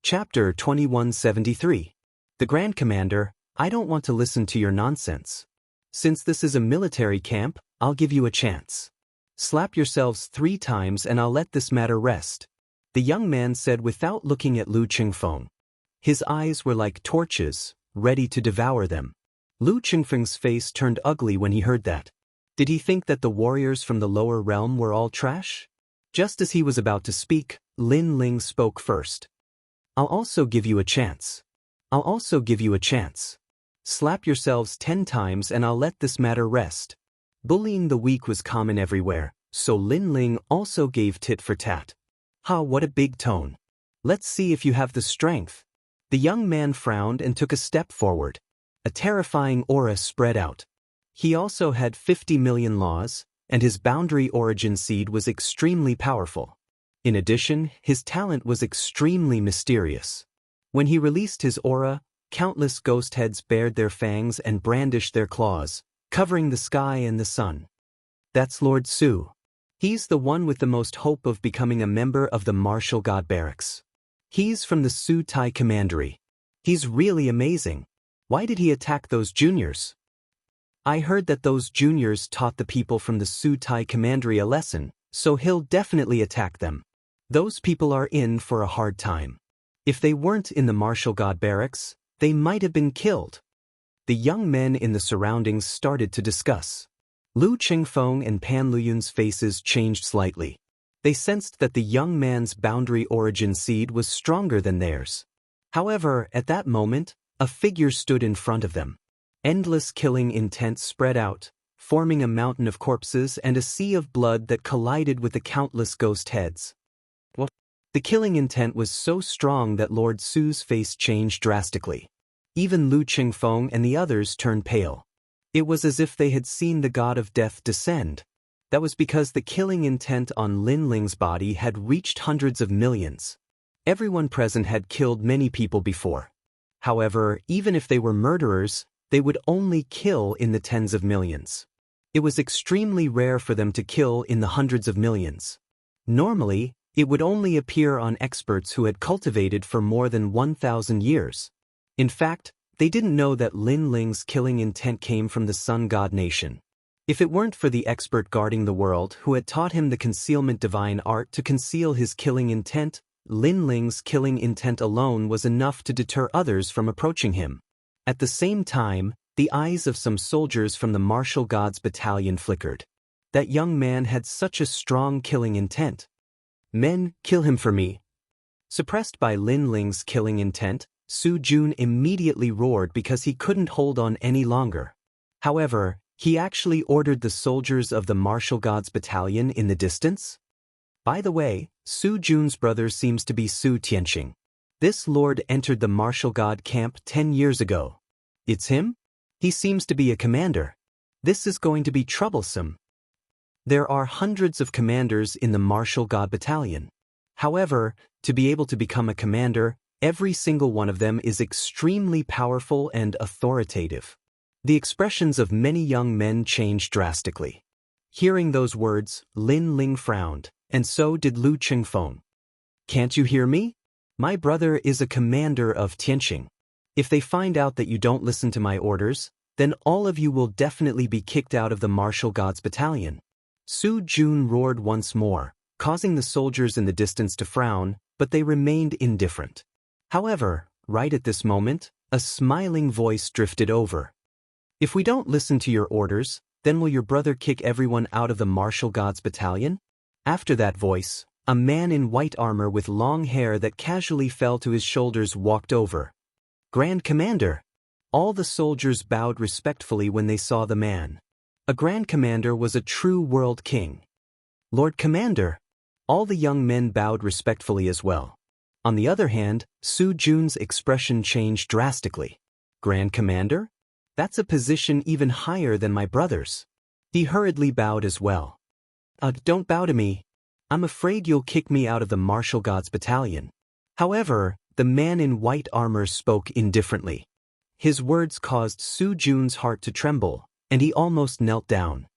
Chapter 2173. The Grand Commander, I don't want to listen to your nonsense. Since this is a military camp, I'll give you a chance. Slap yourselves 3 times and I'll let this matter rest. The young man said without looking at Lu Qingfeng. His eyes were like torches, ready to devour them. Lu Qingfeng's face turned ugly when he heard that. Did he think that the warriors from the lower realm were all trash? Just as he was about to speak, Lin Ling spoke first. I'll also give you a chance. I'll also give you a chance. Slap yourselves 10 times and I'll let this matter rest. Bullying the weak was common everywhere, so Lin Ling also gave tit for tat. Ha, what a big tone. Let's see if you have the strength. The young man frowned and took a step forward. A terrifying aura spread out. He also had 50 million laws, and his boundary origin seed was extremely powerful. In addition, his talent was extremely mysterious. When he released his aura, countless ghost heads bared their fangs and brandished their claws, covering the sky and the sun. That's Lord Su. He's the one with the most hope of becoming a member of the martial god barracks. He's from the Su Tai Commandery. He's really amazing. Why did he attack those juniors? I heard that those juniors taught the people from the Su Tai Commandery a lesson, so he'll definitely attack them. Those people are in for a hard time. If they weren't in the martial god barracks, they might have been killed. The young men in the surroundings started to discuss. Lu Qingfeng and Pan Luyun's faces changed slightly. They sensed that the young man's boundary origin seed was stronger than theirs. However, at that moment, a figure stood in front of them. Endless killing intent spread out, forming a mountain of corpses and a sea of blood that collided with the countless ghost heads. The killing intent was so strong that Lord Su's face changed drastically. Even Lu Qingfeng and the others turned pale. It was as if they had seen the god of death descend. That was because the killing intent on Lin Ling's body had reached hundreds of millions. Everyone present had killed many people before. However, even if they were murderers, they would only kill in the tens of millions. It was extremely rare for them to kill in the hundreds of millions. Normally, it would only appear on experts who had cultivated for more than 1,000 years. In fact, they didn't know that Lin Ling's killing intent came from the Sun God Nation. If it weren't for the expert guarding the world who had taught him the concealment divine art to conceal his killing intent, Lin Ling's killing intent alone was enough to deter others from approaching him. At the same time, the eyes of some soldiers from the Martial Gods Battalion flickered. That young man had such a strong killing intent. Men, kill him for me. Suppressed by Lin Ling's killing intent, Su Jun immediately roared because he couldn't hold on any longer. However, he actually ordered the soldiers of the Martial Gods Battalion in the distance. By the way, Su Jun's brother seems to be Su Tianxing. This lord entered the martial god camp 10 years ago. It's him? He seems to be a commander. This is going to be troublesome. There are hundreds of commanders in the Martial God Battalion. However, to be able to become a commander, every single one of them is extremely powerful and authoritative. The expressions of many young men changed drastically. Hearing those words, Lin Ling frowned, and so did Lu Qingfeng. Can't you hear me? My brother is a commander of Tianxing. If they find out that you don't listen to my orders, then all of you will definitely be kicked out of the Martial Gods Battalion. Su Jun roared once more, causing the soldiers in the distance to frown, but they remained indifferent. However, right at this moment, a smiling voice drifted over. If we don't listen to your orders, then will your brother kick everyone out of the Martial Gods Battalion? After that voice, a man in white armor with long hair that casually fell to his shoulders walked over. Grand Commander! All the soldiers bowed respectfully when they saw the man. A Grand Commander was a true world king. Lord Commander! All the young men bowed respectfully as well. On the other hand, Su Jun's expression changed drastically. Grand Commander? That's a position even higher than my brother's. He hurriedly bowed as well. Don't bow to me. I'm afraid you'll kick me out of the Martial Gods Battalion. However, the man in white armor spoke indifferently. His words caused Su Jun's heart to tremble, and he almost knelt down.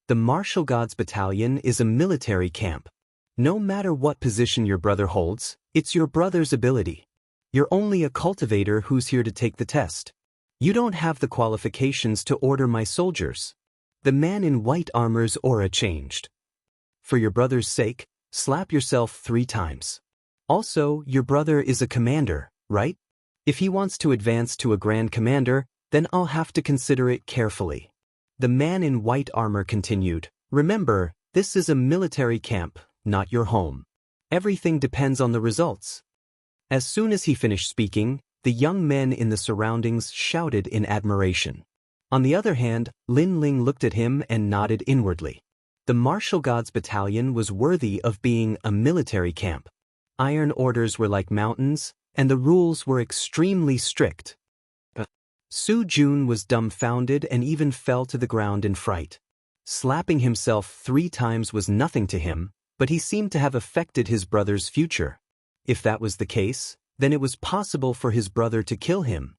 The Martial Gods Battalion is a military camp. No matter what position your brother holds, it's your brother's ability. You're only a cultivator who's here to take the test. You don't have the qualifications to order my soldiers." The man in white armor's aura changed. "For your brother's sake, slap yourself 3 times. Also, your brother is a commander, right? If he wants to advance to a grand commander, then I'll have to consider it carefully." The man in white armor continued, "Remember, this is a military camp, not your home. Everything depends on the results." As soon as he finished speaking, the young men in the surroundings shouted in admiration. On the other hand, Lin Ling looked at him and nodded inwardly. The martial gods battalion was worthy of being a military camp. Iron orders were like mountains, and the rules were extremely strict. Su Jun was dumbfounded and even fell to the ground in fright. Slapping himself 3 times was nothing to him, but he seemed to have affected his brother's future. If that was the case, then it was possible for his brother to kill him.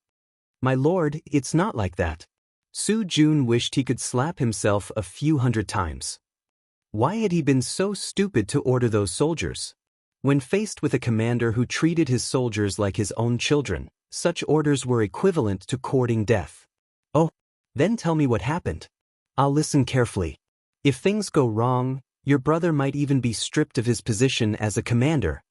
"My lord, it's not like that." Su Jun wished he could slap himself a few hundred times. Why had he been so stupid to order those soldiers? When faced with a commander who treated his soldiers like his own children, such orders were equivalent to courting death. "Oh, then tell me what happened. I'll listen carefully. If things go wrong, your brother might even be stripped of his position as a commander."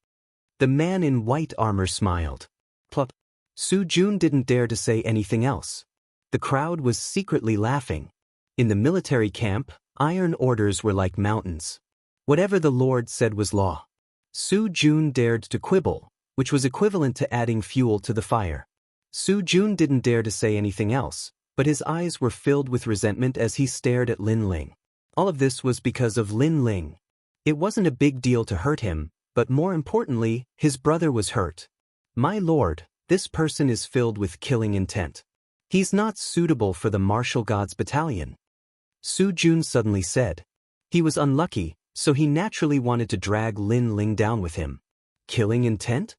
The man in white armor smiled. Plop. Su Jun didn't dare to say anything else. The crowd was secretly laughing. In the military camp, iron orders were like mountains. Whatever the Lord said was law. Su Jun dared to quibble, which was equivalent to adding fuel to the fire. Su Jun didn't dare to say anything else, but his eyes were filled with resentment as he stared at Lin Ling. All of this was because of Lin Ling. It wasn't a big deal to hurt him, but more importantly, his brother was hurt. "My lord, this person is filled with killing intent. He's not suitable for the martial gods battalion," Su Jun suddenly said. He was unlucky, so he naturally wanted to drag Lin Ling down with him. Killing intent?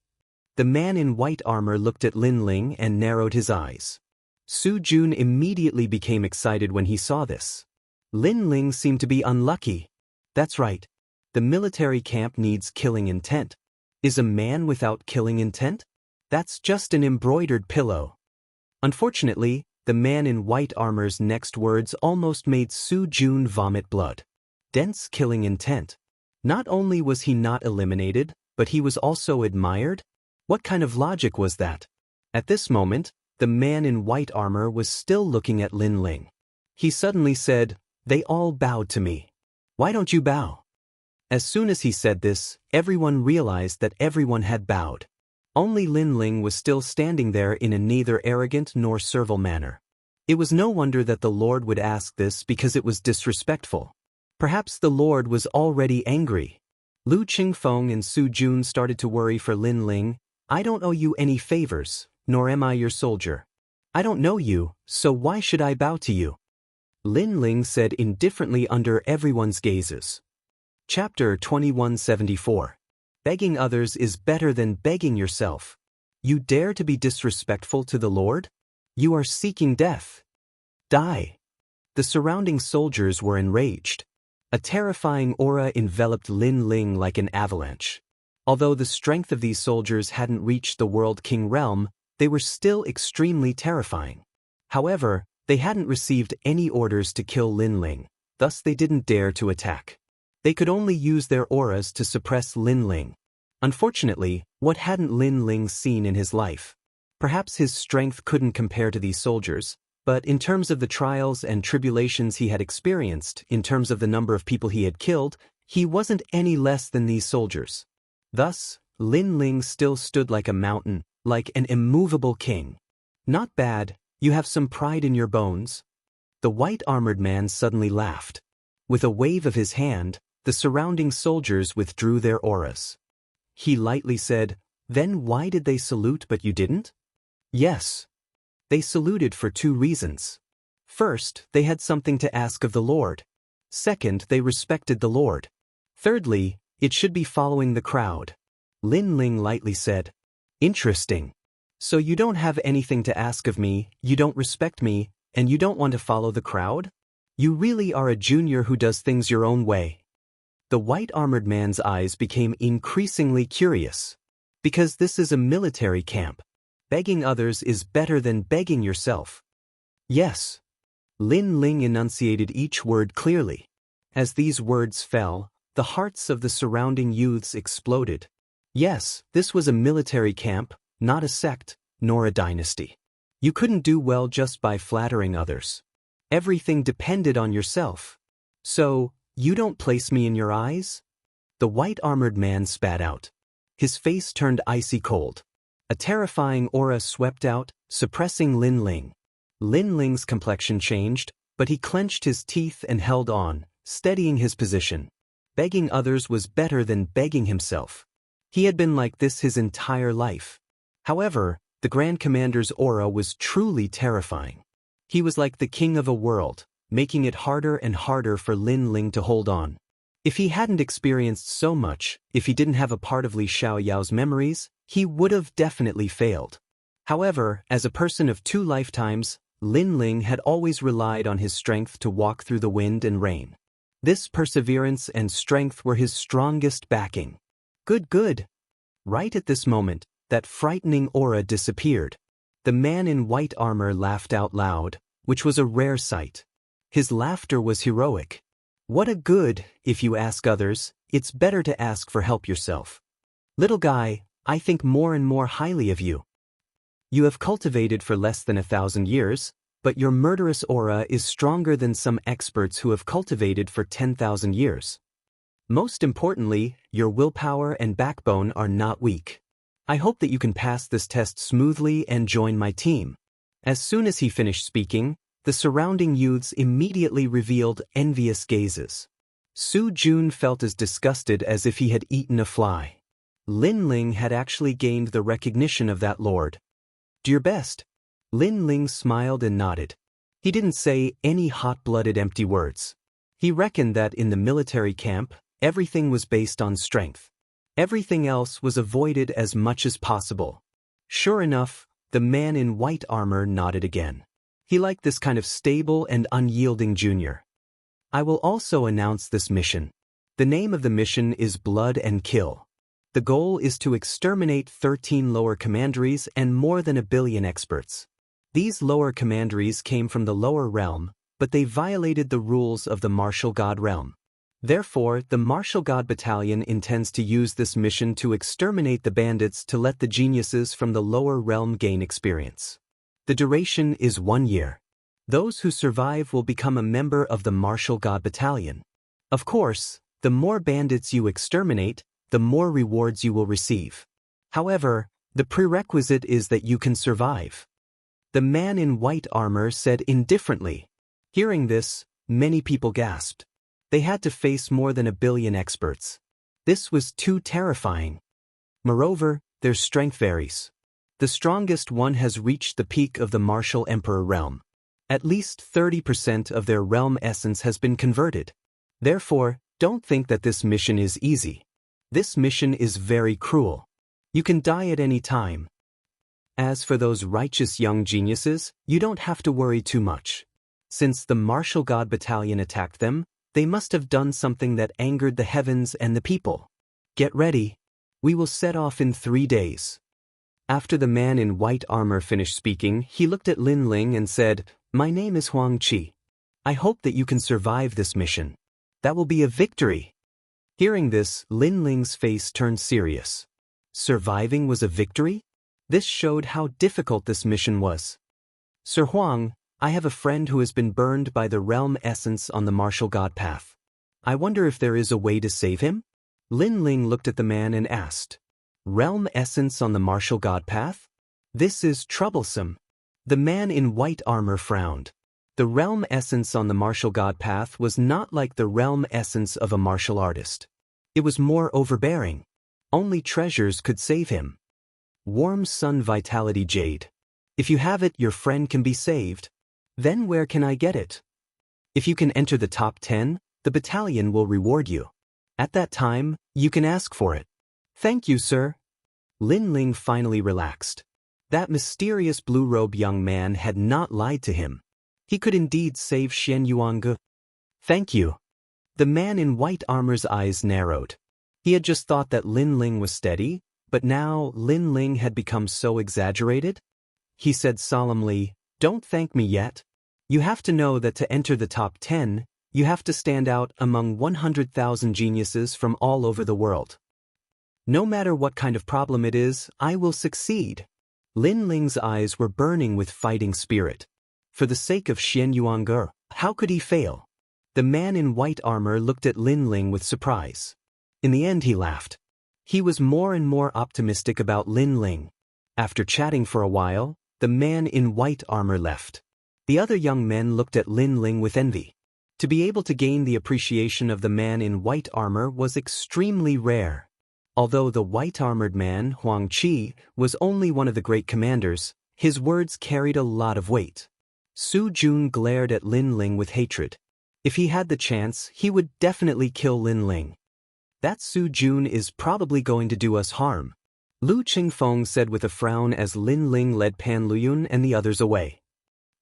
The man in white armor looked at Lin Ling and narrowed his eyes. Su Jun immediately became excited when he saw this. Lin Ling seemed to be unlucky. That's right. The military camp needs killing intent. Is a man without killing intent? That's just an embroidered pillow. Unfortunately, the man in white armor's next words almost made Su Jun vomit blood. Dense killing intent. Not only was he not eliminated, but he was also admired? What kind of logic was that? At this moment, the man in white armor was still looking at Lin Ling. He suddenly said, "They all bowed to me. Why don't you bow?" As soon as he said this, everyone realized that everyone had bowed. Only Lin Ling was still standing there in a neither arrogant nor servile manner. It was no wonder that the Lord would ask this because it was disrespectful. Perhaps the Lord was already angry. Lu Qingfeng and Su Jun started to worry for Lin Ling. "I don't owe you any favors, nor am I your soldier. I don't know you, so why should I bow to you?" Lin Ling said indifferently under everyone's gazes. Chapter 2174. Begging others is better than begging yourself. You dare to be disrespectful to the Lord? You are seeking death. Die. The surrounding soldiers were enraged. A terrifying aura enveloped Lin Ling like an avalanche. Although the strength of these soldiers hadn't reached the World King realm, they were still extremely terrifying. However, they hadn't received any orders to kill Lin Ling, thus they didn't dare to attack. They could only use their auras to suppress Lin Ling. Unfortunately, what hadn't Lin Ling seen in his life? Perhaps his strength couldn't compare to these soldiers, but in terms of the trials and tribulations he had experienced, in terms of the number of people he had killed, he wasn't any less than these soldiers. Thus, Lin Ling still stood like a mountain, like an immovable king. "Not bad, you have some pride in your bones." The white-armored man suddenly laughed. With a wave of his hand, the surrounding soldiers withdrew their auras. He lightly said, "Then why did they salute but you didn't?" Yes. They saluted for 2 reasons. First, they had something to ask of the Lord. Second, they respected the Lord. Thirdly, it should be following the crowd. Lin Ling lightly said, "Interesting. So you don't have anything to ask of me, you don't respect me, and you don't want to follow the crowd? You really are a junior who does things your own way." The white-armored man's eyes became increasingly curious. Because this is a military camp. Begging others is better than begging yourself. Yes. Lin Ling enunciated each word clearly. As these words fell, the hearts of the surrounding youths exploded. Yes, this was a military camp, not a sect, nor a dynasty. You couldn't do well just by flattering others. Everything depended on yourself. So, you don't place me in your eyes? The white-armored man spat out. His face turned icy cold. A terrifying aura swept out, suppressing Lin Ling. Lin Ling's complexion changed, but he clenched his teeth and held on, steadying his position. Begging others was better than begging himself. He had been like this his entire life. However, the Grand Commander's aura was truly terrifying. He was like the king of a world, making it harder and harder for Lin Ling to hold on. If he hadn't experienced so much, if he didn't have a part of Li Xiaoyao's memories, he would have definitely failed. However, as a person of 2 lifetimes, Lin Ling had always relied on his strength to walk through the wind and rain. This perseverance and strength were his strongest backing. Good. Right at this moment, that frightening aura disappeared. The man in white armor laughed out loud, which was a rare sight. His laughter was heroic. What a good, if you ask others, it's better to ask for help yourself. Little guy, I think more and more highly of you. You have cultivated for less than 1,000 years, but your murderous aura is stronger than some experts who have cultivated for 10,000 years. Most importantly, your willpower and backbone are not weak. I hope that you can pass this test smoothly and join my team. As soon as he finished speaking, the surrounding youths immediately revealed envious gazes. Su Jun felt as disgusted as if he had eaten a fly. Lin Ling had actually gained the recognition of that lord. Do your best. Lin Ling smiled and nodded. He didn't say any hot-blooded empty words. He reckoned that in the military camp, everything was based on strength. Everything else was avoided as much as possible. Sure enough, the man in white armor nodded again. He liked this kind of stable and unyielding junior. I will also announce this mission. The name of the mission is Blood and Kill. The goal is to exterminate 13 lower commanderies and more than 1 billion experts. These lower commanderies came from the lower realm, but they violated the rules of the martial god realm. Therefore, the Martial God Battalion intends to use this mission to exterminate the bandits to let the geniuses from the lower realm gain experience. The duration is 1 year. Those who survive will become a member of the Martial God Battalion. Of course, the more bandits you exterminate, the more rewards you will receive. However, the prerequisite is that you can survive. The man in white armor said indifferently. Hearing this, many people gasped. They had to face more than 1 billion experts. This was too terrifying. Moreover, their strength varies. The strongest one has reached the peak of the Martial Emperor realm. At least 30% of their realm essence has been converted. Therefore, don't think that this mission is easy. This mission is very cruel. You can die at any time. As for those righteous young geniuses, you don't have to worry too much. Since the Martial God Battalion attacked them, they must have done something that angered the heavens and the people. Get ready. We will set off in 3 days. After the man in white armor finished speaking, he looked at Lin Ling and said, My name is Huang Qi. I hope that you can survive this mission. That will be a victory. Hearing this, Lin Ling's face turned serious. Surviving was a victory? This showed how difficult this mission was. Sir Huang, I have a friend who has been burned by the realm essence on the martial god path. I wonder if there is a way to save him? Lin Ling looked at the man and asked, Realm essence on the martial god path? This is troublesome. The man in white armor frowned. The realm essence on the martial god path was not like the realm essence of a martial artist. It was more overbearing. Only treasures could save him. Warm sun vitality jade. If you have it, your friend can be saved. Then where can I get it? If you can enter the top 10, the battalion will reward you. At that time, you can ask for it. Thank you, sir. Lin Ling finally relaxed. That mysterious blue-robe young man had not lied to him. He could indeed save Shen Yuange. Thank you. The man in white armor's eyes narrowed. He had just thought that Lin Ling was steady, But now Lin Ling had become so exaggerated? He said solemnly, "Don't thank me yet. You have to know that to enter the top 10, you have to stand out among 100,000 geniuses from all over the world. No matter what kind of problem it is, I will succeed." Lin Ling's eyes were burning with fighting spirit. For the sake of Xian Yuange, how could he fail? The man in white armor looked at Lin Ling with surprise. In the end he laughed. He was more and more optimistic about Lin Ling. After chatting for a while, the man in white armor left. The other young men looked at Lin Ling with envy. To be able to gain the appreciation of the man in white armor was extremely rare. Although the white-armored man, Huang Qi, was only one of the great commanders, his words carried a lot of weight. Su Jun glared at Lin Ling with hatred. If he had the chance, he would definitely kill Lin Ling. "That Su Jun is probably going to do us harm," Lu Qingfeng said with a frown as Lin Ling led Pan Luyun and the others away.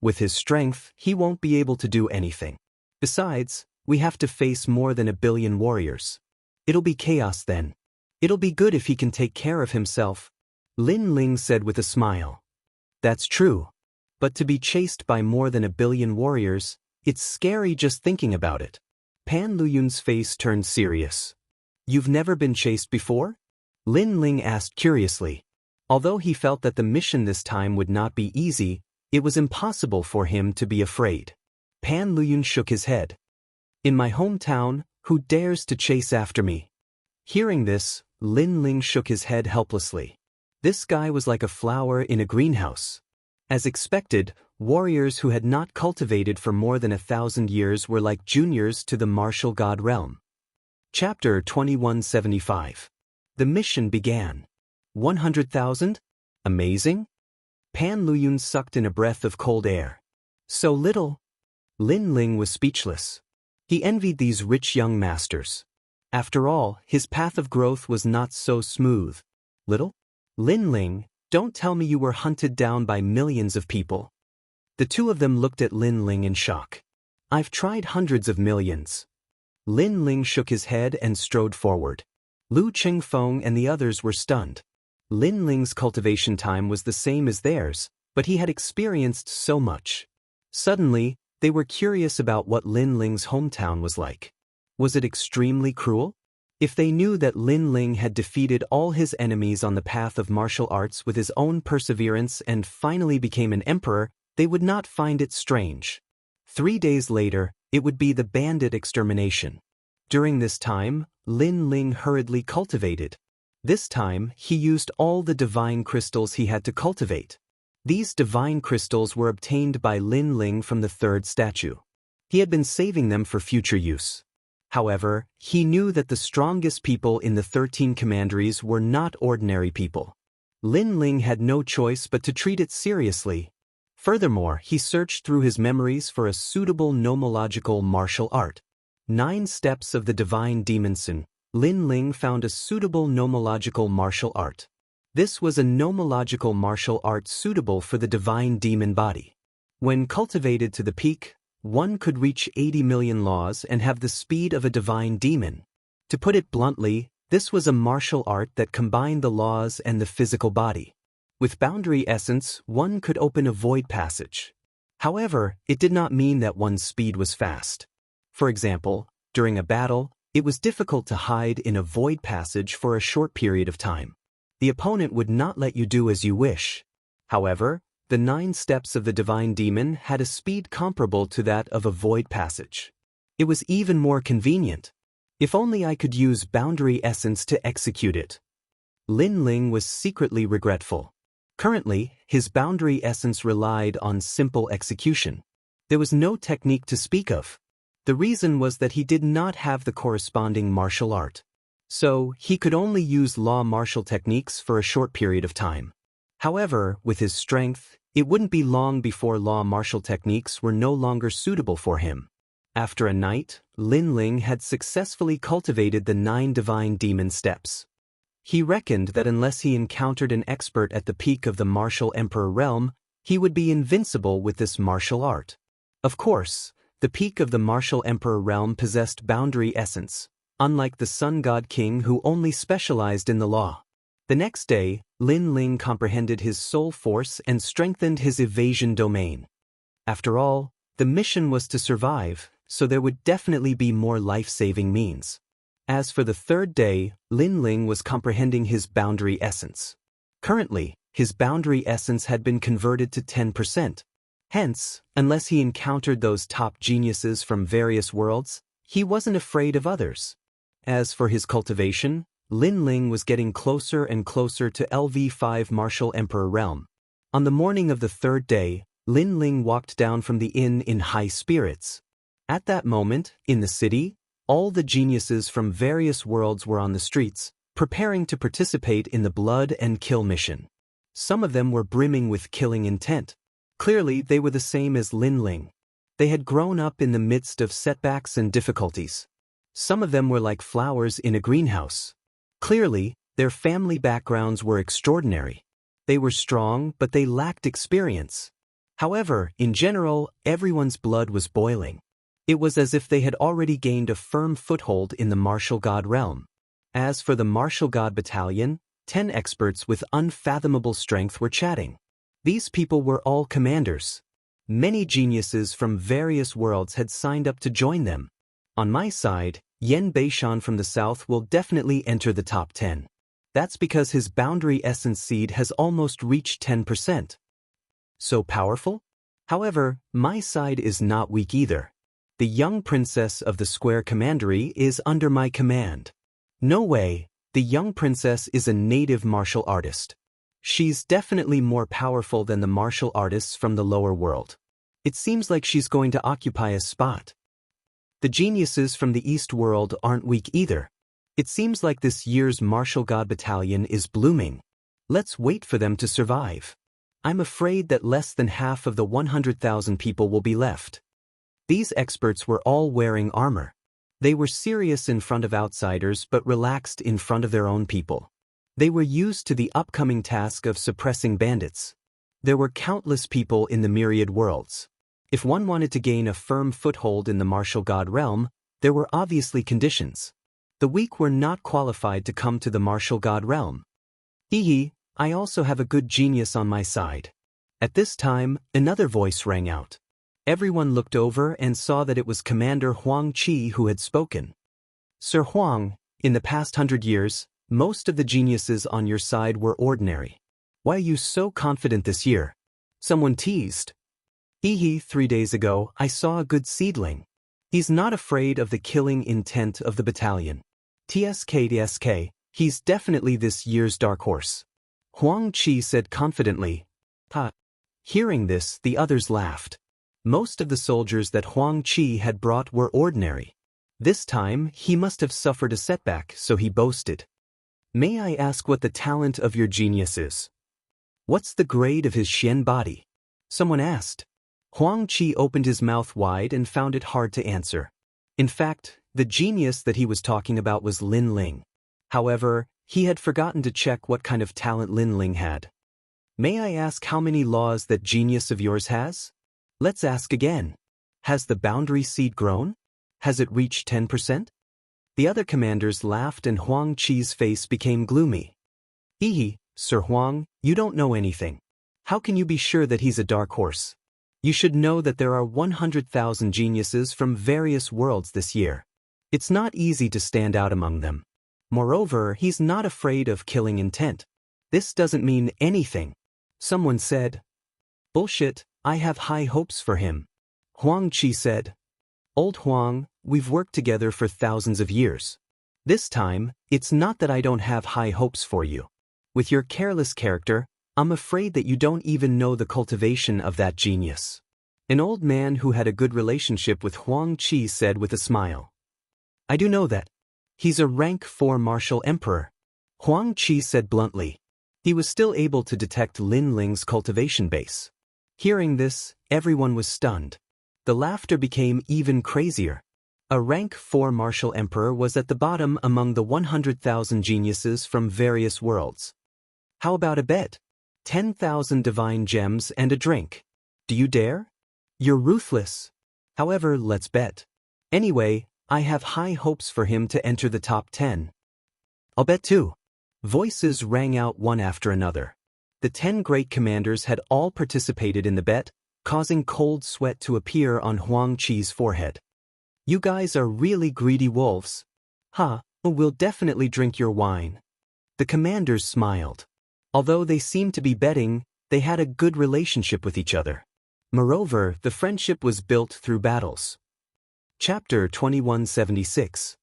"With his strength, he won't be able to do anything. Besides, we have to face more than 1 billion warriors. It'll be chaos then. It'll be good if he can take care of himself," Lin Ling said with a smile. "That's true. But to be chased by more than 1 billion warriors, it's scary just thinking about it." Pan Luyun's face turned serious. "You've never been chased before?" Lin Ling asked curiously. Although he felt that the mission this time would not be easy, it was impossible for him to be afraid. Pan Luyun shook his head. "In my hometown, who dares to chase after me?" Hearing this, Lin Ling shook his head helplessly. This guy was like a flower in a greenhouse. As expected, warriors who had not cultivated for more than 1,000 years were like juniors to the martial god realm. Chapter 2175. The mission began. 100,000? Amazing? Pan Luyun sucked in a breath of cold air. So little? Lin Ling was speechless. He envied these rich young masters. After all, his path of growth was not so smooth. Little? Lin Ling, don't tell me you were hunted down by millions of people. The two of them looked at Lin Ling in shock. "I've tried hundreds of millions." Lin Ling shook his head and strode forward. Lu Qingfeng and the others were stunned. Lin Ling's cultivation time was the same as theirs, but he had experienced so much. Suddenly, they were curious about what Lin Ling's hometown was like. Was it extremely cruel? If they knew that Lin Ling had defeated all his enemies on the path of martial arts with his own perseverance and finally became an emperor, they would not find it strange. 3 days later, it would be the bandit extermination. During this time, Lin Ling hurriedly cultivated. This time, he used all the divine crystals he had to cultivate. These divine crystals were obtained by Lin Ling from the third statue. He had been saving them for future use. However, he knew that the strongest people in the 13 commanderies were not ordinary people. Lin Ling had no choice but to treat it seriously. Furthermore, he searched through his memories for a suitable nomological martial art. 9 steps of the divine demon sin. Lin Ling found a suitable nomological martial art. This was a nomological martial art suitable for the divine demon body. When cultivated to the peak, one could reach 80 million laws and have the speed of a divine demon. To put it bluntly, this was a martial art that combined the laws and the physical body. With boundary essence, one could open a void passage. However, it did not mean that one's speed was fast. For example, during a battle, it was difficult to hide in a void passage for a short period of time. The opponent would not let you do as you wish. However, the 9 steps of the divine demon had a speed comparable to that of a void passage. It was even more convenient. If only I could use boundary essence to execute it. Lin Ling was secretly regretful. Currently, his boundary essence relied on simple execution. There was no technique to speak of. The reason was that he did not have the corresponding martial art. So, he could only use law martial techniques for a short period of time. However, with his strength, it wouldn't be long before law martial techniques were no longer suitable for him. After a night, Lin Ling had successfully cultivated the 9 divine demon steps. He reckoned that unless he encountered an expert at the peak of the martial emperor realm, he would be invincible with this martial art. Of course, the peak of the martial emperor realm possessed boundary essence, unlike the sun god king who only specialized in the law. The next day, Lin Ling comprehended his soul force and strengthened his evasion domain. After all, the mission was to survive, so there would definitely be more life-saving means. As for the third day, Lin Ling was comprehending his boundary essence. Currently, his boundary essence had been converted to 10%. Hence, unless he encountered those top geniuses from various worlds, he wasn't afraid of others. As for his cultivation, Lin Ling was getting closer and closer to LV5 Martial Emperor realm. On the morning of the third day, Lin Ling walked down from the inn in high spirits. At that moment, in the city, all the geniuses from various worlds were on the streets, preparing to participate in the blood and kill mission. Some of them were brimming with killing intent. Clearly, they were the same as Lin Ling. They had grown up in the midst of setbacks and difficulties. Some of them were like flowers in a greenhouse. Clearly, their family backgrounds were extraordinary. They were strong, but they lacked experience. However, in general, everyone's blood was boiling. It was as if they had already gained a firm foothold in the martial god realm. As for the martial god battalion, 10 experts with unfathomable strength were chatting. These people were all commanders. Many geniuses from various worlds had signed up to join them. On my side, Yan Beishan from the south will definitely enter the top 10. That's because his boundary essence seed has almost reached 10%. So powerful? However, my side is not weak either. The young princess of the Square Commandery is under my command. No way, the young princess is a native martial artist. She's definitely more powerful than the martial artists from the lower world. It seems like she's going to occupy a spot. The geniuses from the East world aren't weak either. It seems like this year's martial god battalion is blooming. Let's wait for them to survive. I'm afraid that less than half of the 100,000 people will be left. These experts were all wearing armor. They were serious in front of outsiders but relaxed in front of their own people. They were used to the upcoming task of suppressing bandits. There were countless people in the myriad worlds. If one wanted to gain a firm foothold in the martial god realm, there were obviously conditions. The weak were not qualified to come to the martial god realm. Hehe, I also have a good genius on my side. At this time, another voice rang out. Everyone looked over and saw that it was Commander Huang Qi who had spoken. Sir Huang, in the past 100 years, most of the geniuses on your side were ordinary. Why are you so confident this year? Someone teased. Hehe, 3 days ago, I saw a good seedling. He's not afraid of the killing intent of the battalion. TSK, he's definitely this year's dark horse. Huang Qi said confidently. Ha. Hearing this, the others laughed. Most of the soldiers that Huang Qi had brought were ordinary. This time, he must have suffered a setback, so he boasted. May I ask what the talent of your genius is? What's the grade of his Xian body? Someone asked. Huang Qi opened his mouth wide and found it hard to answer. In fact, the genius that he was talking about was Lin Ling. However, he had forgotten to check what kind of talent Lin Ling had. May I ask how many laws that genius of yours has? Let's ask again. Has the boundary seed grown? Has it reached 10%? The other commanders laughed and Huang Qi's face became gloomy. Hehe, Sir Huang, you don't know anything. How can you be sure that he's a dark horse? You should know that there are 100,000 geniuses from various worlds this year. It's not easy to stand out among them. Moreover, he's not afraid of killing intent. This doesn't mean anything. Someone said. Bullshit, I have high hopes for him. Huang Qi said. Old Huang, we've worked together for thousands of years. This time, it's not that I don't have high hopes for you. With your careless character, I'm afraid that you don't even know the cultivation of that genius. An old man who had a good relationship with Huang Qi said with a smile. I do know that. He's a rank 4 martial emperor. Huang Qi said bluntly. He was still able to detect Lin Ling's cultivation base. Hearing this, everyone was stunned. The laughter became even crazier. A rank 4 martial emperor was at the bottom among the 100,000 geniuses from various worlds. How about a bet? 10,000 divine gems and a drink. Do you dare? You're ruthless. However, let's bet. Anyway, I have high hopes for him to enter the top 10. I'll bet too. Voices rang out one after another. The 10 great commanders had all participated in the bet, causing cold sweat to appear on Huang Qi's forehead. You guys are really greedy wolves. Ha, we'll definitely drink your wine. The commanders smiled. Although they seemed to be betting, they had a good relationship with each other. Moreover, the friendship was built through battles. Chapter 2176.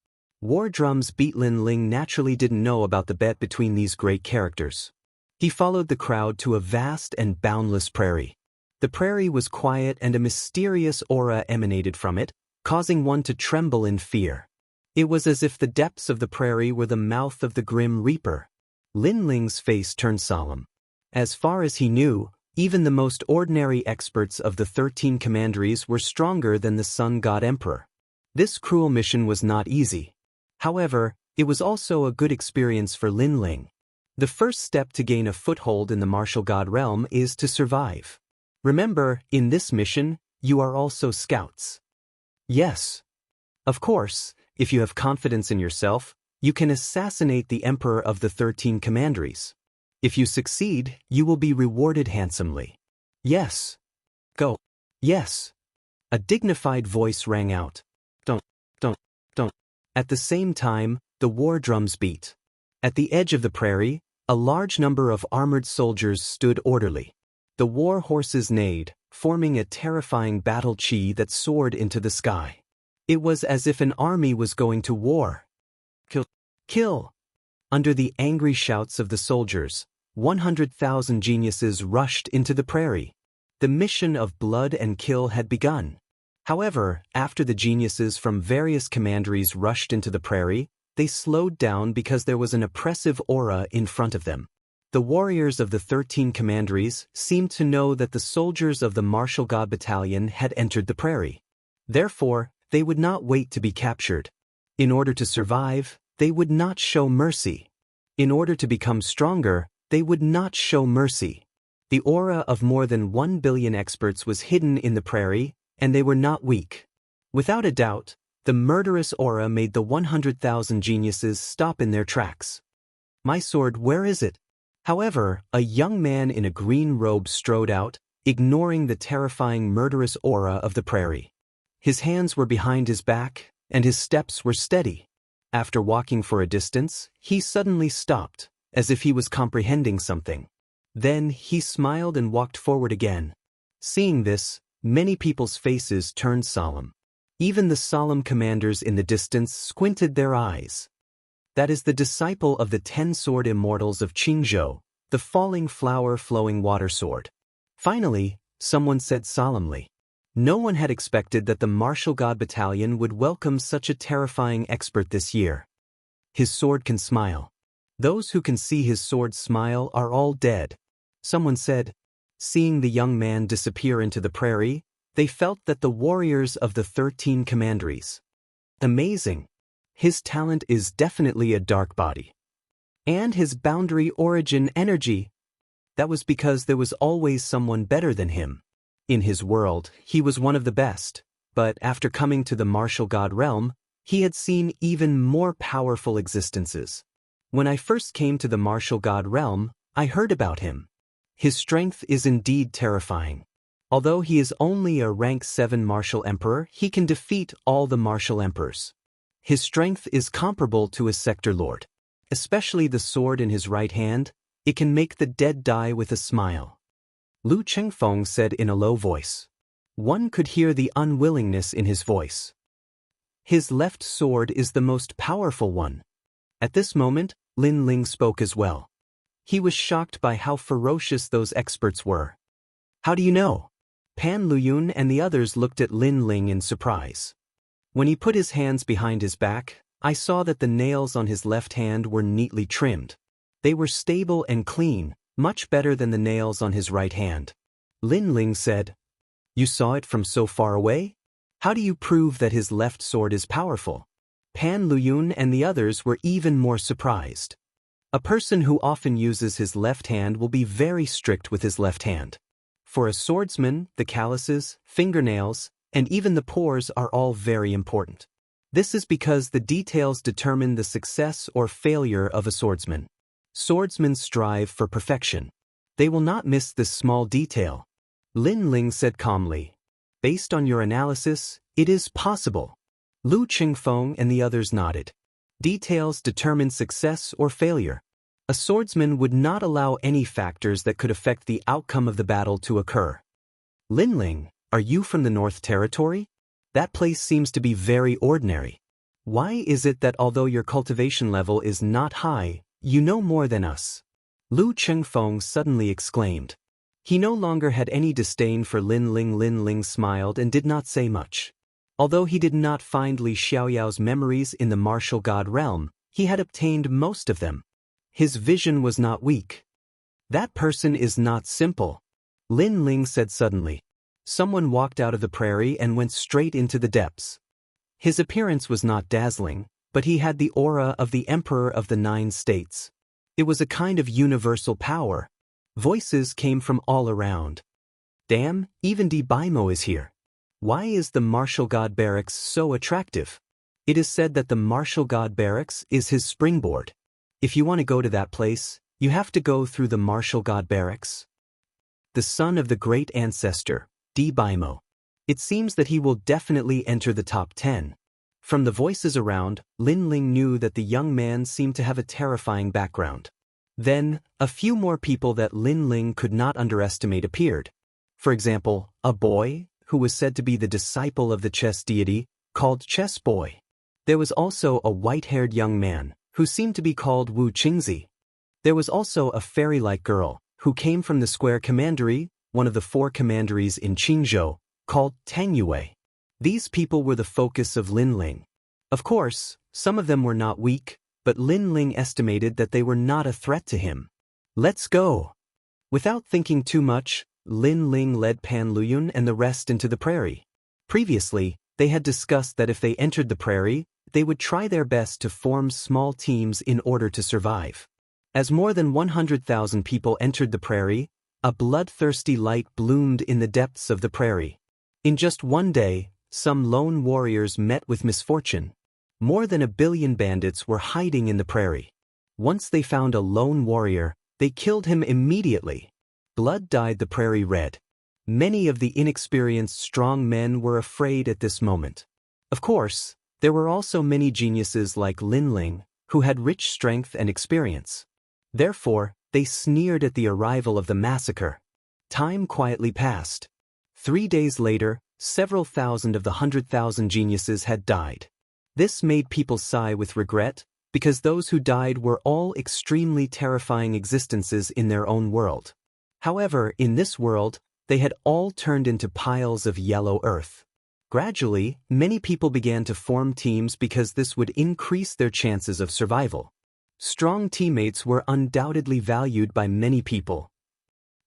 War drums beat. Lin Ling naturally didn't know about the bet between these great characters. He followed the crowd to a vast and boundless prairie. The prairie was quiet and a mysterious aura emanated from it, causing one to tremble in fear. It was as if the depths of the prairie were the mouth of the grim reaper. Lin Ling's face turned solemn. As far as he knew, even the most ordinary experts of the 13 commanderies were stronger than the Sun God Emperor. This cruel mission was not easy. However, it was also a good experience for Lin Ling. The first step to gain a foothold in the martial god realm is to survive. Remember, in this mission, you are also scouts. Yes. Of course, if you have confidence in yourself, you can assassinate the Emperor of the 13 commanderies. If you succeed, you will be rewarded handsomely. Yes. Go. Yes. A dignified voice rang out. Don't. At the same time, the war drums beat. At the edge of the prairie, a large number of armored soldiers stood orderly. The war horses neighed, forming a terrifying battle chi that soared into the sky. It was as if an army was going to war. Kill! Kill! Under the angry shouts of the soldiers, 100,000 geniuses rushed into the prairie. The mission of blood and kill had begun. However, after the geniuses from various commanderies rushed into the prairie, they slowed down because there was an oppressive aura in front of them. The warriors of the 13 commanderies seemed to know that the soldiers of the martial god battalion had entered the prairie. Therefore, they would not wait to be captured. In order to survive, they would not show mercy. In order to become stronger, they would not show mercy. The aura of more than 1 billion experts was hidden in the prairie, and they were not weak. Without a doubt, the murderous aura made the 100,000 geniuses stop in their tracks. My sword, where is it? However, a young man in a green robe strode out, ignoring the terrifying murderous aura of the prairie. His hands were behind his back, and his steps were steady. After walking for a distance, he suddenly stopped, as if he was comprehending something. Then he smiled and walked forward again. Seeing this, many people's faces turned solemn. Even the solemn commanders in the distance squinted their eyes. That is the disciple of the 10-sword immortals of Qingzhou, the falling flower flowing water sword. Finally, someone said solemnly. No one had expected that the martial god battalion would welcome such a terrifying expert this year. His sword can smile. Those who can see his sword smile are all dead. Someone said. Seeing the young man disappear into the prairie, they felt that the warriors of the 13 commanderies. Amazing. His talent is definitely a dark body. And his boundary origin energy. That was because there was always someone better than him. In his world, he was one of the best, but after coming to the martial god realm, he had seen even more powerful existences. When I first came to the martial god realm, I heard about him. His strength is indeed terrifying. Although he is only a rank 7 martial emperor, he can defeat all the martial emperors. His strength is comparable to a sector lord. Especially the sword in his right hand, it can make the dead die with a smile. Lu Chengfeng said in a low voice. One could hear the unwillingness in his voice. His left sword is the most powerful one. At this moment, Lin Ling spoke as well. He was shocked by how ferocious those experts were. How do you know? Pan Luyun and the others looked at Lin Ling in surprise. When he put his hands behind his back, I saw that the nails on his left hand were neatly trimmed. They were stable and clean, much better than the nails on his right hand. Lin Ling said, You saw it from so far away? How do you prove that his left sword is powerful? Pan Luyun and the others were even more surprised. A person who often uses his left hand will be very strict with his left hand. For a swordsman, the calluses, fingernails, and even the pores are all very important. This is because the details determine the success or failure of a swordsman. Swordsmen strive for perfection. They will not miss this small detail. Lin Ling said calmly. Based on your analysis, it is possible. Lu Qingfeng and the others nodded. Details determine success or failure. A swordsman would not allow any factors that could affect the outcome of the battle to occur. Lin Ling, are you from the North Territory? That place seems to be very ordinary. Why is it that although your cultivation level is not high, you know more than us? Lu Qingfeng suddenly exclaimed. He no longer had any disdain for Lin Ling. Lin Ling smiled and did not say much. Although he did not find Li Xiaoyao's memories in the martial god realm, he had obtained most of them. His vision was not weak. That person is not simple, Lin Ling said suddenly. Someone walked out of the prairie and went straight into the depths. His appearance was not dazzling, but he had the aura of the Emperor of the 9 states. It was a kind of universal power. Voices came from all around. Damn, even Daoist is here. Why is the martial god barracks so attractive? It is said that the martial god barracks is his springboard. If you want to go to that place, you have to go through the martial god barracks. The son of the great ancestor, Daoist. It seems that he will definitely enter the top 10. From the voices around, Lin Ling knew that the young man seemed to have a terrifying background. Then, a few more people that Lin Ling could not underestimate appeared. For example, a boy, who was said to be the disciple of the chess deity, called Chess Boy. There was also a white-haired young man, who seemed to be called Wu Qingzi. There was also a fairy-like girl, who came from the Square Commandery, one of the 4 commanderies in Qingzhou, called Tang Yue. These people were the focus of Lin Ling. Of course, some of them were not weak, but Lin Ling estimated that they were not a threat to him. Let's go. Without thinking too much, Lin Ling led Pan Luyun and the rest into the prairie. Previously, they had discussed that if they entered the prairie, they would try their best to form small teams in order to survive. As more than 100,000 people entered the prairie, a bloodthirsty light bloomed in the depths of the prairie. In just one day, some lone warriors met with misfortune. More than 1 billion bandits were hiding in the prairie. Once they found a lone warrior, they killed him immediately. Blood dyed the prairie red. Many of the inexperienced strong men were afraid at this moment. Of course, there were also many geniuses like Lin Ling, who had rich strength and experience. Therefore, they sneered at the arrival of the massacre. Time quietly passed. 3 days later, several thousand of the 100,000 geniuses had died. This made people sigh with regret, because those who died were all extremely terrifying existences in their own world. However, in this world, they had all turned into piles of yellow earth. Gradually, many people began to form teams because this would increase their chances of survival. Strong teammates were undoubtedly valued by many people.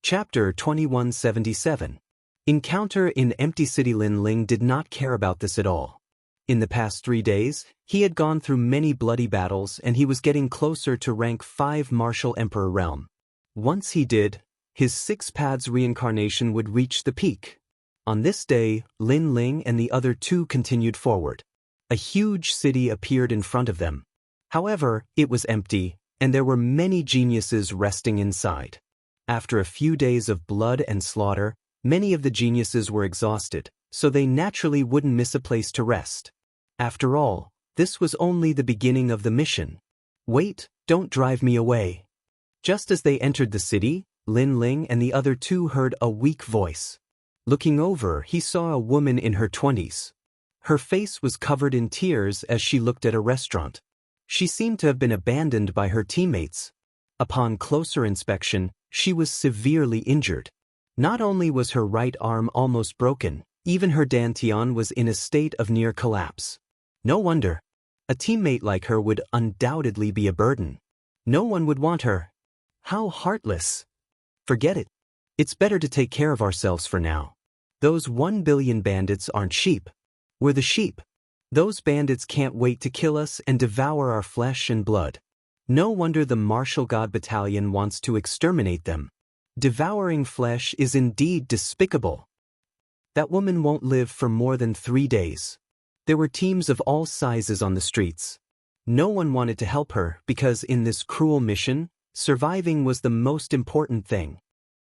Chapter 2177. Encounter in Empty City. Lin Ling did not care about this at all. In the past 3 days, he had gone through many bloody battles and he was getting closer to rank 5 Martial Emperor realm. Once he did, his 6 paths reincarnation would reach the peak. On this day, Lin Ling and the other 2 continued forward. A huge city appeared in front of them. However, it was empty, and there were many geniuses resting inside. After a few days of blood and slaughter, many of the geniuses were exhausted, so they naturally wouldn't miss a place to rest. After all, this was only the beginning of the mission. Wait, don't drive me away. Just as they entered the city, Lin Ling and the other 2 heard a weak voice. Looking over, he saw a woman in her 20s. Her face was covered in tears as she looked at a restaurant. She seemed to have been abandoned by her teammates. Upon closer inspection, she was severely injured. Not only was her right arm almost broken, even her dantian was in a state of near collapse. No wonder. A teammate like her would undoubtedly be a burden. No one would want her. How heartless. Forget it. It's better to take care of ourselves for now. Those 1 billion bandits aren't sheep. We're the sheep. Those bandits can't wait to kill us and devour our flesh and blood. No wonder the martial god battalion wants to exterminate them. Devouring flesh is indeed despicable. That woman won't live for more than 3 days. There were teams of all sizes on the streets. No one wanted to help her because in this cruel mission, Surviving was the most important thing.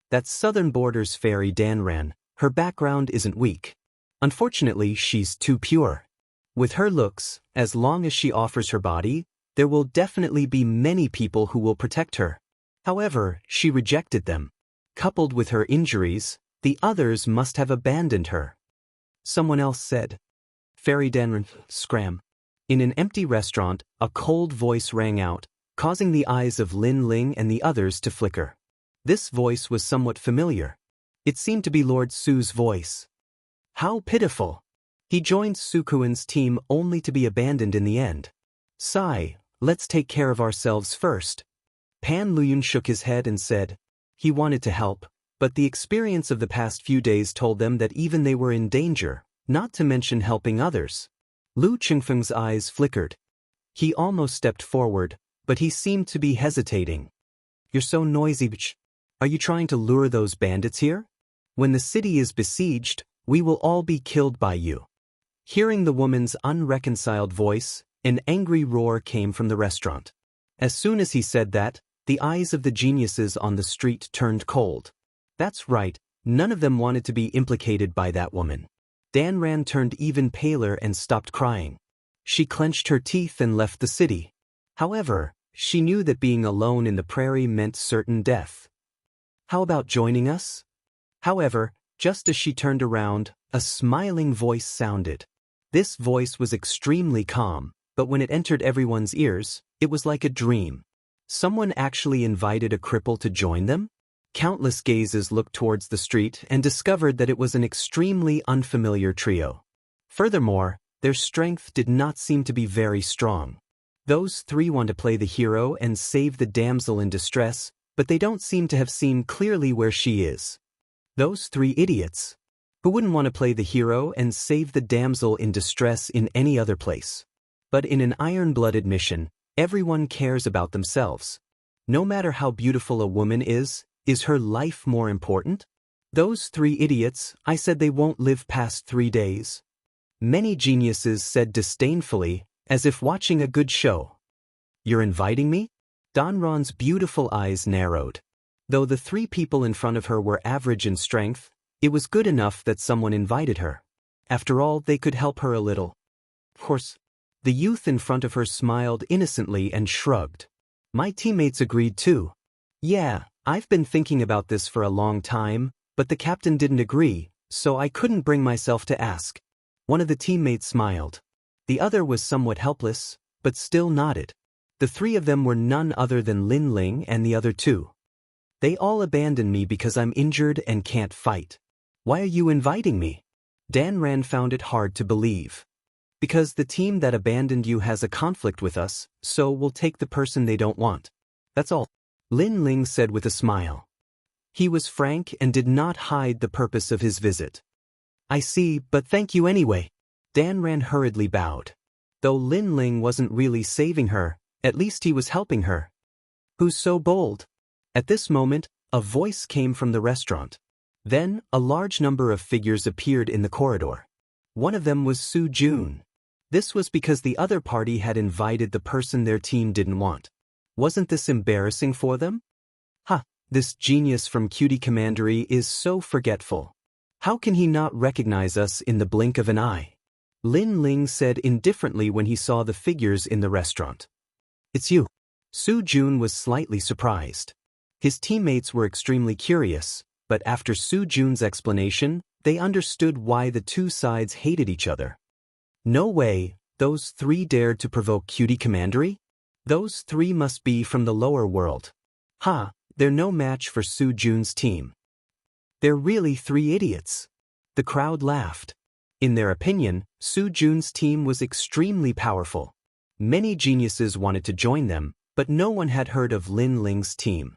That southern border's fairy Danran, her background isn't weak. Unfortunately, she's too pure. With her looks, as long as she offers her body, there will definitely be many people who will protect her. However, she rejected them. Coupled with her injuries, the others must have abandoned her. Someone else said. Fairy Danran, scram. In an empty restaurant, a cold voice rang out, causing the eyes of Lin Ling and the others to flicker. This voice was somewhat familiar. It seemed to be Lord Su's voice. How pitiful! He joined Sukuan's team only to be abandoned in the end. Sigh, let's take care of ourselves first. Pan Luyun shook his head and said. He wanted to help, but the experience of the past few days told them that even they were in danger, not to mention helping others. Lu Qingfeng's eyes flickered. He almost stepped forward, but he seemed to be hesitating. You're so noisy, bitch. Are you trying to lure those bandits here? When the city is besieged, we will all be killed by you. Hearing the woman's unreconciled voice, an angry roar came from the restaurant. As soon as he said that, the eyes of the geniuses on the street turned cold. That's right, none of them wanted to be implicated by that woman. Danran turned even paler and stopped crying. She clenched her teeth and left the city. However, she knew that being alone in the prairie meant certain death. How about joining us? However, just as she turned around, a smiling voice sounded. This voice was extremely calm, but when it entered everyone's ears, it was like a dream. Someone actually invited a cripple to join them? Countless gazes looked towards the street and discovered that it was an extremely unfamiliar trio. Furthermore, their strength did not seem to be very strong. Those three want to play the hero and save the damsel in distress, but they don't seem to have seen clearly where she is. Those three idiots. Who wouldn't want to play the hero and save the damsel in distress in any other place? But in an iron-blooded mission, everyone cares about themselves. No matter how beautiful a woman is her life more important? Those three idiots, I said they won't live past 3 days. Many geniuses said disdainfully, as if watching a good show. You're inviting me? Danran's beautiful eyes narrowed. Though the three people in front of her were average in strength, it was good enough that someone invited her. After all, they could help her a little. Of course. The youth in front of her smiled innocently and shrugged. My teammates agreed too. Yeah, I've been thinking about this for a long time, but the captain didn't agree, so I couldn't bring myself to ask. One of the teammates smiled. The other was somewhat helpless, but still nodded. The three of them were none other than Lin Ling and the other two. They all abandoned me because I'm injured and can't fight. Why are you inviting me? Danran found it hard to believe. Because the team that abandoned you has a conflict with us, so we'll take the person they don't want. That's all. Lin Ling said with a smile. He was frank and did not hide the purpose of his visit. I see, but thank you anyway. Danran hurriedly bowed. Though Lin Ling wasn't really saving her, at least he was helping her. Who's so bold? At this moment, a voice came from the restaurant. Then, a large number of figures appeared in the corridor. One of them was Su Jun. This was because the other party had invited the person their team didn't want. Wasn't this embarrassing for them? This genius from Cutie Commandery is so forgetful. How can he not recognize us in the blink of an eye? Lin Ling said indifferently when he saw the figures in the restaurant. It's you. Su Jun was slightly surprised. His teammates were extremely curious, but after Su Jun's explanation, they understood why the two sides hated each other. No way, those three dared to provoke Cutie Commandery? Those three must be from the lower world. They're no match for Su Jun's team. They're really three idiots. The crowd laughed. In their opinion, Su Jun's team was extremely powerful. Many geniuses wanted to join them, but no one had heard of Lin Ling's team.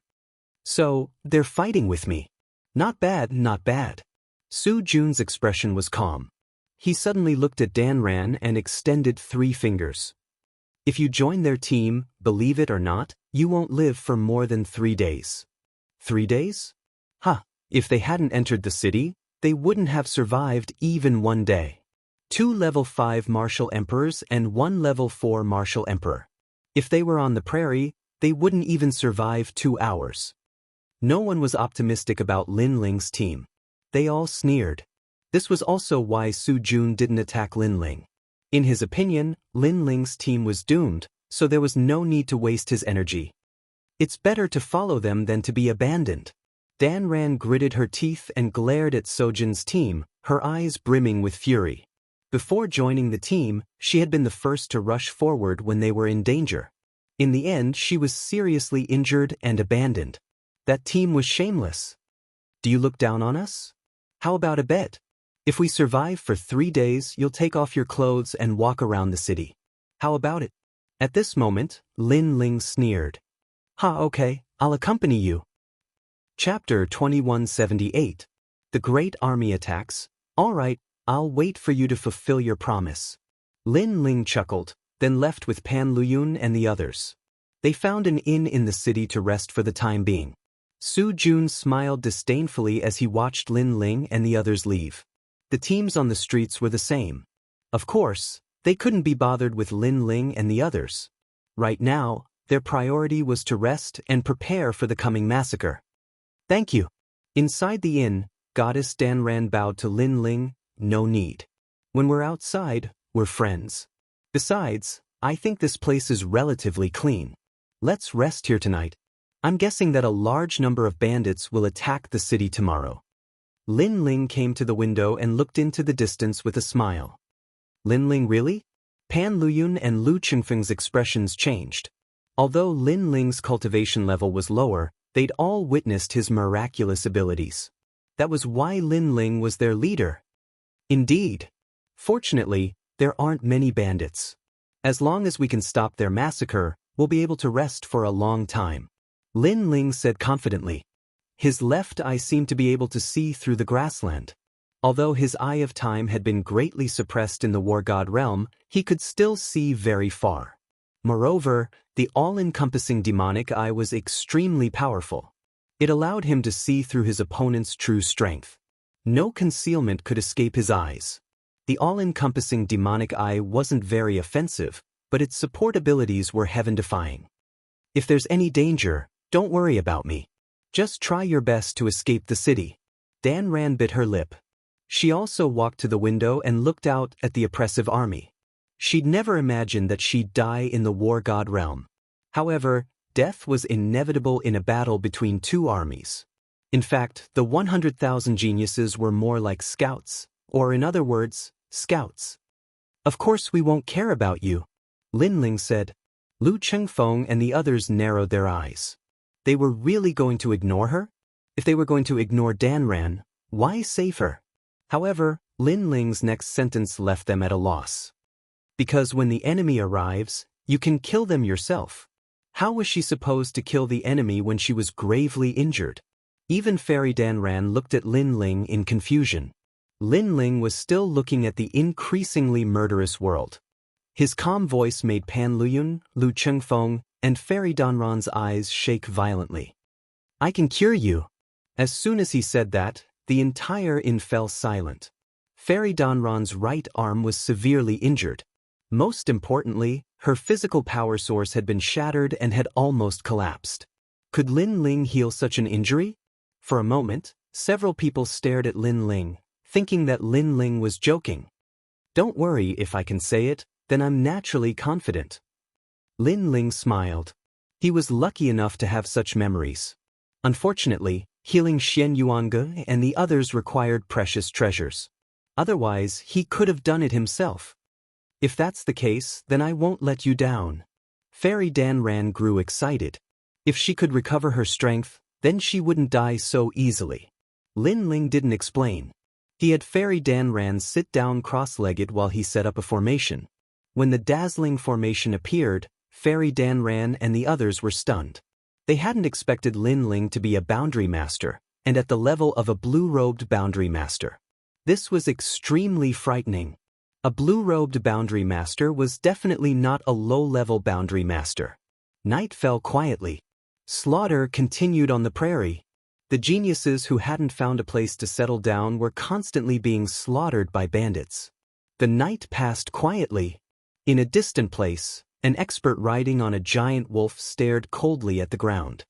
So, they're fighting with me. Not bad, not bad. Su Jun's expression was calm. He suddenly looked at Danran and extended 3 fingers. If you join their team, believe it or not, you won't live for more than 3 days. 3 days? If they hadn't entered the city, they wouldn't have survived even 1 day. 2 level 5 martial emperors and 1 level 4 martial emperor. If they were on the prairie, they wouldn't even survive 2 hours. No one was optimistic about Lin Ling's team. They all sneered. This was also why Su Jun didn't attack Lin Ling. In his opinion, Lin Ling's team was doomed, so there was no need to waste his energy. It's better to follow them than to be abandoned. Dan Ran gritted her teeth and glared at Sojin's team, her eyes brimming with fury. Before joining the team, she had been the first to rush forward when they were in danger. In the end, she was seriously injured and abandoned. That team was shameless. Do you look down on us? How about a bet? If we survive for 3 days, you'll take off your clothes and walk around the city. How about it? At this moment, Lin Ling sneered. Okay, I'll accompany you. Chapter 2178. The Great Army Attacks. All right, I'll wait for you to fulfill your promise. Lin Ling chuckled, then left with Pan Luyun and the others. They found an inn in the city to rest for the time being. Su Jun smiled disdainfully as he watched Lin Ling and the others leave. The teams on the streets were the same. Of course, they couldn't be bothered with Lin Ling and the others. Right now, their priority was to rest and prepare for the coming massacre. Thank you. Inside the inn, Goddess Dan Ran bowed to Lin Ling. No need. When we're outside, we're friends. Besides, I think this place is relatively clean. Let's rest here tonight. I'm guessing that a large number of bandits will attack the city tomorrow. Lin Ling came to the window and looked into the distance with a smile. Lin Ling really? Pan Luyun and Lu Qingfeng's expressions changed. Although Lin Ling's cultivation level was lower, they'd all witnessed his miraculous abilities. That was why Lin Ling was their leader. Indeed. Fortunately, there aren't many bandits. As long as we can stop their massacre, we'll be able to rest for a long time. Lin Ling said confidently. His left eye seemed to be able to see through the grassland. Although his eye of time had been greatly suppressed in the war god realm, he could still see very far. Moreover, the all-encompassing demonic eye was extremely powerful. It allowed him to see through his opponent's true strength. No concealment could escape his eyes. The all-encompassing demonic eye wasn't very offensive, but its support abilities were heaven-defying. If there's any danger, don't worry about me. Just try your best to escape the city. Dan Ran bit her lip. She also walked to the window and looked out at the oppressive army. She'd never imagined that she'd die in the war god realm. However, death was inevitable in a battle between two armies. In fact, the 100,000 geniuses were more like scouts, or in other words, scouts. Of course we won't care about you, Lin Ling said. Lu Qingfeng and the others narrowed their eyes. They were really going to ignore her? If they were going to ignore Dan Ran, why save her? However, Lin Ling's next sentence left them at a loss. Because when the enemy arrives, you can kill them yourself. How was she supposed to kill the enemy when she was gravely injured? Even Fairy Dan Ran looked at Lin Ling in confusion. Lin Ling was still looking at the increasingly murderous world. His calm voice made Pan Luyun, Lu Qingfeng, and Fairy Danran's eyes shake violently. I can cure you. As soon as he said that, the entire inn fell silent. Fairy Danran's right arm was severely injured. Most importantly, her physical power source had been shattered and had almost collapsed. Could Lin Ling heal such an injury? For a moment, several people stared at Lin Ling, thinking that Lin Ling was joking. Don't worry, if I can say it, then I'm naturally confident. Lin Ling smiled. He was lucky enough to have such memories. Unfortunately, healing Xian Yuange and the others required precious treasures. Otherwise, he could have done it himself. If that's the case, then I won't let you down. Fairy Dan Ran grew excited. If she could recover her strength, then she wouldn't die so easily. Lin Ling didn't explain. He had Fairy Dan Ran sit down cross-legged while he set up a formation. When the dazzling formation appeared, Fairy Dan Ran and the others were stunned. They hadn't expected Lin Ling to be a boundary master, and at the level of a blue-robed boundary master. This was extremely frightening. A blue-robed boundary master was definitely not a low-level boundary master. Night fell quietly. Slaughter continued on the prairie. The geniuses who hadn't found a place to settle down were constantly being slaughtered by bandits. The night passed quietly. In a distant place, An expert riding on a giant wolf stared coldly at the ground.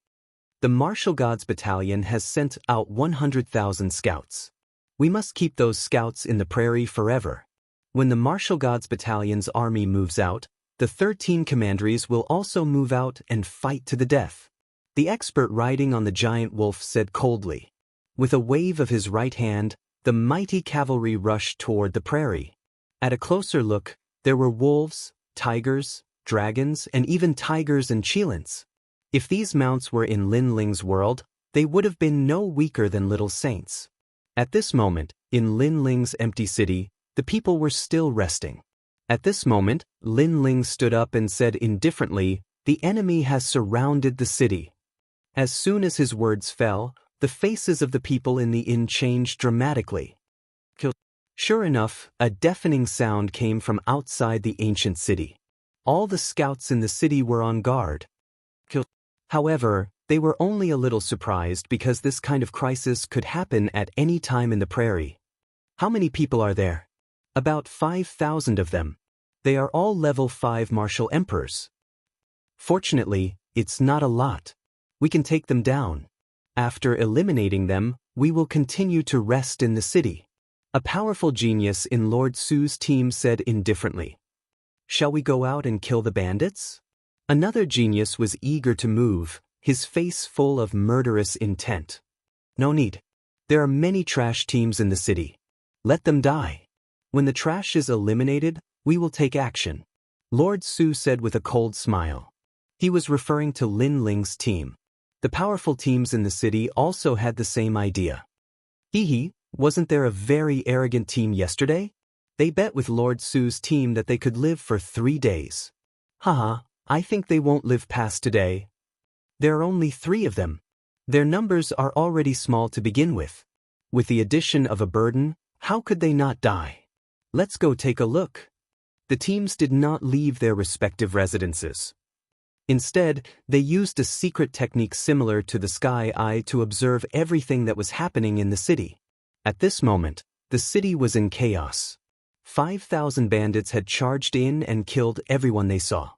The martial gods battalion has sent out 100,000 scouts. We must keep those scouts in the prairie forever. When the martial gods battalion's army moves out, the 13 commanderies will also move out and fight to the death. The expert riding on the giant wolf said coldly. With a wave of his right hand, the mighty cavalry rushed toward the prairie. At a closer look, there were wolves, tigers, dragons, and even tigers and cheelants. If these mounts were in Lin Ling's world, they would have been no weaker than little saints. At this moment, in Lin Ling's empty city, the people were still resting. At this moment, Lin Ling stood up and said indifferently, "The enemy has surrounded the city." As soon as his words fell, the faces of the people in the inn changed dramatically. Sure enough, a deafening sound came from outside the ancient city. All the scouts in the city were on guard. However, they were only a little surprised because this kind of crisis could happen at any time in the prairie. How many people are there? About 5,000 of them. They are all level 5 martial emperors. Fortunately, it's not a lot. We can take them down. After eliminating them, we will continue to rest in the city. A powerful genius in Lord Su's team said indifferently. Shall we go out and kill the bandits? Another genius was eager to move, his face full of murderous intent. No need. There are many trash teams in the city. Let them die. When the trash is eliminated, we will take action, Lord Su said with a cold smile. He was referring to Lin Ling's team. The powerful teams in the city also had the same idea. Wasn't there a very arrogant team yesterday? They bet with Lord Su's team that they could live for 3 days. Haha, I think they won't live past today. There are only 3 of them. Their numbers are already small to begin with. With the addition of a burden, how could they not die? Let's go take a look. The teams did not leave their respective residences. Instead, they used a secret technique similar to the Sky Eye to observe everything that was happening in the city. At this moment, the city was in chaos. 5,000 bandits had charged in and killed everyone they saw.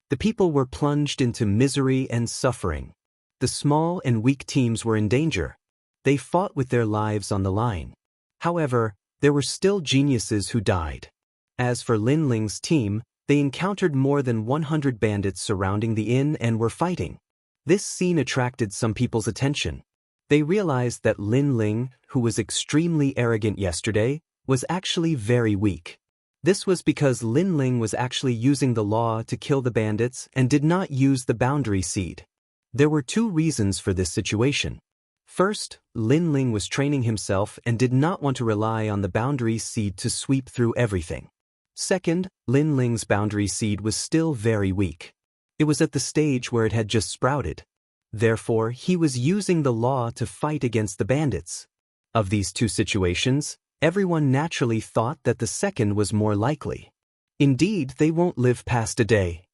The people were plunged into misery and suffering. The small and weak teams were in danger. They fought with their lives on the line. However, there were still geniuses who died. As for Lin Ling's team, they encountered more than 100 bandits surrounding the inn and were fighting. This scene attracted some people's attention. They realized that Lin Ling, who was extremely arrogant yesterday, was actually very weak. This was because Lin Ling was actually using the law to kill the bandits and did not use the boundary seed. There were 2 reasons for this situation. First, Lin Ling was training himself and did not want to rely on the boundary seed to sweep through everything. Second, Lin Ling's boundary seed was still very weak. It was at the stage where it had just sprouted. Therefore, he was using the law to fight against the bandits. Of these 2 situations, everyone naturally thought that the second was more likely. Indeed, they won't live past a day.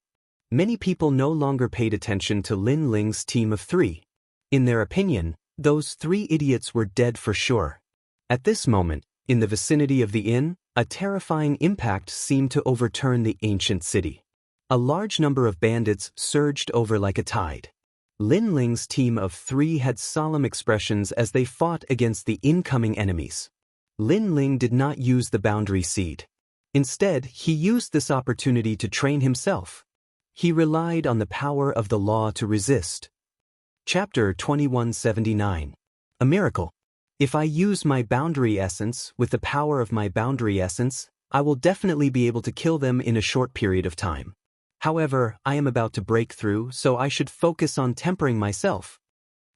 Many people no longer paid attention to Lin Ling's team of 3. In their opinion, those 3 idiots were dead for sure. At this moment, in the vicinity of the inn, a terrifying impact seemed to overturn the ancient city. A large number of bandits surged over like a tide. Lin Ling's team of 3 had solemn expressions as they fought against the incoming enemies. Lin Ling did not use the boundary seed. Instead, he used this opportunity to train himself. He relied on the power of the law to resist. Chapter 2179. A Miracle. If I use my boundary essence with the power of my boundary essence, I will definitely be able to kill them in a short period of time. However, I am about to break through, so I should focus on tempering myself.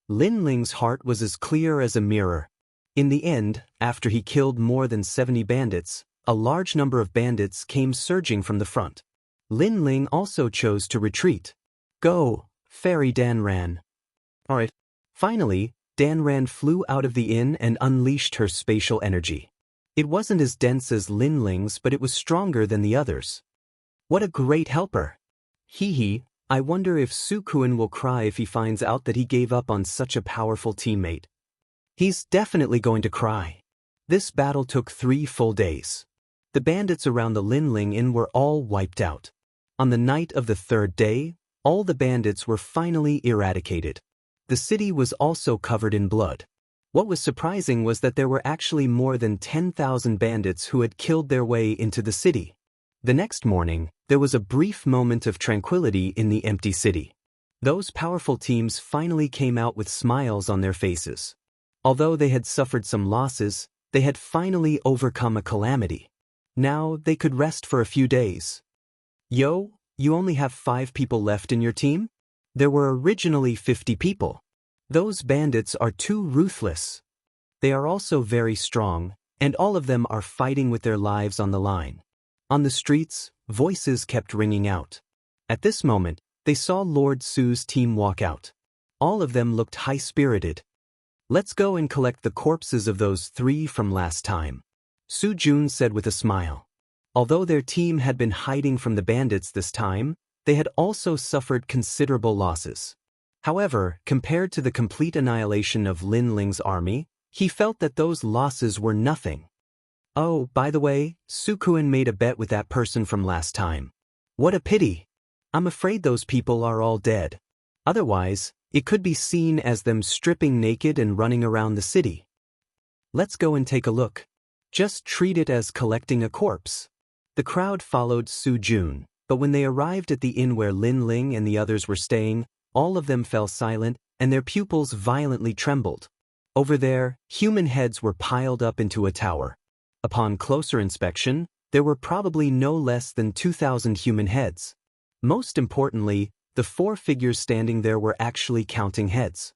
Lin Ling's heart was as clear as a mirror. In the end, after he killed more than 70 bandits, a large number of bandits came surging from the front. Lin Ling also chose to retreat. Go, Fairy Danran. Alright. Finally, Danran flew out of the inn and unleashed her spatial energy. It wasn't as dense as Lin Ling's, but it was stronger than the others. What a great helper! I wonder if Sukuin will cry if he finds out that he gave up on such a powerful teammate. He's definitely going to cry. This battle took 3 full days. The bandits around the Lin Ling Inn were all wiped out. On the night of the third day, all the bandits were finally eradicated. The city was also covered in blood. What was surprising was that there were actually more than 10,000 bandits who had killed their way into the city. The next morning, there was a brief moment of tranquility in the empty city. Those powerful teams finally came out with smiles on their faces. Although they had suffered some losses, they had finally overcome a calamity. Now they could rest for a few days. Yo, you only have 5 people left in your team? There were originally 50 people. Those bandits are too ruthless. They are also very strong, and all of them are fighting with their lives on the line. On the streets, voices kept ringing out. At this moment, they saw Lord Su's team walk out. All of them looked high-spirited. Let's go and collect the corpses of those 3 from last time, Su Jun said with a smile. Although their team had been hiding from the bandits this time, they had also suffered considerable losses. However, compared to the complete annihilation of Lin Ling's army, he felt that those losses were nothing. Oh, by the way, Su Kuan made a bet with that person from last time. What a pity. I'm afraid those people are all dead. Otherwise, it could be seen as them stripping naked and running around the city. Let's go and take a look. Just treat it as collecting a corpse. The crowd followed Su Jun, but when they arrived at the inn where Lin Ling and the others were staying, all of them fell silent and their pupils violently trembled. Over there, human heads were piled up into a tower. Upon closer inspection, there were probably no less than 2,000 human heads. Most importantly, the 4 figures standing there were actually counting heads.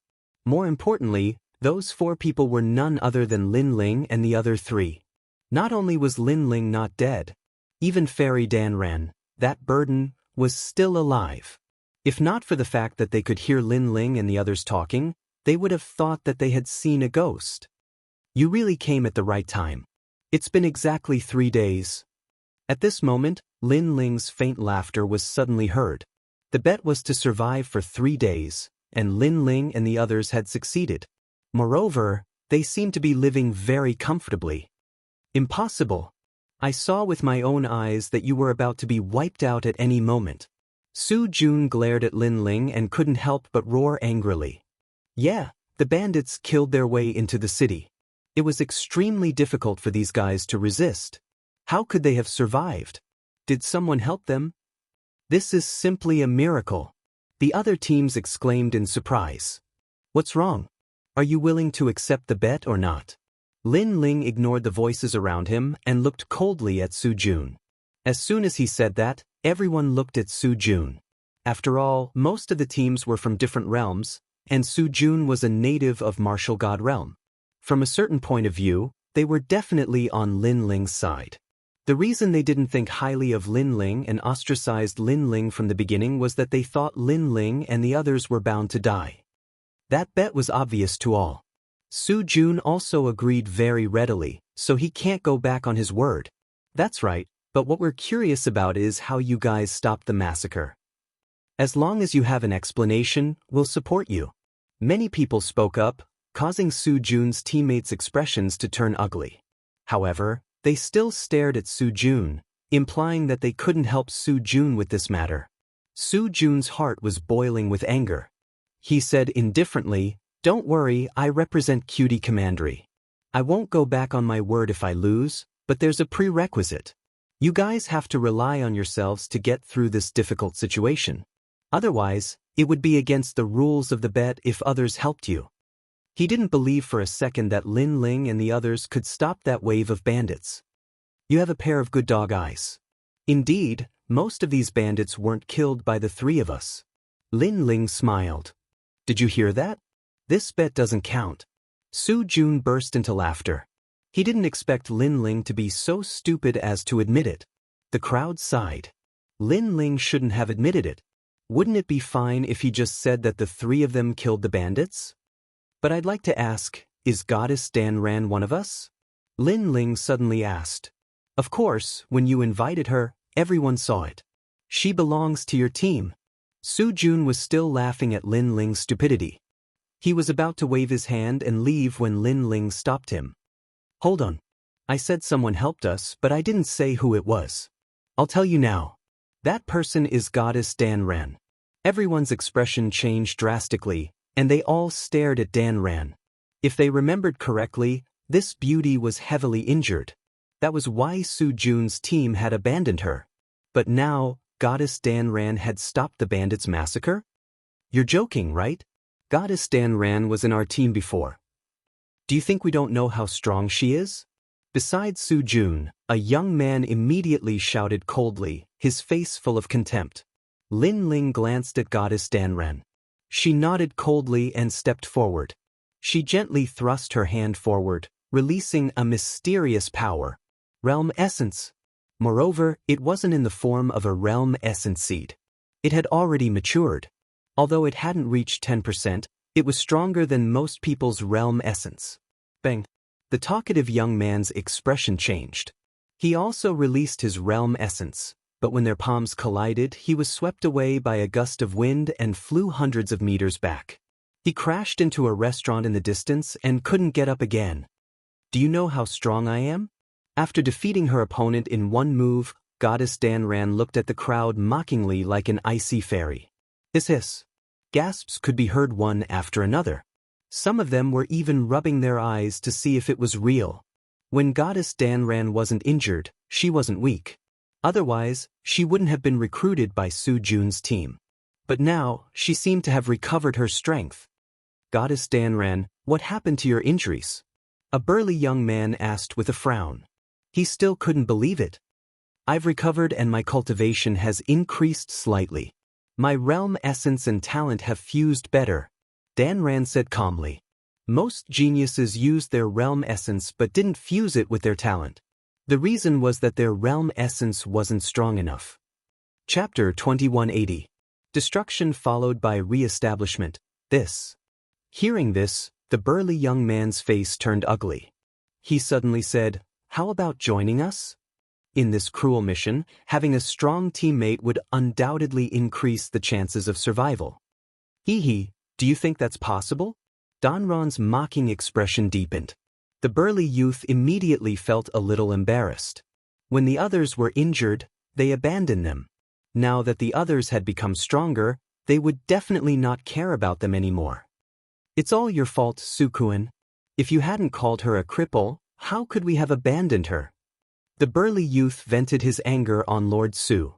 More importantly, those 4 people were none other than Lin Ling and the other 3. Not only was Lin Ling not dead, even Fairy Dan Ren, that burden, was still alive. If not for the fact that they could hear Lin Ling and the others talking, they would have thought that they had seen a ghost. You really came at the right time. It's been exactly 3 days. At this moment, Lin Ling's faint laughter was suddenly heard. The bet was to survive for 3 days, and Lin Ling and the others had succeeded. Moreover, they seemed to be living very comfortably. Impossible. I saw with my own eyes that you were about to be wiped out at any moment. Su Jun glared at Lin Ling and couldn't help but roar angrily. Yeah, the bandits killed their way into the city. It was extremely difficult for these guys to resist. How could they have survived? Did someone help them? This is simply a miracle. The other teams exclaimed in surprise. What's wrong? Are you willing to accept the bet or not? Lin Ling ignored the voices around him and looked coldly at Su Jun. As soon as he said that, everyone looked at Su Jun. After all, most of the teams were from different realms, and Su Jun was a native of Martial God realm. From a certain point of view, they were definitely on Lin Ling's side. The reason they didn't think highly of Lin Ling and ostracized Lin Ling from the beginning was that they thought Lin Ling and the others were bound to die. That bet was obvious to all. Su Jun also agreed very readily, so he can't go back on his word. That's right, but what we're curious about is how you guys stopped the massacre. As long as you have an explanation, we'll support you. Many people spoke up, causing Su Jun's teammates' expressions to turn ugly. However, they still stared at Su Jun, implying that they couldn't help Su Jun with this matter. Su Jun's heart was boiling with anger. He said indifferently, "Don't worry, I represent Cutie Commandery. I won't go back on my word if I lose, but there's a prerequisite. You guys have to rely on yourselves to get through this difficult situation. Otherwise, it would be against the rules of the bet if others helped you." He didn't believe for a second that Lin Ling and the others could stop that wave of bandits. You have a pair of good dog eyes. Indeed, most of these bandits weren't killed by the 3 of us. Lin Ling smiled. Did you hear that? This bet doesn't count. Su Jun burst into laughter. He didn't expect Lin Ling to be so stupid as to admit it. The crowd sighed. Lin Ling shouldn't have admitted it. Wouldn't it be fine if he just said that the 3 of them killed the bandits? But I'd like to ask, is Goddess Dan Ran one of us? Lin Ling suddenly asked. Of course, when you invited her, everyone saw it. She belongs to your team. Su Jun was still laughing at Lin Ling's stupidity. He was about to wave his hand and leave when Lin Ling stopped him. Hold on. I said someone helped us, but I didn't say who it was. I'll tell you now. That person is Goddess Dan Ren. Everyone's expression changed drastically, and they all stared at Dan Ren. If they remembered correctly, this beauty was heavily injured. That was why Su Jun's team had abandoned her. But now, Goddess Dan Ren had stopped the bandits' massacre? You're joking, right? Goddess Dan Ren was in our team before. Do you think we don't know how strong she is? Besides Su Jun, a young man immediately shouted coldly, his face full of contempt. Lin Ling glanced at Goddess Dan Ren. She nodded coldly and stepped forward. She gently thrust her hand forward, releasing a mysterious power. Realm Essence. Moreover, it wasn't in the form of a Realm Essence seed. It had already matured. Although it hadn't reached 10%, it was stronger than most people's Realm Essence. Bang! The talkative young man's expression changed. He also released his Realm Essence, but when their palms collided, he was swept away by a gust of wind and flew hundreds of meters back. He crashed into a restaurant in the distance and couldn't get up again. Do you know how strong I am? After defeating her opponent in one move, Goddess Dan Ren looked at the crowd mockingly like an icy fairy. Hiss. Gasps could be heard one after another. Some of them were even rubbing their eyes to see if it was real. When Goddess Dan Ren wasn't injured, she wasn't weak. Otherwise, she wouldn't have been recruited by Su Jun's team. But now, she seemed to have recovered her strength. Goddess Dan Ren, what happened to your injuries? A burly young man asked with a frown. He still couldn't believe it. I've recovered and my cultivation has increased slightly. My realm essence and talent have fused better, Dan Ren said calmly. Most geniuses used their realm essence but didn't fuse it with their talent. The reason was that their realm essence wasn't strong enough. Chapter 2180. Destruction followed by re-establishment. Hearing this, the burly young man's face turned ugly. He suddenly said, "How about joining us? In this cruel mission, having a strong teammate would undoubtedly increase the chances of survival." Hee, do you think that's possible? Danron's mocking expression deepened. The burly youth immediately felt a little embarrassed. When the others were injured, they abandoned them. Now that the others had become stronger, they would definitely not care about them anymore. It's all your fault, Sukuin. If you hadn't called her a cripple, how could we have abandoned her? The burly youth vented his anger on Lord Su.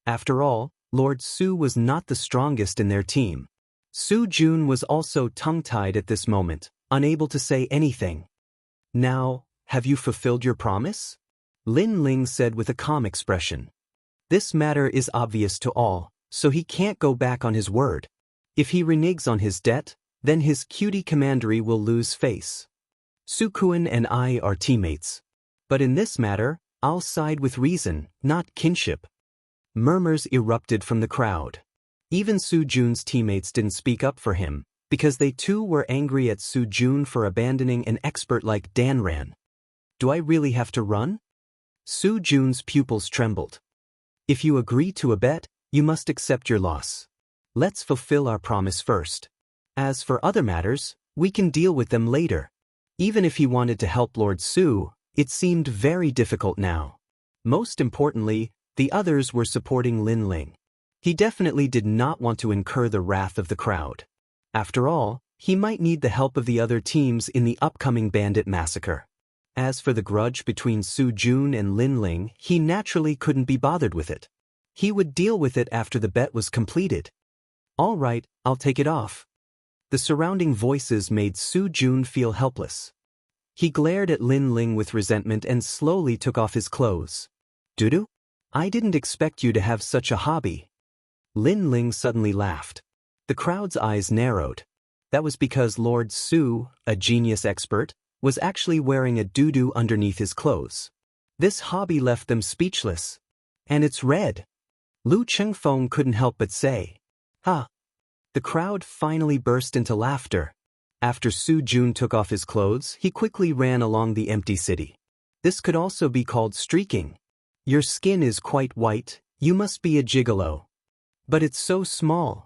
After all, Lord Su was not the strongest in their team. Su Jun was also tongue-tied at this moment, unable to say anything. Now, have you fulfilled your promise? Lin Ling said with a calm expression. This matter is obvious to all, so he can't go back on his word. If he reneges on his debt, then his cutie commandery will lose face. Sukuin and I are teammates. But in this matter, I'll side with reason, not kinship. Murmurs erupted from the crowd. Even Su Jun's teammates didn't speak up for him, because they too were angry at Su Jun for abandoning an expert like Dan Ren. Do I really have to run? Su Jun's pupils trembled. If you agree to a bet, you must accept your loss. Let's fulfill our promise first. As for other matters, we can deal with them later. Even if he wanted to help Lord Su, it seemed very difficult now. Most importantly, the others were supporting Lin Ling. He definitely did not want to incur the wrath of the crowd. After all, he might need the help of the other teams in the upcoming bandit massacre. As for the grudge between Su Jun and Lin Ling, he naturally couldn't be bothered with it. He would deal with it after the bet was completed. All right, I'll take it off. The surrounding voices made Su Jun feel helpless. He glared at Lin Ling with resentment and slowly took off his clothes. Dudu? I didn't expect you to have such a hobby. Lin Ling suddenly laughed. The crowd's eyes narrowed. That was because Lord Su, a genius expert, was actually wearing a doo-doo underneath his clothes. This hobby left them speechless. And it's red. Lu Chengfeng couldn't help but say, "Ha!" The crowd finally burst into laughter. After Su Jun took off his clothes, he quickly ran along the empty city. This could also be called streaking. Your skin is quite white, you must be a gigolo. But it's so small.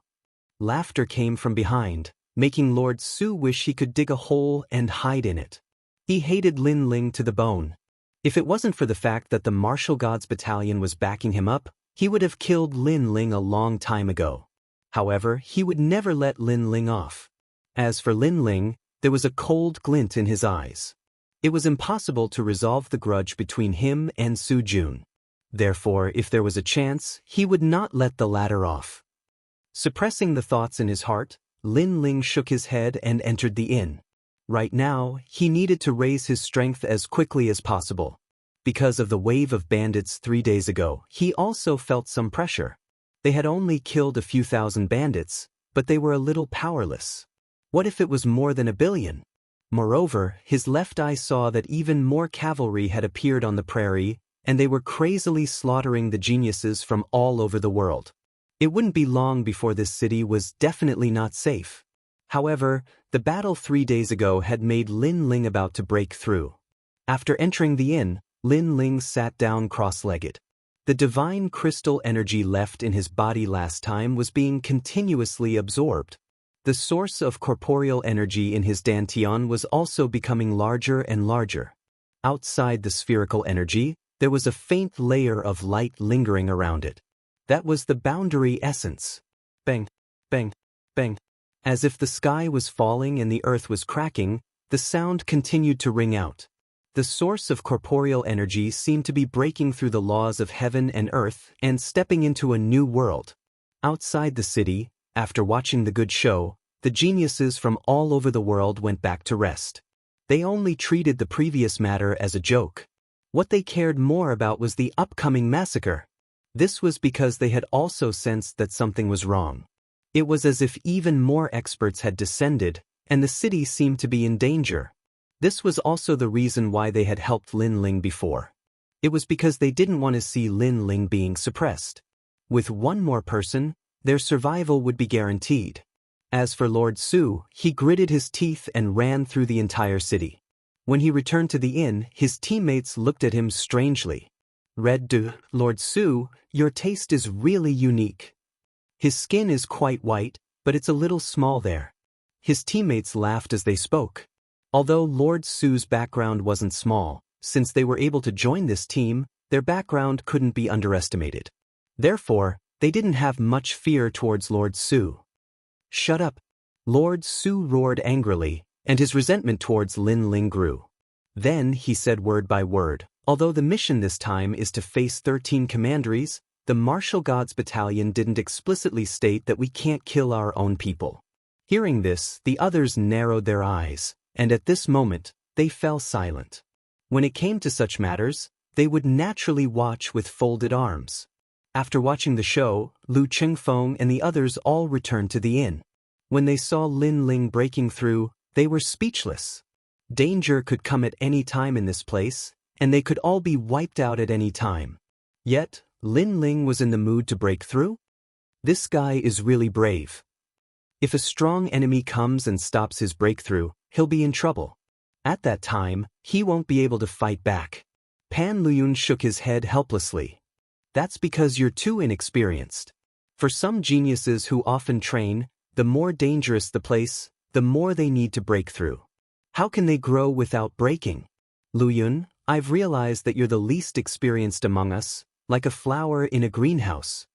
Laughter came from behind, making Lord Su wish he could dig a hole and hide in it. He hated Lin Ling to the bone. If it wasn't for the fact that the Martial Gods Battalion was backing him up, He would have killed Lin Ling a long time ago. However, he would never let Lin Ling off. As for Lin Ling, there was a cold glint in his eyes. It was impossible to resolve the grudge between him and Su Jun. Therefore, if there was a chance, he would not let the latter off. Suppressing the thoughts in his heart, Lin Ling shook his head and entered the inn. Right now, he needed to raise his strength as quickly as possible. Because of the wave of bandits 3 days ago, he also felt some pressure. They had only killed a few thousand bandits, but they were a little powerless. What if it was more than 1 billion? Moreover, his left eye saw that even more cavalry had appeared on the prairie, and they were crazily slaughtering the geniuses from all over the world. It wouldn't be long before this city was definitely not safe. However, the battle 3 days ago had made Lin Ling about to break through. After entering the inn, Lin Ling sat down cross-legged. The divine crystal energy left in his body last time was being continuously absorbed. The source of corporeal energy in his dantian was also becoming larger and larger. Outside the spherical energy, there was a faint layer of light lingering around it. That was the boundary essence. Bang, bang, bang. As if the sky was falling and the earth was cracking, the sound continued to ring out. The source of corporeal energy seemed to be breaking through the laws of heaven and earth and stepping into a new world. Outside the city, after watching the good show, the geniuses from all over the world went back to rest. They only treated the previous matter as a joke. What they cared more about was the upcoming massacre. This was because they had also sensed that something was wrong. It was as if even more experts had descended, and the city seemed to be in danger. This was also the reason why they had helped Lin Ling before. It was because they didn't want to see Lin Ling being suppressed. With one more person, their survival would be guaranteed. As for Lord Su, he gritted his teeth and ran through the entire city. When he returned to the inn, his teammates looked at him strangely. Lord Su, your taste is really unique. His skin is quite white, but it's a little small there. His teammates laughed as they spoke. Although Lord Su's background wasn't small, since they were able to join this team, their background couldn't be underestimated. Therefore, they didn't have much fear towards Lord Su. Shut up! Lord Su roared angrily, and his resentment towards Lin Ling grew. Then he said word by word, although the mission this time is to face 13 commanderies, the Martial Gods Battalion didn't explicitly state that we can't kill our own people. Hearing this, the others narrowed their eyes, and at this moment, they fell silent. When it came to such matters, they would naturally watch with folded arms. After watching the show, Lu Chengfeng and the others all returned to the inn. When they saw Lin Ling breaking through, they were speechless. Danger could come at any time in this place, and they could all be wiped out at any time. Yet, Lin Ling was in the mood to break through? This guy is really brave. If a strong enemy comes and stops his breakthrough, he'll be in trouble. At that time, he won't be able to fight back. Pan Luyun shook his head helplessly. That's because you're too inexperienced. For some geniuses who often train, the more dangerous the place, the more they need to break through. How can they grow without breaking? Luyun, I've realized that you're the least experienced among us, like a flower in a greenhouse.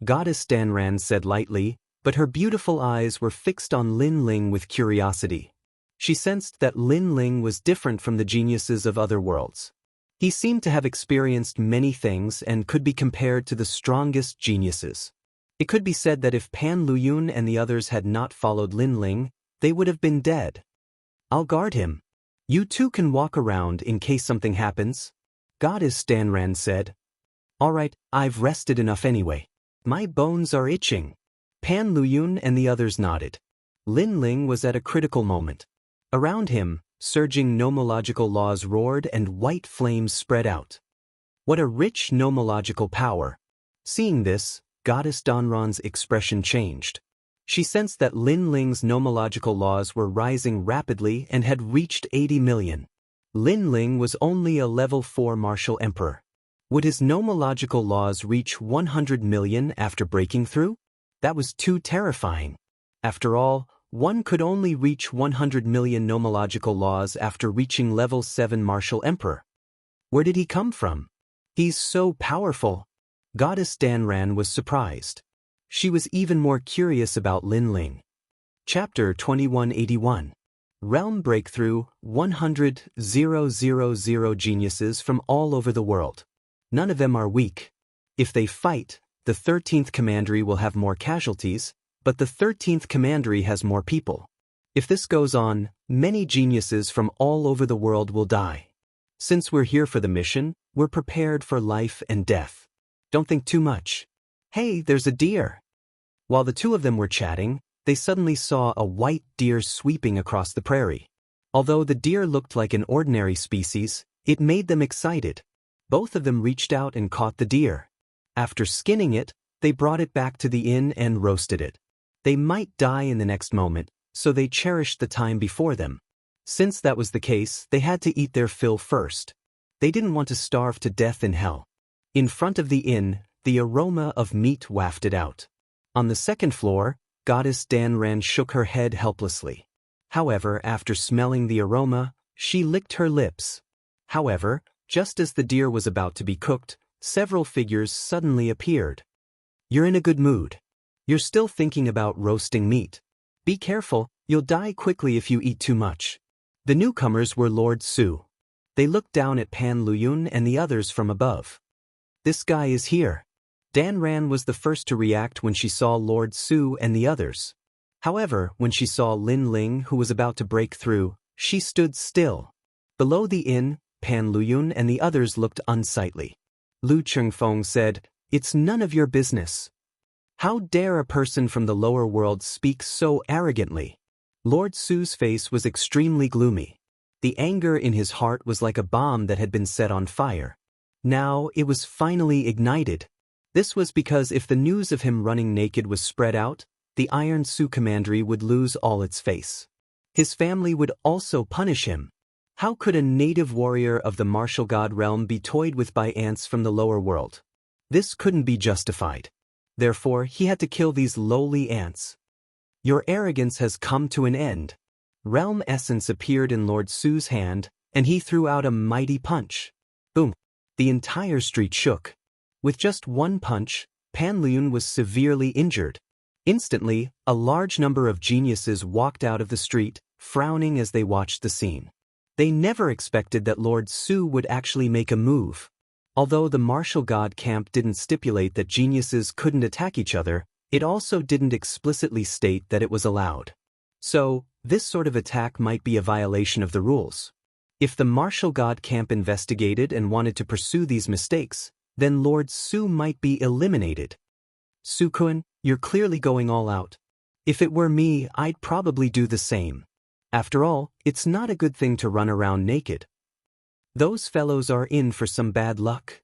Goddess Danran said lightly, but her beautiful eyes were fixed on Lin Ling with curiosity. She sensed that Lin Ling was different from the geniuses of other worlds. He seemed to have experienced many things and could be compared to the strongest geniuses. It could be said that if Pan Luyun and the others had not followed Lin Ling, they would have been dead. I'll guard him. You two can walk around in case something happens, Goddess Danran said. All right, I've rested enough anyway. My bones are itching. Pan Luyun and the others nodded. Lin Ling was at a critical moment. Around him, surging nomological laws roared and white flames spread out. What a rich nomological power! Seeing this, Goddess Danran's expression changed. She sensed that Lin Ling's nomological laws were rising rapidly and had reached 80 million. Lin Ling was only a level 4 martial emperor. Would his nomological laws reach 100 million after breaking through? That was too terrifying. After all, one could only reach 100 million nomological laws after reaching level 7 martial emperor. Where did he come from? He's so powerful. Goddess Danran was surprised. She was even more curious about Lin Ling. Chapter 2181. Realm Breakthrough. 100,000 geniuses from all over the world. None of them are weak. If they fight, the 13th commandery will have more casualties, but the 13th commandery has more people. If this goes on, many geniuses from all over the world will die. Since we're here for the mission, we're prepared for life and death. Don't think too much. Hey, there's a deer. While the two of them were chatting, they suddenly saw a white deer sweeping across the prairie. Although the deer looked like an ordinary species, it made them excited. Both of them reached out and caught the deer. After skinning it, they brought it back to the inn and roasted it. They might die in the next moment, so they cherished the time before them. Since that was the case, they had to eat their fill first. They didn't want to starve to death in hell. In front of the inn, the aroma of meat wafted out. On the second floor, Goddess Danran shook her head helplessly. However, after smelling the aroma, she licked her lips. However, just as the deer was about to be cooked, several figures suddenly appeared. You're in a good mood. You're still thinking about roasting meat. Be careful, you'll die quickly if you eat too much. The newcomers were Lord Su. They looked down at Pan Luyun and the others from above. This guy is here. Danran was the first to react when she saw Lord Su and the others. However, when she saw Lin Ling who was about to break through, she stood still. Below the inn, Pan Luyun and the others looked unsightly. Lu Chengfeng said, "It's none of your business. How dare a person from the lower world speak so arrogantly?" Lord Su's face was extremely gloomy. The anger in his heart was like a bomb that had been set on fire. Now it was finally ignited. This was because if the news of him running naked was spread out, the Iron Su Commandery would lose all its face. His family would also punish him. How could a native warrior of the martial god realm be toyed with by ants from the lower world? This couldn't be justified. Therefore, he had to kill these lowly ants. Your arrogance has come to an end. Realm essence appeared in Lord Su's hand, and he threw out a mighty punch. Boom! The entire street shook. With just one punch, Pan Luyun was severely injured. Instantly, a large number of geniuses walked out of the street, frowning as they watched the scene. They never expected that Lord Su would actually make a move. Although the martial god camp didn't stipulate that geniuses couldn't attack each other, it also didn't explicitly state that it was allowed. So, this sort of attack might be a violation of the rules. If the martial god camp investigated and wanted to pursue these mistakes, then Lord Su might be eliminated. Su-kun, you're clearly going all out. If it were me, I'd probably do the same. After all, it's not a good thing to run around naked. Those fellows are in for some bad luck.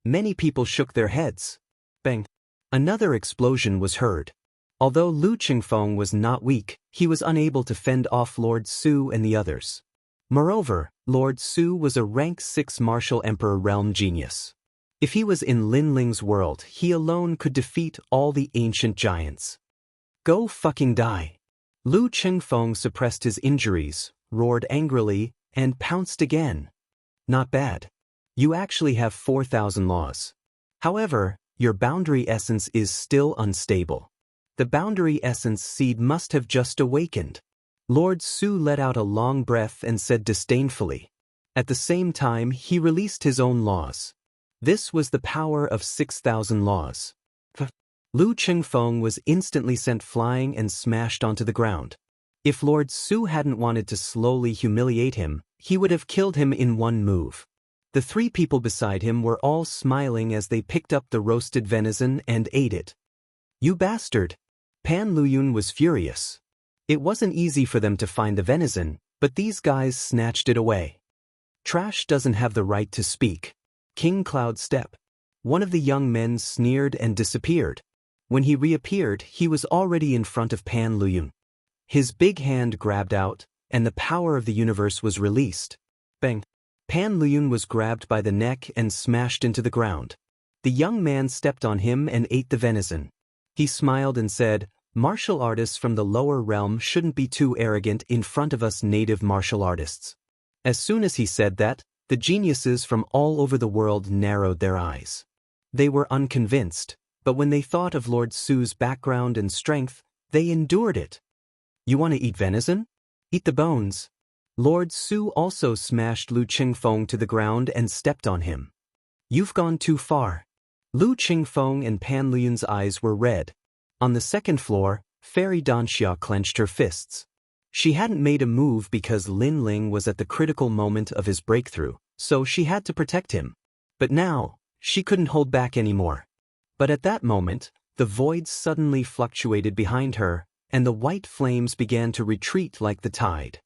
Many people shook their heads. Bang! Another explosion was heard. Although Lu Chengfeng was not weak, he was unable to fend off Lord Su and the others. Moreover, Lord Su was a rank 6 martial emperor realm genius. If he was in Lin Ling's world, he alone could defeat all the ancient giants. Go fucking die! Lu Chengfeng suppressed his injuries, roared angrily, and pounced again. Not bad. You actually have 4,000 laws. However, your boundary essence is still unstable. The boundary essence seed must have just awakened. Lord Su let out a long breath and said disdainfully. At the same time, he released his own laws. This was the power of 6,000 laws. Lu Chengfeng was instantly sent flying and smashed onto the ground. If Lord Su hadn't wanted to slowly humiliate him, he would have killed him in one move. The 3 people beside him were all smiling as they picked up the roasted venison and ate it. You bastard! Pan Luyun was furious. It wasn't easy for them to find the venison, but these guys snatched it away. Trash doesn't have the right to speak. King Cloud Step. One of the young men sneered and disappeared. When he reappeared, he was already in front of Pan Luyun. His big hand grabbed out, and the power of the universe was released. Bang! Pan Luyun was grabbed by the neck and smashed into the ground. The young man stepped on him and ate the venison. He smiled and said, "Martial artists from the lower realm shouldn't be too arrogant in front of us native martial artists." As soon as he said that, the geniuses from all over the world narrowed their eyes. They were unconvinced, but when they thought of Lord Su's background and strength, they endured it. You want to eat venison? Eat the bones. Lord Su also smashed Lu Qingfeng to the ground and stepped on him. You've gone too far. Lu Qingfeng and Pan Liyun's eyes were red. On the second floor, Fairy Danxia clenched her fists. She hadn't made a move because Lin Ling was at the critical moment of his breakthrough, so she had to protect him. But now, she couldn't hold back anymore. But at that moment, the void suddenly fluctuated behind her, and the white flames began to retreat like the tide.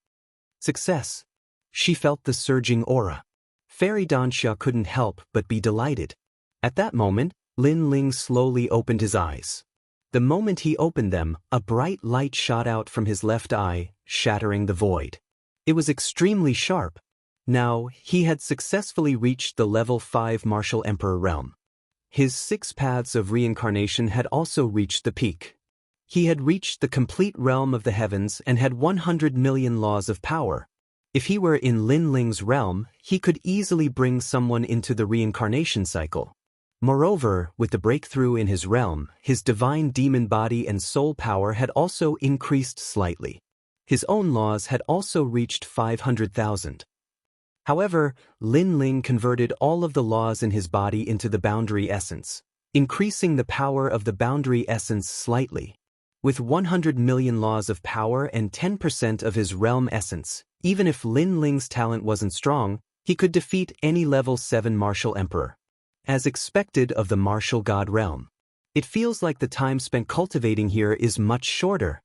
Success. She felt the surging aura. Fairy Danxia couldn't help but be delighted. At that moment, Lin Ling slowly opened his eyes. The moment he opened them, a bright light shot out from his left eye, shattering the void. It was extremely sharp. Now, he had successfully reached the level 5 Martial Emperor realm. His 6 paths of reincarnation had also reached the peak. He had reached the complete realm of the heavens and had 100 million laws of power. If he were in Lin Ling's realm, he could easily bring someone into the reincarnation cycle. Moreover, with the breakthrough in his realm, his divine demon body and soul power had also increased slightly. His own laws had also reached 500,000. However, Lin Ling converted all of the laws in his body into the boundary essence, increasing the power of the boundary essence slightly. With 100 million laws of power and 10% of his realm essence, even if Lin Ling's talent wasn't strong, he could defeat any level 7 martial emperor. As expected of the martial god realm. It feels like the time spent cultivating here is much shorter.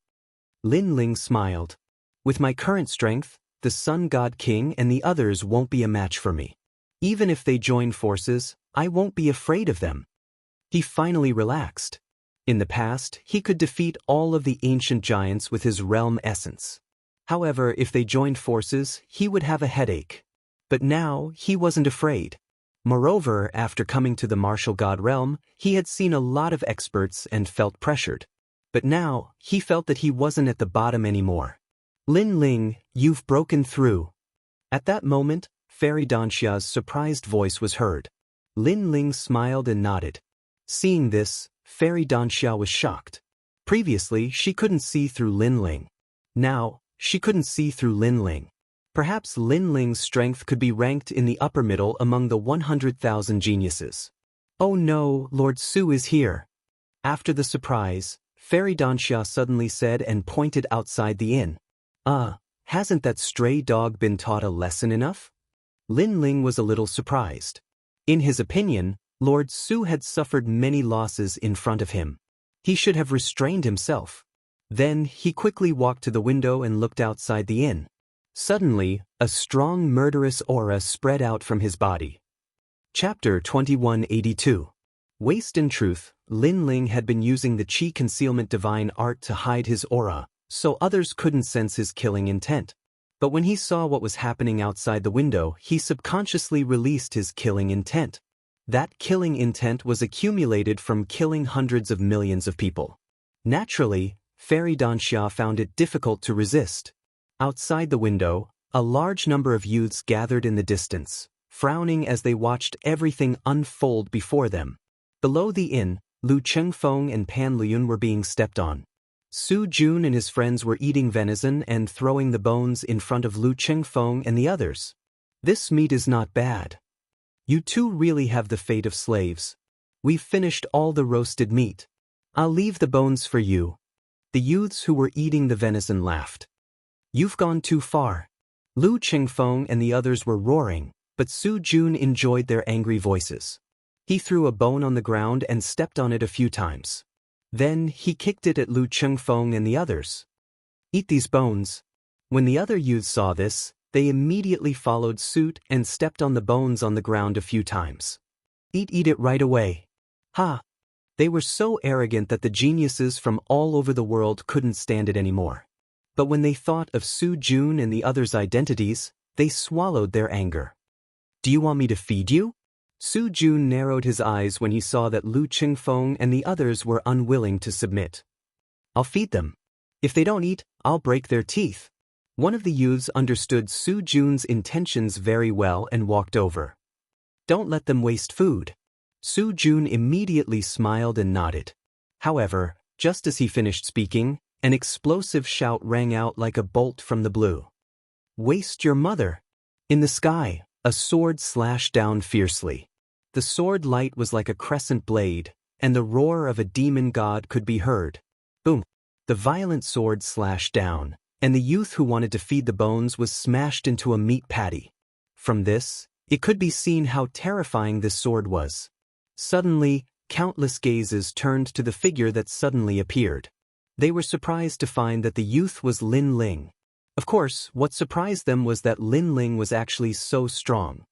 Lin Ling smiled. With my current strength, the Sun God King and the others won't be a match for me. Even if they join forces, I won't be afraid of them. He finally relaxed. In the past, he could defeat all of the ancient giants with his realm essence. However, if they joined forces, he would have a headache. But now, he wasn't afraid. Moreover, after coming to the martial god realm, he had seen a lot of experts and felt pressured. But now, he felt that he wasn't at the bottom anymore. Lin Ling, you've broken through. At that moment, Fairy Danxia's surprised voice was heard. Lin Ling smiled and nodded. Seeing this, Fairy Danxia was shocked. Previously, she couldn't see through Lin Ling. Now, she couldn't see through Lin Ling. Perhaps Lin Ling's strength could be ranked in the upper middle among the 100,000 geniuses. Oh no, Lord Su is here. After the surprise, Fairy Danxia suddenly said and pointed outside the inn. Hasn't that stray dog been taught a lesson enough? Lin Ling was a little surprised. In his opinion, Lord Su had suffered many losses in front of him. He should have restrained himself. Then he quickly walked to the window and looked outside the inn. Suddenly, a strong murderous aura spread out from his body. Chapter 2182. Waste in truth, Lin Ling had been using the Qi concealment divine art to hide his aura, so others couldn't sense his killing intent. But when he saw what was happening outside the window, he subconsciously released his killing intent. That killing intent was accumulated from killing hundreds of millions of people. Naturally, Fairy Danxia found it difficult to resist. Outside the window, a large number of youths gathered in the distance, frowning as they watched everything unfold before them. Below the inn, Lu Qingfeng and Pan Liyun were being stepped on. Su Jun and his friends were eating venison and throwing the bones in front of Lu Qingfeng and the others. This meat is not bad. You two really have the fate of slaves. We've finished all the roasted meat. I'll leave the bones for you. The youths who were eating the venison laughed. You've gone too far. Lu Qingfeng and the others were roaring, but Su Jun enjoyed their angry voices. He threw a bone on the ground and stepped on it a few times. Then he kicked it at Lu Qingfeng and the others. Eat these bones. When the other youths saw this, they immediately followed suit and stepped on the bones on the ground a few times. Eat it right away. Ha! They were so arrogant that the geniuses from all over the world couldn't stand it anymore. But when they thought of Su Jun and the others' identities, they swallowed their anger. Do you want me to feed you? Su Jun narrowed his eyes when he saw that Lu Qingfeng and the others were unwilling to submit. I'll feed them. If they don't eat, I'll break their teeth. One of the youths understood Su Jun's intentions very well and walked over. Don't let them waste food. Su Jun immediately smiled and nodded. However, just as he finished speaking, an explosive shout rang out like a bolt from the blue. "Waste your mother!" In the sky, a sword slashed down fiercely. The sword light was like a crescent blade, and the roar of a demon god could be heard. Boom! The violent sword slashed down, and the youth who wanted to feed the bones was smashed into a meat patty. From this, it could be seen how terrifying this sword was. Suddenly, countless gazes turned to the figure that suddenly appeared. They were surprised to find that the youth was Lin Ling. Of course, what surprised them was that Lin Ling was actually so strong.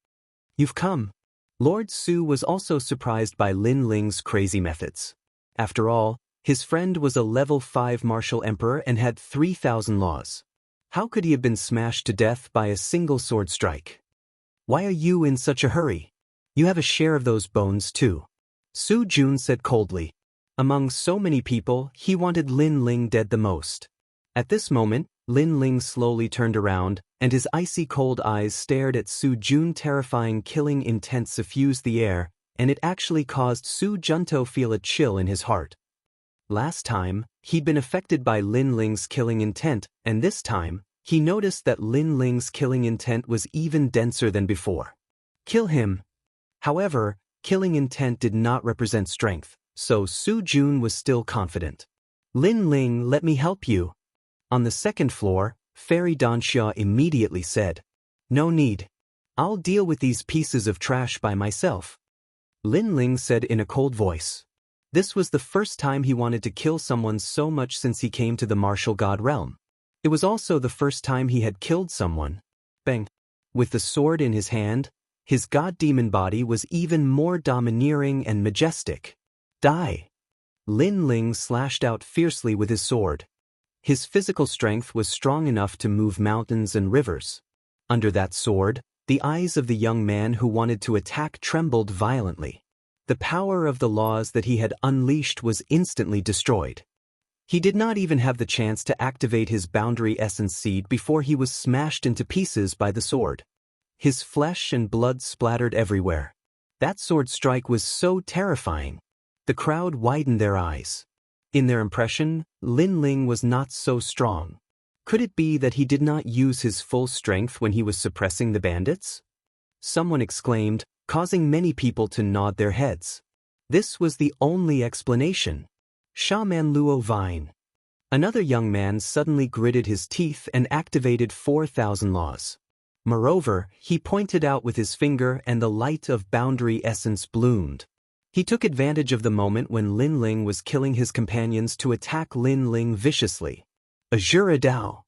"You've come." Lord Su was also surprised by Lin Ling's crazy methods. After all, his friend was a level 5 martial emperor and had 3,000 laws. How could he have been smashed to death by a single sword strike? "Why are you in such a hurry? You have a share of those bones too," Su Jun said coldly. Among so many people, he wanted Lin Ling dead the most. At this moment, Lin Ling slowly turned around, and his icy cold eyes stared at Su Jun. Terrifying killing intent suffused the air, and it actually caused Su Junto feel a chill in his heart. Last time, he'd been affected by Lin Ling's killing intent, and this time, he noticed that Lin Ling's killing intent was even denser than before. Kill him. However, killing intent did not represent strength, so Su Jun was still confident. "Lin Ling, let me help you." On the second floor, Fairy Danxia immediately said, "No need. I'll deal with these pieces of trash by myself," Lin Ling said in a cold voice. This was the first time he wanted to kill someone so much since he came to the martial god realm. It was also the first time he had killed someone. Bang! With the sword in his hand, his god-demon body was even more domineering and majestic. "Die!" Lin Ling slashed out fiercely with his sword. His physical strength was strong enough to move mountains and rivers. Under that sword, the eyes of the young man who wanted to attack trembled violently. The power of the laws that he had unleashed was instantly destroyed. He did not even have the chance to activate his boundary essence seed before he was smashed into pieces by the sword. His flesh and blood splattered everywhere. That sword strike was so terrifying. The crowd widened their eyes. In their impression, Lin Ling was not so strong. Could it be that he did not use his full strength when he was suppressing the bandits? Someone exclaimed, causing many people to nod their heads. This was the only explanation. Shaman Luo Vine. Another young man suddenly gritted his teeth and activated 4,000 laws. Moreover, he pointed out with his finger and the light of boundary essence bloomed. He took advantage of the moment when Lin Ling was killing his companions to attack Lin Ling viciously. Azura Dao.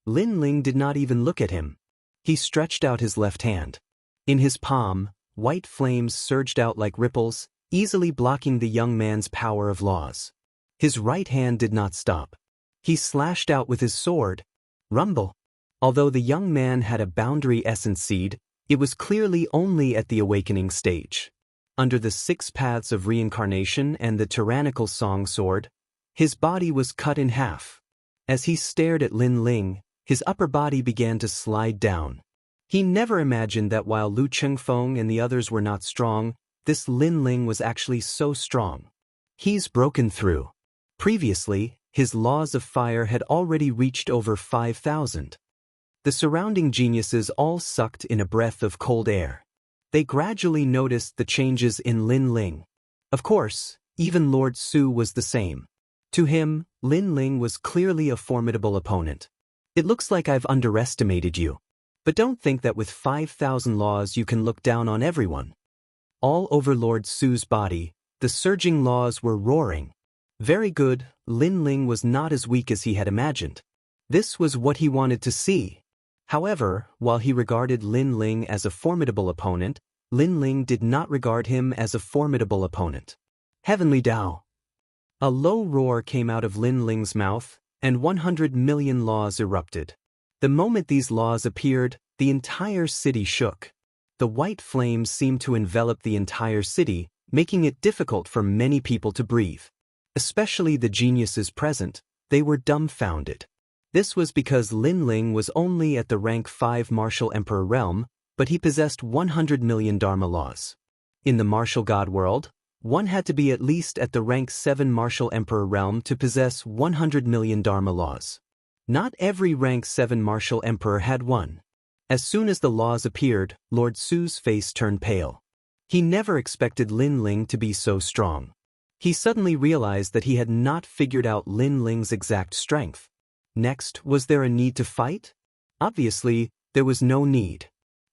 Lin Ling did not even look at him. He stretched out his left hand. In his palm, white flames surged out like ripples, easily blocking the young man's power of laws. His right hand did not stop. He slashed out with his sword. Rumble. Although the young man had a boundary essence seed, it was clearly only at the awakening stage. Under the 6 paths of reincarnation and the tyrannical song sword, his body was cut in half. As he stared at Lin Ling, his upper body began to slide down. He never imagined that while Lu Chengfeng and the others were not strong, this Lin Ling was actually so strong. He's broken through. Previously, his laws of fire had already reached over 5,000. The surrounding geniuses all sucked in a breath of cold air. They gradually noticed the changes in Lin Ling. Of course, even Lord Su was the same. To him, Lin Ling was clearly a formidable opponent. "It looks like I've underestimated you. But don't think that with 5,000 laws you can look down on everyone." All over Lord Su's body, the surging laws were roaring. Very good, Lin Ling was not as weak as he had imagined. This was what he wanted to see. However, while he regarded Lin Ling as a formidable opponent, Lin Ling did not regard him as a formidable opponent. Heavenly Dao. A low roar came out of Lin Ling's mouth, and 100 million laws erupted. The moment these laws appeared, the entire city shook. The white flames seemed to envelop the entire city, making it difficult for many people to breathe. Especially the geniuses present, they were dumbfounded. This was because Lin Ling was only at the rank 5 martial emperor realm, but he possessed 100 million Dharma laws. In the martial god world, one had to be at least at the rank 7 martial emperor realm to possess 100 million dharma laws. Not every rank 7 martial emperor had one. As soon as the laws appeared, Lord Su's face turned pale. He never expected Lin Ling to be so strong. He suddenly realized that he had not figured out Lin Ling's exact strength. Next, was there a need to fight? Obviously, there was no need.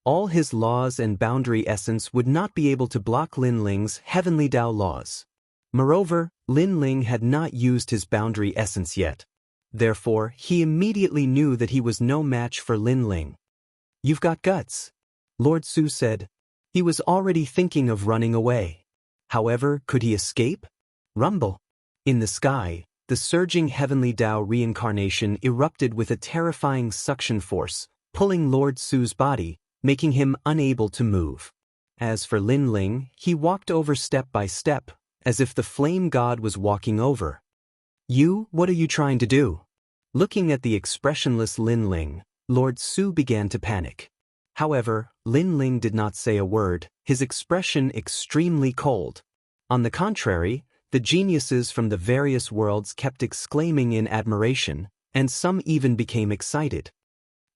All his laws and boundary essence would not be able to block Lin Ling's heavenly Tao laws. Moreover, Lin Ling had not used his boundary essence yet. Therefore, he immediately knew that he was no match for Lin Ling. "You've got guts," Lord Su said. He was already thinking of running away. However, could he escape? Rumble. In the sky, the surging heavenly Tao reincarnation erupted with a terrifying suction force, pulling Lord Su's body, making him unable to move. As for Lin Ling, he walked over step by step, as if the flame god was walking over. What are you trying to do?" Looking at the expressionless Lin Ling, Lord Su began to panic. However, Lin Ling did not say a word, his expression extremely cold. On the contrary, the geniuses from the various worlds kept exclaiming in admiration, and some even became excited.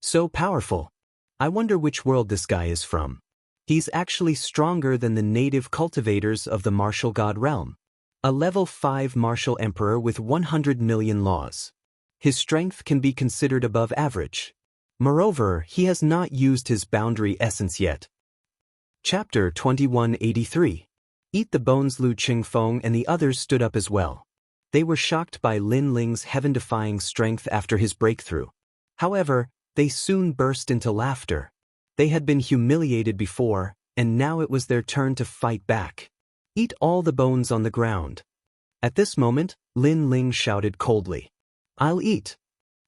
"So powerful. I wonder which world this guy is from. He's actually stronger than the native cultivators of the martial god realm. A level 5 martial emperor with 100 million laws. His strength can be considered above average. Moreover, he has not used his boundary essence yet." Chapter 2183. Eat the bones. Lu Qingfeng and the others stood up as well. They were shocked by Lin Ling's heaven-defying strength after his breakthrough. However, they soon burst into laughter. They had been humiliated before, and now it was their turn to fight back. "Eat all the bones on the ground." At this moment, Lin Ling shouted coldly. "I'll eat."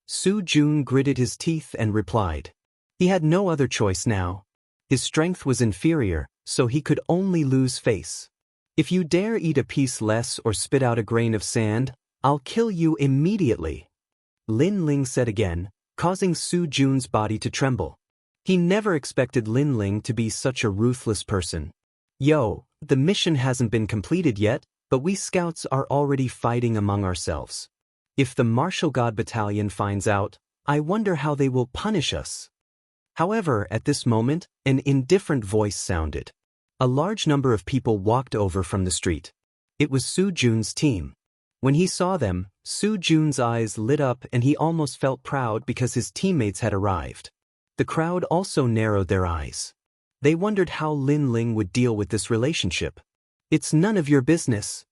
Su Jun gritted his teeth and replied. He had no other choice now. His strength was inferior, so he could only lose face. "If you dare eat a piece less or spit out a grain of sand, I'll kill you immediately," Lin Ling said again, causing Su Jun's body to tremble. He never expected Lin Ling to be such a ruthless person. The mission hasn't been completed yet, but we scouts are already fighting among ourselves. If the martial god battalion finds out, I wonder how they will punish us." However, at this moment, an indifferent voice sounded. A large number of people walked over from the street. It was Su Jun's team. When he saw them, Su Jun's eyes lit up and he almost felt proud because his teammates had arrived. The crowd also narrowed their eyes. They wondered how Lin Ling would deal with this relationship. "It's none of your business."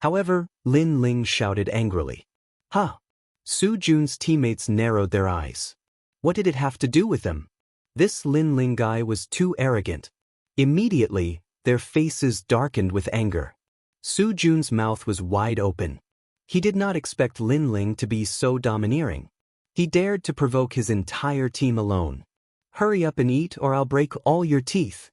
However, Lin Ling shouted angrily. "Huh!" Su Jun's teammates narrowed their eyes. What did it have to do with them? This Lin Ling guy was too arrogant. Immediately, their faces darkened with anger. Su Jun's mouth was wide open. He did not expect Lin Ling to be so domineering. He dared to provoke his entire team alone. "Hurry up and eat or I'll break all your teeth,"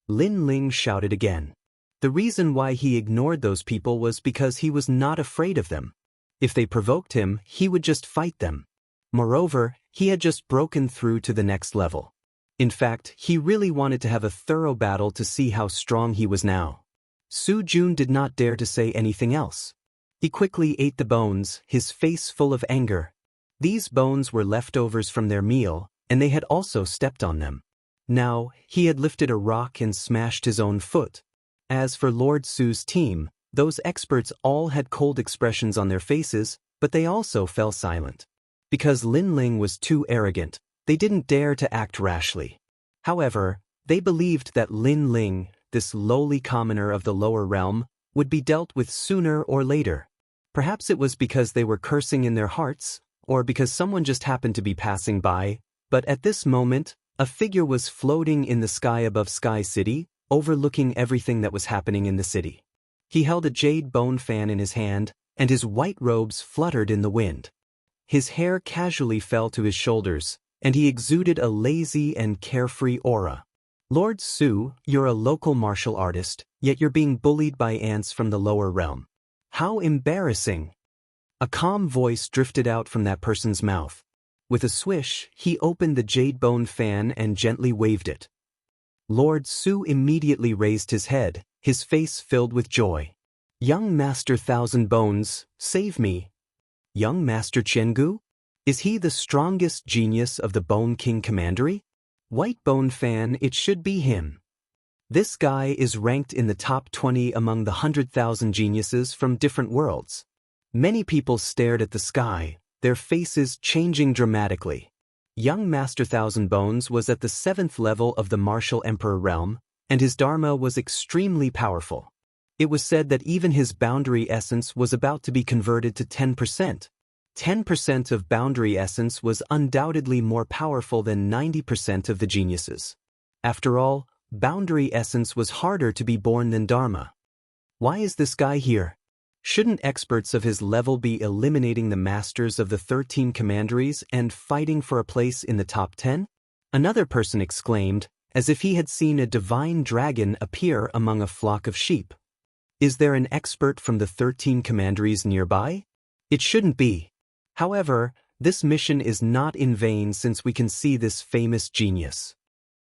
Lin Ling shouted again. The reason why he ignored those people was because he was not afraid of them. If they provoked him, he would just fight them. Moreover, he had just broken through to the next level. In fact, he really wanted to have a thorough battle to see how strong he was now. Su Jun did not dare to say anything else. He quickly ate the bones, his face full of anger. These bones were leftovers from their meal, and they had also stepped on them. Now, he had lifted a rock and smashed his own foot. As for Lord Su's team, those experts all had cold expressions on their faces, but they also fell silent. Because Lin Ling was too arrogant, they didn't dare to act rashly. However, they believed that Lin Ling, this lowly commoner of the lower realm, would be dealt with sooner or later. Perhaps it was because they were cursing in their hearts, or because someone just happened to be passing by, but at this moment, a figure was floating in the sky above Sky City, overlooking everything that was happening in the city. He held a jade bone fan in his hand, and his white robes fluttered in the wind. His hair casually fell to his shoulders, and he exuded a lazy and carefree aura. "Lord Su, you're a local martial artist, yet you're being bullied by ants from the lower realm. How embarrassing!" A calm voice drifted out from that person's mouth. With a swish, he opened the jade bone fan and gently waved it. Lord Su immediately raised his head, his face filled with joy. Young Master Thousand Bones, save me. Young Master Qiangu? Is he the strongest genius of the Bone King Commandery? White Bone Fan, it should be him. This guy is ranked in the top 20 among the 100,000 geniuses from different worlds. Many people stared at the sky, their faces changing dramatically. Young Master Thousand Bones was at the 7th level of the Martial Emperor realm, and his Dharma was extremely powerful. It was said that even his boundary essence was about to be converted to 10%. 10% of boundary essence was undoubtedly more powerful than 90% of the geniuses. After all, boundary essence was harder to be born than Dharma. Why is this guy here? Shouldn't experts of his level be eliminating the masters of the 13 commanderies and fighting for a place in the top 10? Another person exclaimed, as if he had seen a divine dragon appear among a flock of sheep. Is there an expert from the 13 commanderies nearby? It shouldn't be. However, this mission is not in vain since we can see this famous genius.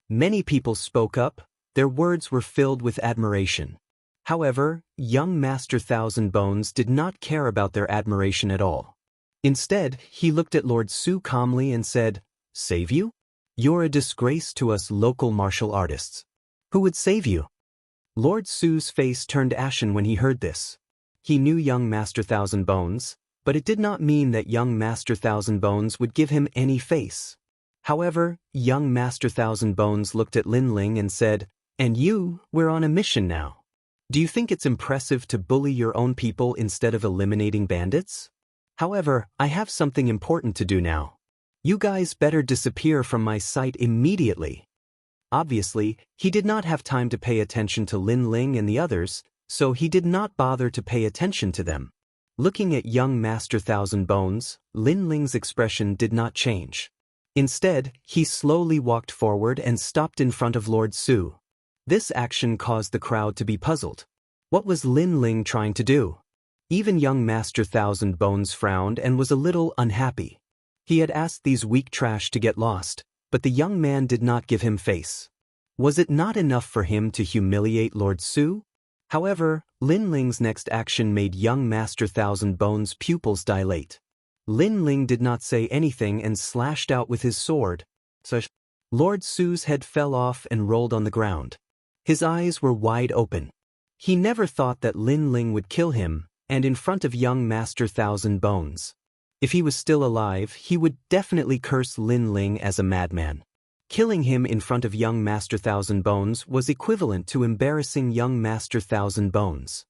Many people spoke up, their words were filled with admiration. However, young Master Thousand Bones did not care about their admiration at all. Instead, he looked at Lord Su calmly and said, "Save you? You're a disgrace to us local martial artists. Who would save you?" Lord Su's face turned ashen when he heard this. He knew young Master Thousand Bones, but it did not mean that young Master Thousand Bones would give him any face. However, young Master Thousand Bones looked at Lin Ling and said, "And you, we're on a mission now. Do you think it's impressive to bully your own people instead of eliminating bandits? However, I have something important to do now. You guys better disappear from my sight immediately." Obviously, he did not have time to pay attention to Lin Ling and the others, so he did not bother to pay attention to them. Looking at young Master Thousand Bones, Lin Ling's expression did not change. Instead, he slowly walked forward and stopped in front of Lord Su. This action caused the crowd to be puzzled. What was Lin Ling trying to do? Even young Master Thousand Bones frowned and was a little unhappy. He had asked these weak trash to get lost, but the young man did not give him face. Was it not enough for him to humiliate Lord Su? However, Lin Ling's next action made young Master Thousand Bones' pupils dilate. Lin Ling did not say anything and slashed out with his sword. Lord Su's head fell off and rolled on the ground. His eyes were wide open. He never thought that Lin Ling would kill him, and in front of young Master Thousand Bones. If he was still alive, he would definitely curse Lin Ling as a madman. Killing him in front of young Master Thousand Bones was equivalent to embarrassing young Master Thousand Bones.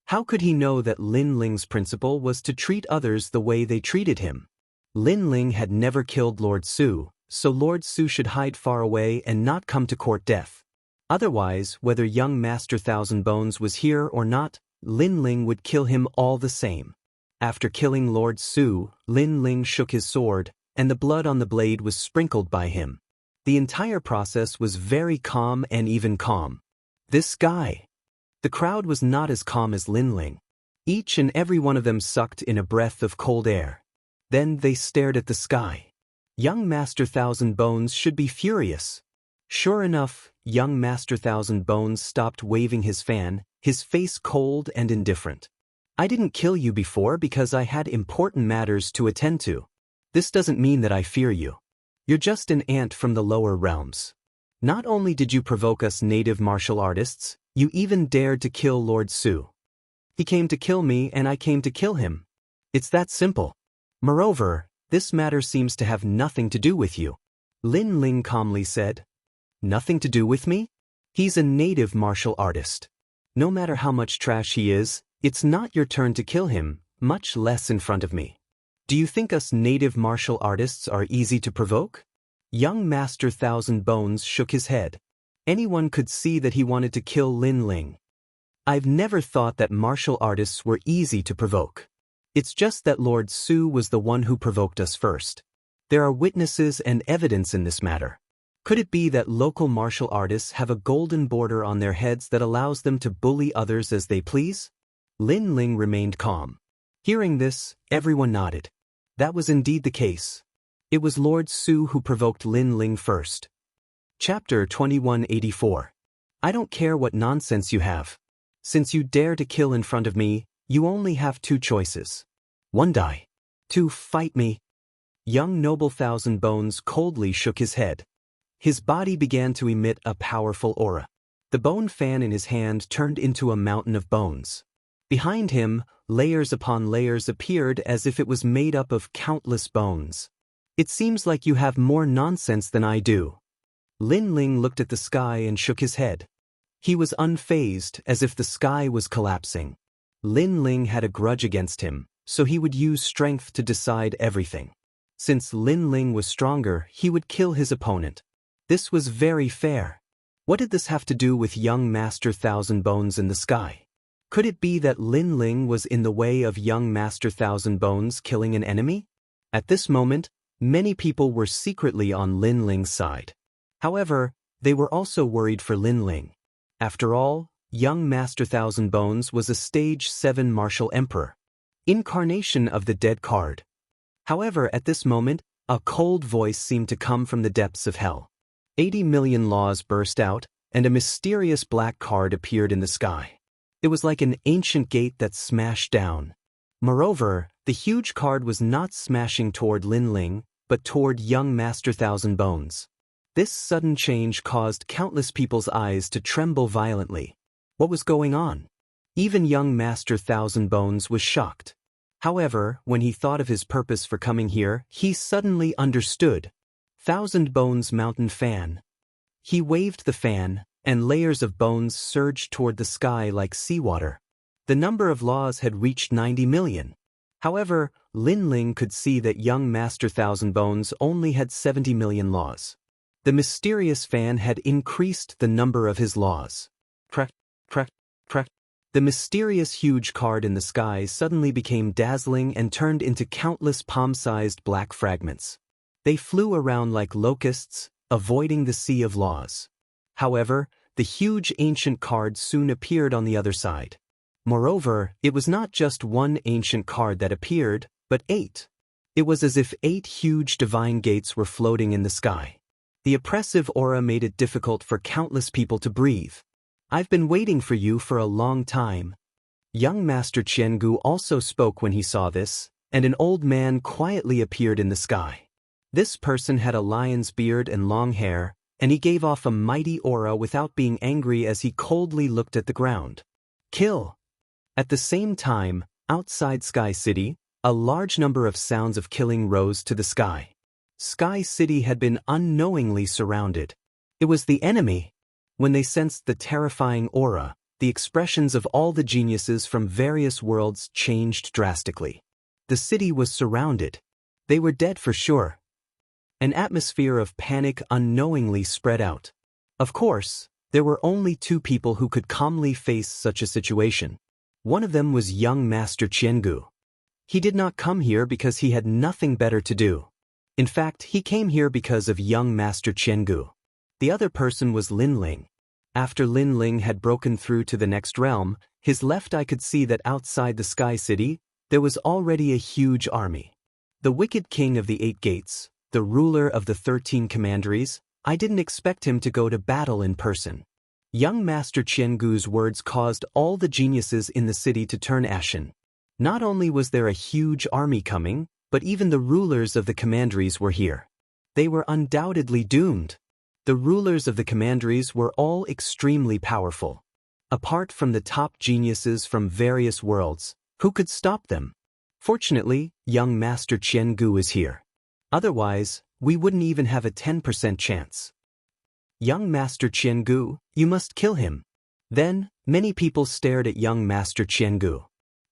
How could he know that Lin Ling's principle was to treat others the way they treated him? Lin Ling had never killed Lord Su, so Lord Su should hide far away and not come to court death. Otherwise, whether young Master Thousand Bones was here or not, Lin Ling would kill him all the same. After killing Lord Su, Lin Ling shook his sword, and the blood on the blade was sprinkled by him. The entire process was very calm and even calm. This guy. The crowd was not as calm as Lin Ling. Each and every one of them sucked in a breath of cold air. Then they stared at the sky. Young Master Thousand Bones should be furious. Sure enough, young Master Thousand Bones stopped waving his fan, his face cold and indifferent. "I didn't kill you before because I had important matters to attend to. This doesn't mean that I fear you. You're just an ant from the lower realms. Not only did you provoke us native martial artists, you even dared to kill Lord Su. He came to kill me and I came to kill him. It's that simple. Moreover, this matter seems to have nothing to do with you." Lin Ling calmly said. "Nothing to do with me? He's a native martial artist. No matter how much trash he is, it's not your turn to kill him, much less in front of me. Do you think us native martial artists are easy to provoke?" Young Master Thousand Bones shook his head. Anyone could see that he wanted to kill Lin Ling. "I've never thought that martial artists were easy to provoke. It's just that Lord Su was the one who provoked us first. There are witnesses and evidence in this matter. Could it be that local martial artists have a golden border on their heads that allows them to bully others as they please?" Lin Ling remained calm. Hearing this, everyone nodded. That was indeed the case. It was Lord Su who provoked Lin Ling first. Chapter 2184. I don't care what nonsense you have. Since you dare to kill in front of me, you only have two choices. 1. Die. 2. Fight me. Young noble Thousand Bones coldly shook his head. His body began to emit a powerful aura. The bone fan in his hand turned into a mountain of bones. Behind him, layers upon layers appeared as if it was made up of countless bones. It seems like you have more nonsense than I do. Lin Ling looked at the sky and shook his head. He was unfazed, as if the sky was collapsing. Lin Ling had a grudge against him, so he would use strength to decide everything. Since Lin Ling was stronger, he would kill his opponent. This was very fair. What did this have to do with young Master Thousand Bones in the sky? Could it be that Lin Ling was in the way of young Master Thousand Bones killing an enemy? At this moment, many people were secretly on Lin Ling's side. However, they were also worried for Lin Ling. After all, young Master Thousand Bones was a stage 7 martial emperor. Incarnation of the dead card. However, at this moment, a cold voice seemed to come from the depths of hell. 80 million laws burst out, and a mysterious black card appeared in the sky. It was like an ancient gate that smashed down. Moreover, the huge card was not smashing toward Lin Ling, but toward young Master Thousand Bones. This sudden change caused countless people's eyes to tremble violently. What was going on? Even young Master Thousand Bones was shocked. However, when he thought of his purpose for coming here, he suddenly understood. Thousand Bones Mountain Fan. He waved the fan, and layers of bones surged toward the sky like seawater. The number of laws had reached 90 million. However, Lin Ling could see that young Master Thousand Bones only had 70 million laws. The mysterious fan had increased the number of his laws. Crack, crack, crack. The mysterious huge card in the sky suddenly became dazzling and turned into countless palm-sized black fragments. They flew around like locusts, avoiding the sea of laws. However, the huge ancient card soon appeared on the other side. Moreover, it was not just one ancient card that appeared, but 8. It was as if 8 huge divine gates were floating in the sky. The oppressive aura made it difficult for countless people to breathe. I've been waiting for you for a long time. Young Master Qiangu also spoke when he saw this, and an old man quietly appeared in the sky. This person had a lion's beard and long hair, and he gave off a mighty aura without being angry as he coldly looked at the ground. Kill! At the same time, outside Sky City, a large number of sounds of killing rose to the sky. Sky City had been unknowingly surrounded. It was the enemy. When they sensed the terrifying aura, the expressions of all the geniuses from various worlds changed drastically. The city was surrounded. They were dead for sure. An atmosphere of panic unknowingly spread out. Of course, there were only 2 people who could calmly face such a situation. One of them was young Master Qiangu. He did not come here because he had nothing better to do. In fact, he came here because of young Master Qiangu. The other person was Lin Ling. After Lin Ling had broken through to the next realm, his left eye could see that outside the Sky City, there was already a huge army. The wicked king of the 8 gates, the ruler of the 13 commanderies, I didn't expect him to go to battle in person. Young Master Qiangu's words caused all the geniuses in the city to turn ashen. Not only was there a huge army coming, but even the rulers of the commanderies were here. They were undoubtedly doomed. The rulers of the commanderies were all extremely powerful. Apart from the top geniuses from various worlds, who could stop them? Fortunately, young Master Qiangu is here. Otherwise, we wouldn't even have a 10% chance. Young Master Qiangu, you must kill him. Then, many people stared at young Master Qiangu.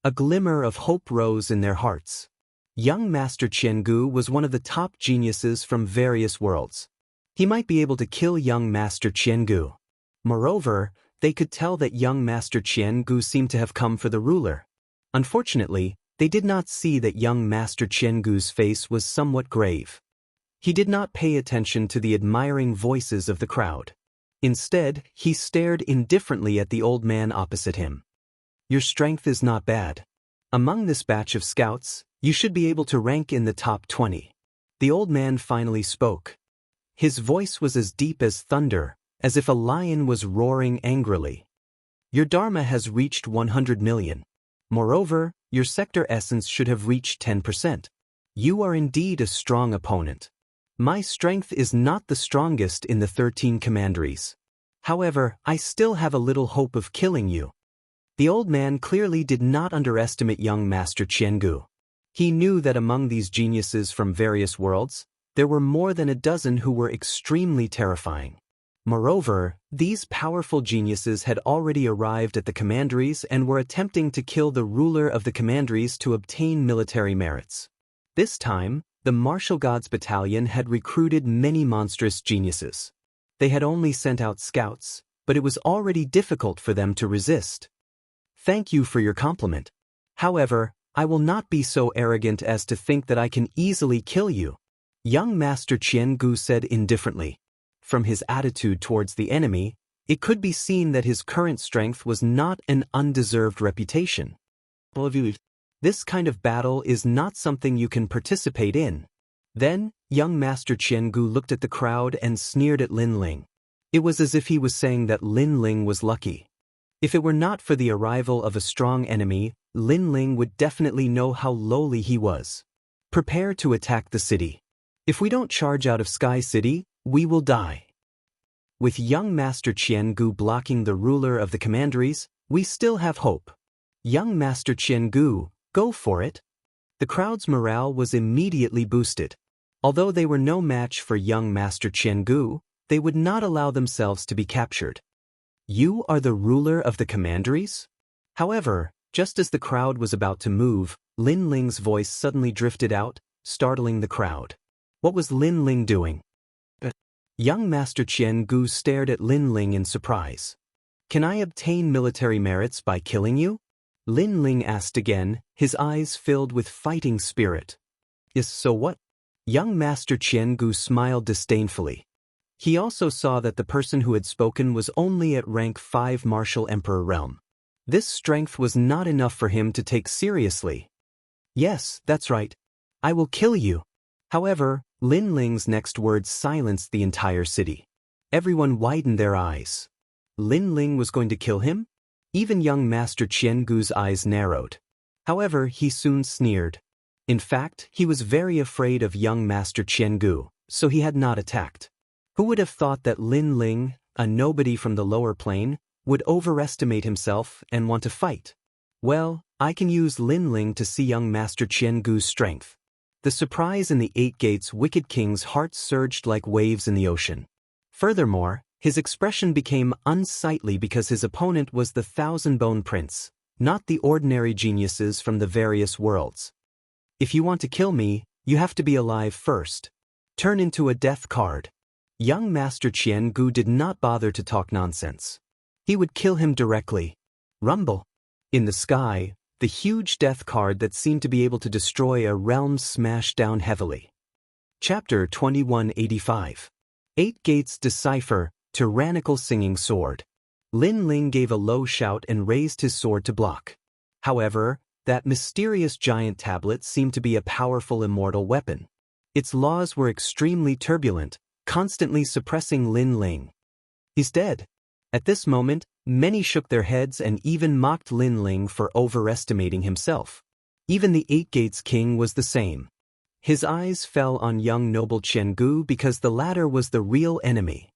A glimmer of hope rose in their hearts. Young Master Qiangu was one of the top geniuses from various worlds. He might be able to kill young Master Qiangu. Moreover, they could tell that young Master Qiangu seemed to have come for the ruler. Unfortunately, they did not see that young Master Qiangu's face was somewhat grave. He did not pay attention to the admiring voices of the crowd. Instead, he stared indifferently at the old man opposite him. Your strength is not bad. Among this batch of scouts, you should be able to rank in the top 20. The old man finally spoke. His voice was as deep as thunder, as if a lion was roaring angrily. Your dharma has reached 100 million. Moreover, your sector essence should have reached 10%. You are indeed a strong opponent. My strength is not the strongest in the 13 commanderies. However, I still have a little hope of killing you. The old man clearly did not underestimate young Master Qiangu. He knew that among these geniuses from various worlds, there were more than a dozen who were extremely terrifying. Moreover, these powerful geniuses had already arrived at the commanderies and were attempting to kill the ruler of the commanderies to obtain military merits. This time, the Martial Gods Battalion had recruited many monstrous geniuses. They had only sent out scouts, but it was already difficult for them to resist. Thank you for your compliment. However, I will not be so arrogant as to think that I can easily kill you, young Master Qiangu said indifferently. From his attitude towards the enemy, it could be seen that his current strength was not an undeserved reputation. This kind of battle is not something you can participate in. Then, young Master Qiangu looked at the crowd and sneered at Lin Ling. It was as if he was saying that Lin Ling was lucky. If it were not for the arrival of a strong enemy, Lin Ling would definitely know how lowly he was. Prepare to attack the city. If we don't charge out of Sky City, we will die. With young Master Qiangu blocking the ruler of the commanderies, we still have hope. Young Master Qiangu, go for it. The crowd's morale was immediately boosted. Although they were no match for young Master Qiangu, they would not allow themselves to be captured. You are the ruler of the commanderies? However, just as the crowd was about to move, Lin Ling's voice suddenly drifted out, startling the crowd. What was Lin Ling doing? Young Master Qiangu stared at Lin Ling in surprise. Can I obtain military merits by killing you? Lin Ling asked again, his eyes filled with fighting spirit. Yes, so what? Young Master Qiangu smiled disdainfully. He also saw that the person who had spoken was only at rank 5 Martial Emperor realm. This strength was not enough for him to take seriously. Yes, that's right. I will kill you. However, Lin Ling's next words silenced the entire city. Everyone widened their eyes. Lin Ling was going to kill him? Even young Master Qiangu's eyes narrowed. However, he soon sneered. In fact, he was very afraid of young Master Qiangu, so he had not attacked. Who would have thought that Lin Ling, a nobody from the lower plane, would overestimate himself and want to fight? Well, I can use Lin Ling to see young Master Qiangu's strength. The surprise in the 8 Gates Wicked King's heart surged like waves in the ocean. Furthermore, his expression became unsightly because his opponent was the Thousand-Bone Prince, not the ordinary geniuses from the various worlds. If you want to kill me, you have to be alive first. Turn into a death card. Young Master Qiangu did not bother to talk nonsense. He would kill him directly. Rumble. In the sky, the huge death card that seemed to be able to destroy a realm smashed down heavily. Chapter 2185. 8 Gates Decipher, Tyrannical Singing Sword. Lin Ling gave a low shout and raised his sword to block. However, that mysterious giant tablet seemed to be a powerful immortal weapon. Its laws were extremely turbulent, constantly suppressing Lin Ling. He's dead. At this moment, many shook their heads and even mocked Lin Ling for overestimating himself. Even the 8 Gates King was the same. His eyes fell on young noble Qiangu because the latter was the real enemy.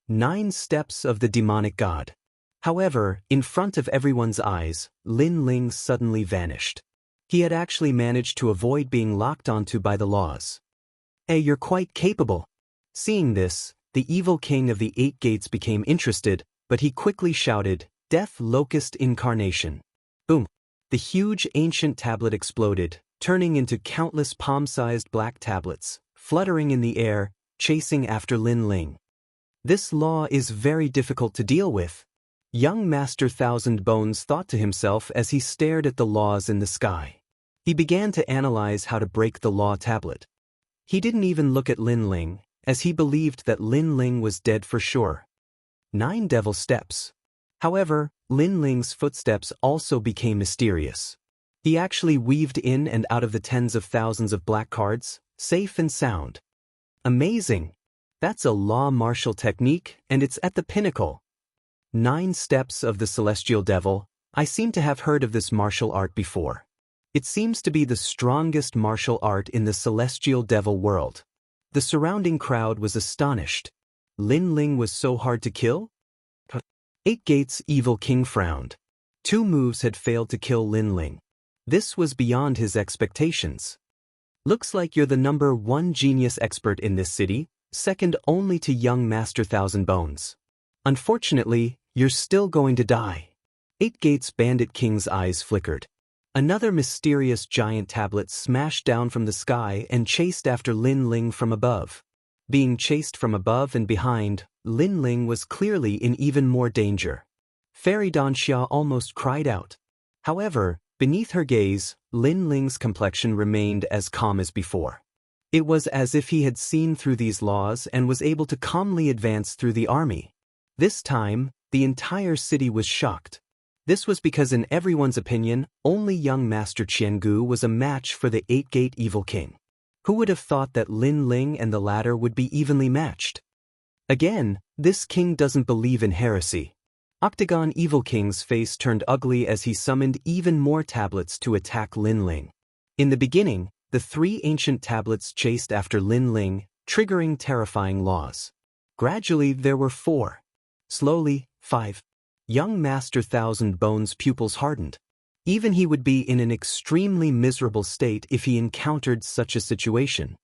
9 steps of the demonic god. However, in front of everyone's eyes, Lin Ling suddenly vanished. He had actually managed to avoid being locked onto by the laws. Hey, you're quite capable. Seeing this, the evil king of the 8 Gates became interested, but he quickly shouted, Death Locust Incarnation. Boom! The huge ancient tablet exploded, turning into countless palm-sized black tablets, fluttering in the air, chasing after Lin Ling. This law is very difficult to deal with. Young Master Thousand Bones thought to himself as he stared at the laws in the sky. He began to analyze how to break the law tablet. He didn't even look at Lin Ling, as he believed that Lin Ling was dead for sure. 9 devil steps. However, Lin Ling's footsteps also became mysterious. He actually weaved in and out of the tens of thousands of black cards, safe and sound. Amazing! That's a law martial technique, and it's at the pinnacle. 9 Steps of the Celestial Devil. I seem to have heard of this martial art before. It seems to be the strongest martial art in the Celestial Devil world. The surrounding crowd was astonished. Lin Ling was so hard to kill? 8 Gates Evil King frowned. 2 moves had failed to kill Lin Ling. This was beyond his expectations. Looks like you're the #1 genius expert in this city, second only to young Master Thousand Bones. Unfortunately, you're still going to die. 8 Gates Bandit King's eyes flickered. Another mysterious giant tablet smashed down from the sky and chased after Lin Ling from above. Being chased from above and behind, Lin Ling was clearly in even more danger. Fairy Xianxia almost cried out. However, beneath her gaze, Lin Ling's complexion remained as calm as before. It was as if he had seen through these laws and was able to calmly advance through the army. This time, the entire city was shocked. This was because in everyone's opinion, only young Master Qiangu was a match for the 8-Gate Evil King. Who would have thought that Lin Ling and the latter would be evenly matched? Again, this king doesn't believe in heresy. Octagon Evil King's face turned ugly as he summoned even more tablets to attack Lin Ling. In the beginning, the 3 ancient tablets chased after Lin Ling, triggering terrifying laws. Gradually there were 4. Slowly, 5. Young Master Thousand Bones' pupils hardened. Even he would be in an extremely miserable state if he encountered such a situation.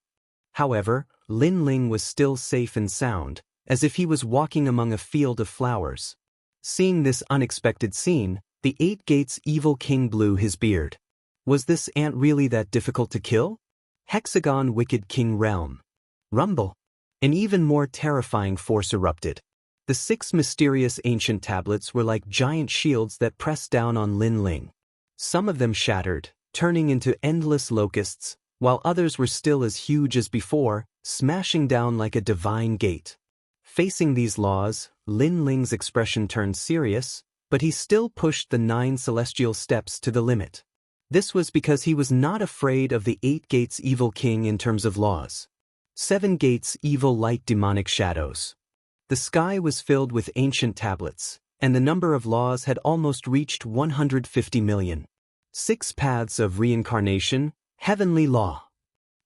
However, Lin Ling was still safe and sound, as if he was walking among a field of flowers. Seeing this unexpected scene, the 8 Gates Evil King blew his beard. Was this ant really that difficult to kill? Hexagon Wicked King Realm. Rumble. An even more terrifying force erupted. The 6 mysterious ancient tablets were like giant shields that pressed down on Lin Ling. Some of them shattered, turning into endless locusts, while others were still as huge as before, smashing down like a divine gate. Facing these laws, Lin Ling's expression turned serious, but he still pushed the 9 celestial steps to the limit. This was because he was not afraid of the 8 Gates Evil King in terms of laws. 7 Gates Evil Light Demonic Shadows. The sky was filled with ancient tablets, and the number of laws had almost reached 150 million. 6 Paths of Reincarnation, Heavenly Law.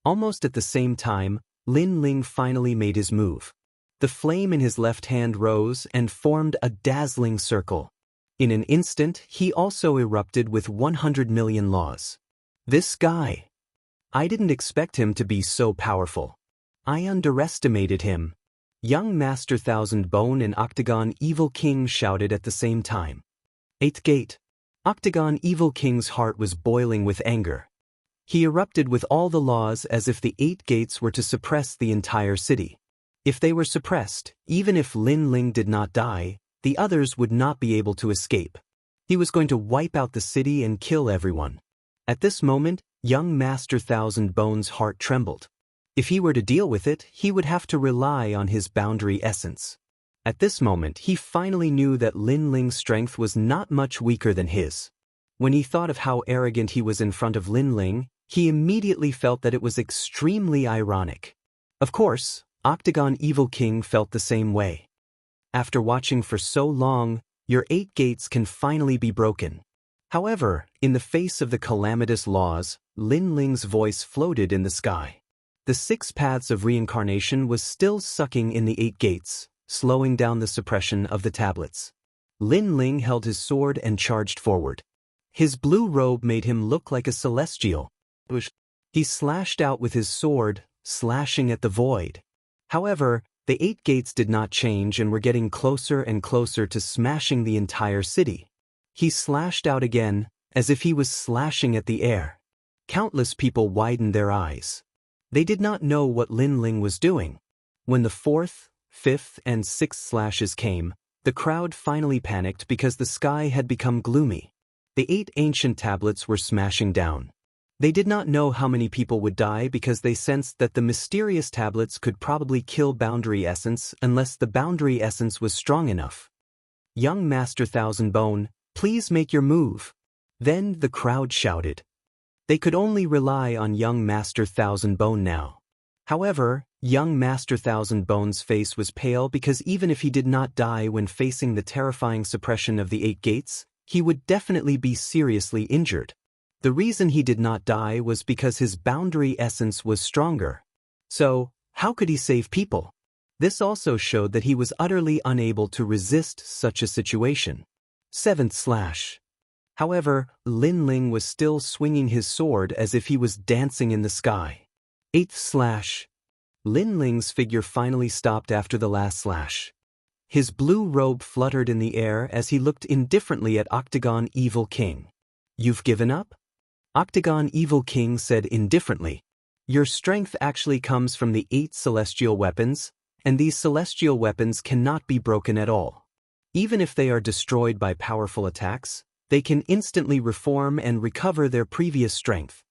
Almost at the same time, Lin Ling finally made his move. The flame in his left hand rose and formed a dazzling circle. In an instant, he also erupted with 100 million laws. This guy. I didn't expect him to be so powerful. I underestimated him. Young Master Thousand Bone and Octagon Evil King shouted at the same time. 8th Gate. Octagon Evil King's heart was boiling with anger. He erupted with all the laws as if the 8 gates were to suppress the entire city. If they were suppressed, even if Lin Ling did not die, the others would not be able to escape. He was going to wipe out the city and kill everyone. At this moment, young Master Thousand Bone's heart trembled. If he were to deal with it, he would have to rely on his boundary essence. At this moment, he finally knew that Lin Ling's strength was not much weaker than his. When he thought of how arrogant he was in front of Lin Ling, he immediately felt that it was extremely ironic. Of course, Octagon Evil King felt the same way. After watching for so long, your 8 gates can finally be broken. However, in the face of the calamitous laws, Lin Ling's voice floated in the sky. The 6 Paths of Reincarnation was still sucking in the 8 gates, slowing down the suppression of the tablets. Lin Ling held his sword and charged forward. His blue robe made him look like a celestial. He slashed out with his sword, slashing at the void. However, the 8 gates did not change and were getting closer and closer to smashing the entire city. He slashed out again, as if he was slashing at the air. Countless people widened their eyes. They did not know what Lin Ling was doing. When the 4th, 5th, and 6th slashes came, the crowd finally panicked because the sky had become gloomy. The 8 ancient tablets were smashing down. They did not know how many people would die because they sensed that the mysterious tablets could probably kill Boundary Essence unless the Boundary Essence was strong enough. Young Master Thousand Bone, please make your move. Then the crowd shouted. They could only rely on young Master Thousand Bone now. However, Young Master Thousand Bones' face was pale because even if he did not die when facing the terrifying suppression of the 8 gates, he would definitely be seriously injured. The reason he did not die was because his boundary essence was stronger. So, how could he save people? This also showed that he was utterly unable to resist such a situation. 7th slash. However, Lin Ling was still swinging his sword as if he was dancing in the sky. 8th slash. Lin Ling's figure finally stopped after the last slash. His blue robe fluttered in the air as he looked indifferently at Octagon Evil King. "You've given up?" Octagon Evil King said indifferently. "Your strength actually comes from the 8 celestial weapons, and these celestial weapons cannot be broken at all. Even if they are destroyed by powerful attacks, they can instantly reform and recover their previous strength."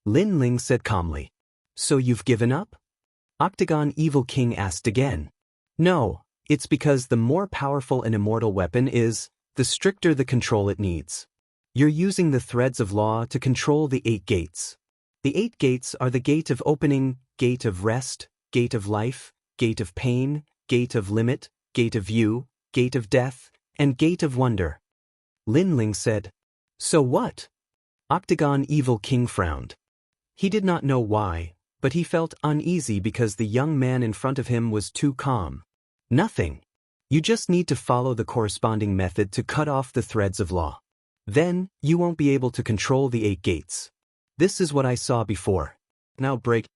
Lin Ling said calmly. "So you've given up?" Octagon Evil King asked again. "No, it's because the more powerful an immortal weapon is, the stricter the control it needs. You're using the threads of law to control the 8 gates. The 8 gates are the gate of opening, gate of rest, gate of life, gate of pain, gate of limit, gate of view, gate of death, and gate of wonder." Lin Ling said. "So what?" Octagon Evil King frowned. He did not know why, but he felt uneasy because the young man in front of him was too calm. "Nothing. You just need to follow the corresponding method to cut off the threads of law. Then, you won't be able to control the 8 gates. This is what I saw before. Now break."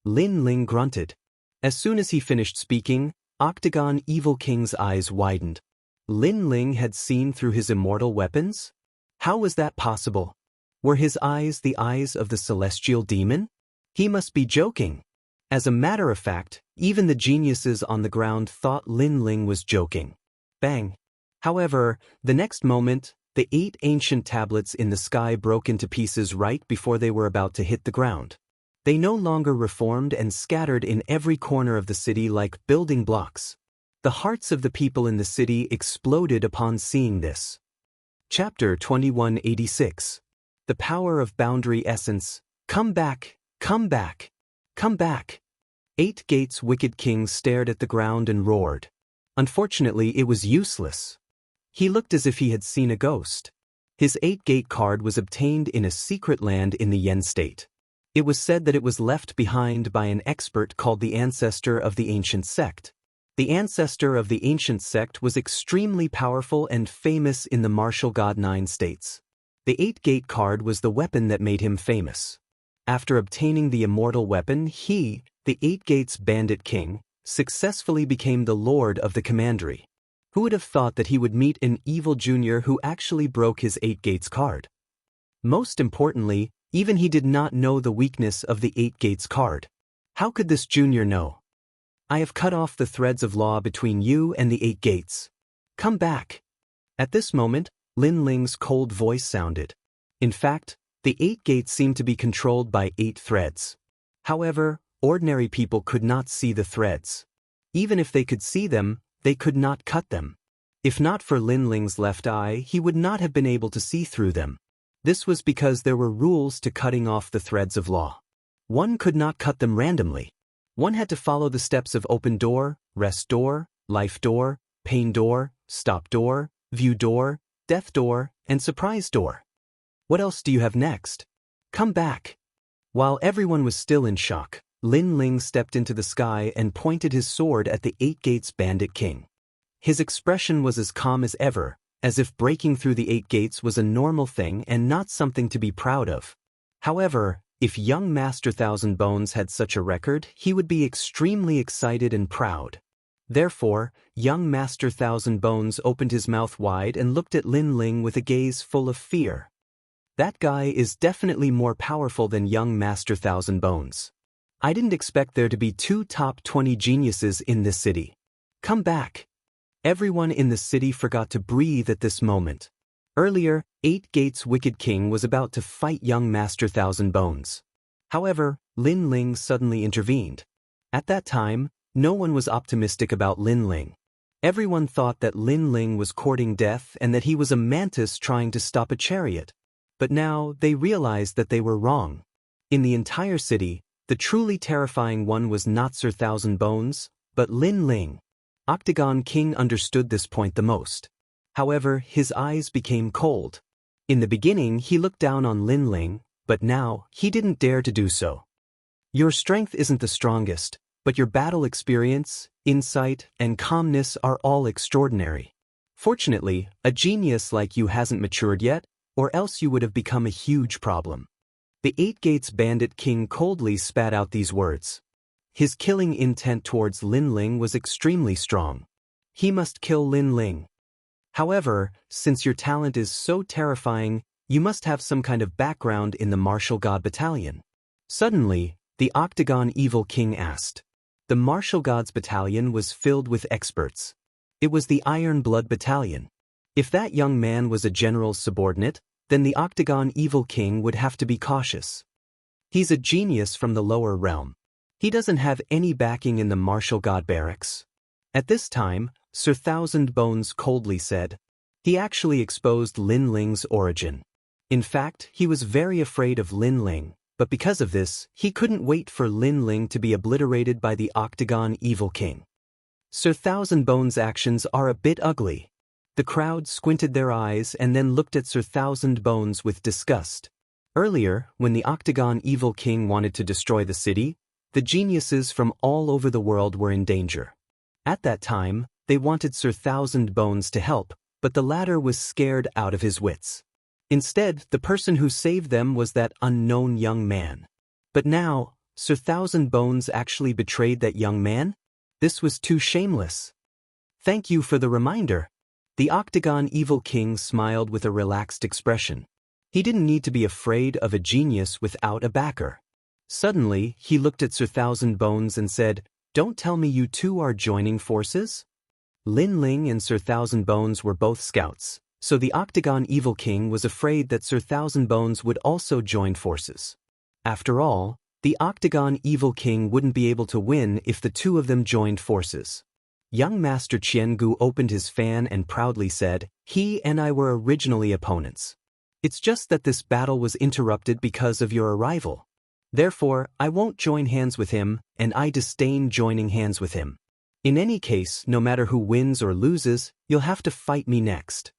Lin Ling grunted. As soon as he finished speaking, Octagon Evil King's eyes widened. Lin Ling had seen through his immortal weapons? How was that possible? Were his eyes the eyes of the celestial demon? He must be joking. As a matter of fact, even the geniuses on the ground thought Lin Ling was joking. Bang. However, the next moment, the 8 ancient tablets in the sky broke into pieces right before they were about to hit the ground. They no longer reformed and scattered in every corner of the city like building blocks. The hearts of the people in the city exploded upon seeing this. Chapter 2186. The Power of Boundary Essence. Come back, come back, come back. 8 gates wicked king stared at the ground and roared. Unfortunately, it was useless. He looked as if he had seen a ghost. His 8-gate card was obtained in a secret land in the Yen state. It was said that it was left behind by an expert called the ancestor of the ancient sect. The ancestor of the ancient sect was extremely powerful and famous in the martial god 9 states. The 8-gate card was the weapon that made him famous. After obtaining the immortal weapon, he, the 8 gates bandit king, successfully became the lord of the commandery. Who would have thought that he would meet an evil junior who actually broke his 8 gates card? Most importantly, even he did not know the weakness of the 8 gates card. How could this junior know? "I have cut off the threads of law between you and the 8 gates. Come back." At this moment, Lin Ling's cold voice sounded. In fact, the 8 gates seemed to be controlled by 8 threads. However, ordinary people could not see the threads. Even if they could see them, they could not cut them. If not for Lin Ling's left eye, he would not have been able to see through them. This was because there were rules to cutting off the threads of law. One could not cut them randomly. One had to follow the steps of open door, rest door, life door, pain door, stop door, view door, death door, and surprise door. What else do you have next? Come back. While everyone was still in shock, Lin Ling stepped into the sky and pointed his sword at the 8 gates bandit king. His expression was as calm as ever, as if breaking through the 8 gates was a normal thing and not something to be proud of. However, if young Master Thousand Bones had such a record, he would be extremely excited and proud. Therefore, young Master Thousand Bones opened his mouth wide and looked at Lin Ling with a gaze full of fear. That guy is definitely more powerful than young Master Thousand Bones. I didn't expect there to be 2 top 20 geniuses in this city. Come back. Everyone in the city forgot to breathe at this moment. Earlier, 8 Gates' wicked king was about to fight young Master Thousand Bones. However, Lin Ling suddenly intervened. At that time, no one was optimistic about Lin Ling. Everyone thought that Lin Ling was courting death and that he was a mantis trying to stop a chariot. But now, they realized that they were wrong. In the entire city, The truly terrifying one was not Sir Thousand Bones, but Lin Ling. Octagon King understood this point the most. However, his eyes became cold. In the beginning he looked down on Lin Ling, but now he didn't dare to do so. Your strength isn't the strongest, but your battle experience, insight, and calmness are all extraordinary. Fortunately, a genius like you hasn't matured yet, or else you would have become a huge problem. The Eight Gates Bandit King coldly spat out these words. His killing intent towards Lin Ling was extremely strong. He must kill Lin Ling. However, since your talent is so terrifying, you must have some kind of background in the Martial God Battalion. Suddenly, the Octagon Evil King asked. The Martial Gods Battalion was filled with experts. It was the Iron Blood Battalion. If that young man was a general's subordinate, then the Octagon Evil King would have to be cautious. He's a genius from the lower realm. He doesn't have any backing in the Martial God barracks. At this time, Sir Thousand Bones coldly said, he actually exposed Lin Ling's origin. In fact, he was very afraid of Lin Ling, but because of this, he couldn't wait for Lin Ling to be obliterated by the Octagon Evil King. Sir Thousand Bones' actions are a bit ugly. The crowd squinted their eyes and then looked at Sir Thousand Bones with disgust. Earlier, when the Octagon Evil King wanted to destroy the city, the geniuses from all over the world were in danger. At that time, they wanted Sir Thousand Bones to help, but the latter was scared out of his wits. Instead, the person who saved them was that unknown young man. But now, Sir Thousand Bones actually betrayed that young man? This was too shameless. Thank you for the reminder. The Octagon Evil King smiled with a relaxed expression. He didn't need to be afraid of a genius without a backer. Suddenly, he looked at Sir Thousand Bones and said, "Don't tell me you two are joining forces?" Lin Ling and Sir Thousand Bones were both scouts, so the Octagon Evil King was afraid that Sir Thousand Bones would also join forces. After all, the Octagon Evil King wouldn't be able to win if the two of them joined forces. Young Master Qiangu opened his fan and proudly said, "He and I were originally opponents. It's just that this battle was interrupted because of your arrival. Therefore, I won't join hands with him, and I disdain joining hands with him. In any case, no matter who wins or loses, you'll have to fight me next."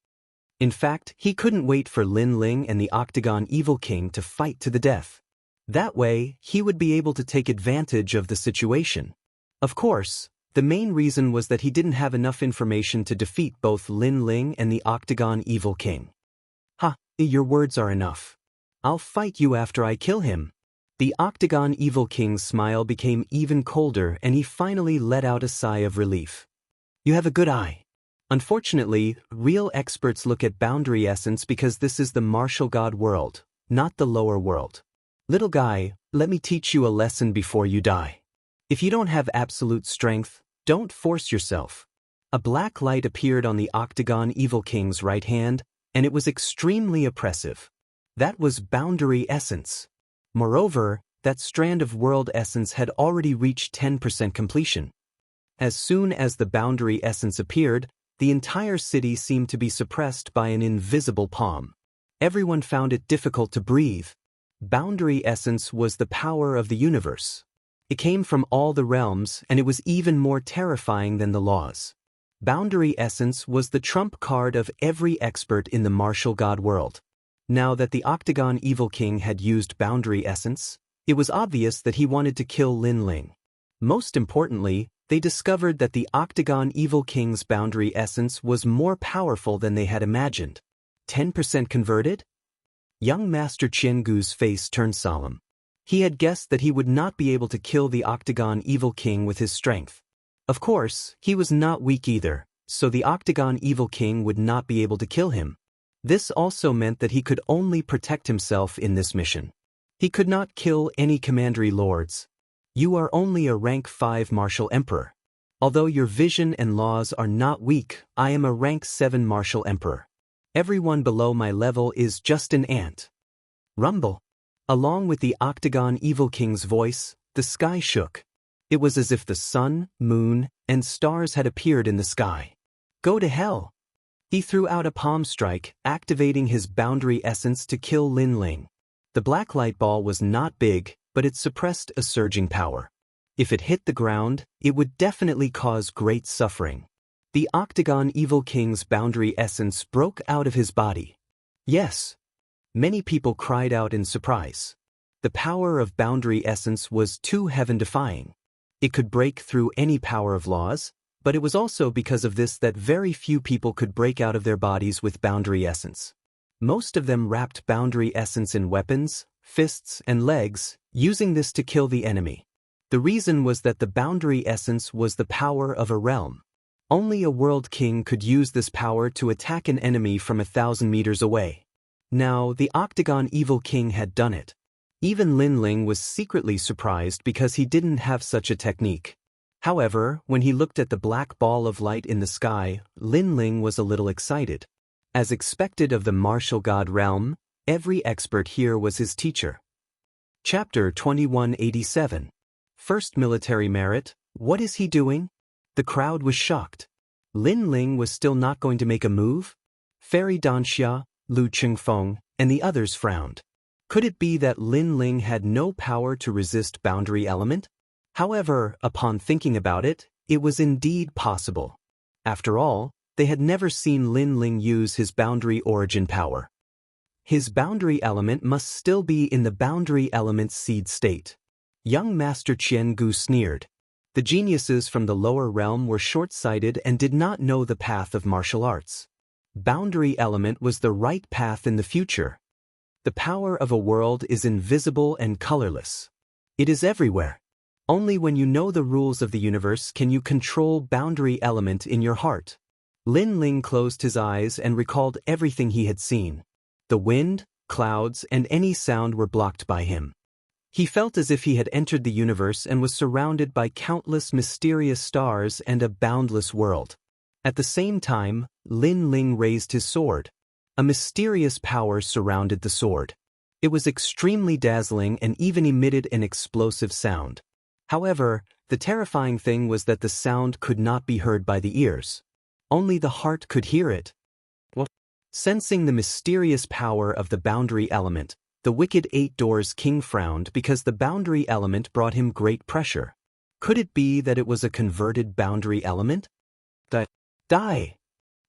In fact, he couldn't wait for Lin Ling and the Octagon Evil King to fight to the death. That way, he would be able to take advantage of the situation. Of course, the main reason was that he didn't have enough information to defeat both Lin Ling and the Octagon Evil King. "Ha, your words are enough. I'll fight you after I kill him." The Octagon Evil King's smile became even colder and he finally let out a sigh of relief. "You have a good eye." Unfortunately, real experts look at boundary essence because this is the martial god world, not the lower world. Little guy, let me teach you a lesson before you die. If you don't have absolute strength, don't force yourself. A black light appeared on the Octagon Evil King's right hand, and it was extremely oppressive. That was boundary essence. Moreover, that strand of world essence had already reached 10% completion. As soon as the boundary essence appeared, the entire city seemed to be suppressed by an invisible palm. Everyone found it difficult to breathe. Boundary essence was the power of the universe. It came from all the realms, and it was even more terrifying than the laws. Boundary essence was the trump card of every expert in the martial god world. Now that the Octagon Evil King had used boundary essence, it was obvious that he wanted to kill Lin Ling. Most importantly, they discovered that the Octagon Evil King's boundary essence was more powerful than they had imagined. 10% converted? Young Master Qiangu's face turned solemn. He had guessed that he would not be able to kill the Octagon Evil King with his strength. Of course, he was not weak either, so the Octagon Evil King would not be able to kill him. This also meant that he could only protect himself in this mission. He could not kill any commandery lords. You are only a rank 5 martial emperor. Although your vision and laws are not weak, I am a rank 7 martial emperor. Everyone below my level is just an ant. Rumble. Along with the Octagon Evil King's voice, the sky shook. It was as if the sun, moon, and stars had appeared in the sky. Go to hell. He threw out a palm strike, activating his boundary essence to kill Lin Ling. The black light ball was not big, but it suppressed a surging power. If it hit the ground, it would definitely cause great suffering. The Octagon Evil King's boundary essence broke out of his body. Yes. Many people cried out in surprise. The power of boundary essence was too heaven-defying. It could break through any power of laws, but it was also because of this that very few people could break out of their bodies with boundary essence. Most of them wrapped boundary essence in weapons, fists, and legs, using this to kill the enemy. The reason was that the boundary essence was the power of a realm. Only a world king could use this power to attack an enemy from 1,000 meters away. Now, the Octagon Evil King had done it. Even Lin Ling was secretly surprised because he didn't have such a technique. However, when he looked at the black ball of light in the sky, Lin Ling was a little excited. As expected of the martial god realm, every expert here was his teacher. Chapter 2187. First military merit, what is he doing? The crowd was shocked. Lin Ling was still not going to make a move? Fairy Danxia, Lu Qingfeng, and the others frowned. Could it be that Lin Ling had no power to resist boundary element? However, upon thinking about it, it was indeed possible. After all, they had never seen Lin Ling use his boundary origin power. His boundary element must still be in the boundary element's seed state. Young Master Qian Gu sneered. The geniuses from the lower realm were short-sighted and did not know the path of martial arts. Boundary element was the right path in the future. The power of a world is invisible and colorless. It is everywhere. Only when you know the rules of the universe can you control boundary element in your heart. Lin Ling closed his eyes and recalled everything he had seen. The wind, clouds, and any sound were blocked by him. He felt as if he had entered the universe and was surrounded by countless mysterious stars and a boundless world. At the same time, Lin Ling raised his sword. A mysterious power surrounded the sword. It was extremely dazzling and even emitted an explosive sound. However, the terrifying thing was that the sound could not be heard by the ears. Only the heart could hear it. Sensing the mysterious power of the boundary element, the wicked Eight Doors King frowned because the boundary element brought him great pressure. Could it be that it was a converted boundary element? Die!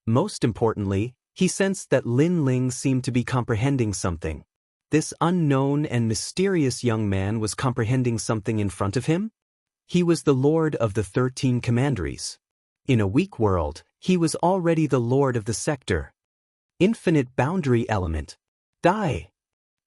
Most importantly, he sensed that Lin Ling seemed to be comprehending something. This unknown and mysterious young man was comprehending something in front of him? He was the Lord of the 13 Commanderies. In a weak world, he was already the Lord of the sector. Infinite boundary element. Die!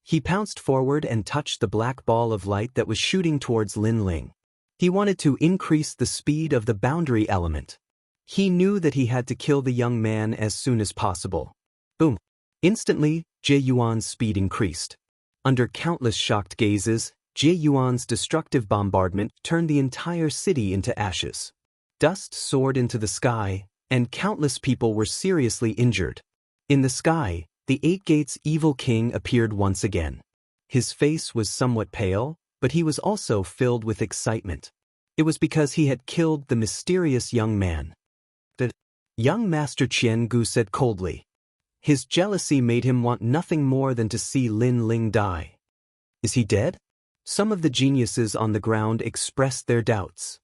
He pounced forward and touched the black ball of light that was shooting towards Lin Ling. He wanted to increase the speed of the boundary element. He knew that he had to kill the young man as soon as possible. Boom! Instantly, Jie Yuan's speed increased. Under countless shocked gazes, Jie Yuan's destructive bombardment turned the entire city into ashes. Dust soared into the sky, and countless people were seriously injured. In the sky, the Eight Gates Evil King appeared once again. His face was somewhat pale, but he was also filled with excitement. It was because he had killed the mysterious young man. The young Master Qian Gu said coldly. His jealousy made him want nothing more than to see Lin Ling die. Is he dead? Some of the geniuses on the ground expressed their doubts.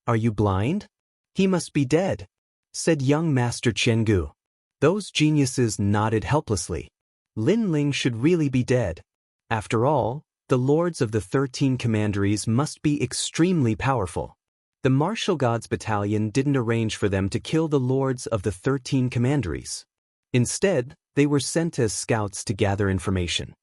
Are you blind? He must be dead, said young Master Qian Gu. Those geniuses nodded helplessly. Lin Ling should really be dead. After all, the lords of the 13 commanderies must be extremely powerful. The martial gods battalion didn't arrange for them to kill the lords of the 13 commanderies. Instead, they were sent as scouts to gather information.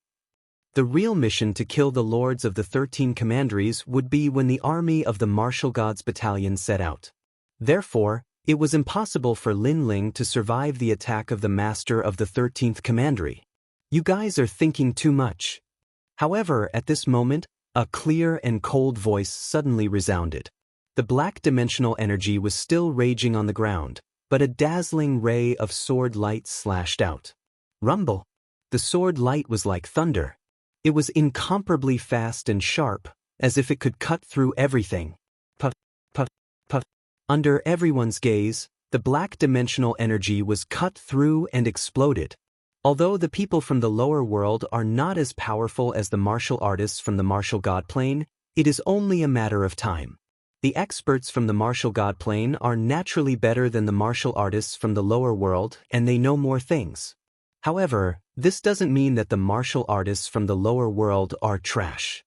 The real mission to kill the lords of the 13 commanderies would be when the army of the martial gods battalion set out. Therefore, it was impossible for Lin Ling to survive the attack of the master of the 13th commandery. You guys are thinking too much. However, at this moment, a clear and cold voice suddenly resounded. The black dimensional energy was still raging on the ground, but a dazzling ray of sword light slashed out. Rumble! The sword light was like thunder. It was incomparably fast and sharp, as if it could cut through everything. Puff, puff, puff. Under everyone's gaze, the black dimensional energy was cut through and exploded. Although the people from the lower world are not as powerful as the martial artists from the martial god plane, it is only a matter of time. The experts from the martial god plane are naturally better than the martial artists from the lower world, and they know more things. However, this doesn't mean that the martial artists from the lower world are trash.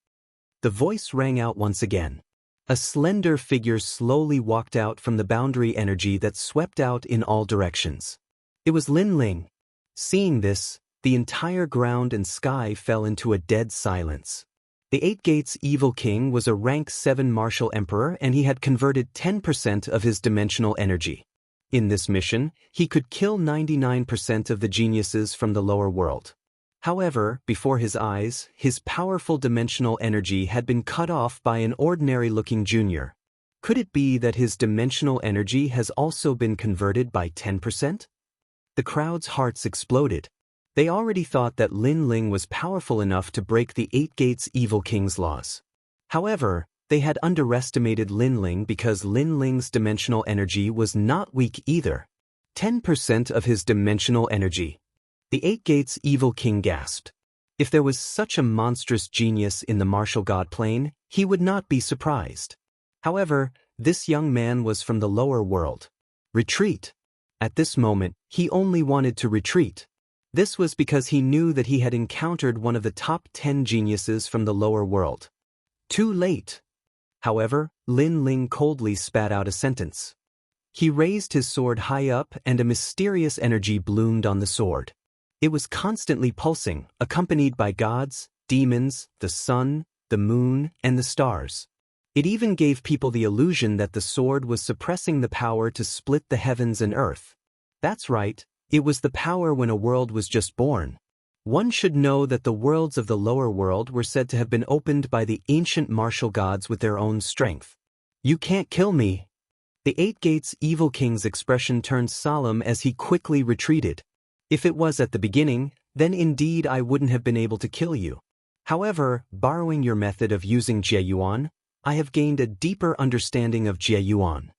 The voice rang out once again. A slender figure slowly walked out from the boundary energy that swept out in all directions. It was Lin Ling. Seeing this, the entire ground and sky fell into a dead silence. The Eight Gates Evil King was a rank 7 martial emperor, and he had converted 10% of his dimensional energy. In this mission, he could kill 99% of the geniuses from the lower world. However, before his eyes, his powerful dimensional energy had been cut off by an ordinary-looking junior. Could it be that his dimensional energy has also been converted by 10%? The crowd's hearts exploded. They already thought that Lin Ling was powerful enough to break the Eight Gates Evil King's laws. However, they had underestimated Lin Ling because Lin Ling's dimensional energy was not weak either. 10% of his dimensional energy. The Eight Gates Evil King gasped. If there was such a monstrous genius in the martial god plane, he would not be surprised. However, this young man was from the lower world. Retreat. At this moment, he only wanted to retreat. This was because he knew that he had encountered one of the top 10 geniuses from the lower world. Too late. However, Lin Ling coldly spat out a sentence. He raised his sword high up, and a mysterious energy bloomed on the sword. It was constantly pulsing, accompanied by gods, demons, the sun, the moon, and the stars. It even gave people the illusion that the sword was suppressing the power to split the heavens and earth. That's right, it was the power when a world was just born. One should know that the worlds of the lower world were said to have been opened by the ancient martial gods with their own strength. You can't kill me. The Eight Gates Evil King's expression turned solemn as he quickly retreated. If it was at the beginning, then indeed I wouldn't have been able to kill you. However, borrowing your method of using Jieyuan, I have gained a deeper understanding of Jieyuan.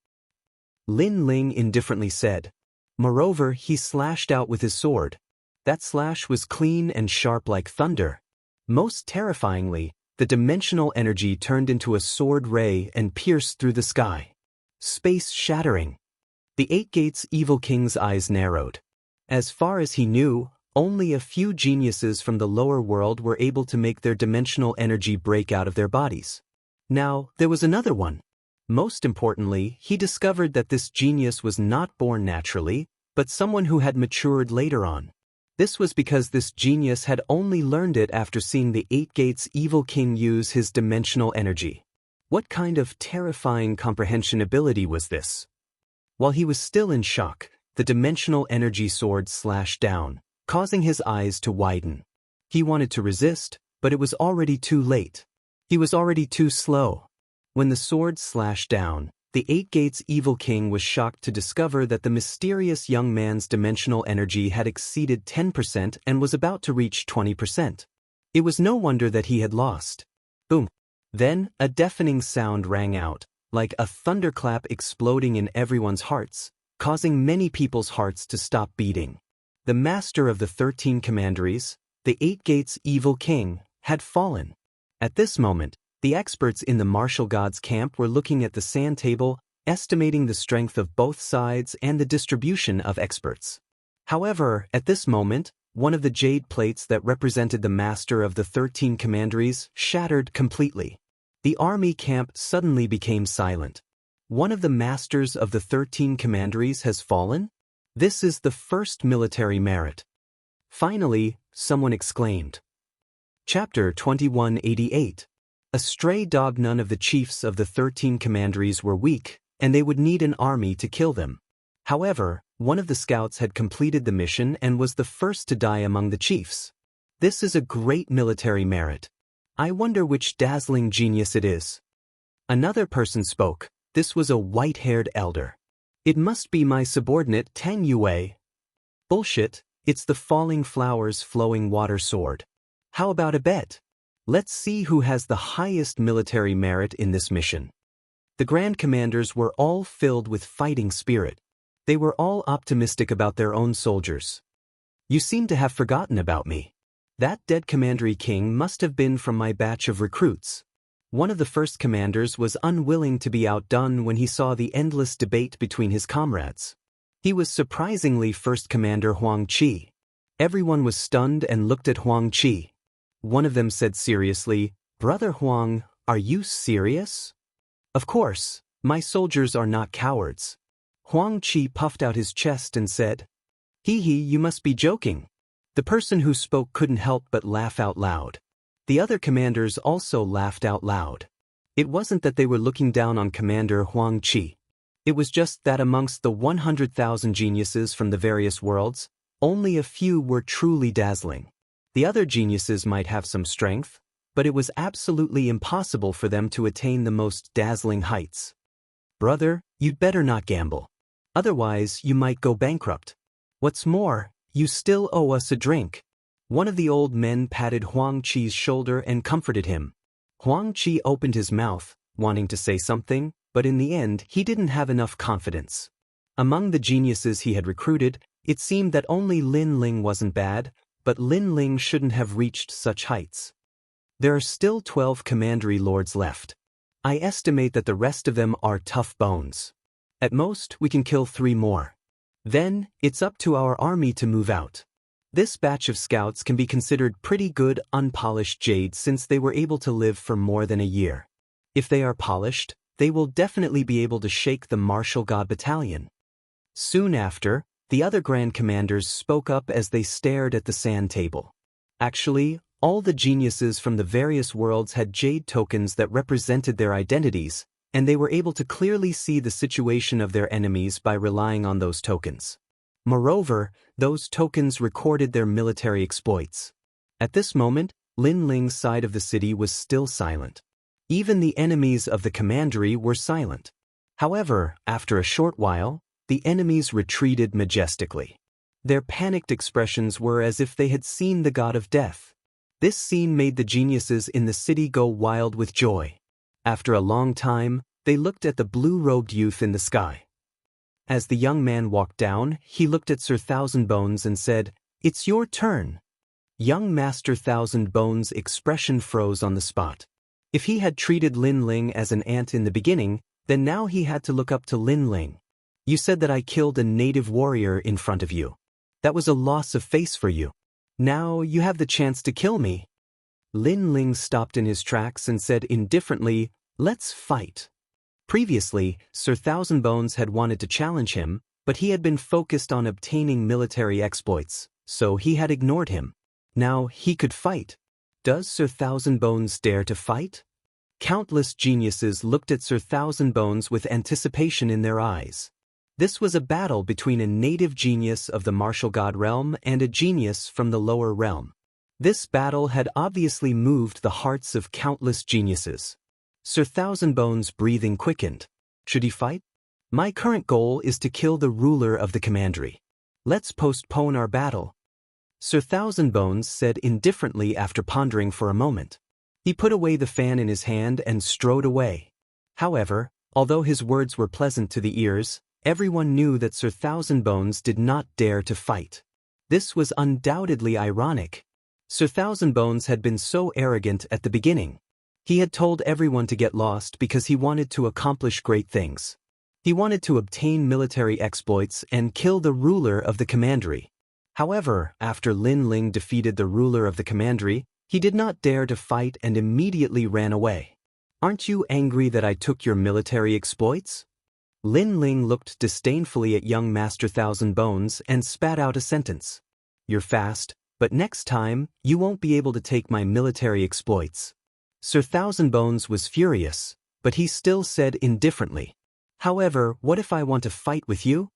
Lin Ling indifferently said. Moreover, he slashed out with his sword. That slash was clean and sharp like thunder. Most terrifyingly, the dimensional energy turned into a sword ray and pierced through the sky. Space shattering. The Eight Gates Evil King's eyes narrowed. As far as he knew, only a few geniuses from the lower world were able to make their dimensional energy break out of their bodies. Now, there was another one. Most importantly, he discovered that this genius was not born naturally, but someone who had matured later on. This was because this genius had only learned it after seeing the Eight Gates Evil King use his dimensional energy. What kind of terrifying comprehension ability was this? While he was still in shock, the dimensional energy sword slashed down, causing his eyes to widen. He wanted to resist, but it was already too late. He was already too slow. When the sword slashed down, the Eight Gates Evil King was shocked to discover that the mysterious young man's dimensional energy had exceeded 10% and was about to reach 20%. It was no wonder that he had lost. Boom. Then, a deafening sound rang out, like a thunderclap exploding in everyone's hearts, causing many people's hearts to stop beating. The master of the 13 commanderies, the Eight Gates Evil King, had fallen. At this moment, the experts in the martial gods camp were looking at the sand table, estimating the strength of both sides and the distribution of experts. However, at this moment, one of the jade plates that represented the master of the 13 commanderies shattered completely. The army camp suddenly became silent. One of the masters of the 13 commanderies has fallen? This is the first military merit. Finally, someone exclaimed. Chapter 2188. A stray dog. None of the chiefs of the 13 commanderies were weak, and they would need an army to kill them. However, one of the scouts had completed the mission and was the first to die among the chiefs. This is a great military merit. I wonder which dazzling genius it is. Another person spoke. This was a white-haired elder. It must be my subordinate Tang Yue. Bullshit, it's the falling flowers flowing water sword. How about a bet? Let's see who has the highest military merit in this mission. The Grand Commanders were all filled with fighting spirit. They were all optimistic about their own soldiers. You seem to have forgotten about me. That dead commandery king must have been from my batch of recruits. One of the first commanders was unwilling to be outdone when he saw the endless debate between his comrades. He was surprisingly First Commander Huang Qi. Everyone was stunned and looked at Huang Qi. One of them said seriously, "Brother Huang, are you serious?" "Of course, my soldiers are not cowards." Huang Qi puffed out his chest and said, "Hee hee, you must be joking." The person who spoke couldn't help but laugh out loud. The other commanders also laughed out loud. It wasn't that they were looking down on Commander Huang Qi. It was just that amongst the 100,000 geniuses from the various worlds, only a few were truly dazzling. The other geniuses might have some strength, but it was absolutely impossible for them to attain the most dazzling heights. "Brother, you'd better not gamble. Otherwise, you might go bankrupt. What's more, you still owe us a drink." One of the old men patted Huang Qi's shoulder and comforted him. Huang Qi opened his mouth, wanting to say something, but in the end he didn't have enough confidence. Among the geniuses he had recruited, it seemed that only Lin Ling wasn't bad, but Lin Ling shouldn't have reached such heights. There are still 12 commandery lords left. I estimate that the rest of them are tough bones. At most, we can kill 3 more. Then, it's up to our army to move out. This batch of scouts can be considered pretty good unpolished jade since they were able to live for more than a year. If they are polished, they will definitely be able to shake the martial god battalion. Soon after, the other grand commanders spoke up as they stared at the sand table. Actually, all the geniuses from the various worlds had jade tokens that represented their identities, and they were able to clearly see the situation of their enemies by relying on those tokens. Moreover, those tokens recorded their military exploits. At this moment, Lin Ling's side of the city was still silent. Even the enemies of the commandery were silent. However, after a short while, the enemies retreated majestically. Their panicked expressions were as if they had seen the god of death. This scene made the geniuses in the city go wild with joy. After a long time, they looked at the blue-robed youth in the sky. As the young man walked down, he looked at Sir Thousand Bones and said, "It's your turn." Young Master Thousand Bones' expression froze on the spot. If he had treated Lin Ling as an ant in the beginning, then now he had to look up to Lin Ling. "You said that I killed a native warrior in front of you. That was a loss of face for you. Now you have the chance to kill me." Lin Ling stopped in his tracks and said indifferently, "Let's fight." Previously, Sir Thousand Bones had wanted to challenge him, but he had been focused on obtaining military exploits, so he had ignored him. Now he could fight. Does Sir Thousand Bones dare to fight? Countless geniuses looked at Sir Thousand Bones with anticipation in their eyes. This was a battle between a native genius of the martial god realm and a genius from the lower realm. This battle had obviously moved the hearts of countless geniuses. Sir Thousand Bones' breathing quickened. Should he fight? My current goal is to kill the ruler of the commandery. Let's postpone our battle. Sir Thousand Bones said indifferently after pondering for a moment. He put away the fan in his hand and strode away. However, although his words were pleasant to the ears, everyone knew that Sir Thousand Bones did not dare to fight. This was undoubtedly ironic. Sir Thousand Bones had been so arrogant at the beginning. He had told everyone to get lost because he wanted to accomplish great things. He wanted to obtain military exploits and kill the ruler of the commandery. However, after Lin Ling defeated the ruler of the commandery, he did not dare to fight and immediately ran away. Aren't you angry that I took your military exploits? Lin Ling looked disdainfully at young Master Thousand Bones and spat out a sentence. You're fast, but next time, you won't be able to take my military exploits. Sir Thousand Bones was furious, but he still said indifferently. However, what if I want to fight with you?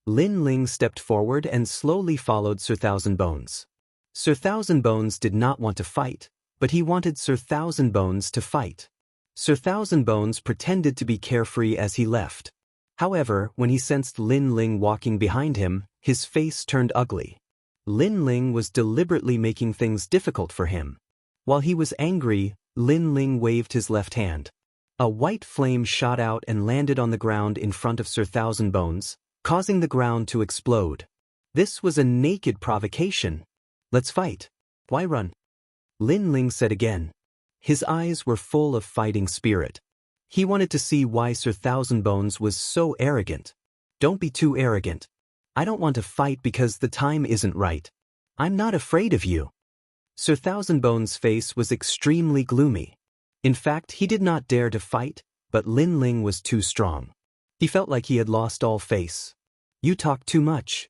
Lin Ling stepped forward and slowly followed Sir Thousand Bones. Sir Thousand Bones did not want to fight, but he wanted Sir Thousand Bones to fight. Sir Thousand Bones pretended to be carefree as he left. However, when he sensed Lin Ling walking behind him, his face turned ugly. Lin Ling was deliberately making things difficult for him. While he was angry, Lin Ling waved his left hand. A white flame shot out and landed on the ground in front of Sir Thousand Bones, causing the ground to explode. This was a naked provocation. Let's fight. Why run? Lin Ling said again. His eyes were full of fighting spirit. He wanted to see why Sir Thousandbones was so arrogant. Don't be too arrogant. I don't want to fight because the time isn't right. I'm not afraid of you. Sir Thousandbones' face was extremely gloomy. In fact, he did not dare to fight, but Lin Ling was too strong. He felt like he had lost all face. You talk too much.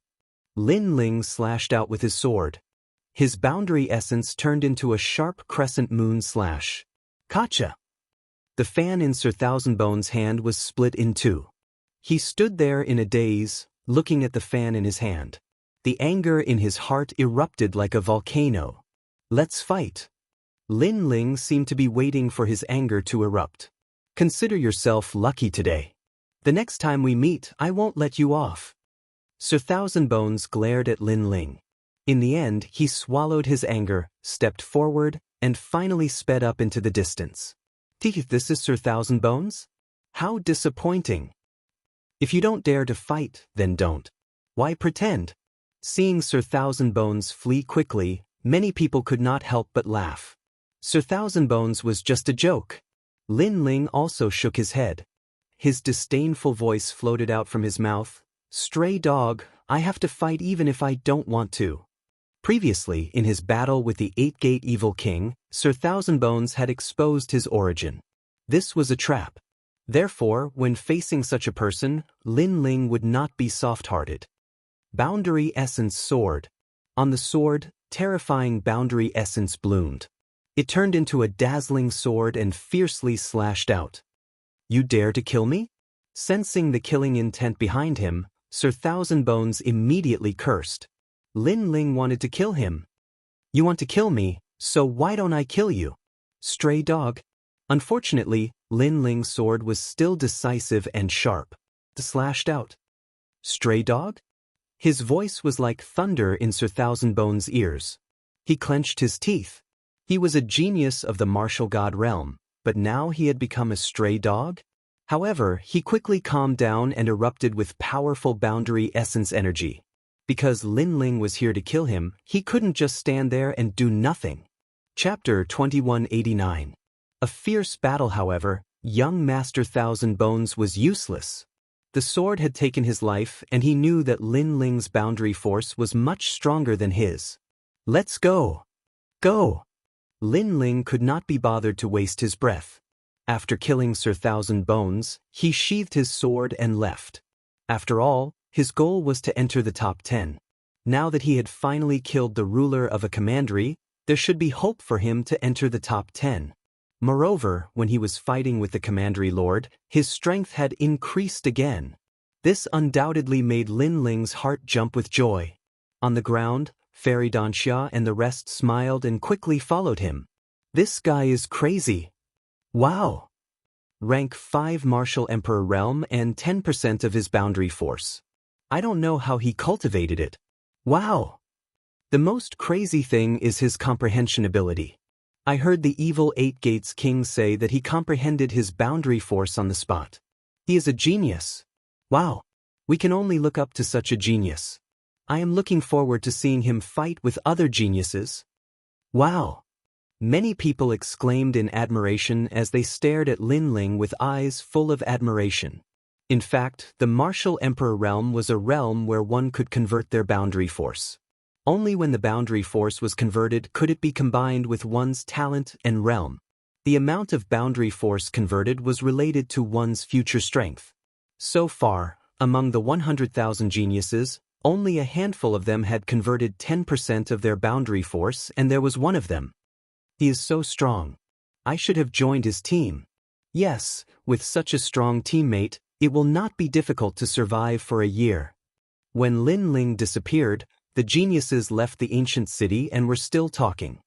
Lin Ling slashed out with his sword. His boundary essence turned into a sharp crescent moon slash. Gotcha! The fan in Sir Thousandbones' hand was split in two. He stood there in a daze, looking at the fan in his hand. The anger in his heart erupted like a volcano. Let's fight. Lin Ling seemed to be waiting for his anger to erupt. Consider yourself lucky today. The next time we meet, I won't let you off. Sir Thousandbones glared at Lin Ling. In the end, he swallowed his anger, stepped forward, and finally sped up into the distance. This is Sir Thousandbones? How disappointing. If you don't dare to fight, then don't. Why pretend? Seeing Sir Thousandbones flee quickly, many people could not help but laugh. Sir Thousandbones was just a joke. Lin Ling also shook his head. His disdainful voice floated out from his mouth. Stray dog, I have to fight even if I don't want to. Previously, in his battle with the Eight-Gate Evil King, Sir Thousandbones had exposed his origin. This was a trap. Therefore, when facing such a person, Lin Ling would not be soft-hearted. Boundary Essence Sword. On the sword, terrifying boundary essence bloomed. It turned into a dazzling sword and fiercely slashed out. You dare to kill me? Sensing the killing intent behind him, Sir Thousandbones immediately cursed. Lin Ling wanted to kill him. You want to kill me, so why don't I kill you? Stray dog. Unfortunately, Lin Ling's sword was still decisive and sharp. Slashed out. Stray dog? His voice was like thunder in Sir Thousandbones' ears. He clenched his teeth. He was a genius of the martial god realm, but now he had become a stray dog? However, he quickly calmed down and erupted with powerful boundary essence energy. Because Lin Ling was here to kill him, he couldn't just stand there and do nothing. Chapter 2189. A fierce battle, however, young Master Thousandbones was useless. The sword had taken his life, and he knew that Lin Ling's boundary force was much stronger than his. Let's go! Go! Lin Ling could not be bothered to waste his breath. After killing Sir Thousandbones, he sheathed his sword and left. After all, his goal was to enter the top 10. Now that he had finally killed the ruler of a commandery, there should be hope for him to enter the top 10. Moreover, when he was fighting with the commandery lord, his strength had increased again. This undoubtedly made Lin Ling's heart jump with joy. On the ground, Fairy Xianxia and the rest smiled and quickly followed him. This guy is crazy. Wow! Rank 5 Martial Emperor Realm and 10% of his boundary force. I don't know how he cultivated it. Wow! The most crazy thing is his comprehension ability. I heard the evil Eight Gates King say that he comprehended his boundary force on the spot. He is a genius. Wow! We can only look up to such a genius. I am looking forward to seeing him fight with other geniuses. Wow! Many people exclaimed in admiration as they stared at Lin Ling with eyes full of admiration. In fact, the Martial Emperor Realm was a realm where one could convert their boundary force. Only when the boundary force was converted could it be combined with one's talent and realm. The amount of boundary force converted was related to one's future strength. So far, among the 100,000 geniuses, only a handful of them had converted 10% of their boundary force, and there was one of them. He is so strong. I should have joined his team. Yes, with such a strong teammate, it will not be difficult to survive for a year. When Lin Ling disappeared, the geniuses left the ancient city and were still talking.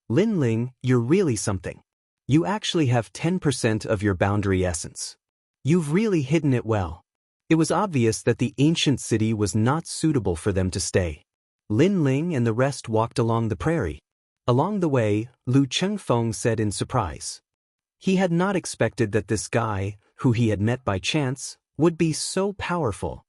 Lin Ling, you're really something. You actually have 10% of your boundary essence. You've really hidden it well. It was obvious that the ancient city was not suitable for them to stay. Lin Ling and the rest walked along the prairie. Along the way, Lu Chengfeng said in surprise. He had not expected that this guy, who he had met by chance, would be so powerful.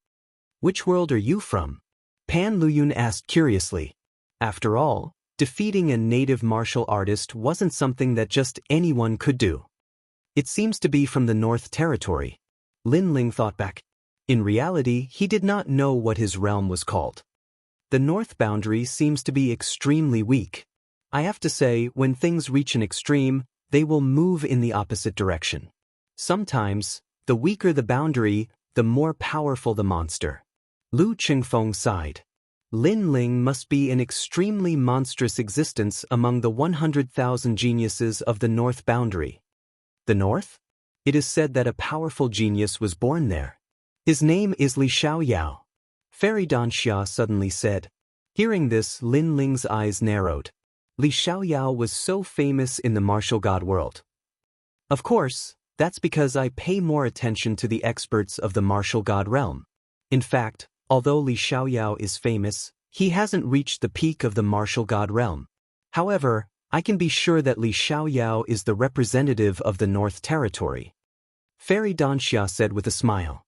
Which world are you from? Pan Luyun asked curiously. After all, defeating a native martial artist wasn't something that just anyone could do. It seems to be from the North Territory. Lin Ling thought back. In reality, he did not know what his realm was called. The north boundary seems to be extremely weak. I have to say, when things reach an extreme, they will move in the opposite direction. Sometimes, the weaker the boundary, the more powerful the monster. Lu Qingfeng sighed. Lin Ling must be an extremely monstrous existence among the 100,000 geniuses of the north boundary. The north? It is said that a powerful genius was born there. His name is Li Xiaoyao. Fairy Daoist suddenly said. Hearing this, Lin Ling's eyes narrowed. Li Xiaoyao was so famous in the martial god world. Of course, that's because I pay more attention to the experts of the martial god realm. In fact, although Li Xiaoyao is famous, he hasn't reached the peak of the martial god realm. However, I can be sure that Li Xiaoyao is the representative of the North Territory. Fairy Daoist said with a smile.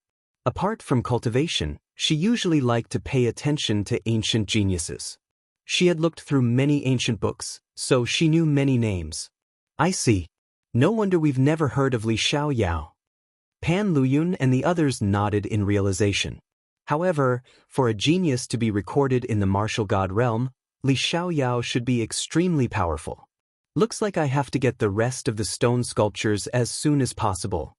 Apart from cultivation, she usually liked to pay attention to ancient geniuses. She had looked through many ancient books, so she knew many names. I see. No wonder we've never heard of Li Xiaoyao. Pan Luyun and the others nodded in realization. However, for a genius to be recorded in the martial god realm, Li Xiaoyao should be extremely powerful. Looks like I have to get the rest of the stone sculptures as soon as possible.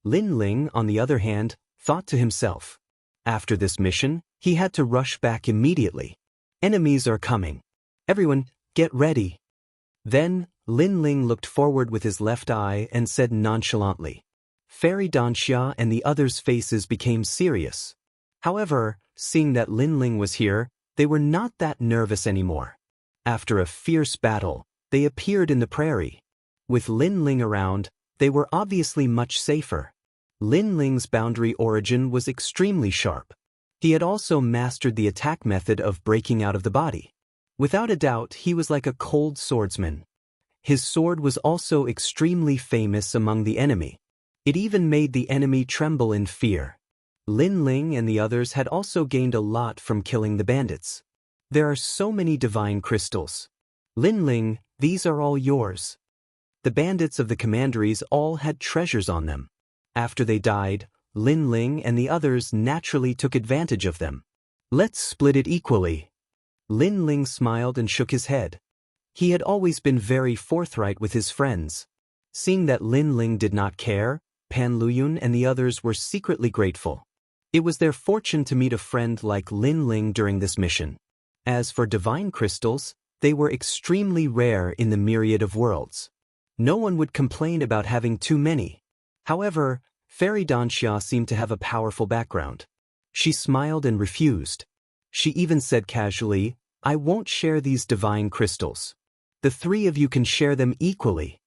Lin Ling, on the other hand, thought to himself. After this mission, he had to rush back immediately. Enemies are coming. Everyone, get ready. Then, Lin Ling looked forward with his left eye and said nonchalantly. Fairy Daoist and the others' faces became serious. However, seeing that Lin Ling was here, they were not that nervous anymore. After a fierce battle, they appeared in the prairie. With Lin Ling around, they were obviously much safer. Lin Ling's boundary origin was extremely sharp. He had also mastered the attack method of breaking out of the body. Without a doubt, he was like a cold swordsman. His sword was also extremely famous among the enemy. It even made the enemy tremble in fear. Lin Ling and the others had also gained a lot from killing the bandits. There are so many divine crystals. Lin Ling, these are all yours. The bandits of the commanderies all had treasures on them. After they died, Lin Ling and the others naturally took advantage of them. Let's split it equally. Lin Ling smiled and shook his head. He had always been very forthright with his friends. Seeing that Lin Ling did not care, Pan Luyun and the others were secretly grateful. It was their fortune to meet a friend like Lin Ling during this mission. As for divine crystals, they were extremely rare in the myriad of worlds. No one would complain about having too many. However, Fairy Daoist seemed to have a powerful background. She smiled and refused. She even said casually, I won't share these divine crystals. The three of you can share them equally.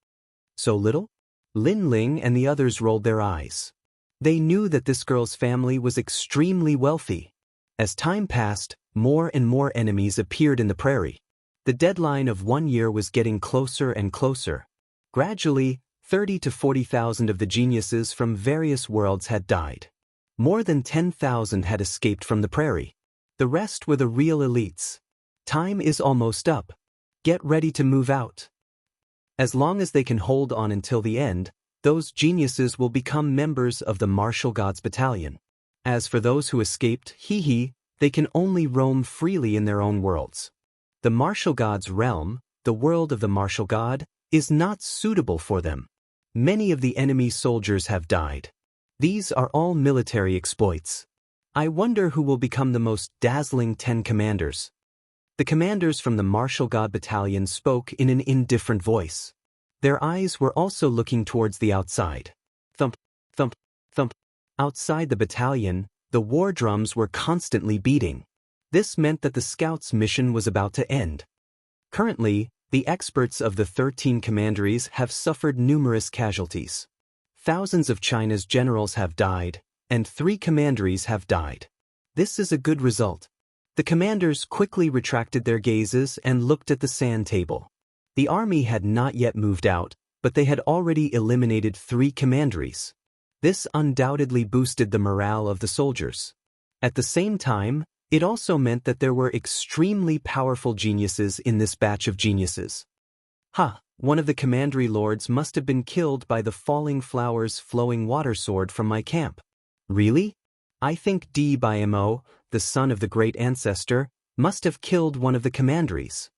So little? Lin Ling and the others rolled their eyes. They knew that this girl's family was extremely wealthy. As time passed, more and more enemies appeared in the prairie. The deadline of 1 year was getting closer and closer. Gradually, 30 to 40,000 of the geniuses from various worlds had died. More than 10,000 had escaped from the prairie. The rest were the real elites. Time is almost up. Get ready to move out. As long as they can hold on until the end, those geniuses will become members of the Martial Gods Battalion. As for those who escaped, they can only roam freely in their own worlds. The Martial Gods realm, the world of the Martial God, is not suitable for them. Many of the enemy soldiers have died. These are all military exploits. I wonder who will become the most dazzling 10 commanders. The commanders from the Martial God Battalion spoke in an indifferent voice. Their eyes were also looking towards the outside. Thump, thump, thump. Outside the battalion, the war drums were constantly beating. This meant that the scouts' mission was about to end. Currently, the experts of the 13 commanderies have suffered numerous casualties. Thousands of China's generals have died, and 3 commanderies have died. This is a good result. The commanders quickly retracted their gazes and looked at the sand table. The army had not yet moved out, but they had already eliminated 3 commanderies. This undoubtedly boosted the morale of the soldiers. At the same time, It also meant that there were extremely powerful geniuses in this batch of geniuses. One of the commandery lords must have been killed by the falling flowers flowing water sword from my camp. Really? I think Dimo, the son of the great ancestor, must have killed one of the commanderies.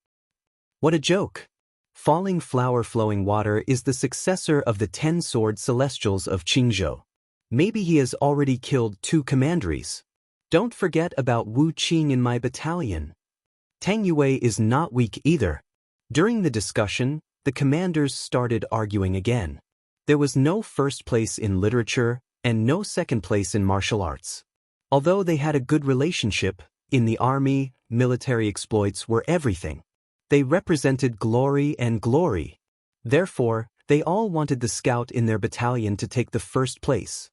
What a joke! Falling flower flowing water is the successor of the 10-sword celestials of Qingzhou. Maybe he has already killed 2 commanderies. Don't forget about Wu Qing in my battalion. Tang Yue is not weak either. During the discussion, the commanders started arguing again. There was no first place in literature and no second place in martial arts. Although they had a good relationship, in the army, military exploits were everything. They represented glory and glory. Therefore, they all wanted the scout in their battalion to take the first place.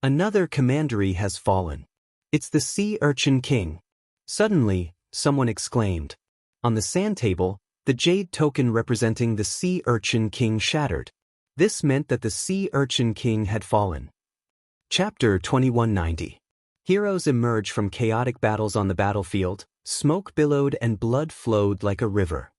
Another commandery has fallen. It's the Sea Urchin King. Suddenly, someone exclaimed. On the sand table, the jade token representing the Sea Urchin King shattered. This meant that the Sea Urchin King had fallen. Chapter 2190. Heroes emerged from chaotic battles on the battlefield, smoke billowed and blood flowed like a river.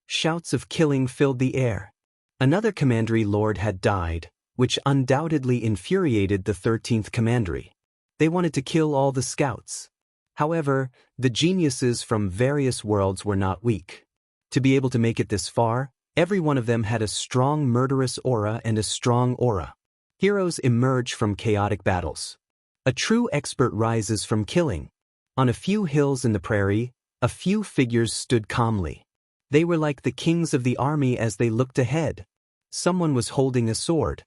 Shouts of killing filled the air. Another commandery lord had died, which undoubtedly infuriated the 13th commandery. They wanted to kill all the scouts. However, the geniuses from various worlds were not weak. To be able to make it this far, every one of them had a strong murderous aura and a strong aura. Heroes emerge from chaotic battles. A true expert rises from killing. On a few hills in the prairie, a few figures stood calmly. They were like the kings of the army as they looked ahead. Someone was holding a sword.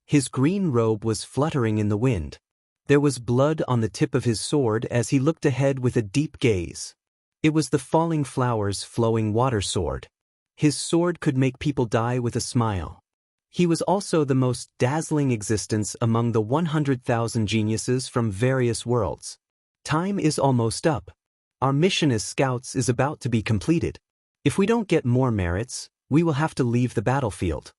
His green robe was fluttering in the wind. There was blood on the tip of his sword as he looked ahead with a deep gaze. It was the falling flowers flowing water sword. His sword could make people die with a smile. He was also the most dazzling existence among the 100,000 geniuses from various worlds. Time is almost up. Our mission as scouts is about to be completed. If we don't get more merits, we will have to leave the battlefield.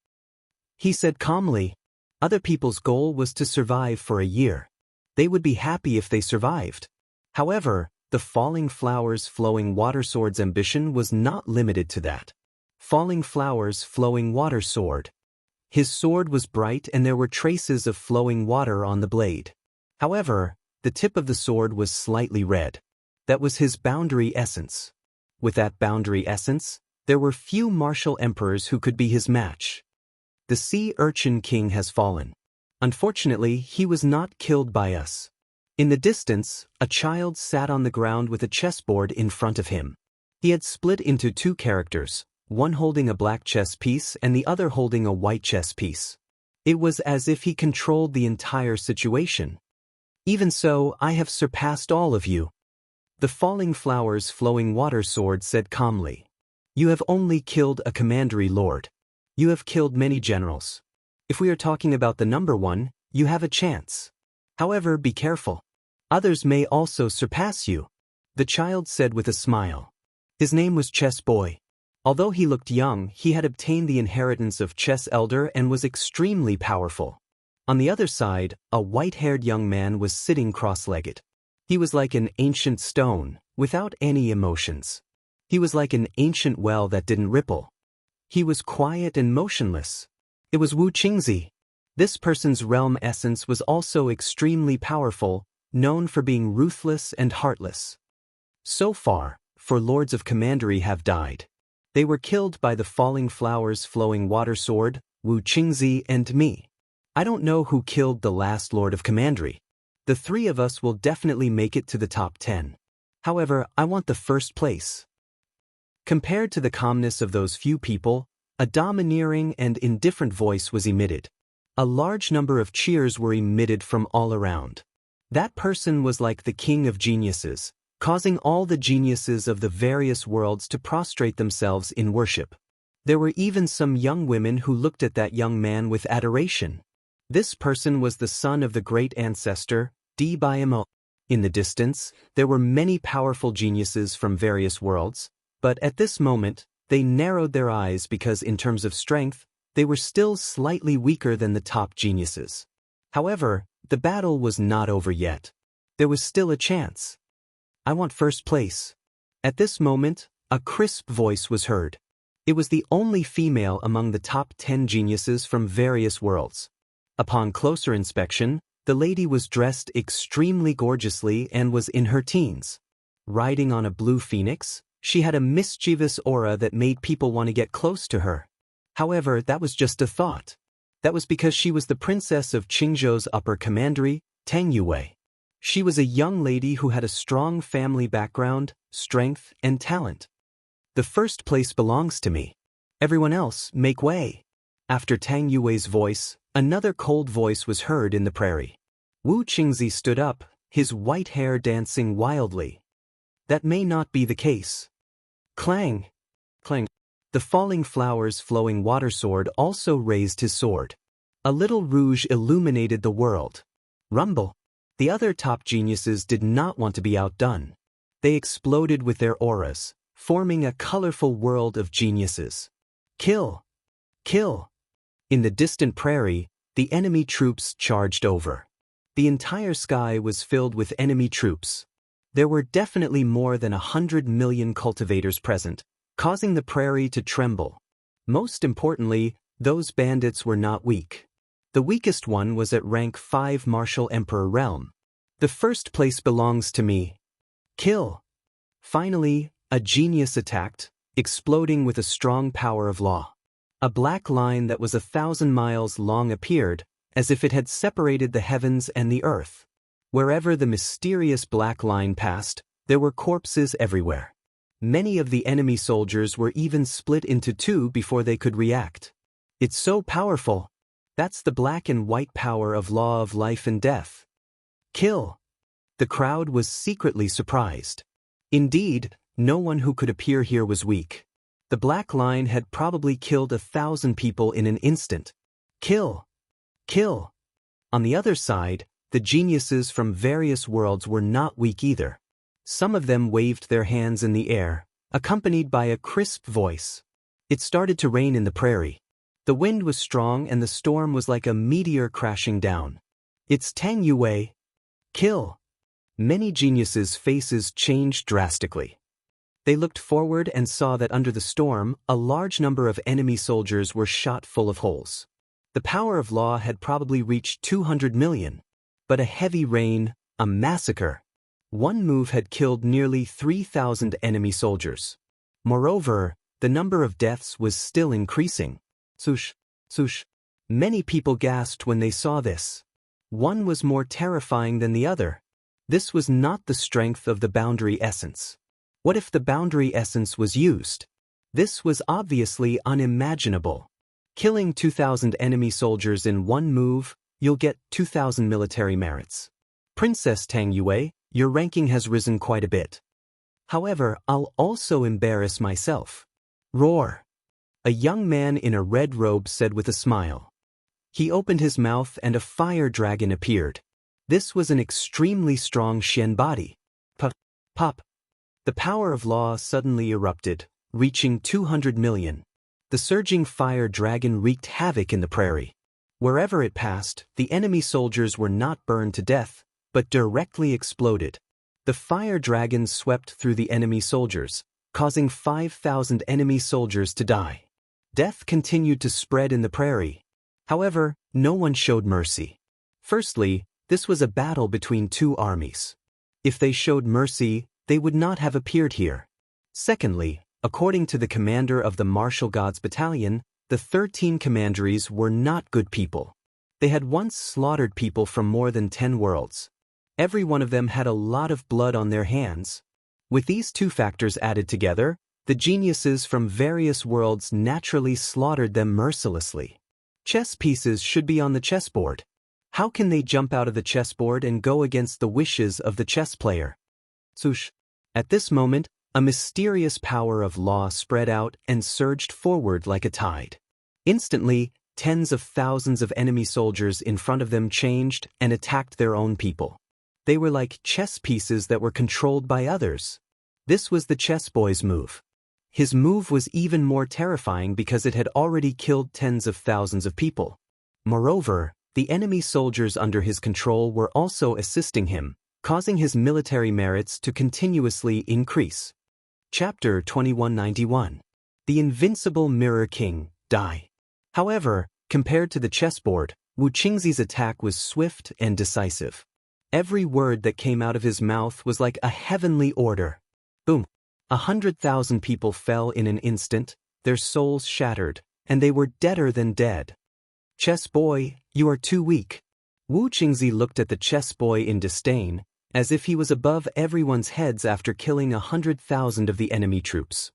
He said calmly. Other people's goal was to survive for a year. They would be happy if they survived. However, the falling flowers flowing water sword's ambition was not limited to that. Falling flowers flowing water sword. His sword was bright and there were traces of flowing water on the blade. However, the tip of the sword was slightly red. That was his boundary essence. With that boundary essence, there were few martial emperors who could be his match. The Sea Urchin King has fallen. Unfortunately, he was not killed by us. In the distance, a child sat on the ground with a chessboard in front of him. He had split into 2 characters, one holding a black chess piece and the other holding a white chess piece. It was as if he controlled the entire situation. Even so, I have surpassed all of you. The falling flowers flowing water sword said calmly. You have only killed a commandery lord. You have killed many generals. If we are talking about the number 1, you have a chance. However, be careful. Others may also surpass you. The child said with a smile. His name was Chess Boy. Although he looked young, he had obtained the inheritance of Chess Elder and was extremely powerful. On the other side, a white-haired young man was sitting cross-legged. He was like an ancient stone, without any emotions. He was like an ancient well that didn't ripple. He was quiet and motionless. It was Wu Qingzi. This person's realm essence was also extremely powerful, known for being ruthless and heartless. So far, 4 lords of commandery have died. They were killed by the falling flowers flowing water sword, Wu Qingzi and me. I don't know who killed the last lord of commandery. The 3 of us will definitely make it to the top 10. However, I want the first place. Compared to the calmness of those few people, a domineering and indifferent voice was emitted. A large number of cheers were emitted from all around. That person was like the king of geniuses, causing all the geniuses of the various worlds to prostrate themselves in worship. There were even some young women who looked at that young man with adoration. This person was the son of the great ancestor, Dimo. In the distance, there were many powerful geniuses from various worlds, but at this moment, they narrowed their eyes because in terms of strength, they were still slightly weaker than the top geniuses. However, the battle was not over yet. There was still a chance. I want first place. At this moment, a crisp voice was heard. It was the only female among the top 10 geniuses from various worlds. Upon closer inspection, the lady was dressed extremely gorgeously and was in her teens. Riding on a blue phoenix, she had a mischievous aura that made people want to get close to her. However, that was just a thought. That was because she was the princess of Qingzhou's upper commandery, Tang Yue. She was a young lady who had a strong family background, strength, and talent. The first place belongs to me. Everyone else, make way. After Tang Yue's voice, another cold voice was heard in the prairie. Wu Qingzi stood up, his white hair dancing wildly. That may not be the case. Clang! Clang! The falling flowers flowing water sword also raised his sword. A little rouge illuminated the world. Rumble! The other top geniuses did not want to be outdone. They exploded with their auras, forming a colorful world of geniuses. Kill! Kill! In the distant prairie, the enemy troops charged over. The entire sky was filled with enemy troops. There were definitely more than 100 million cultivators present, causing the prairie to tremble. Most importantly, those bandits were not weak. The weakest one was at rank 5 Martial Emperor Realm. The first place belongs to me. Kill! Finally, a genius attacked, exploding with a strong power of law. A black line that was 1,000 miles long appeared, as if it had separated the heavens and the earth. Wherever the mysterious black line passed, there were corpses everywhere. Many of the enemy soldiers were even split into two before they could react. It's so powerful. That's the black and white power of law of life and death. Kill! The crowd was secretly surprised. Indeed, no one who could appear here was weak. The black line had probably killed 1,000 people in an instant. Kill! Kill! On the other side, the geniuses from various worlds were not weak either. Some of them waved their hands in the air, accompanied by a crisp voice. It started to rain in the prairie. The wind was strong and the storm was like a meteor crashing down. It's Tang Yue. Kill! Many geniuses' faces changed drastically. They looked forward and saw that under the storm, a large number of enemy soldiers were shot full of holes. The power of law had probably reached 200 million. But a heavy rain, a massacre. One move had killed nearly 3,000 enemy soldiers. Moreover, the number of deaths was still increasing. Swoosh, swoosh. Many people gasped when they saw this. One was more terrifying than the other. This was not the strength of the boundary essence. What if the boundary essence was used? This was obviously unimaginable. Killing 2,000 enemy soldiers in one move, you'll get 2,000 military merits. Princess Tang Yue, your ranking has risen quite a bit. However, I'll also embarrass myself. Roar! A young man in a red robe said with a smile. He opened his mouth and a fire dragon appeared. This was an extremely strong Shen body. Pop, pop. The power of law suddenly erupted, reaching 200 million. The surging fire dragon wreaked havoc in the prairie. Wherever it passed, the enemy soldiers were not burned to death, but directly exploded. The fire dragon swept through the enemy soldiers, causing 5,000 enemy soldiers to die. Death continued to spread in the prairie. However, no one showed mercy. Firstly, this was a battle between two armies. If they showed mercy, they would not have appeared here. Secondly, according to the commander of the Martial Gods Battalion, the 13 commanderies were not good people. They had once slaughtered people from more than 10 worlds. Every one of them had a lot of blood on their hands. With these two factors added together, the geniuses from various worlds naturally slaughtered them mercilessly. Chess pieces should be on the chessboard. How can they jump out of the chessboard and go against the wishes of the chess player? Swoosh. At this moment, a mysterious power of law spread out and surged forward like a tide. Instantly, tens of thousands of enemy soldiers in front of them changed and attacked their own people. They were like chess pieces that were controlled by others. This was the chess boy's move. His move was even more terrifying because it had already killed tens of thousands of people. Moreover, the enemy soldiers under his control were also assisting him, causing his military merits to continuously increase. Chapter 2191. The Invincible Mirror King, Die. However, compared to the chessboard, Wu Qingzi's attack was swift and decisive. Every word that came out of his mouth was like a heavenly order. Boom! 100,000 people fell in an instant, their souls shattered, and they were deader than dead. Chess boy, you are too weak. Wu Qingzi looked at the chess boy in disdain, as if he was above everyone's heads after killing 100,000 of the enemy troops.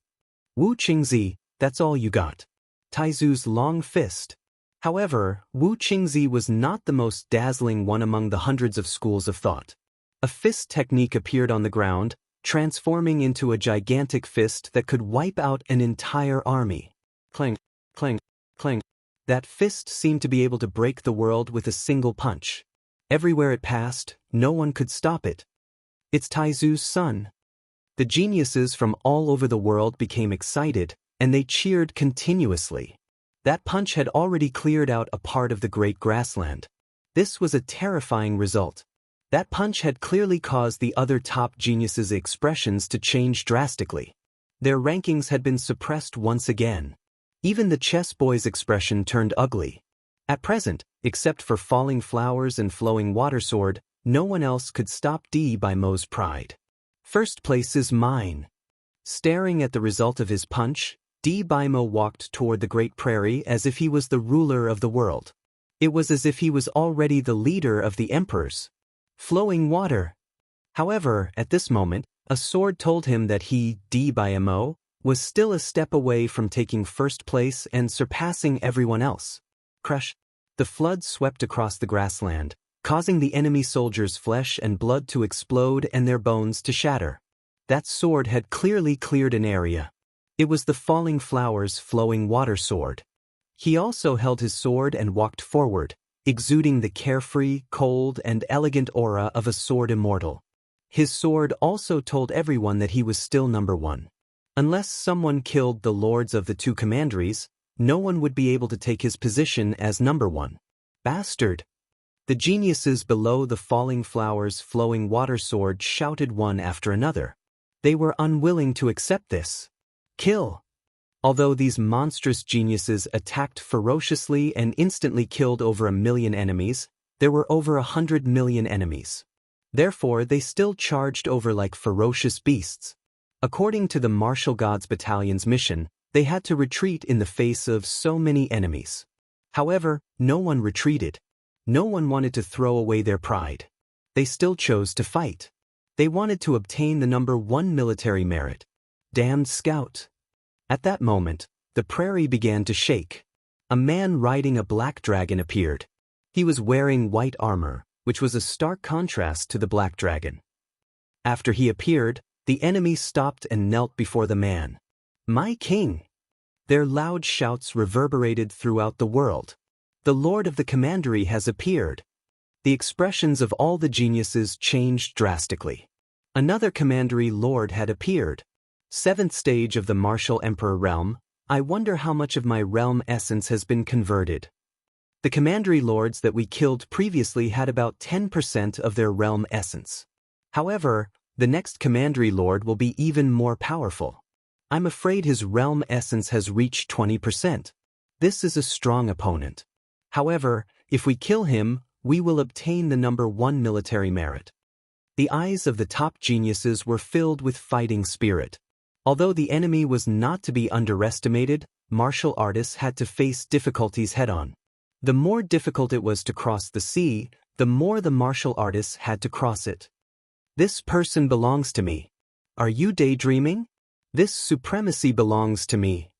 Wu Qingzi, that's all you got. Taizu's long fist. However, Wu Qingzi was not the most dazzling one among the hundreds of schools of thought. A fist technique appeared on the ground, transforming into a gigantic fist that could wipe out an entire army. Clang, clang, clang. That fist seemed to be able to break the world with a single punch. Everywhere it passed, no one could stop it. It's Taizu's son. The geniuses from all over the world became excited, and they cheered continuously. That punch had already cleared out a part of the great grassland. This was a terrifying result. That punch had clearly caused the other top geniuses' expressions to change drastically. Their rankings had been suppressed once again. Even the chess boy's expression turned ugly. At present, except for falling flowers and flowing water sword, no one else could stop Di Baimo's pride. First place is mine. Staring at the result of his punch, Di Baimo walked toward the Great Prairie as if he was the ruler of the world. It was as if he was already the leader of the emperors. Flowing water. However, at this moment, a sword told him that he, Di Baimo, was still a step away from taking first place and surpassing everyone else. Crush. The flood swept across the grassland, causing the enemy soldiers' flesh and blood to explode and their bones to shatter. That sword had clearly cleared an area. It was the falling flowers flowing water sword. He also held his sword and walked forward, exuding the carefree, cold, and elegant aura of a sword immortal. His sword also told everyone that he was still number one. Unless someone killed the lords of the two commanderies, no one would be able to take his position as number one. Bastard! The geniuses below the falling flowers flowing water sword shouted one after another. They were unwilling to accept this. Kill! Although these monstrous geniuses attacked ferociously and instantly killed over 1 million enemies, there were over 100 million enemies. Therefore, they still charged over like ferocious beasts. According to the Martial Gods Battalion's mission, they had to retreat in the face of so many enemies. However, no one retreated. No one wanted to throw away their pride. They still chose to fight. They wanted to obtain the number 1 military merit. Damned scout. At that moment, the prairie began to shake. A man riding a black dragon appeared. He was wearing white armor, which was a stark contrast to the black dragon. After he appeared, the enemy stopped and knelt before the man. My king! Their loud shouts reverberated throughout the world. The Lord of the Commandery has appeared. The expressions of all the geniuses changed drastically. Another Commandery Lord had appeared. 7th stage of the Martial Emperor realm. I wonder how much of my realm essence has been converted. The Commandery Lords that we killed previously had about 10% of their realm essence. However, the next Commandery Lord will be even more powerful. I'm afraid his realm essence has reached 20%. This is a strong opponent. However, if we kill him, we will obtain the number 1 military merit. The eyes of the top geniuses were filled with fighting spirit. Although the enemy was not to be underestimated, martial artists had to face difficulties head-on. The more difficult it was to cross the sea, the more the martial artists had to cross it. This person belongs to me. Are you daydreaming? This supremacy belongs to me.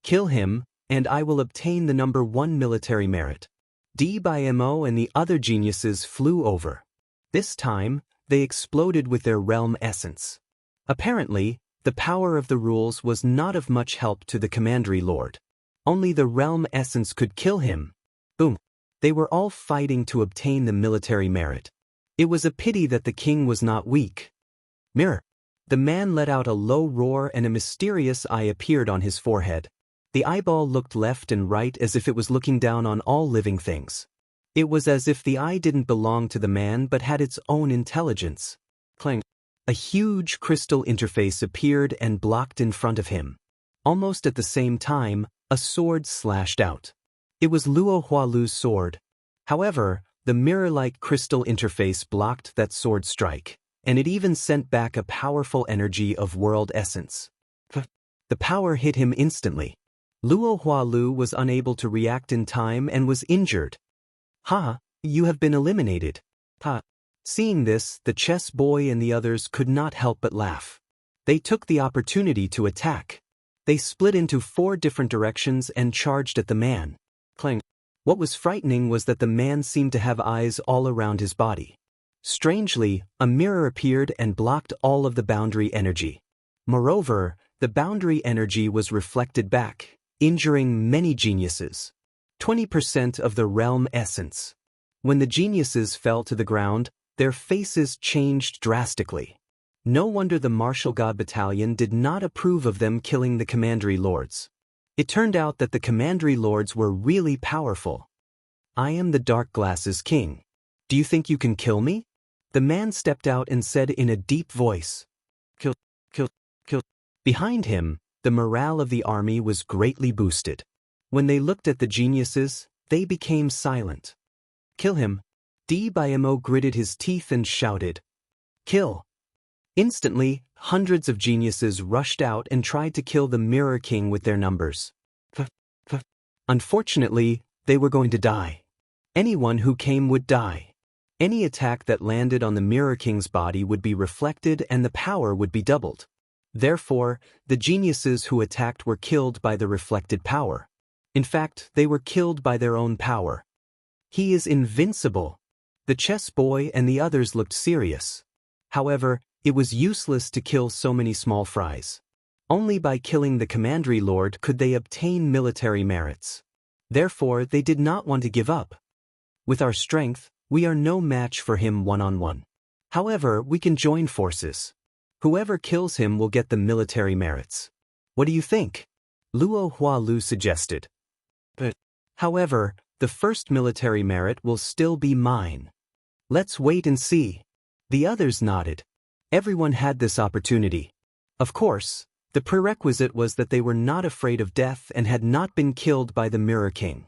Kill him, and I will obtain the number 1 military merit. Di Baimo and the other geniuses flew over. This time, they exploded with their realm essence. Apparently, the power of the rules was not of much help to the Commandery Lord. Only the realm essence could kill him. Boom! They were all fighting to obtain the military merit. It was a pity that the king was not weak. Mirror! The man let out a low roar and a mysterious eye appeared on his forehead. The eyeball looked left and right as if it was looking down on all living things. It was as if the eye didn't belong to the man but had its own intelligence. Clang. A huge crystal interface appeared and blocked in front of him. Almost at the same time, a sword slashed out. It was Luo Hualu's sword. However, the mirror-like crystal interface blocked that sword strike, and it even sent back a powerful energy of world essence. The power hit him instantly. Luo Hualu was unable to react in time and was injured. "Ha, you have been eliminated." Ha. Seeing this, the chess boy and the others could not help but laugh. They took the opportunity to attack. They split into 4 different directions and charged at the man. Clang. What was frightening was that the man seemed to have eyes all around his body. Strangely, a mirror appeared and blocked all of the boundary energy. Moreover, the boundary energy was reflected back, injuring many geniuses. 20% of the realm essence. When the geniuses fell to the ground, their faces changed drastically. No wonder the martial god battalion did not approve of them killing the commandery lords. It turned out that the commandery lords were really powerful. "I am the Dark Glasses King. Do you think you can kill me?" The man stepped out and said in a deep voice. "Kill, kill, kill." Behind him, the morale of the army was greatly boosted. When they looked at the geniuses, they became silent. "Kill him." Daoist gritted his teeth and shouted, "Kill." Instantly, hundreds of geniuses rushed out and tried to kill the Mirror King with their numbers. Unfortunately, they were going to die. Anyone who came would die. Any attack that landed on the Mirror King's body would be reflected and the power would be doubled. Therefore, the geniuses who attacked were killed by the reflected power. In fact, they were killed by their own power. "He is invincible." The chess boy and the others looked serious. However, it was useless to kill so many small fries. Only by killing the commandery lord could they obtain military merits. Therefore, they did not want to give up. "With our strength, we are no match for him one-on-one. However, we can join forces. Whoever kills him will get the military merits. What do you think?" Luo Hualu suggested. However, the first military merit will still be mine. "Let's wait and see." The others nodded. Everyone had this opportunity. Of course, the prerequisite was that they were not afraid of death and had not been killed by the Mirror King.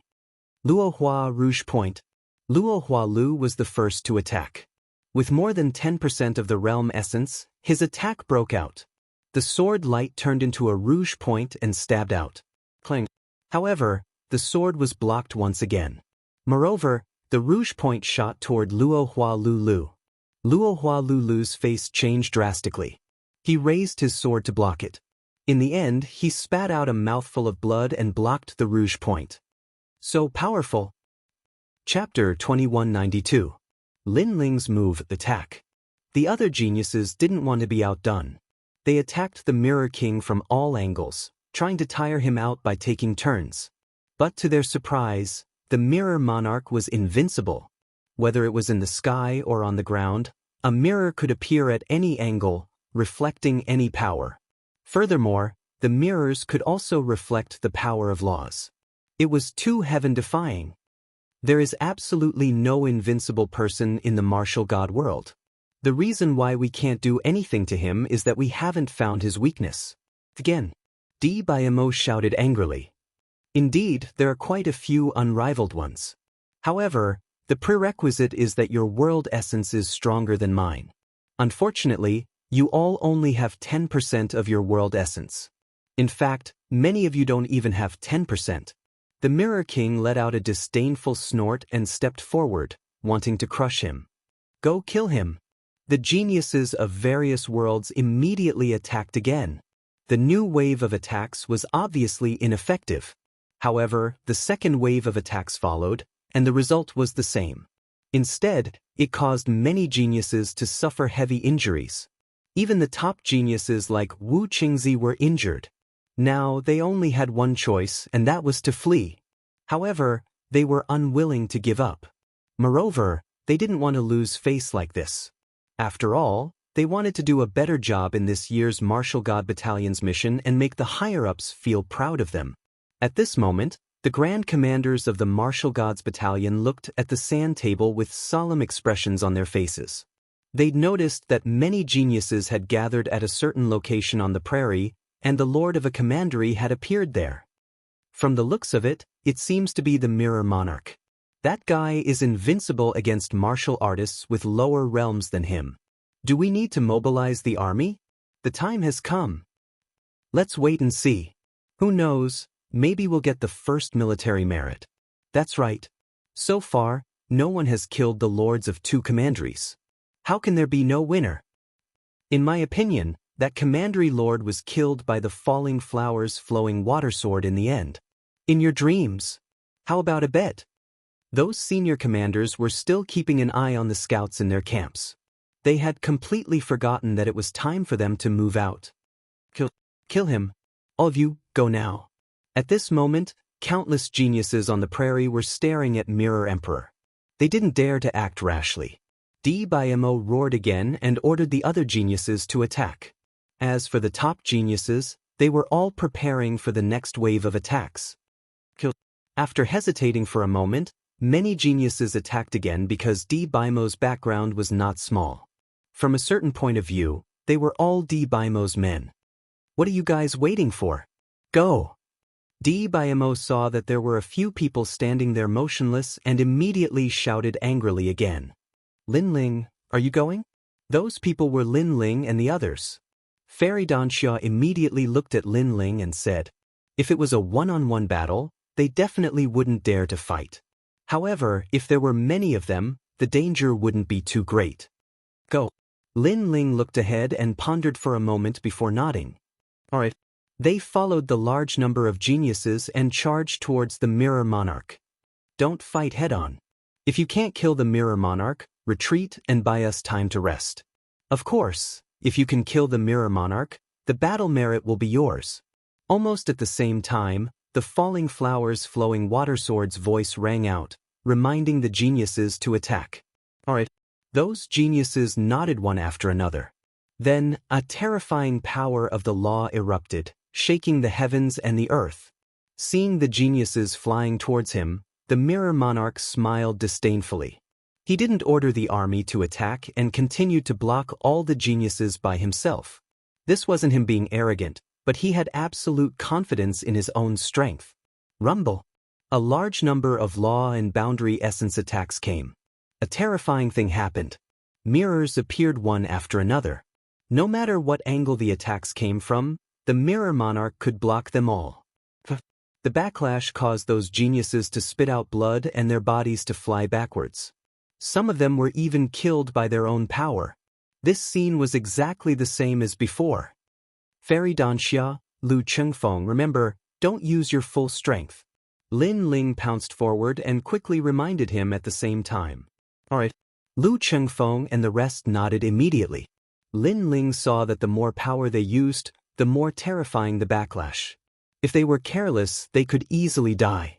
Luo Hua Rouge Point. Luo Hualu was the first to attack. With more than 10% of the realm essence, his attack broke out. The sword light turned into a rouge point and stabbed out. Clang. However, the sword was blocked once again. Moreover, the rouge point shot toward Luo Hualulu. Luo Hualulu's face changed drastically. He raised his sword to block it. In the end, he spat out a mouthful of blood and blocked the rouge point. So powerful. Chapter 2192. Lin Ling's move, attack. The other geniuses didn't want to be outdone. They attacked the Mirror King from all angles, trying to tire him out by taking turns. But to their surprise, the Mirror Monarch was invincible. Whether it was in the sky or on the ground, a mirror could appear at any angle, reflecting any power. Furthermore, the mirrors could also reflect the power of laws. It was too heaven-defying. There is absolutely no invincible person in the martial god world. The reason why we can't do anything to him is that we haven't found his weakness. Again, Daoist shouted angrily. Indeed, there are quite a few unrivaled ones. However, the prerequisite is that your world essence is stronger than mine. Unfortunately, you all only have 10% of your world essence. In fact, many of you don't even have 10%. The Mirror King let out a disdainful snort and stepped forward, wanting to crush him. "Go kill him." The geniuses of various worlds immediately attacked again. The new wave of attacks was obviously ineffective. However, the second wave of attacks followed, and the result was the same. Instead, it caused many geniuses to suffer heavy injuries. Even the top geniuses like Wu Qingzi were injured. Now, they only had one choice, and that was to flee. However, they were unwilling to give up. Moreover, they didn't want to lose face like this. After all, they wanted to do a better job in this year's Martial God Battalion's mission and make the higher-ups feel proud of them. At this moment, The Grand Commanders of the Martial Gods Battalion looked at the sand table with solemn expressions on their faces. They'd noticed that many geniuses had gathered at a certain location on the prairie, and the lord of a commandery had appeared there. From the looks of it, it seems to be the Mirror Monarch. That guy is invincible against martial artists with lower realms than him. Do we need to mobilize the army? The time has come. Let's wait and see. Who knows, maybe we'll get the first military merit. That's right. So far, no one has killed the lords of two commanderies. How can there be no winner? In my opinion, that commandery lord was killed by the falling flowers flowing water sword in the end. In your dreams. How about a bet? Those senior commanders were still keeping an eye on the scouts in their camps. They had completely forgotten that it was time for them to move out. Kill him. All of you, go now. At this moment, countless geniuses on the prairie were staring at Mirror Emperor. They didn't dare to act rashly. Daoist roared again and ordered the other geniuses to attack. As for the top geniuses, they were all preparing for the next wave of attacks. After hesitating for a moment, many geniuses attacked again because Daoist's background was not small. From a certain point of view, they were all Daoist's men. What are you guys waiting for? Go! Daoist saw that there were a few people standing there motionless and immediately shouted angrily again. Lin Ling, are you going? Those people were Lin Ling and the others. Xianxia immediately looked at Lin Ling and said, if it was a one-on-one battle, they definitely wouldn't dare to fight. However, if there were many of them, the danger wouldn't be too great. Go. Lin Ling looked ahead and pondered for a moment before nodding. All right. They followed the large number of geniuses and charged towards the Mirror Monarch. Don't fight head-on. If you can't kill the Mirror Monarch, retreat and buy us time to rest. Of course, if you can kill the Mirror Monarch, the battle merit will be yours. Almost at the same time, the falling flowers flowing water sword's voice rang out, reminding the geniuses to attack. All right. Those geniuses nodded one after another. Then, a terrifying power of the law erupted, shaking the heavens and the earth. Seeing the geniuses flying towards him, the Mirror Monarch smiled disdainfully. He didn't order the army to attack and continued to block all the geniuses by himself. This wasn't him being arrogant, but he had absolute confidence in his own strength. Rumble. A large number of law and boundary essence attacks came. A terrifying thing happened. Mirrors appeared one after another. No matter what angle the attacks came from, the Mirror Monarch could block them all. The backlash caused those geniuses to spit out blood and their bodies to fly backwards. Some of them were even killed by their own power. This scene was exactly the same as before. Xianxia, Lu Chengfeng, remember, don't use your full strength. Lin Ling pounced forward and quickly reminded him at the same time. All right. Lu Chengfeng and the rest nodded immediately. Lin Ling saw that the more power they used, the more terrifying the backlash. If they were careless, they could easily die.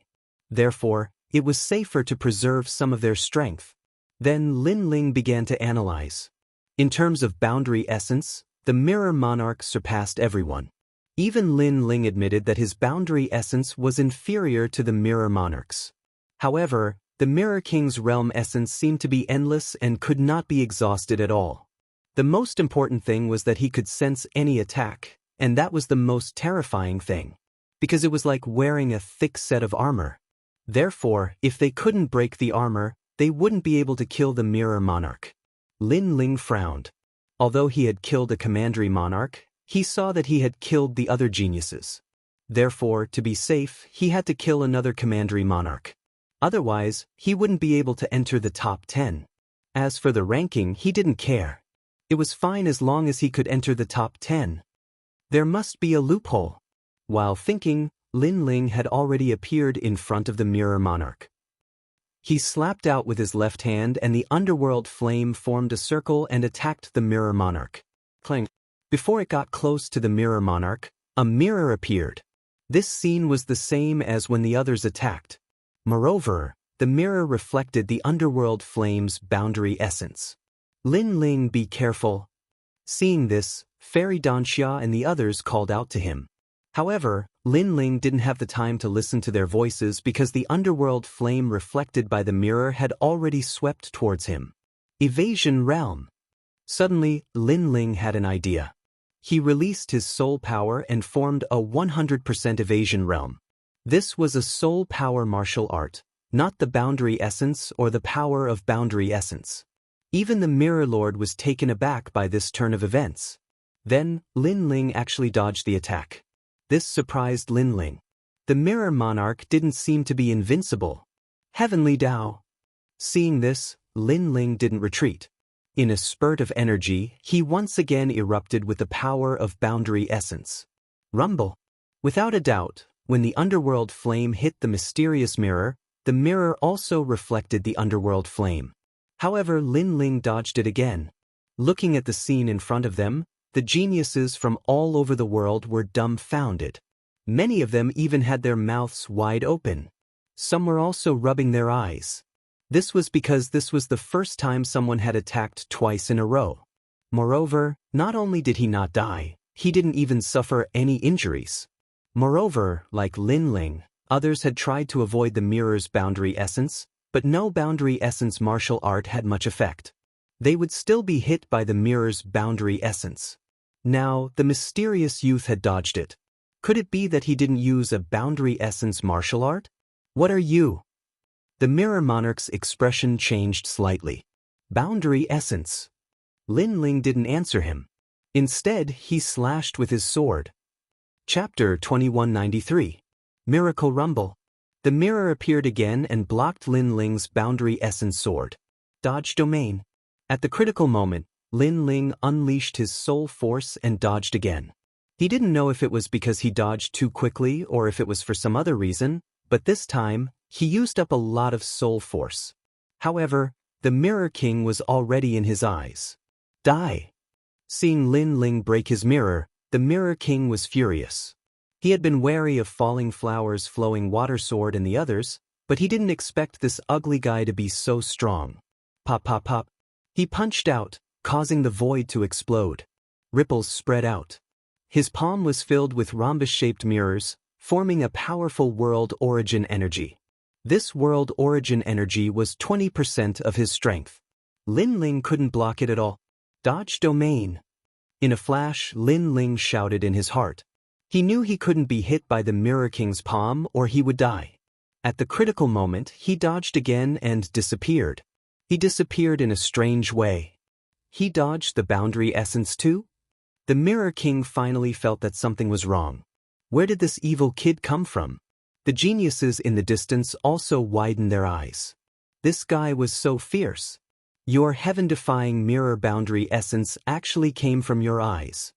Therefore, it was safer to preserve some of their strength. Then Lin Ling began to analyze. In terms of boundary essence, the Mirror Monarch surpassed everyone. Even Lin Ling admitted that his boundary essence was inferior to the Mirror Monarch's. However, the Mirror King's realm essence seemed to be endless and could not be exhausted at all. The most important thing was that he could sense any attack, and that was the most terrifying thing. Because it was like wearing a thick set of armor. Therefore, if they couldn't break the armor, they wouldn't be able to kill the Mirror Monarch. Lin Ling frowned. Although he had killed a commandery monarch, he saw that he had killed the other geniuses. Therefore, to be safe, he had to kill another commandery monarch. Otherwise, he wouldn't be able to enter the top 10. As for the ranking, he didn't care. It was fine as long as he could enter the top 10. There must be a loophole. While thinking, Lin Ling had already appeared in front of the Mirror Monarch. He slapped out with his left hand and the underworld flame formed a circle and attacked the Mirror Monarch. Clang. Before it got close to the Mirror Monarch, a mirror appeared. This scene was the same as when the others attacked. Moreover, the mirror reflected the underworld flame's boundary essence. Lin Ling, be careful. Seeing this, Xianxia and the others called out to him. However, Lin Ling didn't have the time to listen to their voices because the underworld flame reflected by the mirror had already swept towards him. Evasion realm. Suddenly, Lin Ling had an idea. He released his soul power and formed a 100% evasion realm. This was a soul power martial art, not the boundary essence or the power of boundary essence. Even the Mirror Lord was taken aback by this turn of events. Then, Lin Ling actually dodged the attack. This surprised Lin Ling. The Mirror Monarch didn't seem to be invincible. Heavenly Dao. Seeing this, Lin Ling didn't retreat. In a spurt of energy, he once again erupted with the power of boundary essence. Rumble. Without a doubt, when the underworld flame hit the mysterious mirror, the mirror also reflected the underworld flame. However, Lin Ling dodged it again. Looking at the scene in front of them, the geniuses from all over the world were dumbfounded. Many of them even had their mouths wide open. Some were also rubbing their eyes. This was because this was the first time someone had attacked twice in a row. Moreover, not only did he not die, he didn't even suffer any injuries. Moreover, like Lin Ling, others had tried to avoid the mirror's boundary essence, but no boundary essence martial art had much effect. They would still be hit by the mirror's boundary essence. Now, the mysterious youth had dodged it. Could it be that he didn't use a boundary essence martial art? What are you? The Mirror Monarch's expression changed slightly. Boundary essence. Lin Ling didn't answer him. Instead, he slashed with his sword. Chapter 2193. Miracle Rumble. The mirror appeared again and blocked Lin Ling's boundary essence sword. Dodge domain. At the critical moment, Lin Ling unleashed his soul force and dodged again. He didn't know if it was because he dodged too quickly or if it was for some other reason, but this time, he used up a lot of soul force. However, the Mirror King was already in his eyes. Die! Seeing Lin Ling break his mirror, the Mirror King was furious. He had been wary of Falling Flowers' flowing water sword and the others, but he didn't expect this ugly guy to be so strong. Pop pop pop. He punched out, causing the void to explode. Ripples spread out. His palm was filled with rhombus-shaped mirrors, forming a powerful world origin energy. This world origin energy was 20% of his strength. Lin Ling couldn't block it at all. Dodge domain. In a flash, Lin Ling shouted in his heart. He knew he couldn't be hit by the Mirror King's palm or he would die. At the critical moment, he dodged again and disappeared. He disappeared in a strange way. He dodged the boundary essence too? The Mirror King finally felt that something was wrong. Where did this evil kid come from? The geniuses in the distance also widened their eyes. This guy was so fierce. Your heaven-defying mirror boundary essence actually came from your eyes.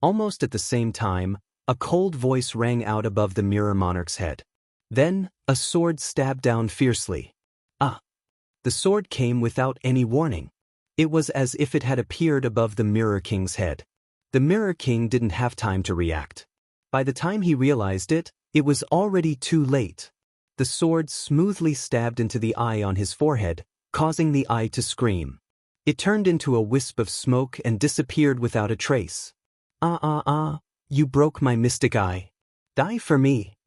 Almost at the same time, a cold voice rang out above the Mirror Monarch's head. Then, a sword stabbed down fiercely. Ah! The sword came without any warning. It was as if it had appeared above the Mirror King's head. The Mirror King didn't have time to react. By the time he realized it, it was already too late. The sword smoothly stabbed into the eye on his forehead, causing the eye to scream. It turned into a wisp of smoke and disappeared without a trace. You broke my mystic eye. Die for me.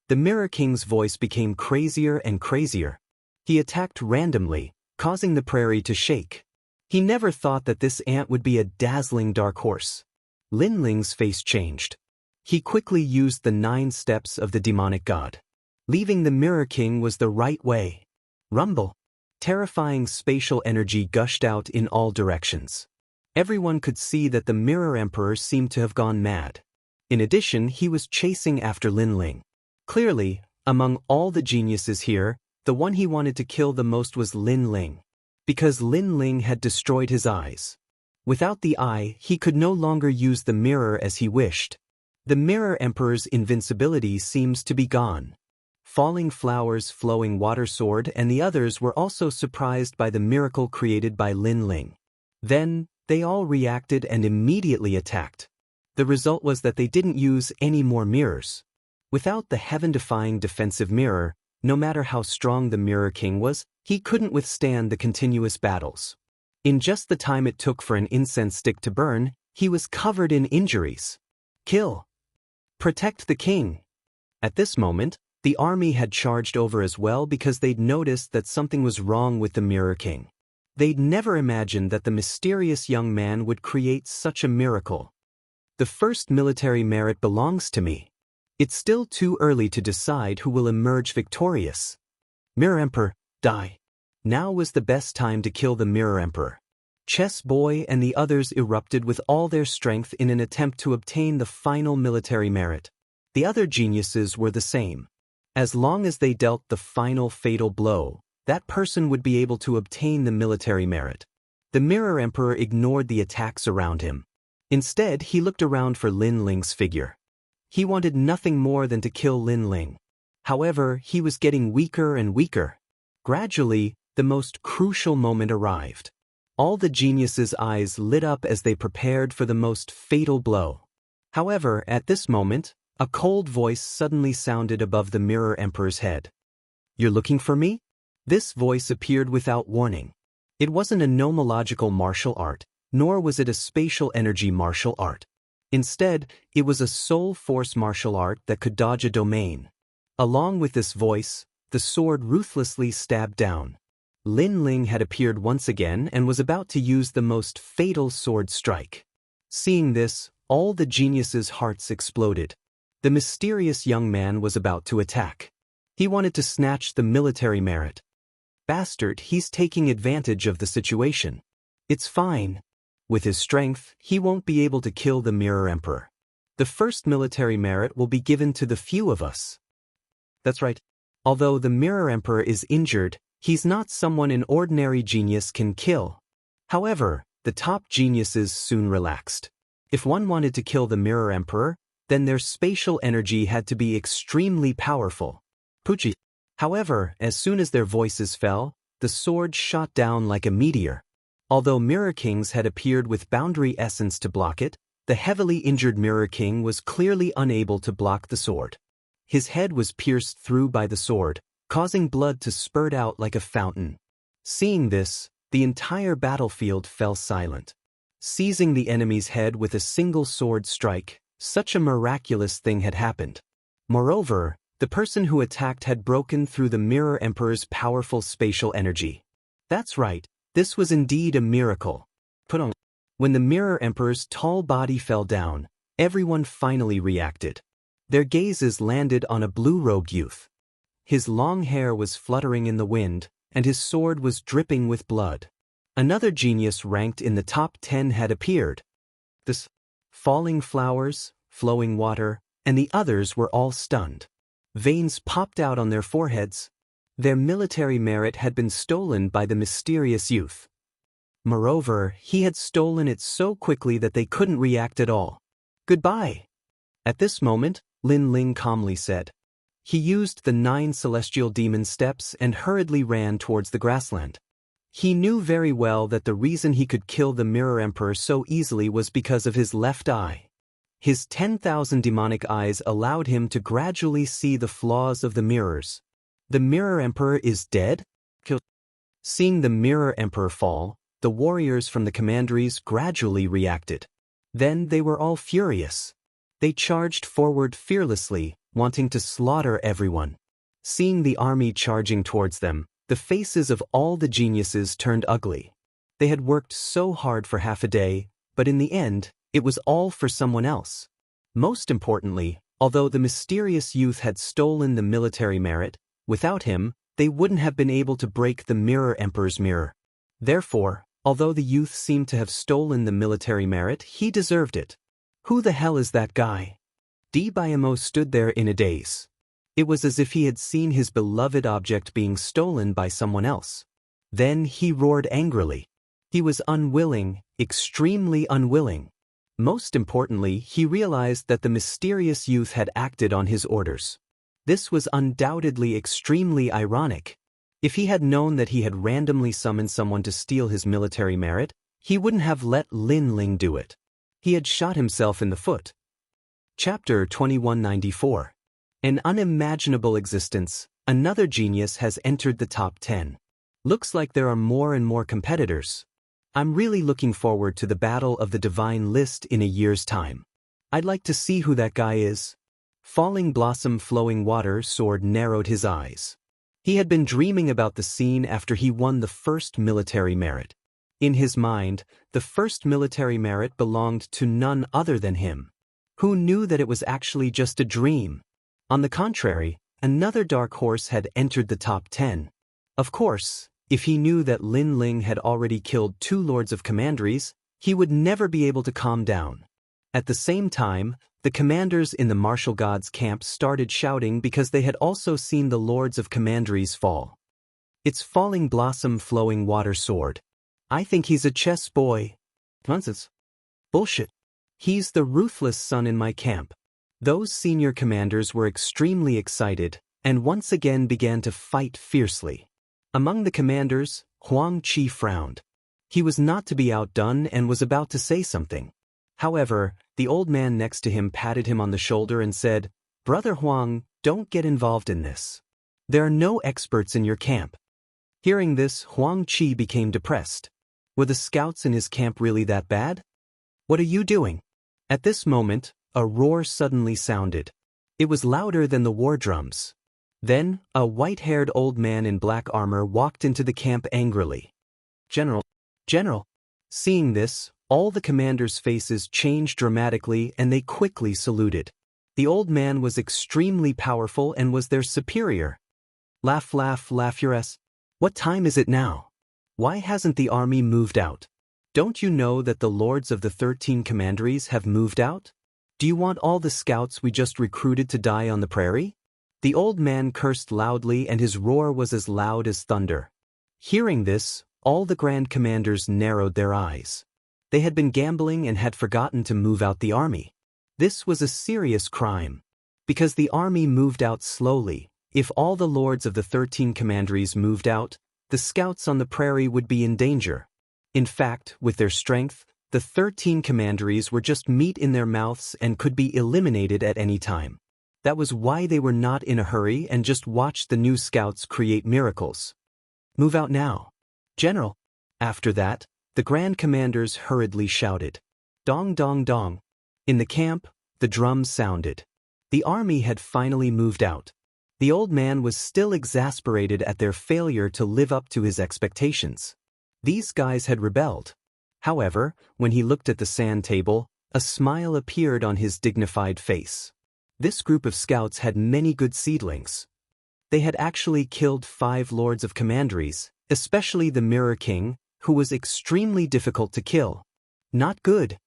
The Mirror King's voice became crazier and crazier. He attacked randomly, causing the prairie to shake. He never thought that this ant would be a dazzling dark horse. Lin Ling's face changed. He quickly used the 9 steps of the demonic god. Leaving the Mirror King was the right way. Rumble. Terrifying spatial energy gushed out in all directions. Everyone could see that the Mirror Emperor seemed to have gone mad. In addition, he was chasing after Lin Ling. Clearly, among all the geniuses here, the one he wanted to kill the most was Lin Ling. Because Lin Ling had destroyed his eyes. Without the eye, he could no longer use the mirror as he wished. The Mirror Emperor's invincibility seems to be gone. Falling Flowers' flowing water sword and the others were also surprised by the miracle created by Lin Ling. Then, they all reacted and immediately attacked. The result was that they didn't use any more mirrors. Without the heaven-defying defensive mirror, no matter how strong the Mirror King was, he couldn't withstand the continuous battles. In just the time it took for an incense stick to burn, he was covered in injuries. Kill. Protect the king. At this moment, the army had charged over as well because they'd noticed that something was wrong with the Mirror King. They'd never imagined that the mysterious young man would create such a miracle. The first military merit belongs to me. It's still too early to decide who will emerge victorious. Mirror Emperor, die. Now was the best time to kill the Mirror Emperor. Chess Boy and the others erupted with all their strength in an attempt to obtain the final military merit. The other geniuses were the same. As long as they dealt the final fatal blow, that person would be able to obtain the military merit. The Mirror Emperor ignored the attacks around him. Instead, he looked around for Lin Ling's figure. He wanted nothing more than to kill Lin Ling. However, he was getting weaker and weaker. Gradually, the most crucial moment arrived. All the geniuses' eyes lit up as they prepared for the most fatal blow. However, at this moment, a cold voice suddenly sounded above the Mirror Emperor's head. "You're looking for me?" This voice appeared without warning. It wasn't a nomological martial art, nor was it a spatial energy martial art. Instead, it was a soul force martial art that could dodge a domain. Along with this voice, the sword ruthlessly stabbed down. Lin Ling had appeared once again and was about to use the most fatal sword strike. Seeing this, all the geniuses' hearts exploded. The mysterious young man was about to attack. He wanted to snatch the military merit. Bastard, he's taking advantage of the situation. It's fine. With his strength, he won't be able to kill the Mirror Emperor. The first military merit will be given to the few of us. That's right. Although the Mirror Emperor is injured, he's not someone an ordinary genius can kill. However, the top geniuses soon relaxed. If one wanted to kill the Mirror Emperor, then their spatial energy had to be extremely powerful. Pucci. However, as soon as their voices fell, the sword shot down like a meteor. Although Mirror Kings had appeared with boundary essence to block it, the heavily injured Mirror King was clearly unable to block the sword. His head was pierced through by the sword, causing blood to spurt out like a fountain. Seeing this, the entire battlefield fell silent. Seizing the enemy's head with a single sword strike, such a miraculous thing had happened. Moreover, the person who attacked had broken through the Mirror Emperor's powerful spatial energy. That's right, this was indeed a miracle. Put on. When the Mirror Emperor's tall body fell down, everyone finally reacted. Their gazes landed on a blue-robed youth. His long hair was fluttering in the wind, and his sword was dripping with blood. Another genius ranked in the top 10 had appeared. This falling flowers, flowing water, and the others were all stunned. Veins popped out on their foreheads. Their military merit had been stolen by the mysterious youth. Moreover, he had stolen it so quickly that they couldn't react at all. Goodbye. At this moment, Lin Ling calmly said. He used the 9 celestial demon steps and hurriedly ran towards the grassland. He knew very well that the reason he could kill the Mirror Emperor so easily was because of his left eye. His 10,000 demonic eyes allowed him to gradually see the flaws of the mirrors. The Mirror Emperor is dead? Seeing the Mirror Emperor fall, the warriors from the commanderies gradually reacted. Then they were all furious. They charged forward fearlessly, wanting to slaughter everyone. Seeing the army charging towards them, the faces of all the geniuses turned ugly. They had worked so hard for half a day, but in the end, it was all for someone else. Most importantly, although the mysterious youth had stolen the military merit, without him, they wouldn't have been able to break the Mirror Emperor's mirror. Therefore, although the youth seemed to have stolen the military merit, he deserved it. Who the hell is that guy? Dibayamo stood there in a daze. It was as if he had seen his beloved object being stolen by someone else. Then he roared angrily. He was unwilling, extremely unwilling. Most importantly, he realized that the mysterious youth had acted on his orders. This was undoubtedly extremely ironic. If he had known that he had randomly summoned someone to steal his military merit, he wouldn't have let Lin Ling do it. He had shot himself in the foot. Chapter 2194. An unimaginable existence, another genius has entered the top 10. Looks like there are more and more competitors. I'm really looking forward to the battle of the divine list in a year's time. I'd like to see who that guy is. Falling blossom flowing water sword narrowed his eyes. He had been dreaming about the scene after he won the first military merit. In his mind, the first military merit belonged to none other than him. Who knew that it was actually just a dream? On the contrary, another dark horse had entered the top 10. Of course, if he knew that Lin Ling had already killed 2 Lords of Commanderies, he would never be able to calm down. At the same time, the commanders in the martial gods' camp started shouting because they had also seen the Lords of Commanderies fall. It's falling blossom flowing water sword. I think he's a chess boy. Nonsense. Bullshit. He's the ruthless son in my camp. Those senior commanders were extremely excited, and once again began to fight fiercely. Among the commanders, Huang Qi frowned. He was not to be outdone and was about to say something. However, the old man next to him patted him on the shoulder and said, "Brother Huang, don't get involved in this. There are no experts in your camp." Hearing this, Huang Qi became depressed. Were the scouts in his camp really that bad? "What are you doing?" At this moment, a roar suddenly sounded. It was louder than the war drums. Then, a white-haired old man in black armor walked into the camp angrily. "General! General!" Seeing this, all the commanders' faces changed dramatically and they quickly saluted. The old man was extremely powerful and was their superior. Laugh, laugh, laugh your ass. What time is it now? Why hasn't the army moved out? Don't you know that the lords of the 13 commanderies have moved out? Do you want all the scouts we just recruited to die on the prairie? The old man cursed loudly and his roar was as loud as thunder. Hearing this, all the grand commanders narrowed their eyes. They had been gambling and had forgotten to move out the army. This was a serious crime. Because the army moved out slowly, if all the lords of the 13 commanderies moved out, the scouts on the prairie would be in danger. In fact, with their strength, the 13 commanderies were just meat in their mouths and could be eliminated at any time. That was why they were not in a hurry and just watched the new scouts create miracles. "Move out now, General." After that, the grand commanders hurriedly shouted. Dong dong dong. In the camp, the drums sounded. The army had finally moved out. The old man was still exasperated at their failure to live up to his expectations. These guys had rebelled. However, when he looked at the sand table, a smile appeared on his dignified face. This group of scouts had many good seedlings. They had actually killed 5 Lords of Commanderies, especially the Mirror King, who was extremely difficult to kill. "Not good,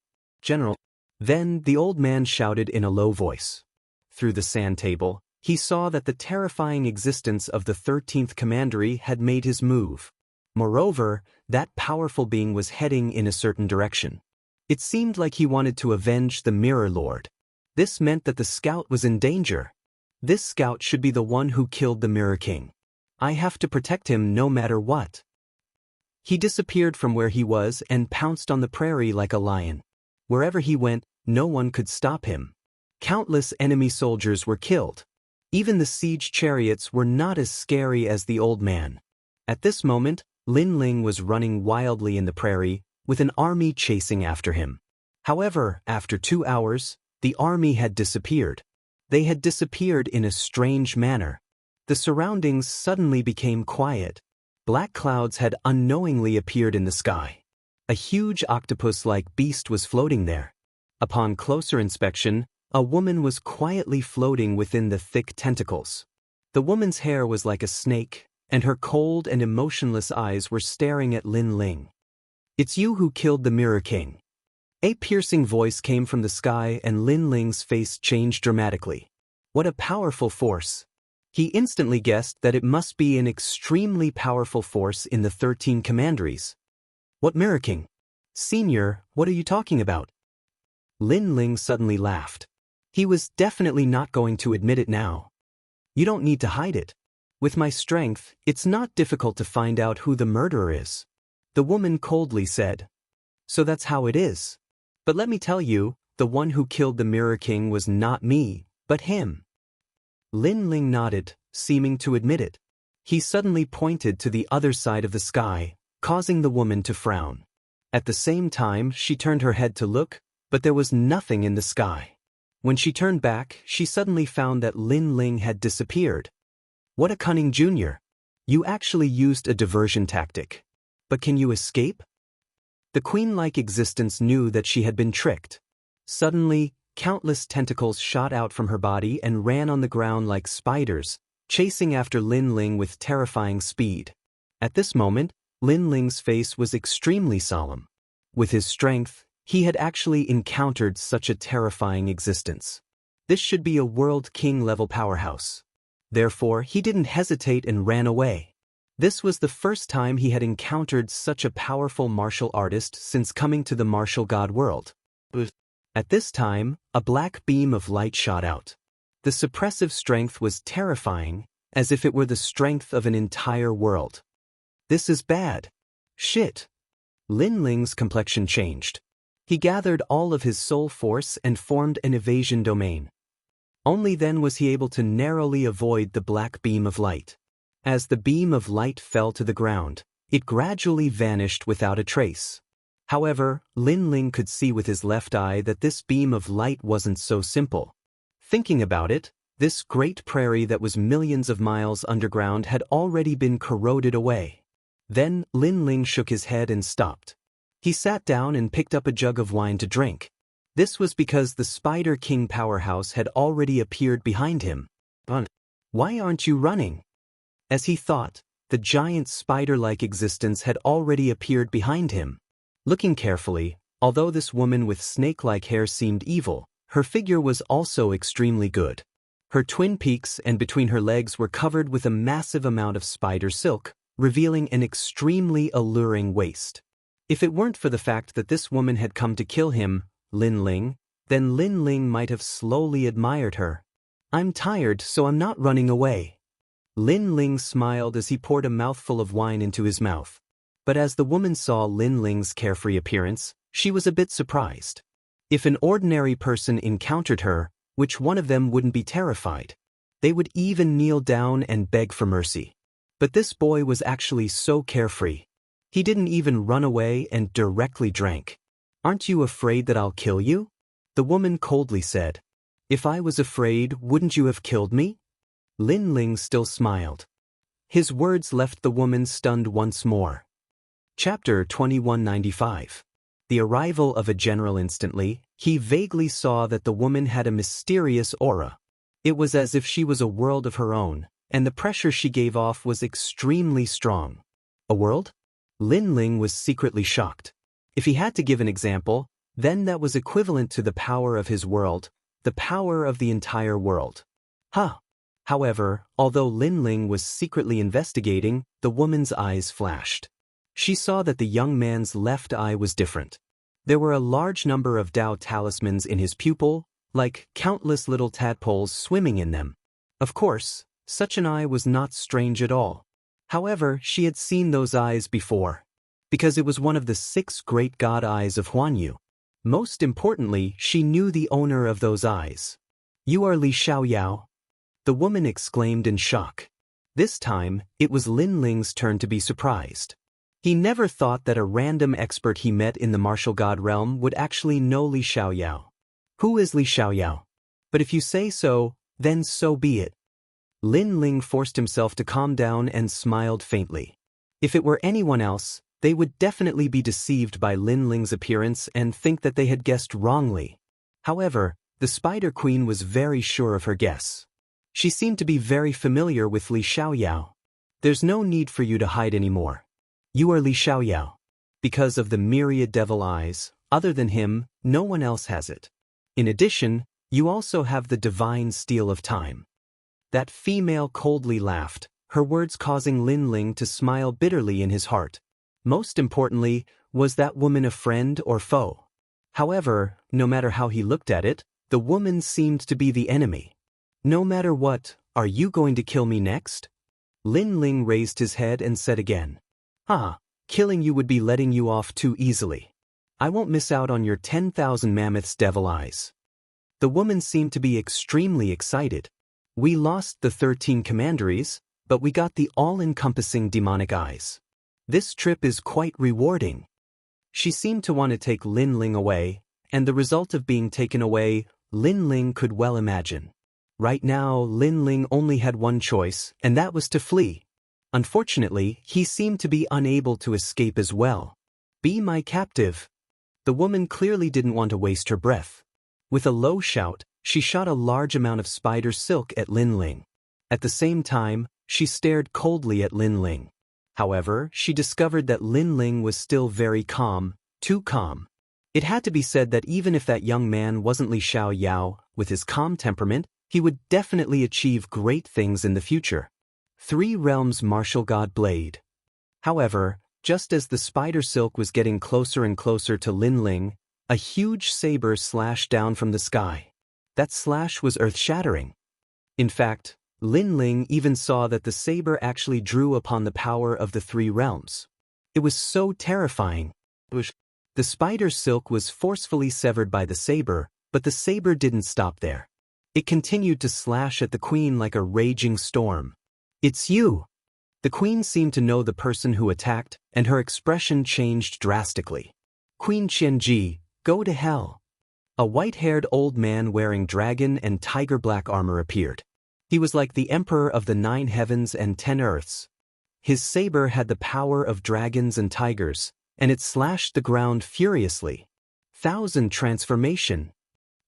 General." Then the old man shouted in a low voice. Through the sand table, he saw that the terrifying existence of the 13th Commandery had made his move. Moreover, that powerful being was heading in a certain direction. It seemed like he wanted to avenge the Mirror Lord. This meant that the scout was in danger. This scout should be the one who killed the Mirror King. I have to protect him no matter what. He disappeared from where he was and pounced on the prairie like a lion. Wherever he went, no one could stop him. Countless enemy soldiers were killed. Even the siege chariots were not as scary as the old man. At this moment, Lin Ling was running wildly in the prairie, with an army chasing after him. However, after 2 hours, the army had disappeared. They had disappeared in a strange manner. The surroundings suddenly became quiet. Black clouds had unknowingly appeared in the sky. A huge octopus-like beast was floating there. Upon closer inspection, a woman was quietly floating within the thick tentacles. The woman's hair was like a snake, and her cold and emotionless eyes were staring at Lin Ling. "It's you who killed the Mirror King." A piercing voice came from the sky and Lin Ling's face changed dramatically. What a powerful force! He instantly guessed that it must be an extremely powerful force in the 13 commanderies. "What Mirror King? Senior, what are you talking about?" Lin Ling suddenly laughed. He was definitely not going to admit it now. "You don't need to hide it. With my strength, it's not difficult to find out who the murderer is," the woman coldly said. "So that's how it is. But let me tell you, the one who killed the Mirror King was not me, but him." Lin Ling nodded, seeming to admit it. He suddenly pointed to the other side of the sky, causing the woman to frown. At the same time, she turned her head to look, but there was nothing in the sky. When she turned back, she suddenly found that Lin Ling had disappeared. What a cunning junior! You actually used a diversion tactic. But can you escape? The queen-like existence knew that she had been tricked. Suddenly, countless tentacles shot out from her body and ran on the ground like spiders, chasing after Lin Ling with terrifying speed. At this moment, Lin Ling's face was extremely solemn. With his strength, he had actually encountered such a terrifying existence. This should be a world king-level powerhouse. Therefore, he didn't hesitate and ran away. This was the first time he had encountered such a powerful martial artist since coming to the martial god world. At this time, a black beam of light shot out. The suppressive strength was terrifying, as if it were the strength of an entire world. This is bad. Shit. Lin Ling's complexion changed. He gathered all of his soul force and formed an evasion domain. Only then was he able to narrowly avoid the black beam of light. As the beam of light fell to the ground, it gradually vanished without a trace. However, Lin Ling could see with his left eye that this beam of light wasn't so simple. Thinking about it, this great prairie that was millions of miles underground had already been corroded away. Then Lin Ling shook his head and stopped. He sat down and picked up a jug of wine to drink. This was because the Spider King powerhouse had already appeared behind him. Why aren't you running? As he thought, the giant spider-like existence had already appeared behind him. Looking carefully, although this woman with snake-like hair seemed evil, her figure was also extremely good. Her twin peaks and between her legs were covered with a massive amount of spider silk, revealing an extremely alluring waist. If it weren't for the fact that this woman had come to kill him, Lin Ling, then Lin Ling might have slowly admired her. I'm tired, so I'm not running away. Lin Ling smiled as he poured a mouthful of wine into his mouth. But as the woman saw Lin Ling's carefree appearance, she was a bit surprised. If an ordinary person encountered her, which one of them wouldn't be terrified? They would even kneel down and beg for mercy. But this boy was actually so carefree. He didn't even run away and directly drank. Aren't you afraid that I'll kill you? The woman coldly said. If I was afraid, wouldn't you have killed me? Lin Ling still smiled. His words left the woman stunned once more. Chapter 2195. The arrival of a general. Instantly, he vaguely saw that the woman had a mysterious aura. It was as if she was a world of her own, and the pressure she gave off was extremely strong. A world? Lin Ling was secretly shocked. If he had to give an example, then that was equivalent to the power of his world, the power of the entire world. However, although Lin Ling was secretly investigating, the woman's eyes flashed. She saw that the young man's left eye was different. There were a large number of Dao talismans in his pupil, like countless little tadpoles swimming in them. Of course, such an eye was not strange at all. However, she had seen those eyes before, because it was one of the 6 great god eyes of Huanyu. Most importantly, she knew the owner of those eyes. You are Li Xiaoyao? The woman exclaimed in shock. This time, it was Lin Ling's turn to be surprised. He never thought that a random expert he met in the martial god realm would actually know Li Xiaoyao. Who is Li Xiaoyao? But if you say so, then so be it. Lin Ling forced himself to calm down and smiled faintly. If it were anyone else, they would definitely be deceived by Lin Ling's appearance and think that they had guessed wrongly. However, the Spider Queen was very sure of her guess. She seemed to be very familiar with Li Xiaoyao. There's no need for you to hide anymore. You are Li Xiaoyao. Because of the myriad devil eyes, other than him, no one else has it. In addition, you also have the divine steel of time. That female coldly laughed, her words causing Lin Ling to smile bitterly in his heart. Most importantly, was that woman a friend or foe? However, no matter how he looked at it, the woman seemed to be the enemy. No matter what, are you going to kill me next? Lin Ling raised his head and said again. Killing you would be letting you off too easily. I won't miss out on your 10,000 mammoths' devil eyes. The woman seemed to be extremely excited. We lost the 13 commanderies, but we got the all-encompassing demonic eyes. This trip is quite rewarding. She seemed to want to take Lin Ling away, and the result of being taken away, Lin Ling could well imagine. Right now, Lin Ling only had one choice, and that was to flee. Unfortunately, he seemed to be unable to escape as well. "Be my captive." The woman clearly didn't want to waste her breath. With a low shout, she shot a large amount of spider silk at Lin Ling. At the same time, she stared coldly at Lin Ling. However, she discovered that Lin Ling was still very calm, too calm. It had to be said that even if that young man wasn't Li Xiaoyao, with his calm temperament, he would definitely achieve great things in the future. 3 Realms Martial God Blade. However, just as the spider silk was getting closer and closer to Lin Ling, a huge saber slashed down from the sky. That slash was earth-shattering. In fact, Lin Ling even saw that the saber actually drew upon the power of the 3 realms. It was so terrifying. The spider silk was forcefully severed by the saber, but the saber didn't stop there. It continued to slash at the queen like a raging storm. "It's you!" The queen seemed to know the person who attacked, and her expression changed drastically. "Queen Qianji, go to hell." A white-haired old man wearing dragon and tiger black armor appeared. He was like the emperor of the 9 heavens and 10 earths. His saber had the power of dragons and tigers, and it slashed the ground furiously. Thousand transformation.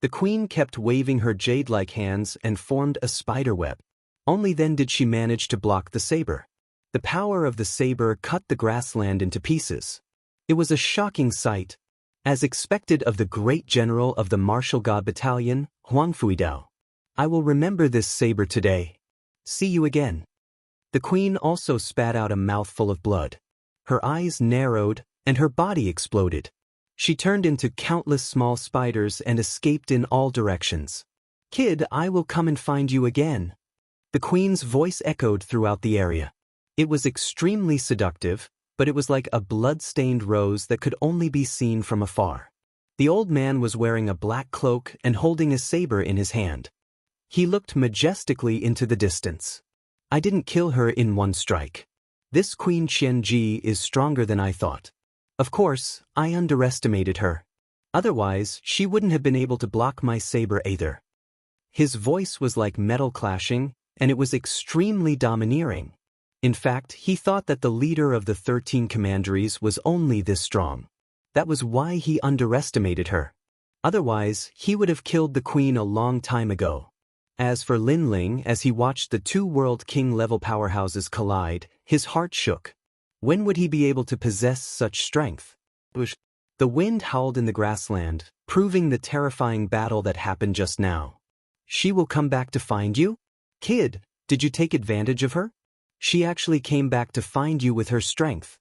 The queen kept waving her jade-like hands and formed a spiderweb. Only then did she manage to block the saber. The power of the saber cut the grassland into pieces. It was a shocking sight, as expected of the great general of the martial god battalion, Huang Fuidao. "I will remember this saber today. See you again." The queen also spat out a mouthful of blood. Her eyes narrowed, and her body exploded. She turned into countless small spiders and escaped in all directions. "Kid, I will come and find you again." The queen's voice echoed throughout the area. It was extremely seductive, but it was like a blood-stained rose that could only be seen from afar. The old man was wearing a black cloak and holding a saber in his hand. He looked majestically into the distance. "I didn't kill her in one strike. This Queen Qianji is stronger than I thought. Of course, I underestimated her. Otherwise, she wouldn't have been able to block my saber either." His voice was like metal clashing, and it was extremely domineering. In fact, he thought that the leader of the 13 commanderies was only this strong. That was why he underestimated her. Otherwise, he would have killed the queen a long time ago. As for Lin Ling, as he watched the 2 World King-level powerhouses collide, his heart shook. When would he be able to possess such strength? The wind howled in the grassland, proving the terrifying battle that happened just now. "She will come back to find you? Kid, did you take advantage of her? She actually came back to find you with her strength."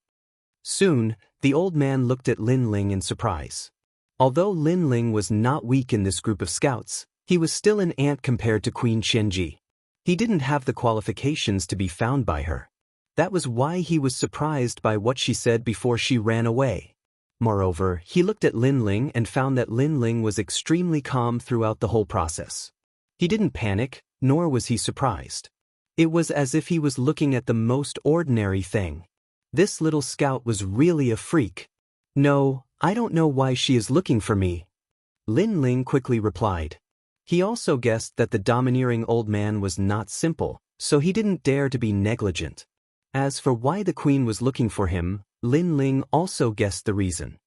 Soon, the old man looked at Lin Ling in surprise. Although Lin Ling was not weak in this group of scouts, he was still an ant compared to Queen Qianji. He didn't have the qualifications to be found by her. That was why he was surprised by what she said before she ran away. Moreover, he looked at Lin Ling and found that Lin Ling was extremely calm throughout the whole process. He didn't panic, nor was he surprised. It was as if he was looking at the most ordinary thing. This little scout was really a freak. "No, I don't know why she is looking for me," Lin Ling quickly replied. He also guessed that the domineering old man was not simple, so he didn't dare to be negligent. As for why the queen was looking for him, Lin Ling also guessed the reason.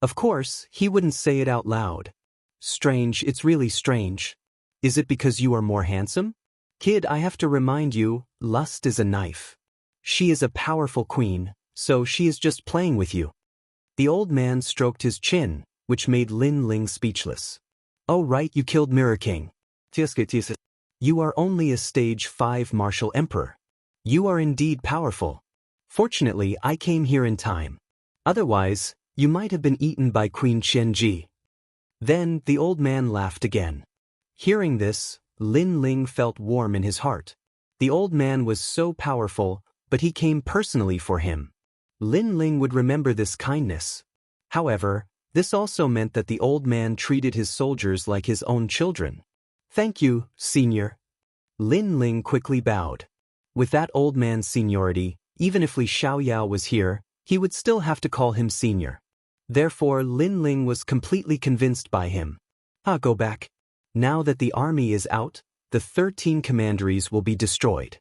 Of course, he wouldn't say it out loud. "Strange, it's really strange. Is it because you are more handsome? Kid, I have to remind you, lust is a knife. She is a powerful queen, so she is just playing with you." The old man stroked his chin, which made Lin Ling speechless. "Oh right, you killed Mirror King. You are only a stage 5 martial emperor. You are indeed powerful. Fortunately, I came here in time. Otherwise, you might have been eaten by Queen Qianji." Then the old man laughed again. Hearing this, Lin Ling felt warm in his heart. The old man was so powerful, but he came personally for him. Lin Ling would remember this kindness. However, this also meant that the old man treated his soldiers like his own children. "Thank you, senior." Lin Ling quickly bowed. With that old man's seniority, even if Li Xiaoyao was here, he would still have to call him senior. Therefore, Lin Ling was completely convinced by him. "Go back. Now that the army is out, the 13 commanderies will be destroyed.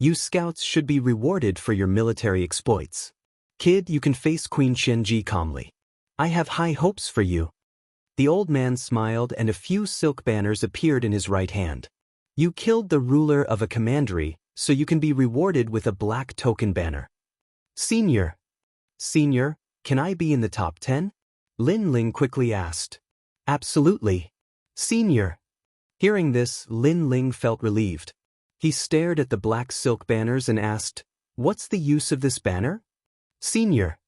You scouts should be rewarded for your military exploits. Kid, you can face Queen Xianxia calmly. I have high hopes for you. The old man smiled and a few silk banners appeared in his right hand. You killed the ruler of a commandery, so you can be rewarded with a black token banner. Senior, can I be in the top 10? Lin Ling quickly asked. Absolutely. Senior. Hearing this, Lin Ling felt relieved. He stared at the black silk banners and asked, What's the use of this banner? Senior.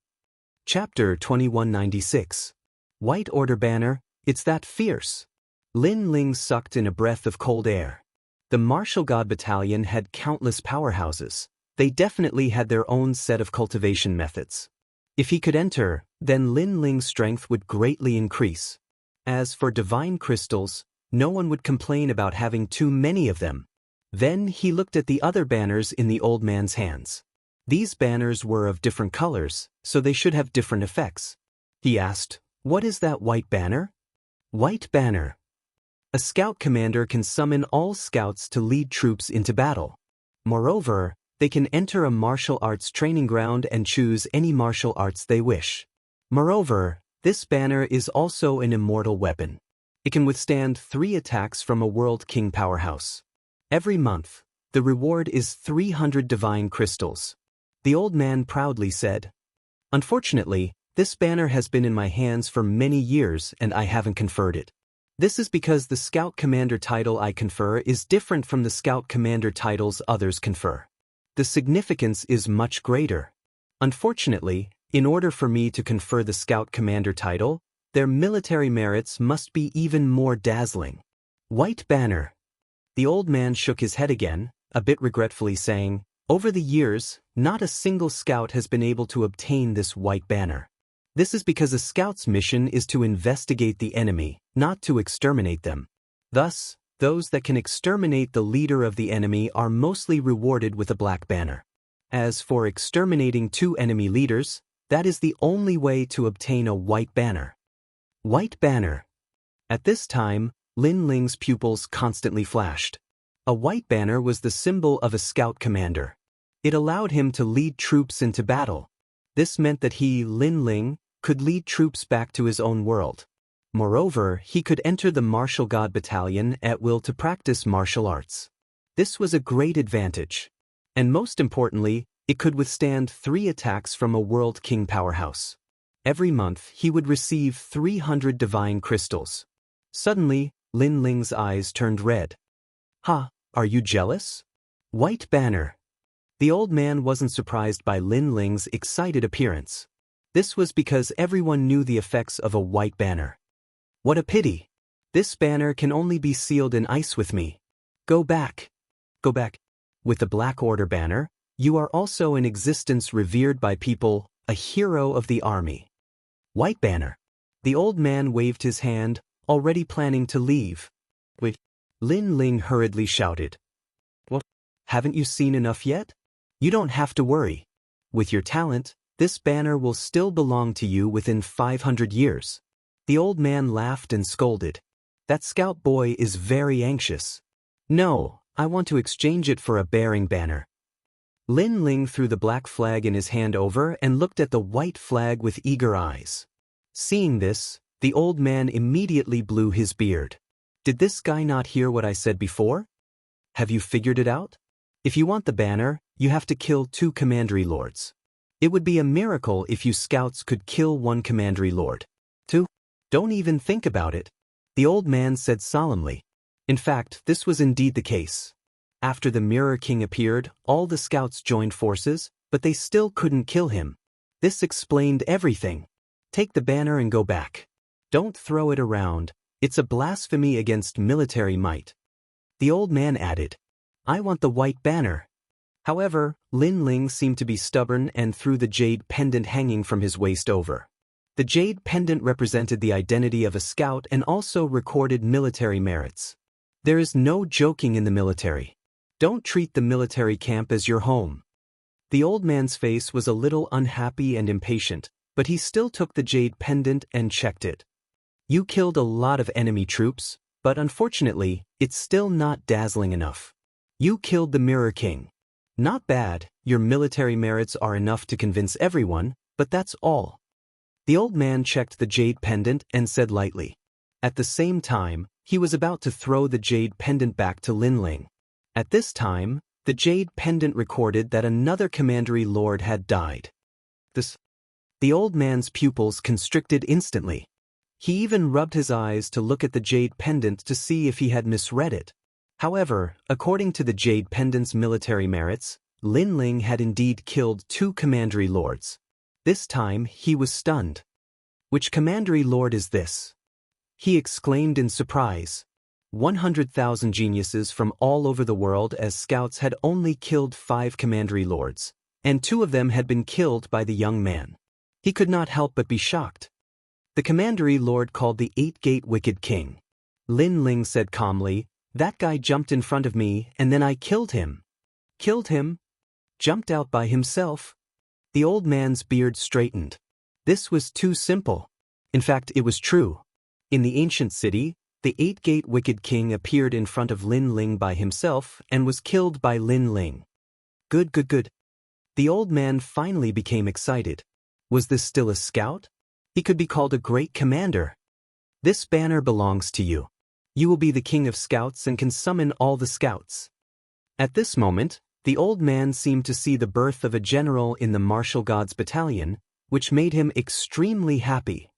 Chapter 2196. White Order Banner, it's that fierce. Lin Ling sucked in a breath of cold air. The Martial God Battalion had countless powerhouses. They definitely had their own set of cultivation methods. If he could enter, then Lin Ling's strength would greatly increase. As for divine crystals, no one would complain about having too many of them. Then he looked at the other banners in the old man's hands. These banners were of different colors, so they should have different effects. He asked, What is that white banner? White banner. A scout commander can summon all scouts to lead troops into battle. Moreover, they can enter a martial arts training ground and choose any martial arts they wish. Moreover, this banner is also an immortal weapon. It can withstand 3 attacks from a World King powerhouse. Every month, the reward is 300 divine crystals. The old man proudly said, Unfortunately, this banner has been in my hands for many years and I haven't conferred it. This is because the Scout Commander title I confer is different from the Scout Commander titles others confer. The significance is much greater. Unfortunately, in order for me to confer the Scout Commander title, their military merits must be even more dazzling. White banner. The old man shook his head again, a bit regretfully saying, Over the years, not a single scout has been able to obtain this white banner. This is because a scout's mission is to investigate the enemy, not to exterminate them. Thus, those that can exterminate the leader of the enemy are mostly rewarded with a black banner. As for exterminating 2 enemy leaders, that is the only way to obtain a white banner. White banner. At this time, Lin Ling's pupils constantly flashed. A white banner was the symbol of a scout commander. It allowed him to lead troops into battle. This meant that he, Lin Ling, could lead troops back to his own world. Moreover, he could enter the Martial God Battalion at will to practice martial arts. This was a great advantage. And most importantly, it could withstand 3 attacks from a World King powerhouse. Every month, he would receive 300 divine crystals. Suddenly, Lin Ling's eyes turned red. Ha, are you jealous? White banner. The old man wasn't surprised by Lin Ling's excited appearance. This was because everyone knew the effects of a white banner. What a pity. This banner can only be sealed in ice with me. Go back. Go back. With the Black Order banner, you are also in existence revered by people, a hero of the army. White banner. The old man waved his hand, already planning to leave. Wait. Lin Ling hurriedly shouted. What? Haven't you seen enough yet? You don't have to worry. With your talent, this banner will still belong to you within 500 years. The old man laughed and scolded. That scout boy is very anxious. No, I want to exchange it for a bearing banner. Lin Ling threw the black flag in his hand over and looked at the white flag with eager eyes. Seeing this, the old man immediately blew his beard. Did this guy not hear what I said before? Have you figured it out? If you want the banner, you have to kill 2 commandery lords. It would be a miracle if you scouts could kill 1 commandery lord. 2? Don't even think about it. The old man said solemnly. In fact, this was indeed the case. After the Mirror King appeared, all the scouts joined forces, but they still couldn't kill him. This explained everything. Take the banner and go back. Don't throw it around. It's a blasphemy against military might. The old man added, I want the white banner. However, Lin Ling seemed to be stubborn and threw the jade pendant hanging from his waist over. The jade pendant represented the identity of a scout and also recorded military merits. There is no joking in the military. Don't treat the military camp as your home. The old man's face was a little unhappy and impatient, but he still took the jade pendant and checked it. You killed a lot of enemy troops, but unfortunately, it's still not dazzling enough. You killed the Mirror King. Not bad, your military merits are enough to convince everyone, but that's all. The old man checked the jade pendant and said lightly. At the same time, he was about to throw the jade pendant back to Lin Ling. At this time, the jade pendant recorded that another commandery lord had died. The old man's pupils constricted instantly. He even rubbed his eyes to look at the jade pendant to see if he had misread it. However, according to the jade pendant's military merits, Lin Ling had indeed killed 2 commandery lords. This time, he was stunned. Which commandery lord is this? He exclaimed in surprise. 100,000 geniuses from all over the world as scouts had only killed 5 commandery lords, and 2 of them had been killed by the young man. He could not help but be shocked. The commandery lord called the 8-Gate Wicked King. Lin Ling said calmly, "That guy jumped in front of me and then I killed him." Killed him? Jumped out by himself? The old man's beard straightened. This was too simple. In fact, it was true. In the ancient city, the 8-Gate Wicked King appeared in front of Lin Ling by himself and was killed by Lin Ling. Good. The old man finally became excited. Was this still a scout? He could be called a great commander. This banner belongs to you. You will be the king of scouts and can summon all the scouts. At this moment, the old man seemed to see the birth of a general in the martial gods battalion, which made him extremely happy.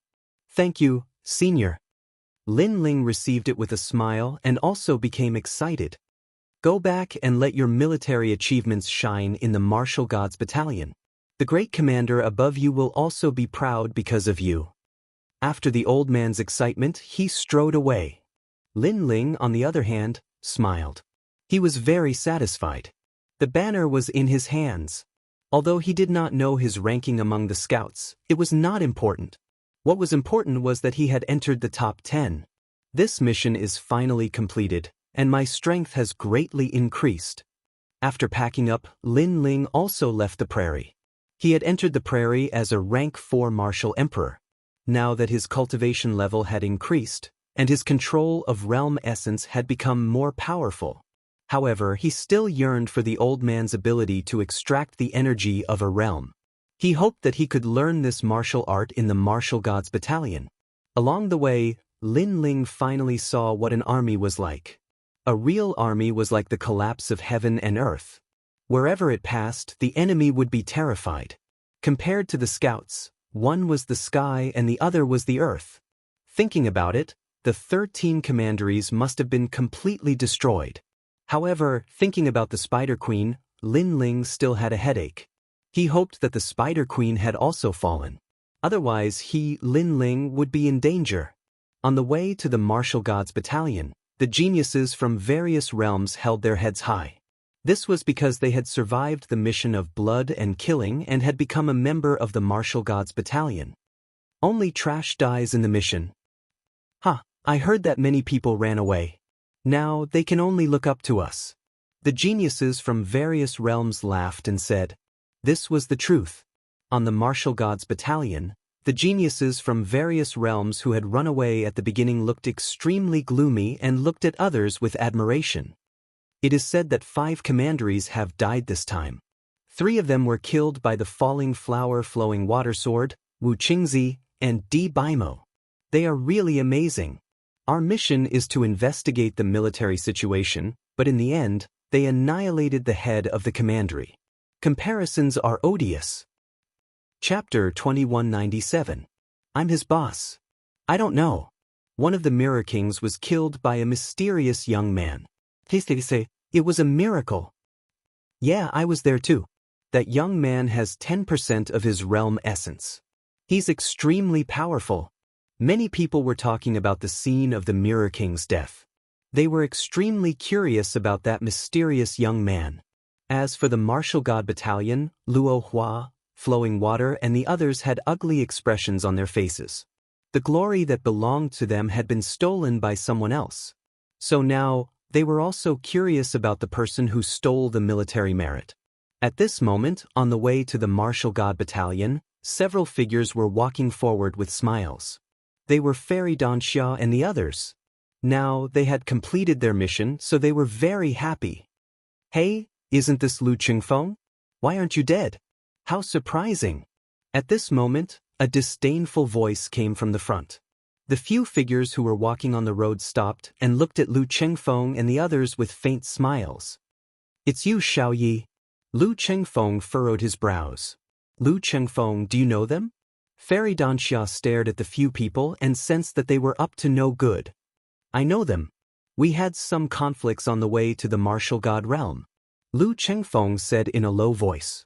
Thank you, senior. Lin Ling received it with a smile and also became excited. Go back and let your military achievements shine in the martial gods battalion. The great commander above you will also be proud because of you. After the old man's excitement, he strode away. Lin Ling, on the other hand, smiled. He was very satisfied. The banner was in his hands. Although he did not know his ranking among the scouts, it was not important. What was important was that he had entered the top 10. This mission is finally completed, and my strength has greatly increased. After packing up, Lin Ling also left the prairie. He had entered the prairie as a rank 4 martial emperor. Now that his cultivation level had increased, and his control of realm essence had become more powerful. However, he still yearned for the old man's ability to extract the energy of a realm. He hoped that he could learn this martial art in the martial gods battalion. Along the way, Lin Ling finally saw what an army was like. A real army was like the collapse of heaven and earth. Wherever it passed, the enemy would be terrified. Compared to the scouts, one was the sky and the other was the earth. Thinking about it, the 13 commanderies must have been completely destroyed. However, thinking about the Spider Queen, Lin Ling still had a headache. He hoped that the Spider Queen had also fallen. Otherwise he, Lin Ling, would be in danger. On the way to the martial gods battalion, the geniuses from various realms held their heads high. This was because they had survived the mission of blood and killing and had become a member of the martial gods battalion. Only trash dies in the mission. I heard that many people ran away. Now they can only look up to us. The geniuses from various realms laughed and said, this was the truth. On the martial gods battalion, the geniuses from various realms who had run away at the beginning looked extremely gloomy and looked at others with admiration. It is said that 5 commanderies have died this time. 3 of them were killed by the falling flower flowing water sword, Wu Qingzi, and Di Baimo. They are really amazing. Our mission is to investigate the military situation, but in the end, they annihilated the head of the commandery. Comparisons are odious. Chapter 2197. I'm his boss. I don't know. One of the Mirror Kings was killed by a mysterious young man. It was a miracle. Yeah, I was there too. That young man has 10% of his realm essence. He's extremely powerful. Many people were talking about the scene of the Mirror King's death. They were extremely curious about that mysterious young man. As for the martial god battalion, Luo Hua, Flowing Water, and the others had ugly expressions on their faces. The glory that belonged to them had been stolen by someone else. So now, they were also curious about the person who stole the military merit. At this moment, on the way to the martial god battalion, several figures were walking forward with smiles. They were Fairy Daoist and the others. Now, they had completed their mission, so they were very happy. Hey, isn't this Lu Qingfeng? Why aren't you dead? How surprising! At this moment, a disdainful voice came from the front. The few figures who were walking on the road stopped and looked at Lu Qingfeng and the others with faint smiles. It's you, Xiaoyi. Lu Qingfeng furrowed his brows. Lu Qingfeng, do you know them? Fairy Danxia stared at the few people and sensed that they were up to no good. I know them. We had some conflicts on the way to the martial god realm. Lu Qingfeng said in a low voice.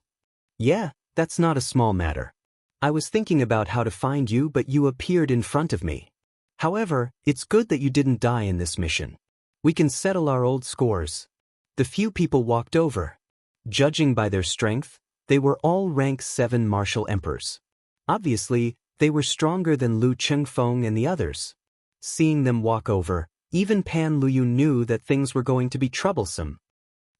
Yeah, that's not a small matter. I was thinking about how to find you, but you appeared in front of me. However, it's good that you didn't die in this mission. We can settle our old scores. The few people walked over. Judging by their strength, they were all rank 7 martial emperors. Obviously, they were stronger than Lu Qingfeng and the others. Seeing them walk over, even Pan Luyu knew that things were going to be troublesome.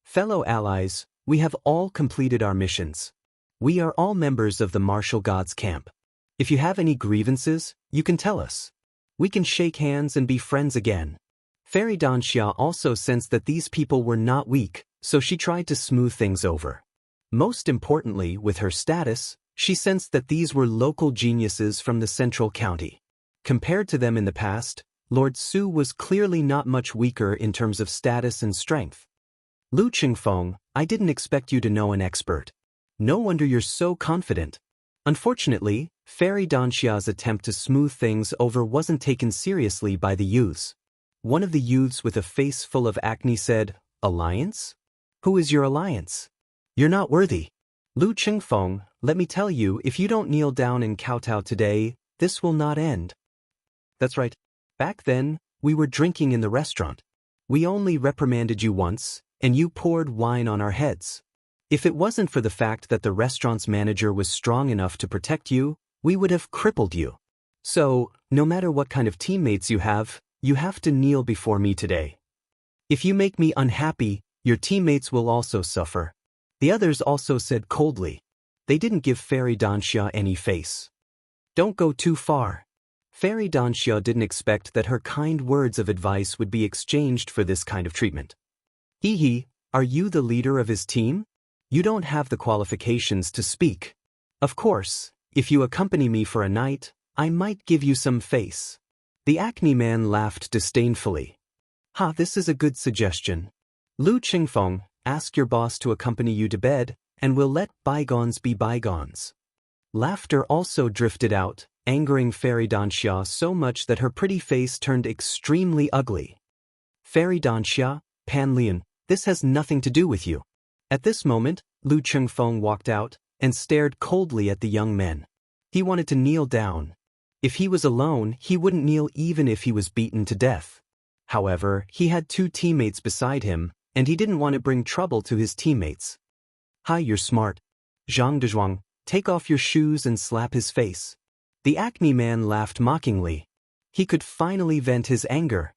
Fellow allies, we have all completed our missions. We are all members of the martial gods camp. If you have any grievances, you can tell us. We can shake hands and be friends again. Fairy Danxia also sensed that these people were not weak, so she tried to smooth things over. Most importantly, with her status, she sensed that these were local geniuses from the central county. Compared to them in the past, Lord Su was clearly not much weaker in terms of status and strength. Lu Qingfeng, I didn't expect you to know an expert. No wonder you're so confident. Unfortunately, Fairy Danxia's attempt to smooth things over wasn't taken seriously by the youths. One of the youths with a face full of acne said, Alliance? Who is your alliance? You're not worthy. Lu Qingfeng, let me tell you, if you don't kneel down and kowtow today, this will not end. That's right. Back then, we were drinking in the restaurant. We only reprimanded you once, and you poured wine on our heads. If it wasn't for the fact that the restaurant's manager was strong enough to protect you, we would have crippled you. So, no matter what kind of teammates you have to kneel before me today. If you make me unhappy, your teammates will also suffer. The others also said coldly. They didn't give Fairy Danxia any face. Don't go too far. Fairy Danxia didn't expect that her kind words of advice would be exchanged for this kind of treatment. Hee, are you the leader of his team? You don't have the qualifications to speak. Of course, if you accompany me for a night, I might give you some face. The acne man laughed disdainfully. This is a good suggestion. Lu Qingfeng, ask your boss to accompany you to bed, and we'll let bygones be bygones. Laughter also drifted out, angering Fairy Danxia so much that her pretty face turned extremely ugly. Fairy Danxia, Pan Lin, this has nothing to do with you. At this moment, Lu Qingfeng walked out and stared coldly at the young men. He wanted to kneel down. If he was alone, he wouldn't kneel even if he was beaten to death. However, he had 2 teammates beside him, and he didn't want to bring trouble to his teammates. Hi, you're smart. Zhang Dezhuang, take off your shoes and slap his face. The acne man laughed mockingly. He could finally vent his anger.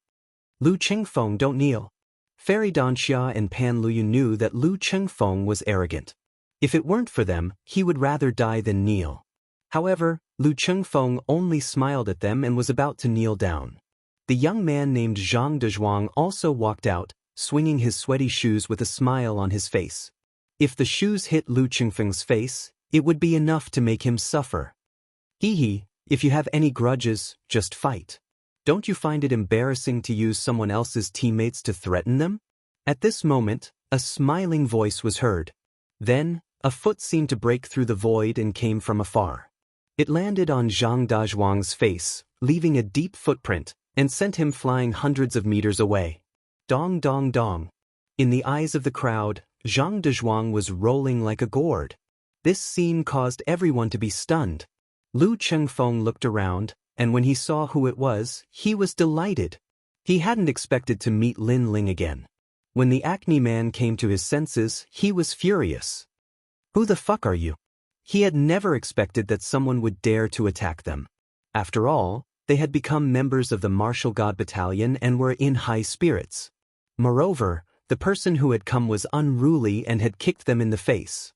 Lu Qingfeng, don't kneel. Fairy Danxia and Pan Luyu knew that Lu Qingfeng was arrogant. If it weren't for them, he would rather die than kneel. However, Lu Qingfeng only smiled at them and was about to kneel down. The young man named Zhang Dezhuang also walked out, swinging his sweaty shoes with a smile on his face. If the shoes hit Lu Qingfeng's face, it would be enough to make him suffer. Hee, if you have any grudges, just fight. Don't you find it embarrassing to use someone else's teammates to threaten them? At this moment, a smiling voice was heard. Then, a foot seemed to break through the void and came from afar. It landed on Zhang Dezhuang's face, leaving a deep footprint, and sent him flying hundreds of meters away. Dong dong dong. In the eyes of the crowd, Zhang Dezhuang was rolling like a gourd. This scene caused everyone to be stunned. Lu Qingfeng looked around, and when he saw who it was, he was delighted. He hadn't expected to meet Lin Ling again. When the acne man came to his senses, he was furious. Who the fuck are you? He had never expected that someone would dare to attack them. After all, they had become members of the Martial God Battalion and were in high spirits. Moreover, the person who had come was unruly and had kicked them in the face.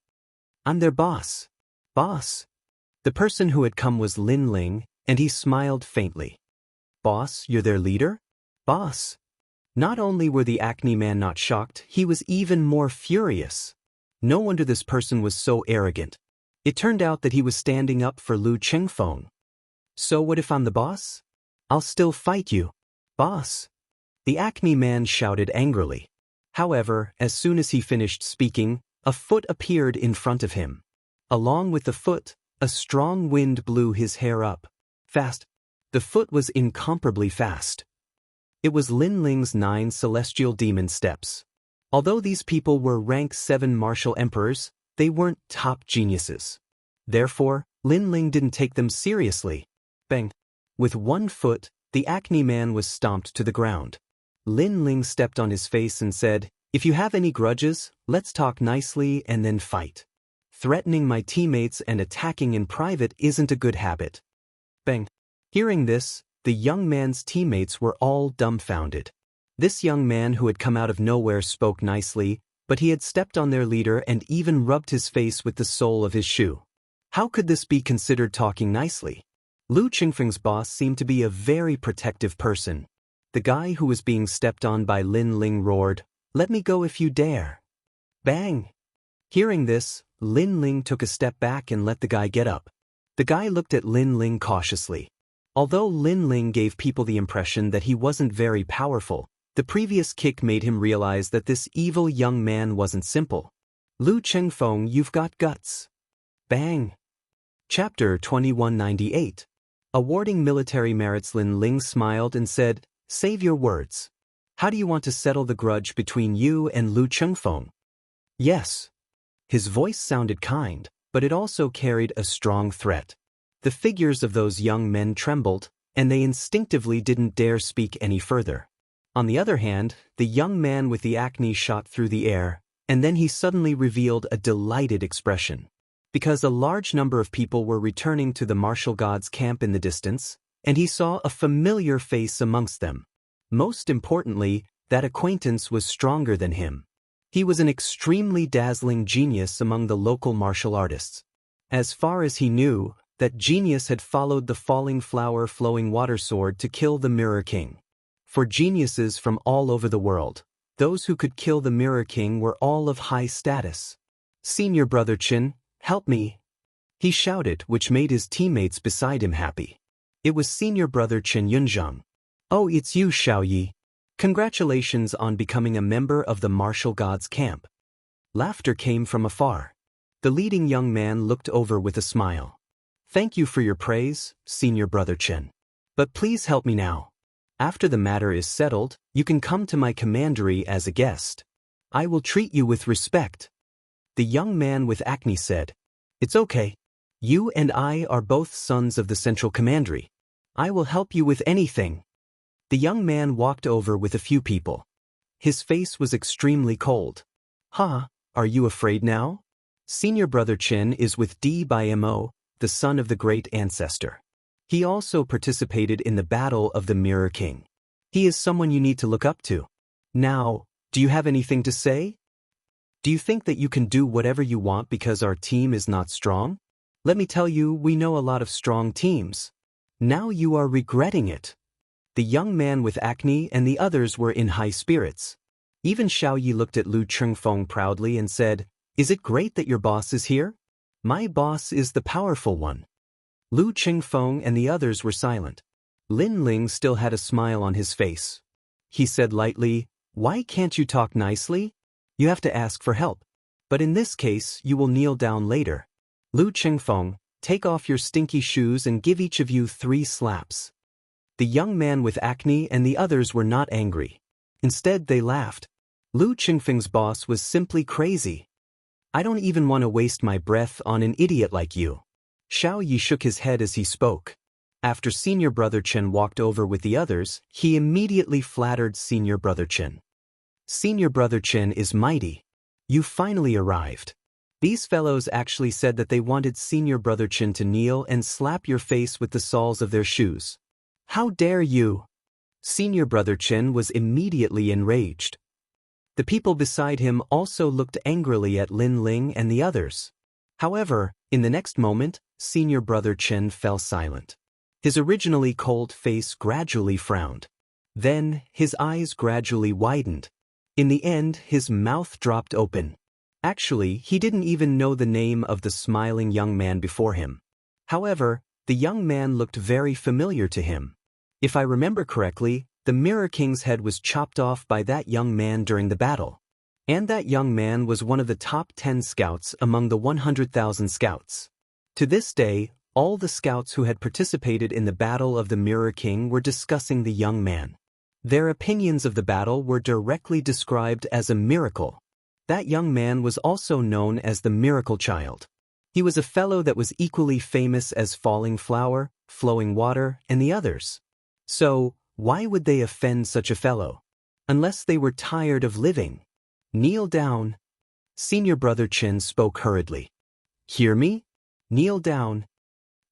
I'm their boss. Boss. The person who had come was Lin Ling, and he smiled faintly. Boss, you're their leader? Boss. Not only were the acne man not shocked, he was even more furious. No wonder this person was so arrogant. It turned out that he was standing up for Lu Chengfeng. So what if I'm the boss? I'll still fight you. Boss. The acne man shouted angrily. However, as soon as he finished speaking, a foot appeared in front of him. Along with the foot, a strong wind blew his hair up. Fast. The foot was incomparably fast. It was Lin Ling's 9 celestial demon steps. Although these people were rank 7 martial emperors, they weren't top geniuses. Therefore, Lin Ling didn't take them seriously. Bang! With one foot, the acne man was stomped to the ground. Lin Ling stepped on his face and said, "If you have any grudges, let's talk nicely and then fight. Threatening my teammates and attacking in private isn't a good habit." Bang! Hearing this, the young man's teammates were all dumbfounded. This young man who had come out of nowhere spoke nicely, but he had stepped on their leader and even rubbed his face with the sole of his shoe. How could this be considered talking nicely? Lu Chengfeng's boss seemed to be a very protective person. The guy who was being stepped on by Lin Ling roared, "Let me go if you dare." Bang! Hearing this, Lin Ling took a step back and let the guy get up. The guy looked at Lin Ling cautiously. Although Lin Ling gave people the impression that he wasn't very powerful, the previous kick made him realize that this evil young man wasn't simple. "Lu Chengfeng, you've got guts." Bang! Chapter 2198. Awarding military merits. Lin Ling smiled and said, "Save your words. How do you want to settle the grudge between you and Lu Chengfeng?" "Yes." His voice sounded kind, but it also carried a strong threat. The figures of those young men trembled, and they instinctively didn't dare speak any further. On the other hand, the young man with the acne shot through the air, and then he suddenly revealed a delighted expression. Because a large number of people were returning to the martial god's camp in the distance, and he saw a familiar face amongst them. Most importantly, that acquaintance was stronger than him. He was an extremely dazzling genius among the local martial artists. As far as he knew, that genius had followed the falling flower flowing water sword to kill the Mirror King. For geniuses from all over the world, those who could kill the Mirror King were all of high status. "Senior Brother Qin, help me!" he shouted, which made his teammates beside him happy. It was Senior Brother Qin Yunzheng. "Oh, it's you, Xiaoyi. Congratulations on becoming a member of the martial god's camp." Laughter came from afar. The leading young man looked over with a smile. "Thank you for your praise, Senior Brother Qin. But please help me now. After the matter is settled, you can come to my commandery as a guest. I will treat you with respect." The young man with acne said, "It's okay. You and I are both sons of the Central Commandery. I will help you with anything." The young man walked over with a few people. His face was extremely cold. "Huh, are you afraid now? Senior Brother Qin is with D by Mo, the son of the great ancestor. He also participated in the battle of the Mirror King. He is someone you need to look up to. Now, do you have anything to say? Do you think that you can do whatever you want because our team is not strong? Let me tell you, we know a lot of strong teams. Now you are regretting it." The young man with acne and the others were in high spirits. Even Xiaoyi looked at Lu Chengfeng proudly and said, "Is it great that your boss is here? My boss is the powerful one." Lu Chengfeng and the others were silent. Lin Ling still had a smile on his face. He said lightly, "Why can't you talk nicely? You have to ask for help. But in this case, you will kneel down later. Lu Chengfeng, take off your stinky shoes and give each of you 3 slaps." The young man with acne and the others were not angry. Instead, they laughed. Lu Chengfeng's boss was simply crazy. "I don't even want to waste my breath on an idiot like you." Xiaoyi shook his head as he spoke. After Senior Brother Qin walked over with the others, he immediately flattered Senior Brother Qin. "Senior Brother Qin is mighty. You finally arrived." These fellows actually said that they wanted Senior Brother Qin to kneel and slap your face with the soles of their shoes. "How dare you!" Senior Brother Qin was immediately enraged. The people beside him also looked angrily at Lin Ling and the others. However, in the next moment, Senior Brother Qin fell silent. His originally cold face gradually frowned. Then, his eyes gradually widened. In the end, his mouth dropped open. Actually, he didn't even know the name of the smiling young man before him. However, the young man looked very familiar to him. If I remember correctly, the Mirror King's head was chopped off by that young man during the battle. And that young man was one of the top 10 scouts among the 100,000 scouts. To this day, all the scouts who had participated in the Battle of the Mirror King were discussing the young man. Their opinions of the battle were directly described as a miracle. That young man was also known as the Miracle Child. He was a fellow that was equally famous as Falling Flower, Flowing Water, and the others. So, why would they offend such a fellow? Unless they were tired of living. Kneel down. Senior Brother Chen spoke hurriedly. Hear me? Kneel down.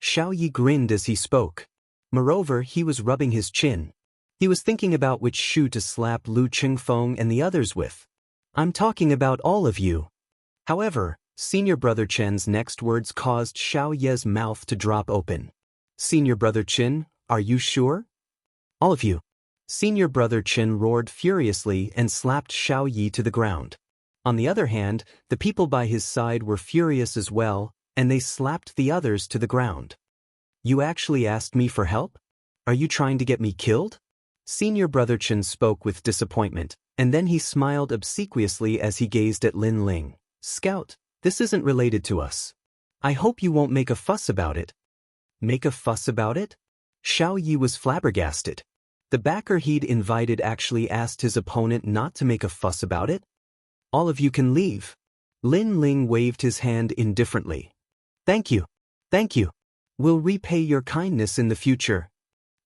Xiao Yi grinned as he spoke. Moreover, he was rubbing his chin. He was thinking about which shoe to slap Lu Qingfeng and the others with. I'm talking about all of you. However, Senior Brother Chen's next words caused Xiao Ye's mouth to drop open. Senior Brother Chen, are you sure? All of you. Senior Brother Chen roared furiously and slapped Xiao Yi to the ground. On the other hand, the people by his side were furious as well, and they slapped the others to the ground. You actually asked me for help? Are you trying to get me killed? Senior Brother Chen spoke with disappointment, and then he smiled obsequiously as he gazed at Lin Ling. Scout, this isn't related to us. I hope you won't make a fuss about it. Make a fuss about it? Xiao Yi was flabbergasted. The backer he'd invited actually asked his opponent not to make a fuss about it? All of you can leave. Lin Ling waved his hand indifferently. Thank you. Thank you. We'll repay your kindness in the future.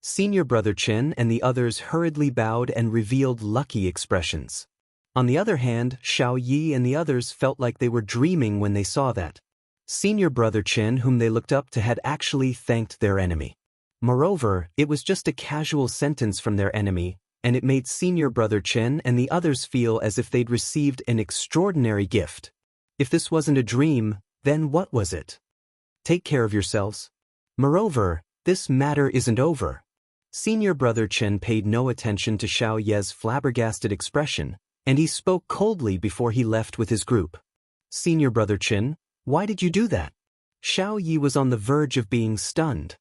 Senior Brother Chen and the others hurriedly bowed and revealed lucky expressions. On the other hand, Xiao Yi and the others felt like they were dreaming when they saw that. Senior Brother Chen, whom they looked up to, had actually thanked their enemy. Moreover, it was just a casual sentence from their enemy, and it made Senior Brother Chen and the others feel as if they'd received an extraordinary gift. If this wasn't a dream, then what was it? Take care of yourselves. Moreover, this matter isn't over. Senior Brother Chen paid no attention to Xiao Ye's flabbergasted expression, and he spoke coldly before he left with his group. Senior Brother Chen, why did you do that? Xiao Yi was on the verge of being stunned.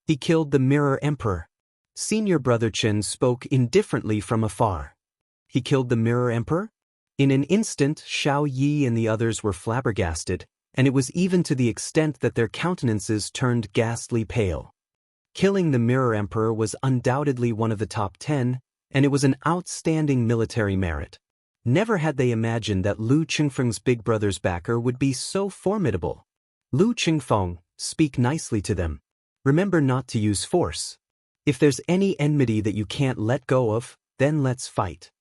He killed the Mirror Emperor. Senior Brother Chen spoke indifferently from afar. He killed the Mirror Emperor? In an instant, Xiao Yi and the others were flabbergasted, and it was even to the extent that their countenances turned ghastly pale. Killing the Mirror Emperor was undoubtedly one of the top 10, and it was an outstanding military merit. Never had they imagined that Lu Qingfeng's big brother's backer would be so formidable. Lu Qingfeng, speak nicely to them. Remember not to use force. If there's any enmity that you can't let go of, then let's fight.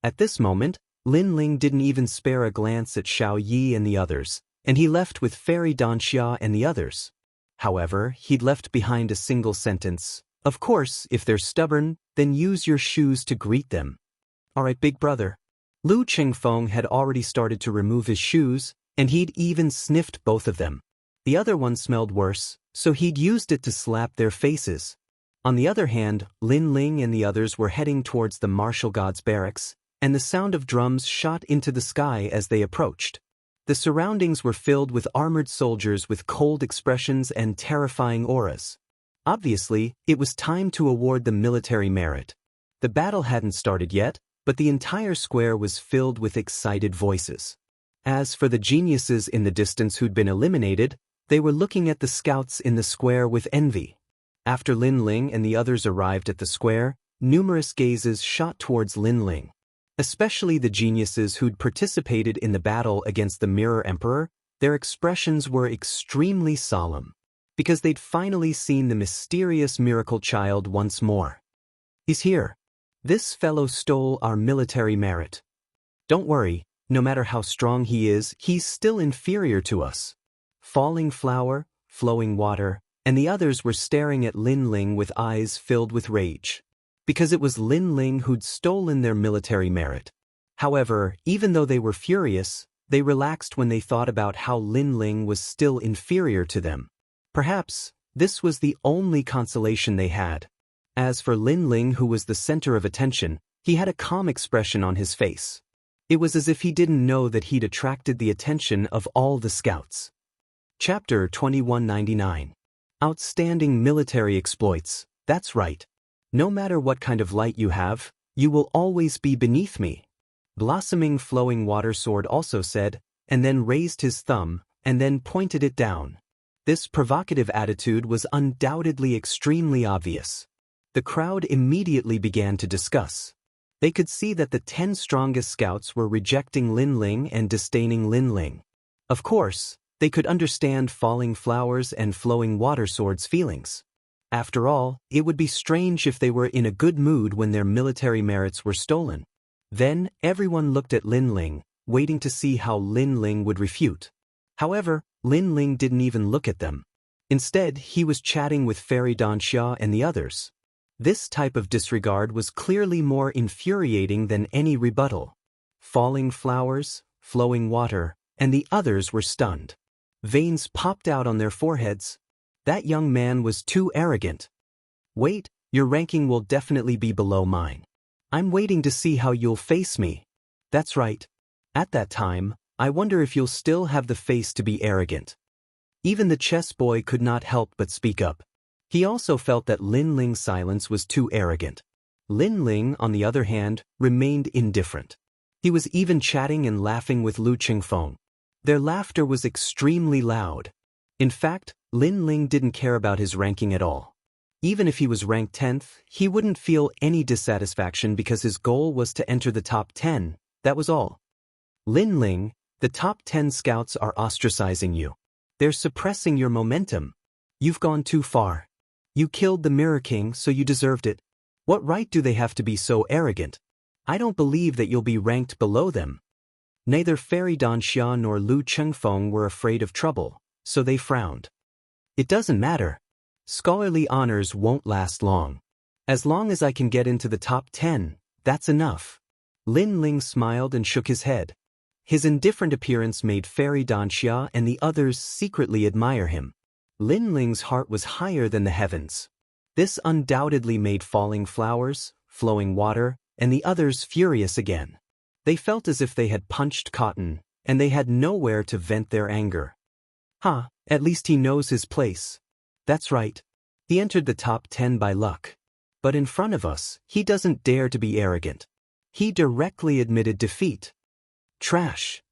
At this moment, Lin Ling didn't even spare a glance at Xiao Yi and the others, and he left with Fairy Danxia and the others. However, he'd left behind a single sentence. Of course, if they're stubborn, then use your shoes to greet them. Alright, big brother. Lu Qingfeng had already started to remove his shoes, and he'd even sniffed both of them. The other one smelled worse, so he'd used it to slap their faces. On the other hand, Lin Ling and the others were heading towards the martial god's barracks, and the sound of drums shot into the sky as they approached. The surroundings were filled with armored soldiers with cold expressions and terrifying auras. Obviously, it was time to award the military merit. The battle hadn't started yet, but the entire square was filled with excited voices. As for the geniuses in the distance who'd been eliminated, they were looking at the scouts in the square with envy. After Lin Ling and the others arrived at the square, numerous gazes shot towards Lin Ling. Especially the geniuses who'd participated in the battle against the Mirror Emperor, their expressions were extremely solemn, because they'd finally seen the mysterious miracle child once more. He's here. This fellow stole our military merit. Don't worry, no matter how strong he is, he's still inferior to us. Falling Flower, Flowing Water, and the others were staring at Lin Ling with eyes filled with rage. Because it was Lin Ling who'd stolen their military merit. However, even though they were furious, they relaxed when they thought about how Lin Ling was still inferior to them. Perhaps, this was the only consolation they had. As for Lin Ling, who was the center of attention, he had a calm expression on his face. It was as if he didn't know that he'd attracted the attention of all the scouts. Chapter 2199. Outstanding Military Exploits. That's right. No matter what kind of light you have, you will always be beneath me. Blossoming Flowing Water Sword also said, and then raised his thumb, and then pointed it down. This provocative attitude was undoubtedly extremely obvious. The crowd immediately began to discuss. They could see that the 10 strongest scouts were rejecting Lin Ling and disdaining Lin Ling. Of course, they could understand Falling Flowers and Flowing Water Sword's feelings. After all, it would be strange if they were in a good mood when their military merits were stolen. Then, everyone looked at Lin Ling, waiting to see how Lin Ling would refute. However, Lin Ling didn't even look at them. Instead, he was chatting with Fairy Xianxia and the others. This type of disregard was clearly more infuriating than any rebuttal. Falling Flowers, Flowing Water, and the others were stunned. Veins popped out on their foreheads. That young man was too arrogant. Wait, your ranking will definitely be below mine. I'm waiting to see how you'll face me. That's right. At that time, I wonder if you'll still have the face to be arrogant. Even the chess boy could not help but speak up. He also felt that Lin Ling's silence was too arrogant. Lin Ling, on the other hand, remained indifferent. He was even chatting and laughing with Lu Qingfeng. Their laughter was extremely loud. In fact, Lin Ling didn't care about his ranking at all. Even if he was ranked 10th, he wouldn't feel any dissatisfaction because his goal was to enter the top 10, that was all. Lin Ling, the top 10 scouts are ostracizing you. They're suppressing your momentum. You've gone too far. You killed the Mirror King, so you deserved it. What right do they have to be so arrogant? I don't believe that you'll be ranked below them. Neither Fairy Xianxia nor Lu Qingfeng were afraid of trouble, so they frowned. It doesn't matter. Scholarly honors won't last long. As long as I can get into the top 10, that's enough. Lin Ling smiled and shook his head. His indifferent appearance made Fairy Xianxia and the others secretly admire him. Lin Ling's heart was higher than the heavens. This undoubtedly made Falling Flowers, Flowing Water, and the others furious again. They felt as if they had punched cotton, and they had nowhere to vent their anger. At least he knows his place. That's right. He entered the top 10 by luck. But in front of us, he doesn't dare to be arrogant. He directly admitted defeat. Trash.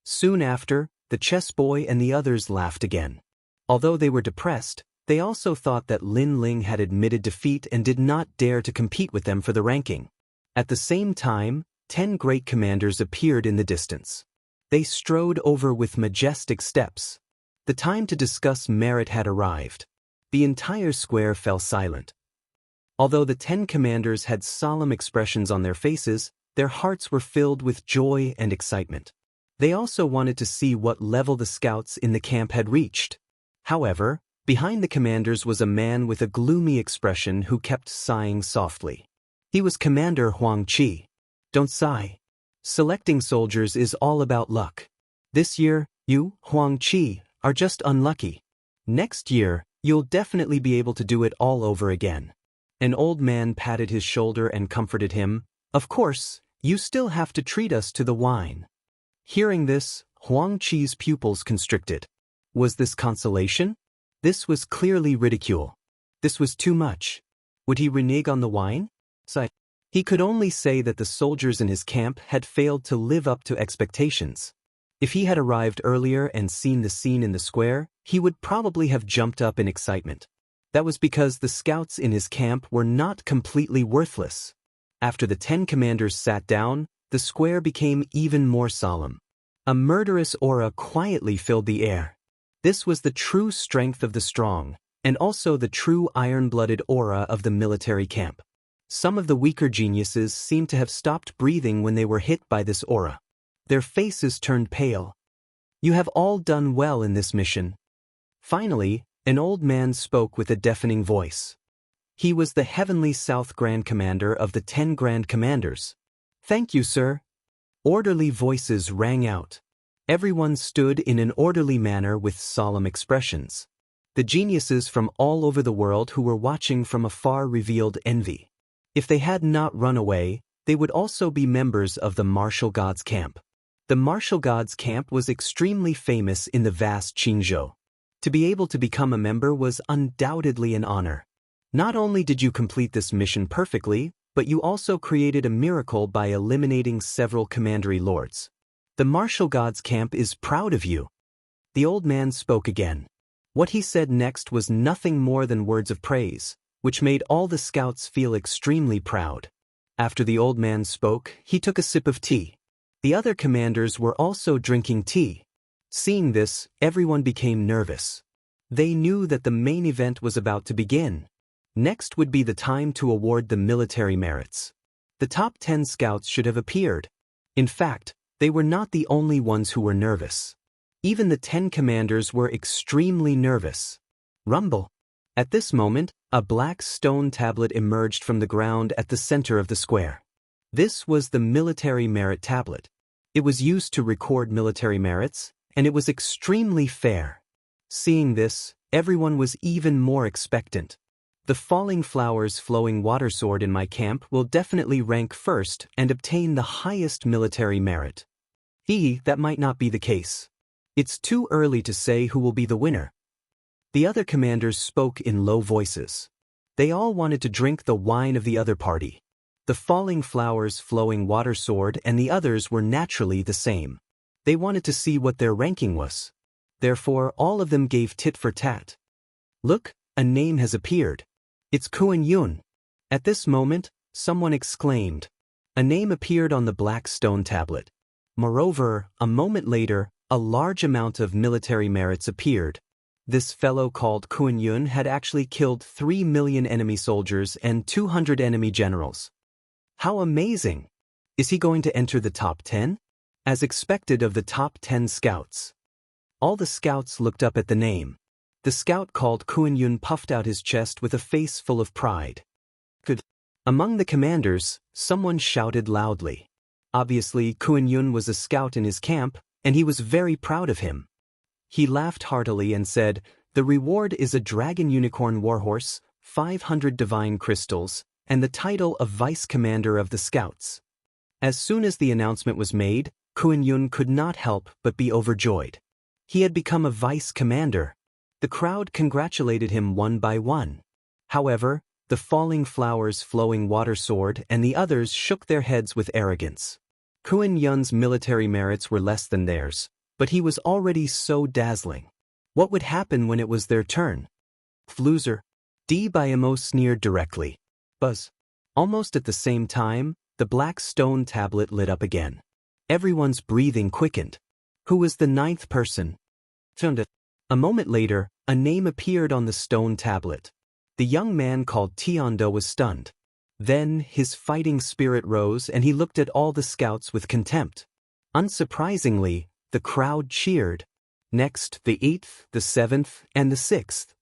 Soon after, the chess boy and the others laughed again. Although they were depressed, they also thought that Lin Ling had admitted defeat and did not dare to compete with them for the ranking. At the same time, 10 great commanders appeared in the distance. They strode over with majestic steps. The time to discuss merit had arrived. The entire square fell silent. Although the 10 commanders had solemn expressions on their faces, their hearts were filled with joy and excitement. They also wanted to see what level the scouts in the camp had reached. However, behind the commanders was a man with a gloomy expression who kept sighing softly. He was Commander Huang Qi. Don't sigh. Selecting soldiers is all about luck. This year, you, Huang Qi, are just unlucky. Next year, you'll definitely be able to do it all over again. An old man patted his shoulder and comforted him. Of course, you still have to treat us to the wine. Hearing this, Huang Qi's pupils constricted. Was this consolation? This was clearly ridicule. This was too much. Would he renege on the wine? He could only say that the soldiers in his camp had failed to live up to expectations. If he had arrived earlier and seen the scene in the square, he would probably have jumped up in excitement. That was because the scouts in his camp were not completely worthless. After the 10 commanders sat down, the square became even more solemn. A murderous aura quietly filled the air. This was the true strength of the strong, and also the true iron-blooded aura of the military camp. Some of the weaker geniuses seemed to have stopped breathing when they were hit by this aura. Their faces turned pale. You have all done well in this mission. Finally, an old man spoke with a deafening voice. He was the Heavenly South Grand Commander of the 10 Grand Commanders. Thank you, sir. Orderly voices rang out. Everyone stood in an orderly manner with solemn expressions. The geniuses from all over the world who were watching from afar revealed envy. If they had not run away, they would also be members of the martial gods camp. The martial gods camp was extremely famous in the vast Qingzhou. To be able to become a member was undoubtedly an honor. Not only did you complete this mission perfectly, but you also created a miracle by eliminating several commandery lords. The martial gods camp is proud of you. The old man spoke again. What he said next was nothing more than words of praise, which made all the scouts feel extremely proud. After the old man spoke, he took a sip of tea. The other commanders were also drinking tea. Seeing this, everyone became nervous. They knew that the main event was about to begin. Next would be the time to award the military merits. The top 10 scouts should have appeared. In fact, they were not the only ones who were nervous. Even the 10 commanders were extremely nervous. Rumble. At this moment, a black stone tablet emerged from the ground at the center of the square. This was the military merit tablet. It was used to record military merits, and it was extremely fair. Seeing this, everyone was even more expectant. The falling flowers flowing water sword in my camp will definitely rank first and obtain the highest military merit. That might not be the case. It's too early to say who will be the winner. The other commanders spoke in low voices. They all wanted to drink the wine of the other party. The falling flowers flowing water sword and the others were naturally the same. They wanted to see what their ranking was. Therefore, all of them gave tit for tat. Look, a name has appeared. It's Kuan Yun. At this moment, someone exclaimed. A name appeared on the black stone tablet. Moreover, a moment later, a large amount of military merits appeared. This fellow called Kuan Yun had actually killed 3 million enemy soldiers and 200 enemy generals. How amazing! Is he going to enter the top 10? As expected of the top 10 scouts. All the scouts looked up at the name. The scout called Kuan Yun puffed out his chest with a face full of pride. Good. Among the commanders, someone shouted loudly. Obviously, Kuan Yun was a scout in his camp, and he was very proud of him. He laughed heartily and said, "The reward is a dragon unicorn warhorse, 500 divine crystals, and the title of vice commander of the scouts." As soon as the announcement was made, Kuan Yun could not help but be overjoyed. He had become a vice commander. The crowd congratulated him one by one. However, the falling flowers flowing water sword and the others shook their heads with arrogance. Kuan Yun's military merits were less than theirs, but he was already so dazzling. What would happen when it was their turn? Loser. Daoist sneered directly. Buzz. Almost at the same time, the black stone tablet lit up again. Everyone's breathing quickened. Who was the 9th person? Found it. A moment later, a name appeared on the stone tablet. The young man called Tiando was stunned. Then, his fighting spirit rose and he looked at all the scouts with contempt. Unsurprisingly, the crowd cheered. Next, the 8th, the 7th, and the 6th.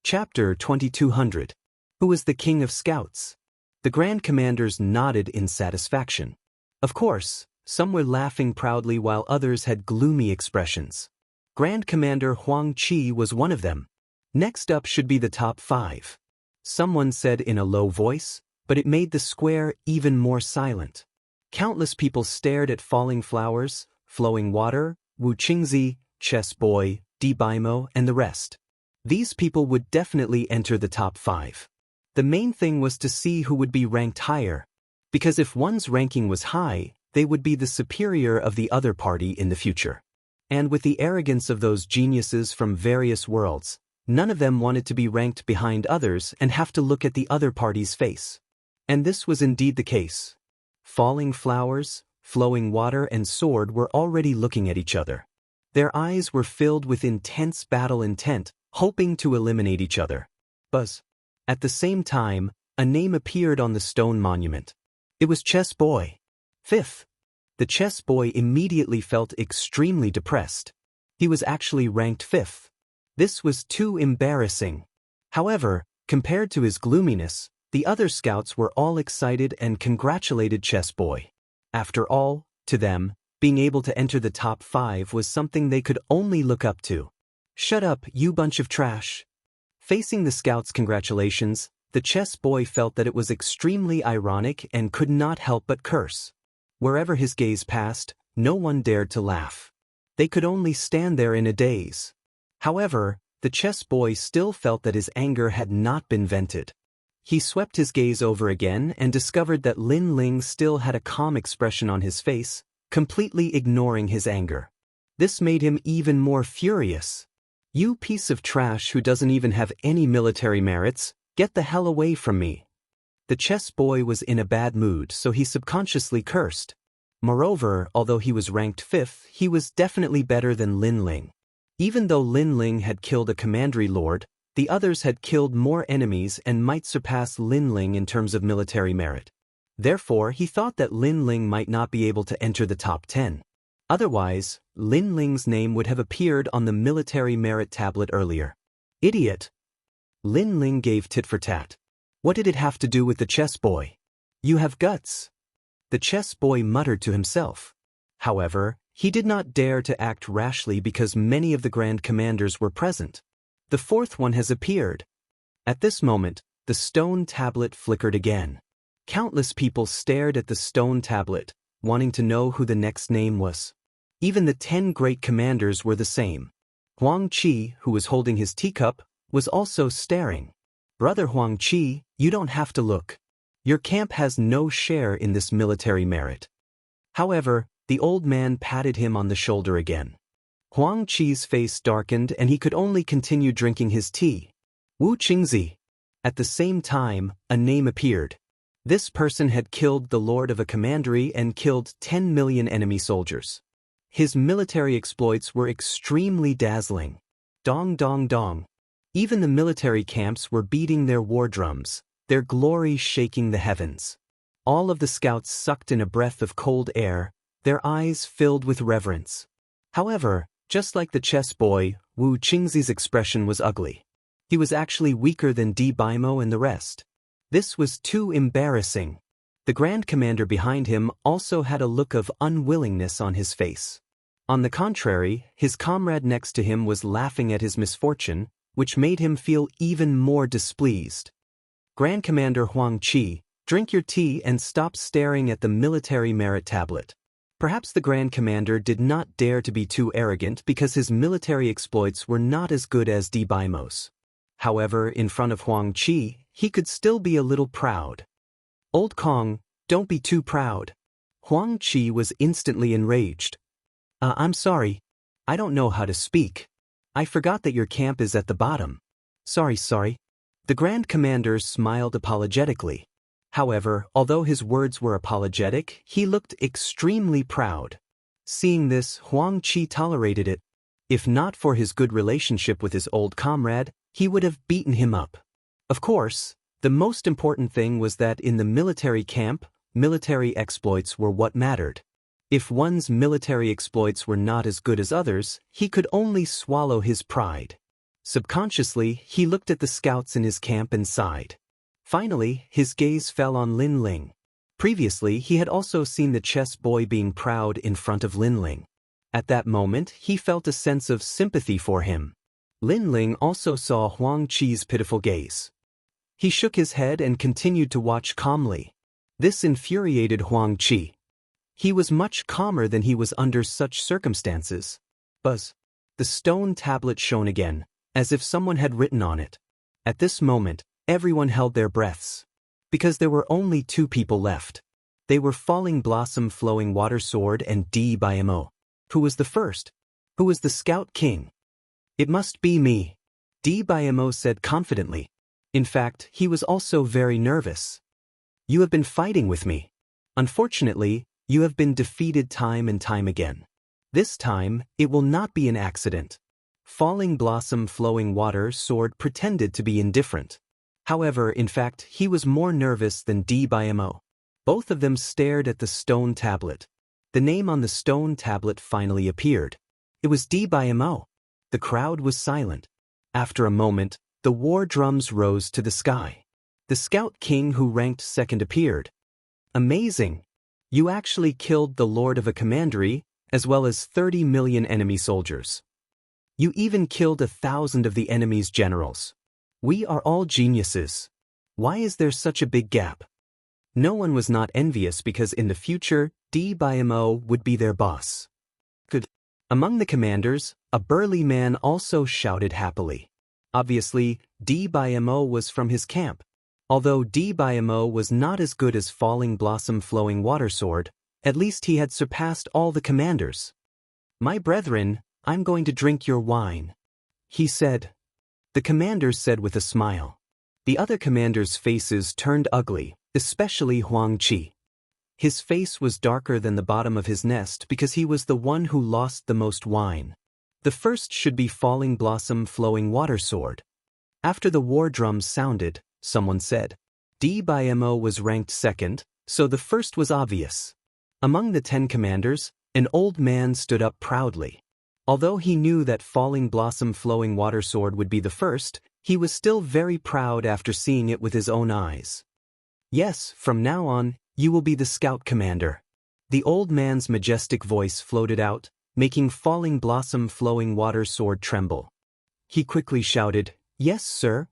Chapter 2200. Who was the king of scouts? The Grand Commanders nodded in satisfaction. Of course, some were laughing proudly while others had gloomy expressions. Grand Commander Huang Qi was one of them. Next up should be the top 5. Someone said in a low voice, but it made the square even more silent. Countless people stared at falling flowers, flowing water, Wu Qingzi, Chess Boy, Daoist, and the rest. These people would definitely enter the top 5. The main thing was to see who would be ranked higher, because if one's ranking was high, they would be the superior of the other party in the future. And with the arrogance of those geniuses from various worlds, none of them wanted to be ranked behind others and have to look at the other party's face. And this was indeed the case. Falling flowers, flowing water, and sword were already looking at each other. Their eyes were filled with intense battle intent, hoping to eliminate each other. Buzz. At the same time, a name appeared on the stone monument. It was Chess Boy. 5th. The Chess Boy immediately felt extremely depressed. He was actually ranked 5th. This was too embarrassing. However, compared to his gloominess, the other scouts were all excited and congratulated Chess Boy. After all, to them, being able to enter the top 5 was something they could only look up to. Shut up, you bunch of trash. Facing the scouts' congratulations, the chess boy felt that it was extremely ironic and could not help but curse. Wherever his gaze passed, no one dared to laugh. They could only stand there in a daze. However, the chess boy still felt that his anger had not been vented. He swept his gaze over again and discovered that Lin Ling still had a calm expression on his face, completely ignoring his anger. This made him even more furious. You piece of trash who doesn't even have any military merits, get the hell away from me. The chess boy was in a bad mood, so he subconsciously cursed. Moreover, although he was ranked 5th, he was definitely better than Lin Ling. Even though Lin Ling had killed a commandery lord, the others had killed more enemies and might surpass Lin Ling in terms of military merit. Therefore, he thought that Lin Ling might not be able to enter the top 10. Otherwise, Lin Ling's name would have appeared on the military merit tablet earlier. Idiot! Lin Ling gave tit for tat. What did it have to do with the chess boy? You have guts. The chess boy muttered to himself. However, he did not dare to act rashly because many of the grand commanders were present. The 4th one has appeared. At this moment, the stone tablet flickered again. Countless people stared at the stone tablet, wanting to know who the next name was. Even the 10 great commanders were the same. Huang Qi, who was holding his teacup, was also staring. Brother Huang Qi, you don't have to look. Your camp has no share in this military merit. However, the old man patted him on the shoulder again. Huang Qi's face darkened and he could only continue drinking his tea. Wu Qingzi. At the same time, a name appeared. This person had killed the lord of a commandery and killed 10 million enemy soldiers. His military exploits were extremely dazzling. Dong dong dong. Even the military camps were beating their war drums, their glory shaking the heavens. All of the scouts sucked in a breath of cold air, their eyes filled with reverence. However, just like the chess boy, Wu Qingzi's expression was ugly. He was actually weaker than Di Baimo and the rest. This was too embarrassing. The Grand Commander behind him also had a look of unwillingness on his face. On the contrary, his comrade next to him was laughing at his misfortune, which made him feel even more displeased. Grand Commander Huang Qi, drink your tea and stop staring at the military merit tablet. Perhaps the Grand Commander did not dare to be too arrogant because his military exploits were not as good as Di Baimo's. However, in front of Huang Qi, he could still be a little proud. Old Kong, don't be too proud. Huang Qi was instantly enraged. I'm sorry. I don't know how to speak. I forgot that your camp is at the bottom. Sorry. The Grand Commander smiled apologetically. However, although his words were apologetic, he looked extremely proud. Seeing this, Huang Qi tolerated it. If not for his good relationship with his old comrade, he would have beaten him up. Of course, the most important thing was that in the military camp, military exploits were what mattered. If one's military exploits were not as good as others, he could only swallow his pride. Subconsciously, he looked at the scouts in his camp and sighed. Finally, his gaze fell on Lin Ling. Previously, he had also seen the chess boy being proud in front of Lin Ling. At that moment, he felt a sense of sympathy for him. Lin Ling also saw Huang Qi's pitiful gaze. He shook his head and continued to watch calmly. This infuriated Huang Qi. He was much calmer than he was under such circumstances. Buzz. The stone tablet shone again, as if someone had written on it. At this moment, everyone held their breaths. Because there were only 2 people left. They were Falling Blossom Flowing Water Sword and Di Baimo. Who was the first? Who was the Scout King? It must be me, Di Baimo said confidently. In fact, he was also very nervous. You have been fighting with me. Unfortunately, you have been defeated time and time again. This time, it will not be an accident. Falling Blossom Flowing Water Sword pretended to be indifferent. However, in fact, he was more nervous than Di Baimo. Both of them stared at the stone tablet. The name on the stone tablet finally appeared. It was Di Baimo. The crowd was silent. After a moment, the war drums rose to the sky. The Scout King who ranked 2nd appeared. Amazing! You actually killed the lord of a commandery, as well as 30 million enemy soldiers. You even killed 1,000 of the enemy's generals. We are all geniuses. Why is there such a big gap? No one was not envious because in the future, DBIMO would be their boss. Good. Among the commanders, a burly man also shouted happily. Obviously, DBIMO was from his camp. Although DBIMO was not as good as Falling Blossom Flowing Water Sword, at least he had surpassed all the commanders. My brethren, I'm going to drink your wine, he said. The commander said with a smile. The other commanders' faces turned ugly, especially Huang Qi. His face was darker than the bottom of his nest because he was the one who lost the most wine. The first should be Falling Blossom Flowing Water Sword. After the war drums sounded, someone said. DBIMO was ranked second, so the first was obvious. Among the 10 commanders, an old man stood up proudly. Although he knew that Falling Blossom Flowing Water Sword would be the first, he was still very proud after seeing it with his own eyes. Yes, from now on, you will be the scout commander. The old man's majestic voice floated out, making Falling Blossom Flowing Water Sword tremble. He quickly shouted, "Yes, sir."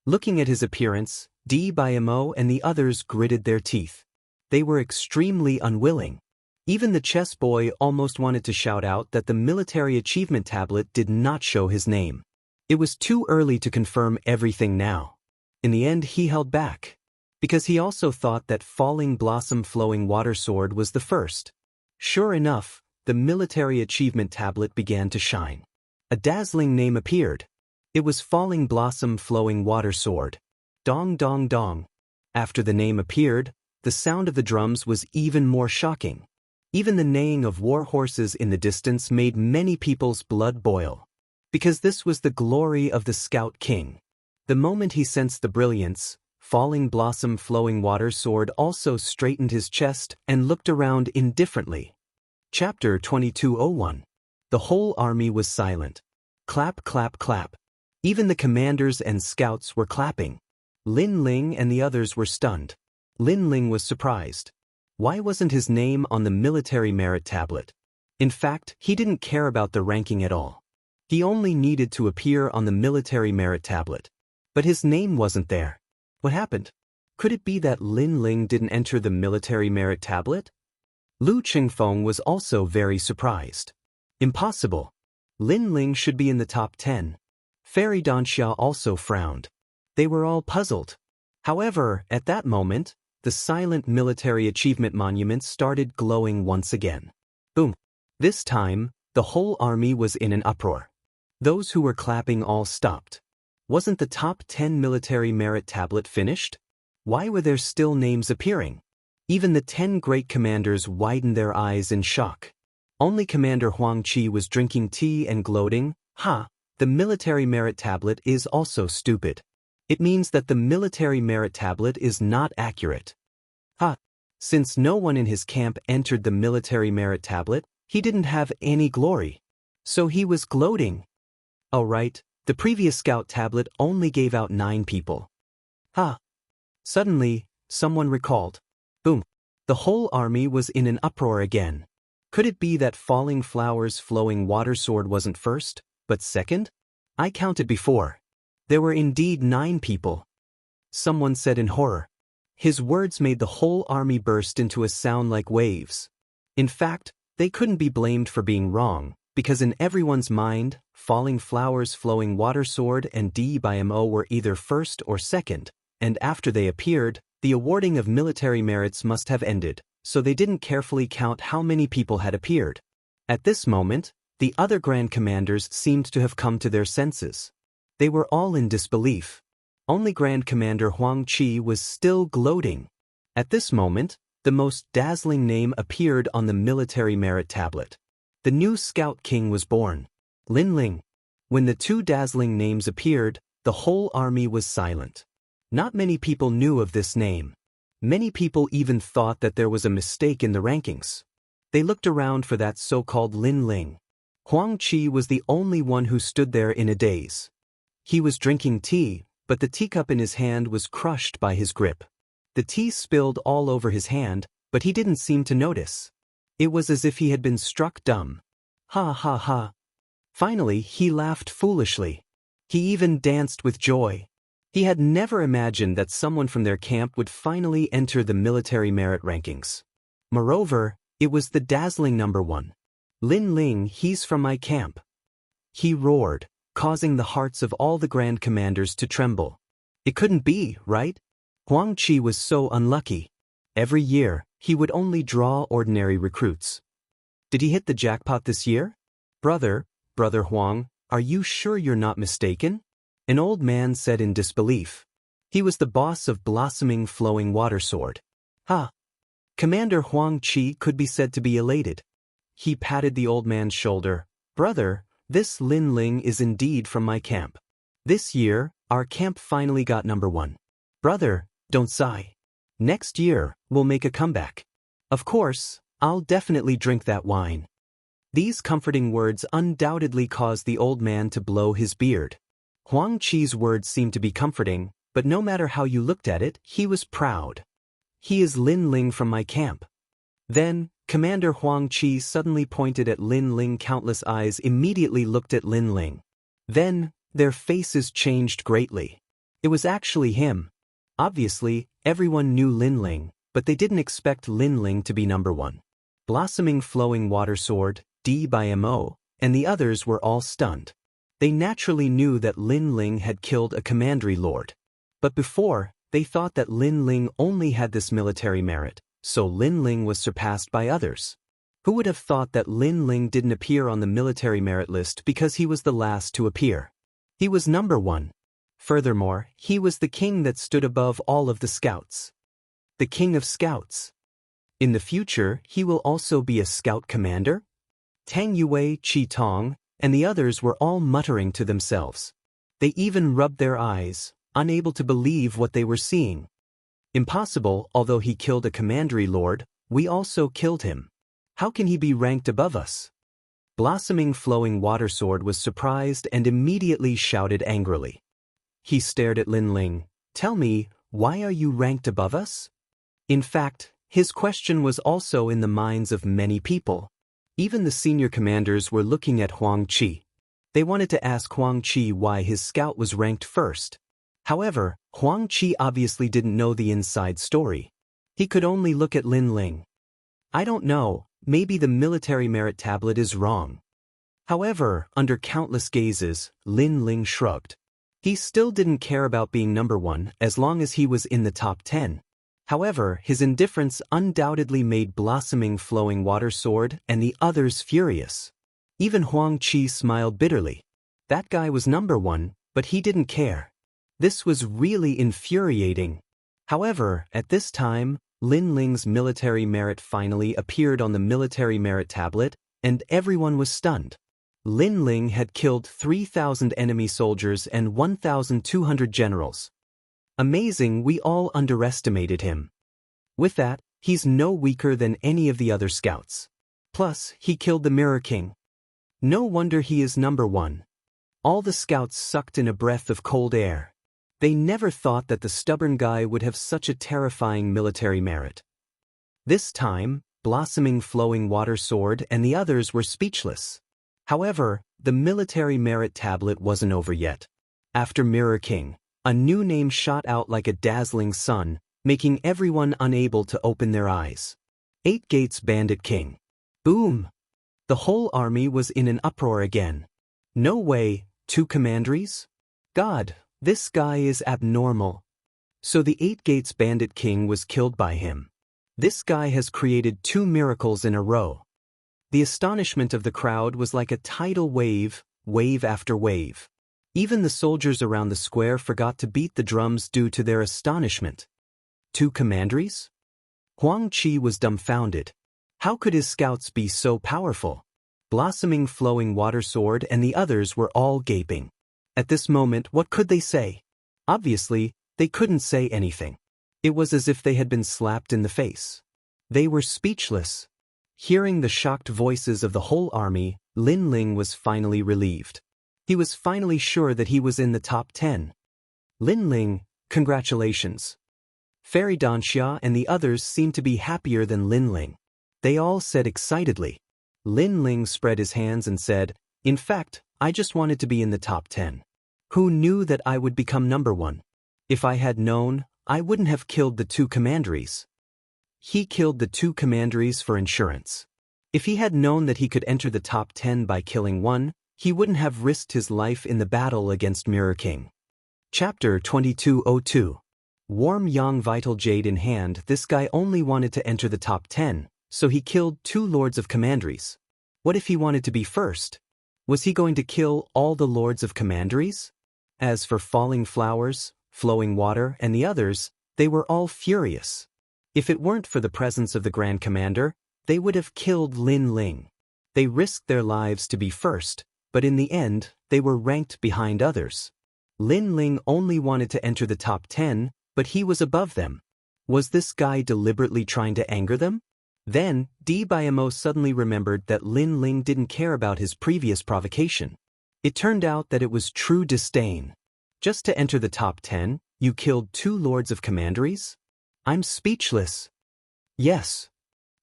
Looking at his appearance, DBIMO and the others gritted their teeth. They were extremely unwilling. Even the chess boy almost wanted to shout out that the military achievement tablet did not show his name. It was too early to confirm everything now. In the end, he held back, because he also thought that Falling Blossom Flowing Water Sword was the first. Sure enough, the military achievement tablet began to shine. A dazzling name appeared. It was Falling Blossom Flowing Water Sword. Dong dong dong. After the name appeared, the sound of the drums was even more shocking. Even the neighing of war horses in the distance made many people's blood boil. Because this was the glory of the Scout King. The moment he sensed the brilliance, Falling Blossom Flowing Water Sword also straightened his chest and looked around indifferently. Chapter 2201. The whole army was silent. Clap, clap, clap. Even the commanders and scouts were clapping. Lin Ling and the others were stunned. Lin Ling was surprised. Why wasn't his name on the military merit tablet? In fact, he didn't care about the ranking at all. He only needed to appear on the military merit tablet. But his name wasn't there. What happened? Could it be that Lin Ling didn't enter the military merit tablet? Lu Qingfeng was also very surprised. Impossible. Lin Ling should be in the top 10. Fairy Danxia also frowned. They were all puzzled. However, at that moment, the silent military achievement monument started glowing once again. Boom. This time, the whole army was in an uproar. Those who were clapping all stopped. Wasn't the top 10 military merit tablet finished? Why were there still names appearing? Even the 10 great commanders widened their eyes in shock. Only Commander Huang Qi was drinking tea and gloating. The military merit tablet is also stupid. It means that the military merit tablet is not accurate. Since no one in his camp entered the military merit tablet, he didn't have any glory. So he was gloating. Oh right, the previous scout tablet only gave out 9 people. Suddenly, someone recalled. Boom. The whole army was in an uproar again. Could it be that Falling Flowers Flowing Water Sword wasn't first, but second? I counted before. There were indeed 9 people. Someone said in horror. His words made the whole army burst into a sound like waves. In fact, they couldn't be blamed for being wrong, because in everyone's mind, Falling Flowers Flowing Water Sword and DBIMO were either first or second, and after they appeared, the awarding of military merits must have ended, so they didn't carefully count how many people had appeared. At this moment, the other Grand Commanders seemed to have come to their senses. They were all in disbelief. Only Grand Commander Huang Qi was still gloating. At this moment, the most dazzling name appeared on the military merit tablet. The new Scout King was born. Lin Ling. When the 2 dazzling names appeared, the whole army was silent. Not many people knew of this name. Many people even thought that there was a mistake in the rankings. They looked around for that so-called Lin Ling. Huang Qi was the only one who stood there in a daze. He was drinking tea, but the teacup in his hand was crushed by his grip. The tea spilled all over his hand, but he didn't seem to notice. It was as if he had been struck dumb. Ha ha ha. Finally, he laughed foolishly. He even danced with joy. He had never imagined that someone from their camp would finally enter the military merit rankings. Moreover, it was the dazzling number 1. Lin Ling, he's from my camp. He roared, causing the hearts of all the Grand Commanders to tremble. It couldn't be, right? Huang Qi was so unlucky. Every year, he would only draw ordinary recruits. Did he hit the jackpot this year? Brother Huang, are you sure you're not mistaken? An old man said in disbelief. He was the boss of Blossoming Flowing Water Sword. Ha! Commander Huang Qi could be said to be elated. He patted the old man's shoulder. Brother, this Lin Ling is indeed from my camp. This year, our camp finally got number 1. Brother, don't sigh. Next year, we'll make a comeback. Of course, I'll definitely drink that wine. These comforting words undoubtedly caused the old man to blow his beard. Huang Qi's words seemed to be comforting, but no matter how you looked at it, he was proud. He is Lin Ling from my camp. Then, Commander Huang Qi suddenly pointed at Lin Ling. Countless eyes immediately looked at Lin Ling. Then, their faces changed greatly. It was actually him. Obviously, everyone knew Lin Ling, but they didn't expect Lin Ling to be number 1. Blossoming Flowing Water Sword, D by MO, and the others were all stunned. They naturally knew that Lin Ling had killed a commandery lord. But before, they thought that Lin Ling only had this military merit, so Lin Ling was surpassed by others. Who would have thought that Lin Ling didn't appear on the military merit list because he was the last to appear? He was number 1. Furthermore, he was the king that stood above all of the scouts. The king of scouts. In the future, he will also be a scout commander? Tang Yue, Qi Tong, and the others were all muttering to themselves. They even rubbed their eyes, unable to believe what they were seeing. Impossible, although he killed a commandery lord, we also killed him. How can he be ranked above us? Blossoming Flowing Water Sword was surprised and immediately shouted angrily. He stared at Lin Ling. Tell me, why are you ranked above us? In fact, his question was also in the minds of many people. Even the senior commanders were looking at Huang Qi. They wanted to ask Huang Qi why his scout was ranked first. However, Huang Qi obviously didn't know the inside story. He could only look at Lin Ling. I don't know, maybe the military merit tablet is wrong. However, under countless gazes, Lin Ling shrugged. He still didn't care about being number 1 as long as he was in the top 10. However, his indifference undoubtedly made Blossoming Flowing Water Sword and the others furious. Even Huang Qi smiled bitterly. That guy was number 1, but he didn't care. This was really infuriating. However, at this time, Lin Ling's military merit finally appeared on the military merit tablet, and everyone was stunned. Lin Ling had killed 3,000 enemy soldiers and 1,200 generals. Amazing, we all underestimated him. With that, he's no weaker than any of the other scouts. Plus, he killed the Mirror King. No wonder he is number 1. All the scouts sucked in a breath of cold air. They never thought that the stubborn guy would have such a terrifying military merit. This time, Blossoming Flowing Water Sword and the others were speechless. However, the military merit tablet wasn't over yet. After Mirror King, a new name shot out like a dazzling sun, making everyone unable to open their eyes. 8 Gates Bandit King. Boom! The whole army was in an uproar again. No way, 2 commanderies? God, this guy is abnormal. So the 8 Gates Bandit King was killed by him. This guy has created 2 miracles in a row. The astonishment of the crowd was like a tidal wave, wave after wave. Even the soldiers around the square forgot to beat the drums due to their astonishment. 2 commanderies? Huang Qi was dumbfounded. How could his scouts be so powerful? Blossoming Flowing Water Sword and the others were all gaping. At this moment, what could they say? Obviously, they couldn't say anything. It was as if they had been slapped in the face. They were speechless. Hearing the shocked voices of the whole army, Lin Ling was finally relieved. He was finally sure that he was in the top 10. Lin Ling, congratulations. Fairy Xianxia and the others seemed to be happier than Lin Ling. They all said excitedly. Lin Ling spread his hands and said, in fact, I just wanted to be in the top 10. Who knew that I would become number 1? If I had known, I wouldn't have killed the 2 commanderies. He killed the 2 commanderies for insurance. If he had known that he could enter the top 10 by killing 1, he wouldn't have risked his life in the battle against Mirror King. Chapter 2202. Warm Yang Vital Jade in hand. This guy only wanted to enter the top 10, so he killed 2 Lords of Commanderies. What if he wanted to be first? Was he going to kill all the Lords of Commanderies? As for Falling Flowers, Flowing Water, and the others, they were all furious. If it weren't for the presence of the Grand Commander, they would have killed Lin Ling. They risked their lives to be first, but in the end, they were ranked behind others. Lin Ling only wanted to enter the top 10, but he was above them. Was this guy deliberately trying to anger them? Then, Daoist suddenly remembered that Lin Ling didn't care about his previous provocation. It turned out that it was true disdain. Just to enter the top 10, you killed 2 Lords of Commanderies? I'm speechless. Yes.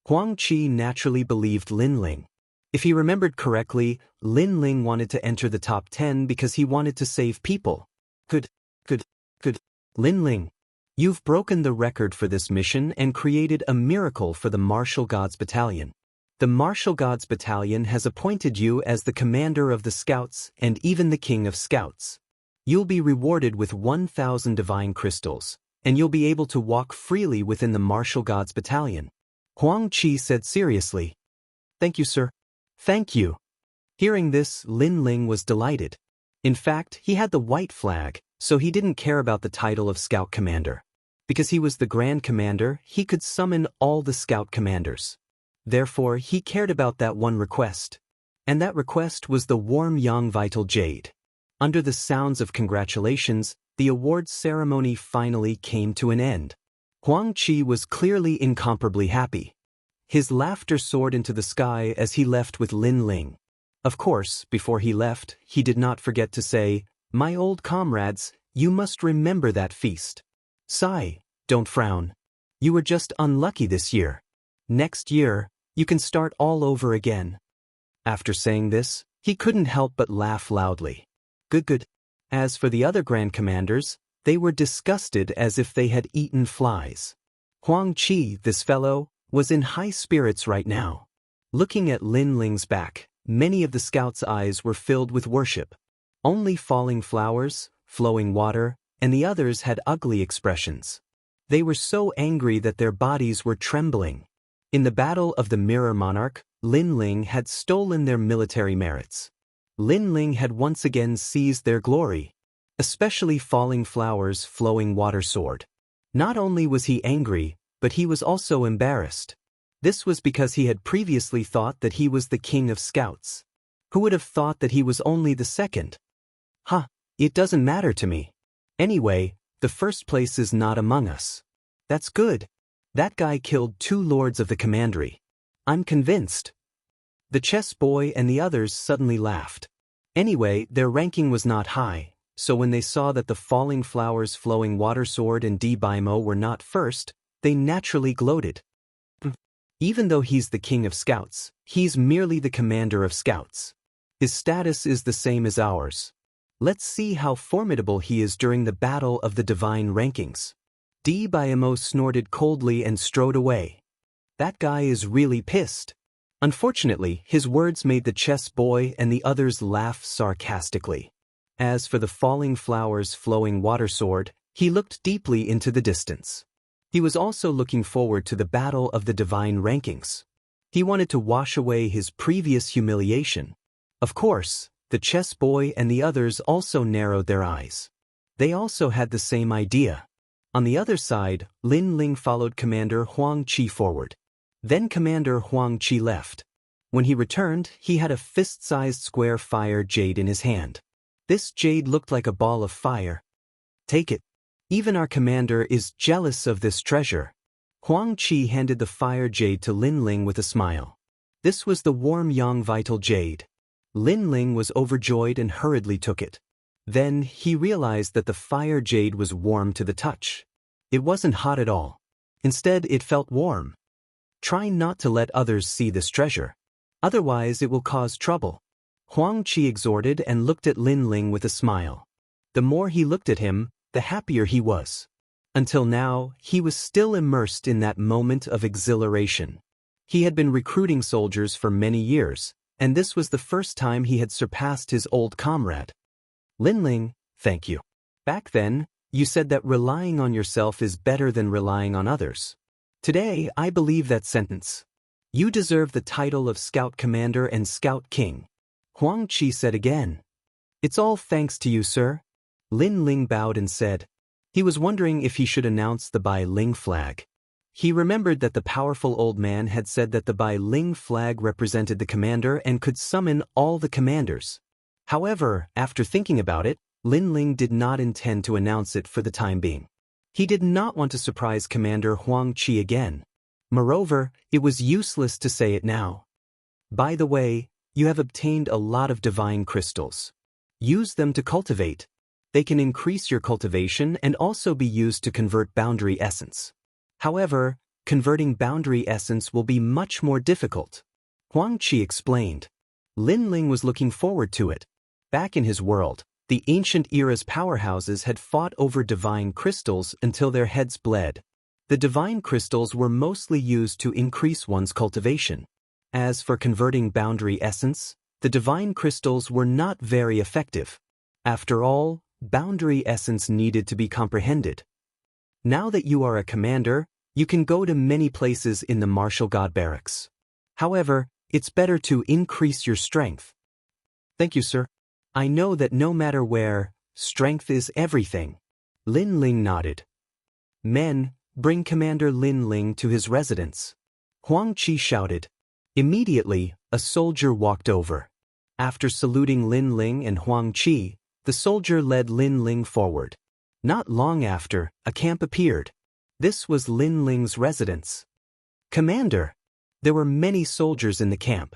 Huang Qi naturally believed Lin Ling. If he remembered correctly, Lin Ling wanted to enter the top 10 because he wanted to save people. Good. Lin Ling, you've broken the record for this mission and created a miracle for the Martial Gods Battalion. The Martial Gods Battalion has appointed you as the commander of the Scouts and even the King of Scouts. You'll be rewarded with 1,000 divine crystals, and you'll be able to walk freely within the Martial Gods Battalion. Huang Qi said seriously. Thank you, sir. Thank you. Hearing this, Lin Ling was delighted. In fact, he had the white flag, so he didn't care about the title of Scout Commander. Because he was the Grand Commander, he could summon all the Scout Commanders. Therefore, he cared about that one request. And that request was the Warm Yang Vital Jade. Under the sounds of congratulations, the awards ceremony finally came to an end. Huang Qi was clearly incomparably happy. His laughter soared into the sky as he left with Lin Ling. Of course, before he left, he did not forget to say, "My old comrades, you must remember that feast. Sigh, don't frown. You were just unlucky this year. Next year, you can start all over again." After saying this, he couldn't help but laugh loudly. Good. As for the other Grand Commanders, they were disgusted as if they had eaten flies. Huang Qi, this fellow, was in high spirits right now. Looking at Lin Ling's back, many of the scouts' eyes were filled with worship. Only Falling Flowers, Flowing Water, and the others had ugly expressions. They were so angry that their bodies were trembling. In the Battle of the Mirror Monarch, Lin Ling had stolen their military merits. Lin Ling had once again seized their glory, especially Falling Flowers' Flowing Water sword. Not only was he angry, but he was also embarrassed. This was because he had previously thought that he was the King of Scouts. Who would have thought that he was only the second? It doesn't matter to me. Anyway, the first place is not among us. That's good. That guy killed 2 Lords of the Commandery. I'm convinced. The chess boy and the others suddenly laughed. Anyway, their ranking was not high, so when they saw that the Falling Flowers Flowing Water Sword and Daoist were not first, they naturally gloated. Even though he's the King of Scouts, he's merely the Commander of Scouts. His status is the same as ours. Let's see how formidable he is during the Battle of the Divine Rankings. Daoist snorted coldly and strode away. That guy is really pissed. Unfortunately, his words made the chess boy and the others laugh sarcastically. As for the Falling Flowers Flowing Water Sword, he looked deeply into the distance. He was also looking forward to the Battle of the Divine Rankings. He wanted to wash away his previous humiliation. Of course, the chess boy and the others also narrowed their eyes. They also had the same idea. On the other side, Lin Ling followed Commander Huang Qi forward. Then Commander Huang Qi left. When he returned, he had a fist-sized square fire jade in his hand. This jade looked like a ball of fire. Take it. Even our commander is jealous of this treasure. Huang Qi handed the fire jade to Lin Ling with a smile. This was the Warm Yang Vital Jade. Lin Ling was overjoyed and hurriedly took it. Then he realized that the fire jade was warm to the touch. It wasn't hot at all. Instead, it felt warm. Try not to let others see this treasure. Otherwise, it will cause trouble. Huang Qi exhorted and looked at Lin Ling with a smile. The more he looked at him, the happier he was. Until now, he was still immersed in that moment of exhilaration. He had been recruiting soldiers for many years, and this was the first time he had surpassed his old comrade. Lin Ling, thank you. Back then, you said that relying on yourself is better than relying on others. Today, I believe that sentence. You deserve the title of Scout Commander and Scout King. Huang Qi said again. It's all thanks to you, sir. Lin Ling bowed and said. He was wondering if he should announce the Bai Ling flag. He remembered that the powerful old man had said that the Bai Ling flag represented the commander and could summon all the commanders. However, after thinking about it, Lin Ling did not intend to announce it for the time being. He did not want to surprise Commander Huang Qi again. Moreover, it was useless to say it now. By the way, you have obtained a lot of divine crystals. Use them to cultivate. They can increase your cultivation and also be used to convert boundary essence. However, converting boundary essence will be much more difficult. Huang Qi explained. Lin Ling was looking forward to it. Back in his world, the ancient era's powerhouses had fought over divine crystals until their heads bled. The divine crystals were mostly used to increase one's cultivation. As for converting boundary essence, the divine crystals were not very effective. After all, boundary essence needed to be comprehended. Now that you are a commander, you can go to many places in the martial god barracks. However, it's better to increase your strength. Thank you, sir. I know that no matter where, strength is everything. Lin Ling nodded. Men, bring Commander Lin Ling to his residence. Huang Qi shouted. Immediately, a soldier walked over. After saluting Lin Ling and Huang Qi, the soldier led Lin Ling forward. Not long after, a camp appeared. This was Lin Ling's residence. Commander! There were many soldiers in the camp.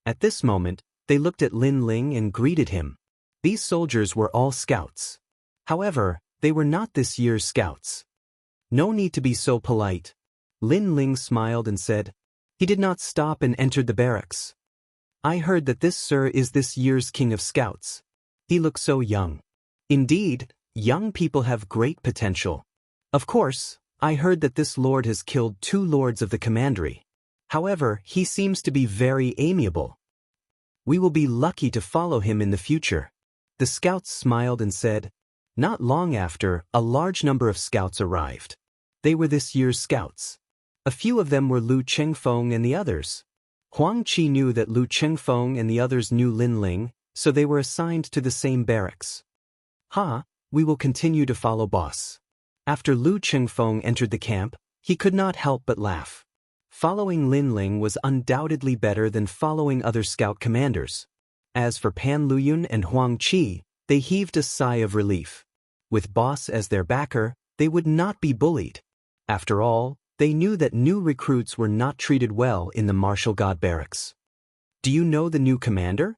At this moment, they looked at Lin Ling and greeted him. These soldiers were all scouts. However, they were not this year's scouts. No need to be so polite. Lin Ling smiled and said. He did not stop and entered the barracks. I heard that this sir is this year's king of scouts. He looks so young. Indeed, young people have great potential. Of course, I heard that this lord has killed 2 lords of the commandery. However, he seems to be very amiable. We will be lucky to follow him in the future. The scouts smiled and said. Not long after, a large number of scouts arrived. They were this year's scouts. A few of them were Lu Chengfeng and the others. Huang Qi knew that Lu Chengfeng and the others knew Lin Ling, so they were assigned to the same barracks. We will continue to follow boss. After Lu Chengfeng entered the camp, he could not help but laugh. Following Lin Ling was undoubtedly better than following other scout commanders. As for Pan Luyun and Huang Qi, they heaved a sigh of relief. With boss as their backer, they would not be bullied. After all, they knew that new recruits were not treated well in the martial god barracks. Do you know the new commander?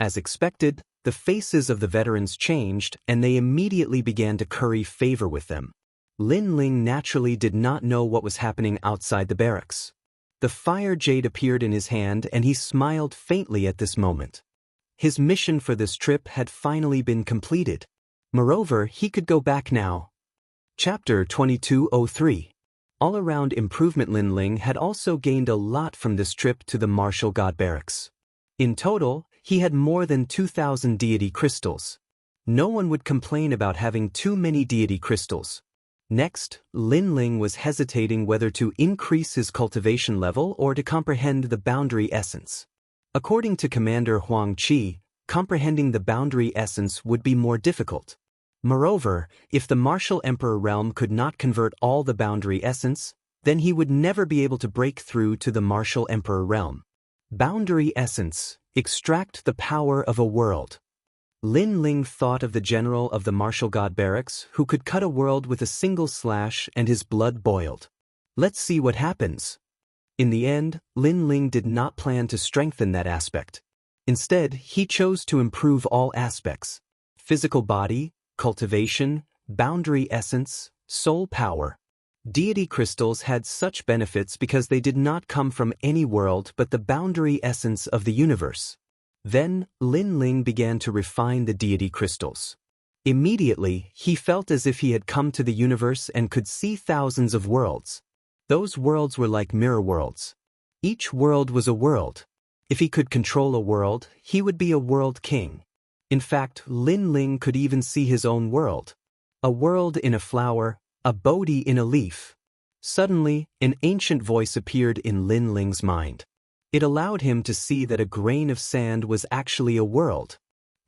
As expected, the faces of the veterans changed and they immediately began to curry favor with them. Lin Ling naturally did not know what was happening outside the barracks. The fire jade appeared in his hand and he smiled faintly at this moment. His mission for this trip had finally been completed. Moreover, he could go back now. Chapter 2203. All-around improvement. Lin Ling had also gained a lot from this trip to the martial god barracks. In total, he had more than 2,000 deity crystals. No one would complain about having too many deity crystals. Next, Lin Ling was hesitating whether to increase his cultivation level or to comprehend the boundary essence. According to Commander Huang Qi, comprehending the boundary essence would be more difficult. Moreover, if the martial emperor realm could not convert all the boundary essence, then he would never be able to break through to the martial emperor realm. Boundary essence, extract the power of a world. Lin Ling thought of the general of the martial god barracks who could cut a world with a single slash and his blood boiled. Let's see what happens. In the end, Lin Ling did not plan to strengthen that aspect. Instead, he chose to improve all aspects: physical body, cultivation, boundary essence, soul power. Deity crystals had such benefits because they did not come from any world but the boundary essence of the universe. Then, Lin Ling began to refine the deity crystals. Immediately, he felt as if he had come to the universe and could see thousands of worlds. Those worlds were like mirror worlds. Each world was a world. If he could control a world, he would be a world king. In fact, Lin Ling could even see his own world. A world in a flower, a Bodhi in a leaf. Suddenly, an ancient voice appeared in Lin Ling's mind. It allowed him to see that a grain of sand was actually a world.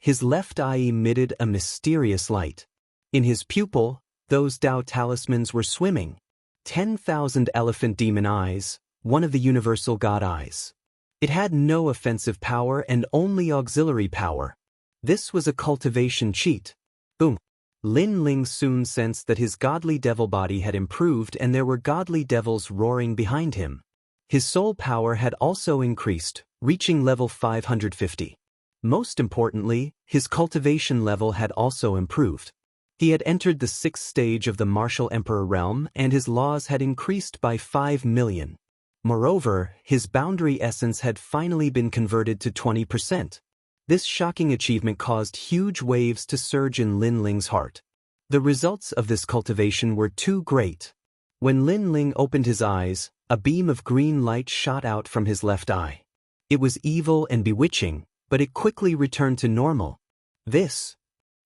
His left eye emitted a mysterious light. In his pupil, those Dao talismans were swimming. 10,000 elephant demon eyes, one of the universal god eyes. It had no offensive power and only auxiliary power. This was a cultivation cheat. Boom. Lin Ling soon sensed that his godly devil body had improved and there were godly devils roaring behind him. His soul power had also increased, reaching level 550. Most importantly, his cultivation level had also improved. He had entered the 6th stage of the martial emperor realm and his laws had increased by 5 million. Moreover, his boundary essence had finally been converted to 20%. This shocking achievement caused huge waves to surge in Lin Ling's heart. The results of this cultivation were too great. When Lin Ling opened his eyes, a beam of green light shot out from his left eye. It was evil and bewitching, but it quickly returned to normal.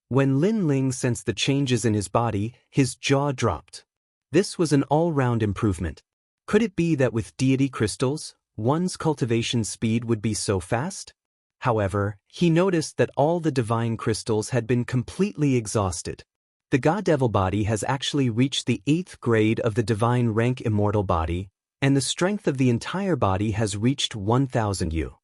When Lin Ling sensed the changes in his body, his jaw dropped. This was an all-round improvement. Could it be that with deity crystals, one's cultivation speed would be so fast? However, he noticed that all the divine crystals had been completely exhausted. The God Devil body has actually reached the 8th grade of the divine rank Immortal body, and the strength of the entire body has reached 1,000 U.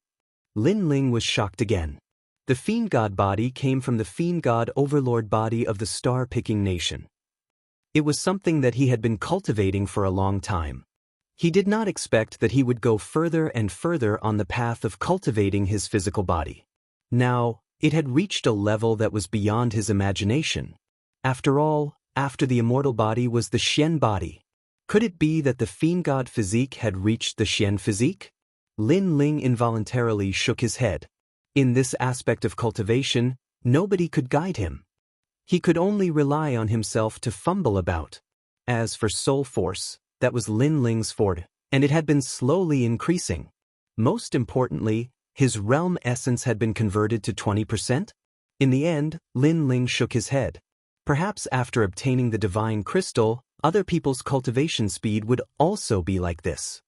Lin Ling was shocked again. The Fiend God body came from the Fiend God Overlord body of the Star-Picking Nation. It was something that he had been cultivating for a long time. He did not expect that he would go further and further on the path of cultivating his physical body. Now, it had reached a level that was beyond his imagination. After all, after the Immortal body was the Xian body. Could it be that the Fiend God physique had reached the Xian physique? Lin Ling involuntarily shook his head. In this aspect of cultivation, nobody could guide him. He could only rely on himself to fumble about. As for soul force, that was Lin Ling's forte, and it had been slowly increasing. Most importantly, his realm essence had been converted to 20%. In the end, Lin Ling shook his head. Perhaps after obtaining the divine crystal, other people's cultivation speed would also be like this.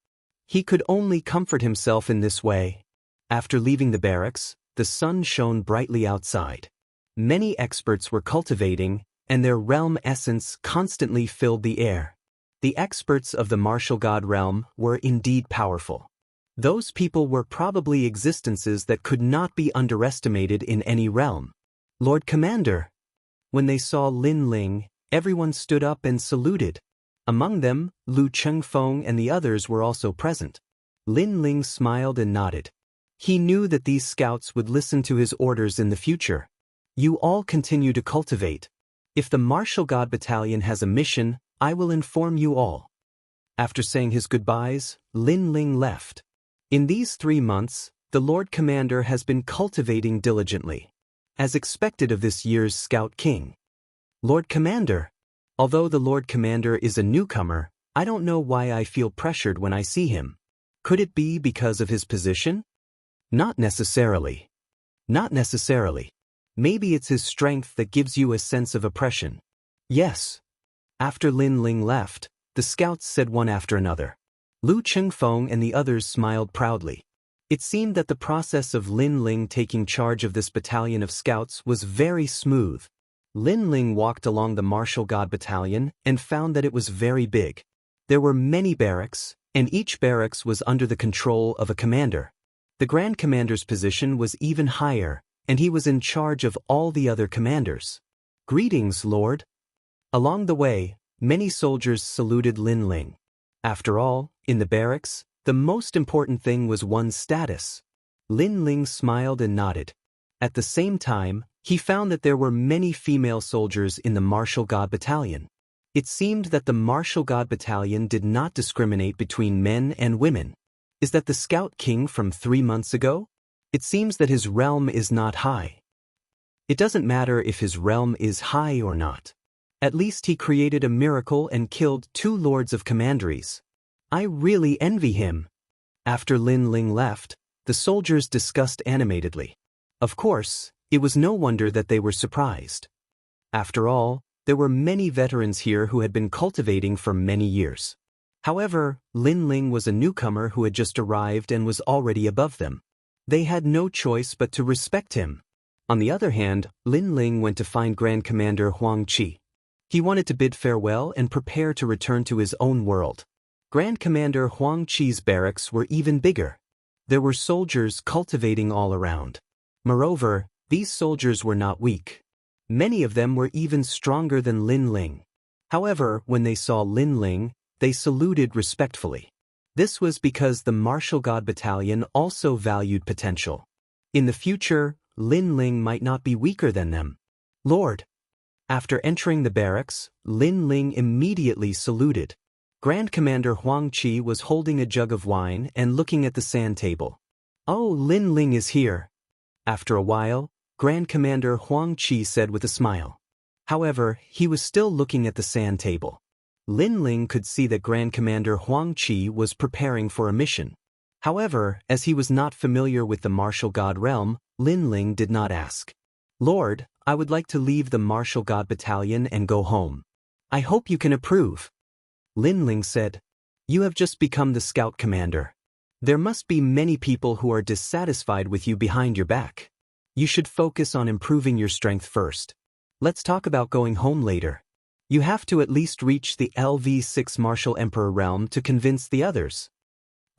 He could only comfort himself in this way. After leaving the barracks, the sun shone brightly outside. Many experts were cultivating, and their realm essence constantly filled the air. The experts of the martial god realm were indeed powerful. Those people were probably existences that could not be underestimated in any realm. Lord Commander! When they saw Lin Ling, everyone stood up and saluted. Among them, Lu Chengfeng and the others were also present. Lin Ling smiled and nodded. He knew that these scouts would listen to his orders in the future. You all continue to cultivate. If the Martial God Battalion has a mission, I will inform you all. After saying his goodbyes, Lin Ling left. In these 3 months, the Lord Commander has been cultivating diligently, as expected of this year's Scout King. Lord Commander! Although the Lord Commander is a newcomer, I don't know why I feel pressured when I see him. Could it be because of his position? Not necessarily. Not necessarily. Maybe it's his strength that gives you a sense of oppression. Yes. After Lin Ling left, the scouts said one after another. Lu Chengfeng and the others smiled proudly. It seemed that the process of Lin Ling taking charge of this battalion of scouts was very smooth. Lin Ling walked along the Martial God Battalion and found that it was very big. There were many barracks, and each barracks was under the control of a commander. The Grand Commander's position was even higher, and he was in charge of all the other commanders. Greetings, Lord. Along the way, many soldiers saluted Lin Ling. After all, in the barracks, the most important thing was one's status. Lin Ling smiled and nodded. At the same time, he found that there were many female soldiers in the Martial God Battalion. It seemed that the Martial God Battalion did not discriminate between men and women. Is that the Scout King from 3 months ago? It seems that his realm is not high. It doesn't matter if his realm is high or not. At least he created a miracle and killed 2 lords of commanderies. I really envy him. After Lin Ling left, the soldiers discussed animatedly. Of course, it was no wonder that they were surprised. After all, there were many veterans here who had been cultivating for many years. However, Lin Ling was a newcomer who had just arrived and was already above them. They had no choice but to respect him. On the other hand, Lin Ling went to find Grand Commander Huang Qi. He wanted to bid farewell and prepare to return to his own world. Grand Commander Huang Qi's barracks were even bigger. There were soldiers cultivating all around. Moreover, these soldiers were not weak. Many of them were even stronger than Lin Ling. However, when they saw Lin Ling, they saluted respectfully. This was because the Martial God Battalion also valued potential. In the future, Lin Ling might not be weaker than them. Lord. After entering the barracks, Lin Ling immediately saluted. Grand Commander Huang Qi was holding a jug of wine and looking at the sand table. Oh, Lin Ling is here. After a while, Grand Commander Huang Qi said with a smile. However, he was still looking at the sand table. Lin Ling could see that Grand Commander Huang Qi was preparing for a mission. However, as he was not familiar with the martial god realm, Lin Ling did not ask. Lord, I would like to leave the Martial God Battalion and go home. I hope you can approve. Lin Ling said, You have just become the scout commander. There must be many people who are dissatisfied with you behind your back. You should focus on improving your strength first. Let's talk about going home later. You have to at least reach the LV6 Martial Emperor realm to convince the others.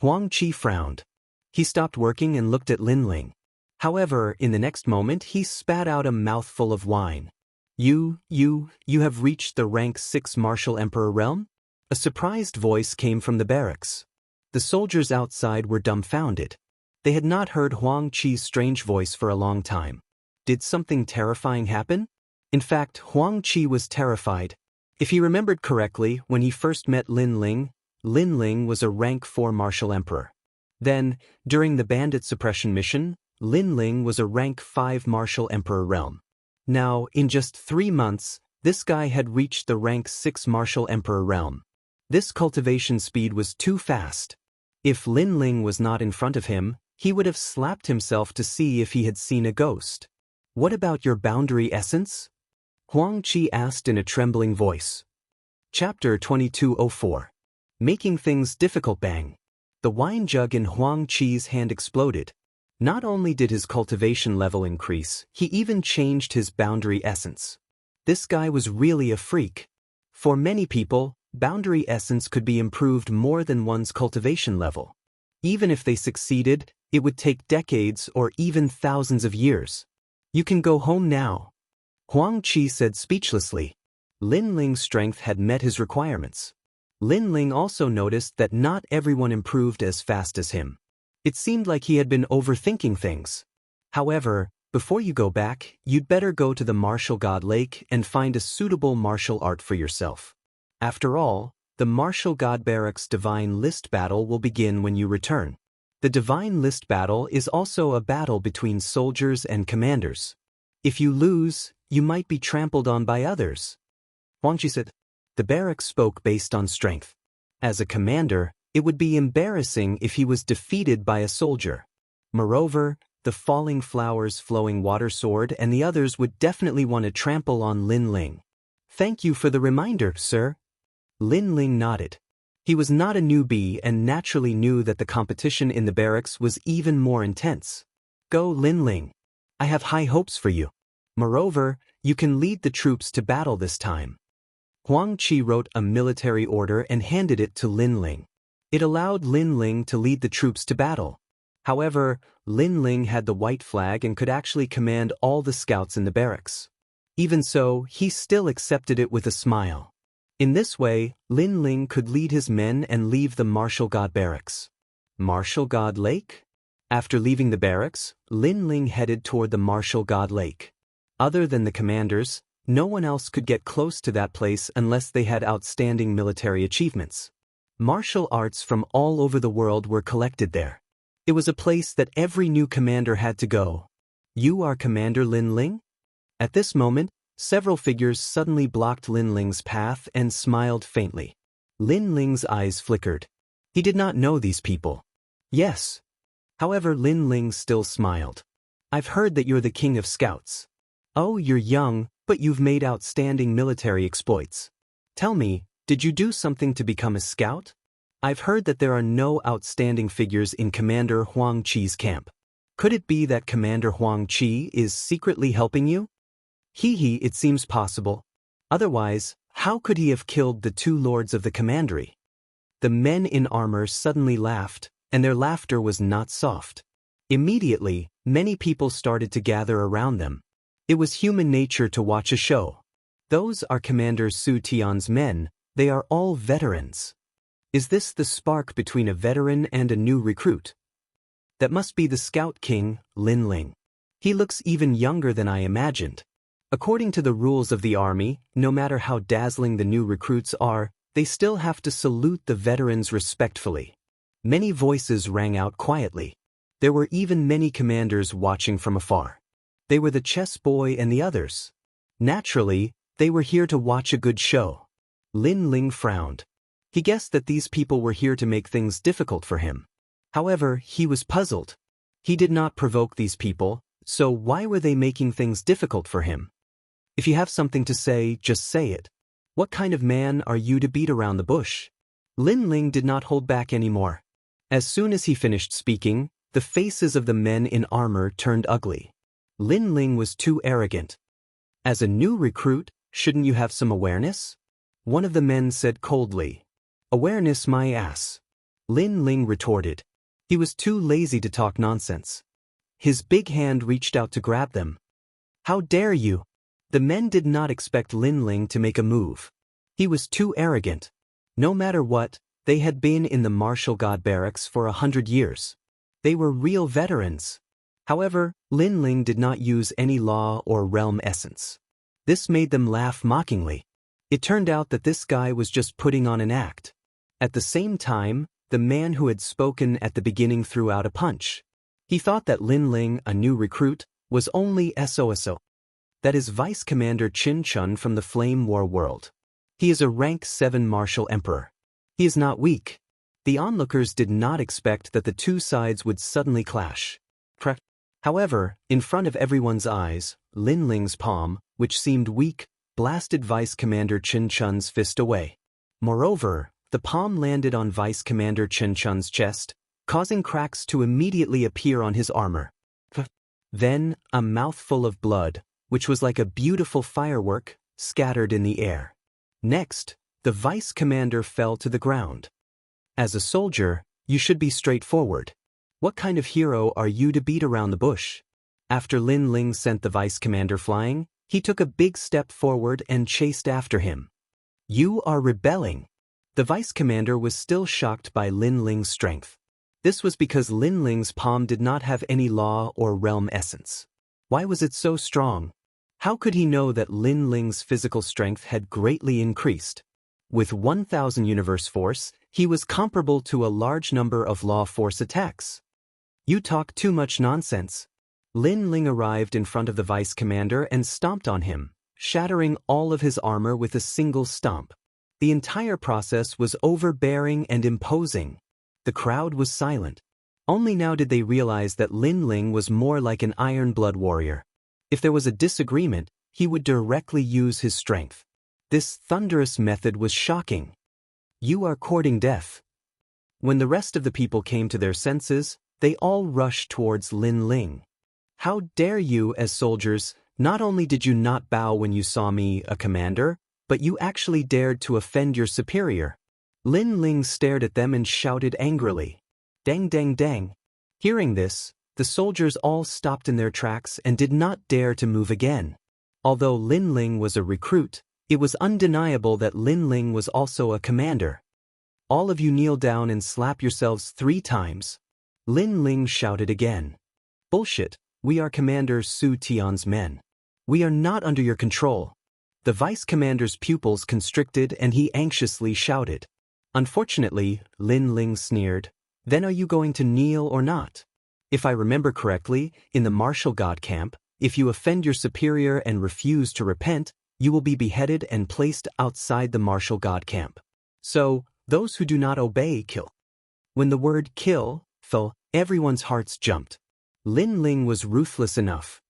Huang Qi frowned. He stopped working and looked at Lin Ling. However, in the next moment he spat out a mouthful of wine. You have reached the rank 6 Martial Emperor realm? A surprised voice came from the barracks. The soldiers outside were dumbfounded. They had not heard Huang Qi's strange voice for a long time. Did something terrifying happen? In fact, Huang Qi was terrified. If he remembered correctly, when he first met Lin Ling was a rank 4 Martial Emperor. Then, during the bandit suppression mission, Lin Ling was a rank 5 Martial Emperor realm. Now, in just 3 months, this guy had reached the rank 6 Martial Emperor realm. This cultivation speed was too fast. If Lin Ling was not in front of him, he would have slapped himself to see if he had seen a ghost. What about your boundary essence? Huang Qi asked in a trembling voice. Chapter 2204. Making Things Difficult. Bang. The wine jug in Huang Qi's hand exploded. Not only did his cultivation level increase, he even changed his boundary essence. This guy was really a freak. For many people, boundary essence could be improved more than one's cultivation level. Even if they succeeded, it would take decades or even thousands of years. You can go home now. Huang Qi said speechlessly. Lin Ling's strength had met his requirements. Lin Ling also noticed that not everyone improved as fast as him. It seemed like he had been overthinking things. However, before you go back, you'd better go to the Martial God Lake and find a suitable martial art for yourself. After all, the Martial God Barracks Divine List battle will begin when you return. The Divine List battle is also a battle between soldiers and commanders. If you lose, you might be trampled on by others. Huang Qi said. The barracks spoke based on strength. As a commander, it would be embarrassing if he was defeated by a soldier. Moreover, the Falling Flowers Flowing Water Sword and the others would definitely want to trample on Lin Ling. Thank you for the reminder, sir. Lin Ling nodded. He was not a newbie and naturally knew that the competition in the barracks was even more intense. Go, Lin Ling. I have high hopes for you. Moreover, you can lead the troops to battle this time. Huang Qi wrote a military order and handed it to Lin Ling. It allowed Lin Ling to lead the troops to battle. However, Lin Ling had the white flag and could actually command all the scouts in the barracks. Even so, he still accepted it with a smile. In this way, Lin Ling could lead his men and leave the Martial God Barracks. Martial God Lake? After leaving the barracks, Lin Ling headed toward the Martial God Lake. Other than the commanders, no one else could get close to that place unless they had outstanding military achievements. Martial arts from all over the world were collected there. It was a place that every new commander had to go. You are Commander Lin Ling? At this moment, several figures suddenly blocked Lin Ling's path and smiled faintly. Lin Ling's eyes flickered. He did not know these people. Yes. However, Lin Ling still smiled. I've heard that you're the king of scouts. Oh, you're young, but you've made outstanding military exploits. Tell me, did you do something to become a scout? I've heard that there are no outstanding figures in Commander Huang Qi's camp. Could it be that Commander Huang Qi is secretly helping you? It seems possible. Otherwise, how could he have killed the two lords of the commandery? The men in armor suddenly laughed, and their laughter was not soft. Immediately, many people started to gather around them. It was human nature to watch a show. Those are Commander Su Tian's men. They are all veterans. Is this the spark between a veteran and a new recruit? That must be the Scout King, Lin Ling. He looks even younger than I imagined. According to the rules of the army, no matter how dazzling the new recruits are, they still have to salute the veterans respectfully. Many voices rang out quietly. There were even many commanders watching from afar. They were the chess boy and the others. Naturally, they were here to watch a good show. Lin Ling frowned. He guessed that these people were here to make things difficult for him. However, he was puzzled. He did not provoke these people, so why were they making things difficult for him? If you have something to say, just say it. What kind of man are you to beat around the bush? Lin Ling did not hold back anymore. As soon as he finished speaking, the faces of the men in armor turned ugly. Lin Ling was too arrogant. As a new recruit, shouldn't you have some awareness? One of the men said coldly. Awareness my ass. Lin Ling retorted. He was too lazy to talk nonsense. His big hand reached out to grab them. How dare you? The men did not expect Lin Ling to make a move. He was too arrogant. No matter what, they had been in the martial god barracks for 100 years. They were real veterans. However, Lin Ling did not use any law or realm essence. This made them laugh mockingly. It turned out that this guy was just putting on an act. At the same time, the man who had spoken at the beginning threw out a punch. He thought that Lin Ling, a new recruit, was only SOSO. That is Vice Commander Qin Chun from the Flame War world. He is a rank 7 martial emperor. He is not weak. The onlookers did not expect that the two sides would suddenly clash. However, in front of everyone's eyes, Lin Ling's palm, which seemed weak, blasted Vice Commander Qin Chun's fist away. Moreover, the palm landed on Vice Commander Qin Chun's chest, causing cracks to immediately appear on his armor. Then, a mouthful of blood, which was like a beautiful firework, scattered in the air. Next, the Vice Commander fell to the ground. As a soldier, you should be straightforward. What kind of hero are you to beat around the bush? After Lin Ling sent the Vice Commander flying, he took a big step forward and chased after him. You are rebelling. The Vice Commander was still shocked by Lin Ling's strength. This was because Lin Ling's palm did not have any law or realm essence. Why was it so strong? How could he know that Lin Ling's physical strength had greatly increased? With 1,000 universe force, he was comparable to a large number of law force attacks. You talk too much nonsense. Lin Ling arrived in front of the Vice Commander and stomped on him, shattering all of his armor with a single stomp. The entire process was overbearing and imposing. The crowd was silent. Only now did they realize that Lin Ling was more like an iron-blood warrior. If there was a disagreement, he would directly use his strength. This thunderous method was shocking. You are courting death. When the rest of the people came to their senses, they all rushed towards Lin Ling. How dare you, as soldiers, not only did you not bow when you saw me, a commander, but you actually dared to offend your superior. Lin Ling stared at them and shouted angrily. Dang dang dang. Hearing this, the soldiers all stopped in their tracks and did not dare to move again. Although Lin Ling was a recruit, it was undeniable that Lin Ling was also a commander. All of you kneel down and slap yourselves 3 times. Lin Ling shouted again. Bullshit, we are Commander Su Tian's men. We are not under your control. The Vice Commander's pupils constricted and he anxiously shouted. Unfortunately, Lin Ling sneered, Then are you going to kneel or not? If I remember correctly, in the martial god camp, if you offend your superior and refuse to repent, you will be beheaded and placed outside the martial god camp. So, those who do not obey kill. When the word kill fell, everyone's hearts jumped. Lin Ling was ruthless enough.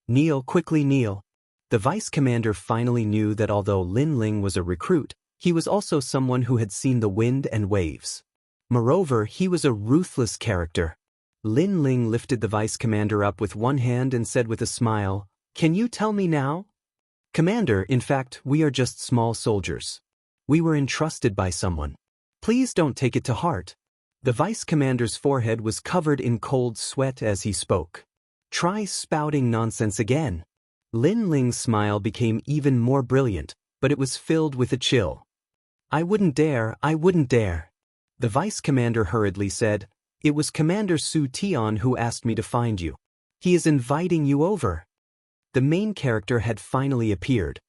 Kneel, quickly kneel. The vice commander finally knew that although Lin Ling was a recruit, he was also someone who had seen the wind and waves. Moreover, he was a ruthless character. Lin Ling lifted the vice commander up with one hand and said with a smile, "Can you tell me now?" "Commander, in fact, we are just small soldiers. We were entrusted by someone. Please don't take it to heart." The vice commander's forehead was covered in cold sweat as he spoke. "Try spouting nonsense again." Lin Ling's smile became even more brilliant, but it was filled with a chill. I wouldn't dare. The vice commander hurriedly said, "It was Commander Su Tian who asked me to find you. He is inviting you over." The main character had finally appeared.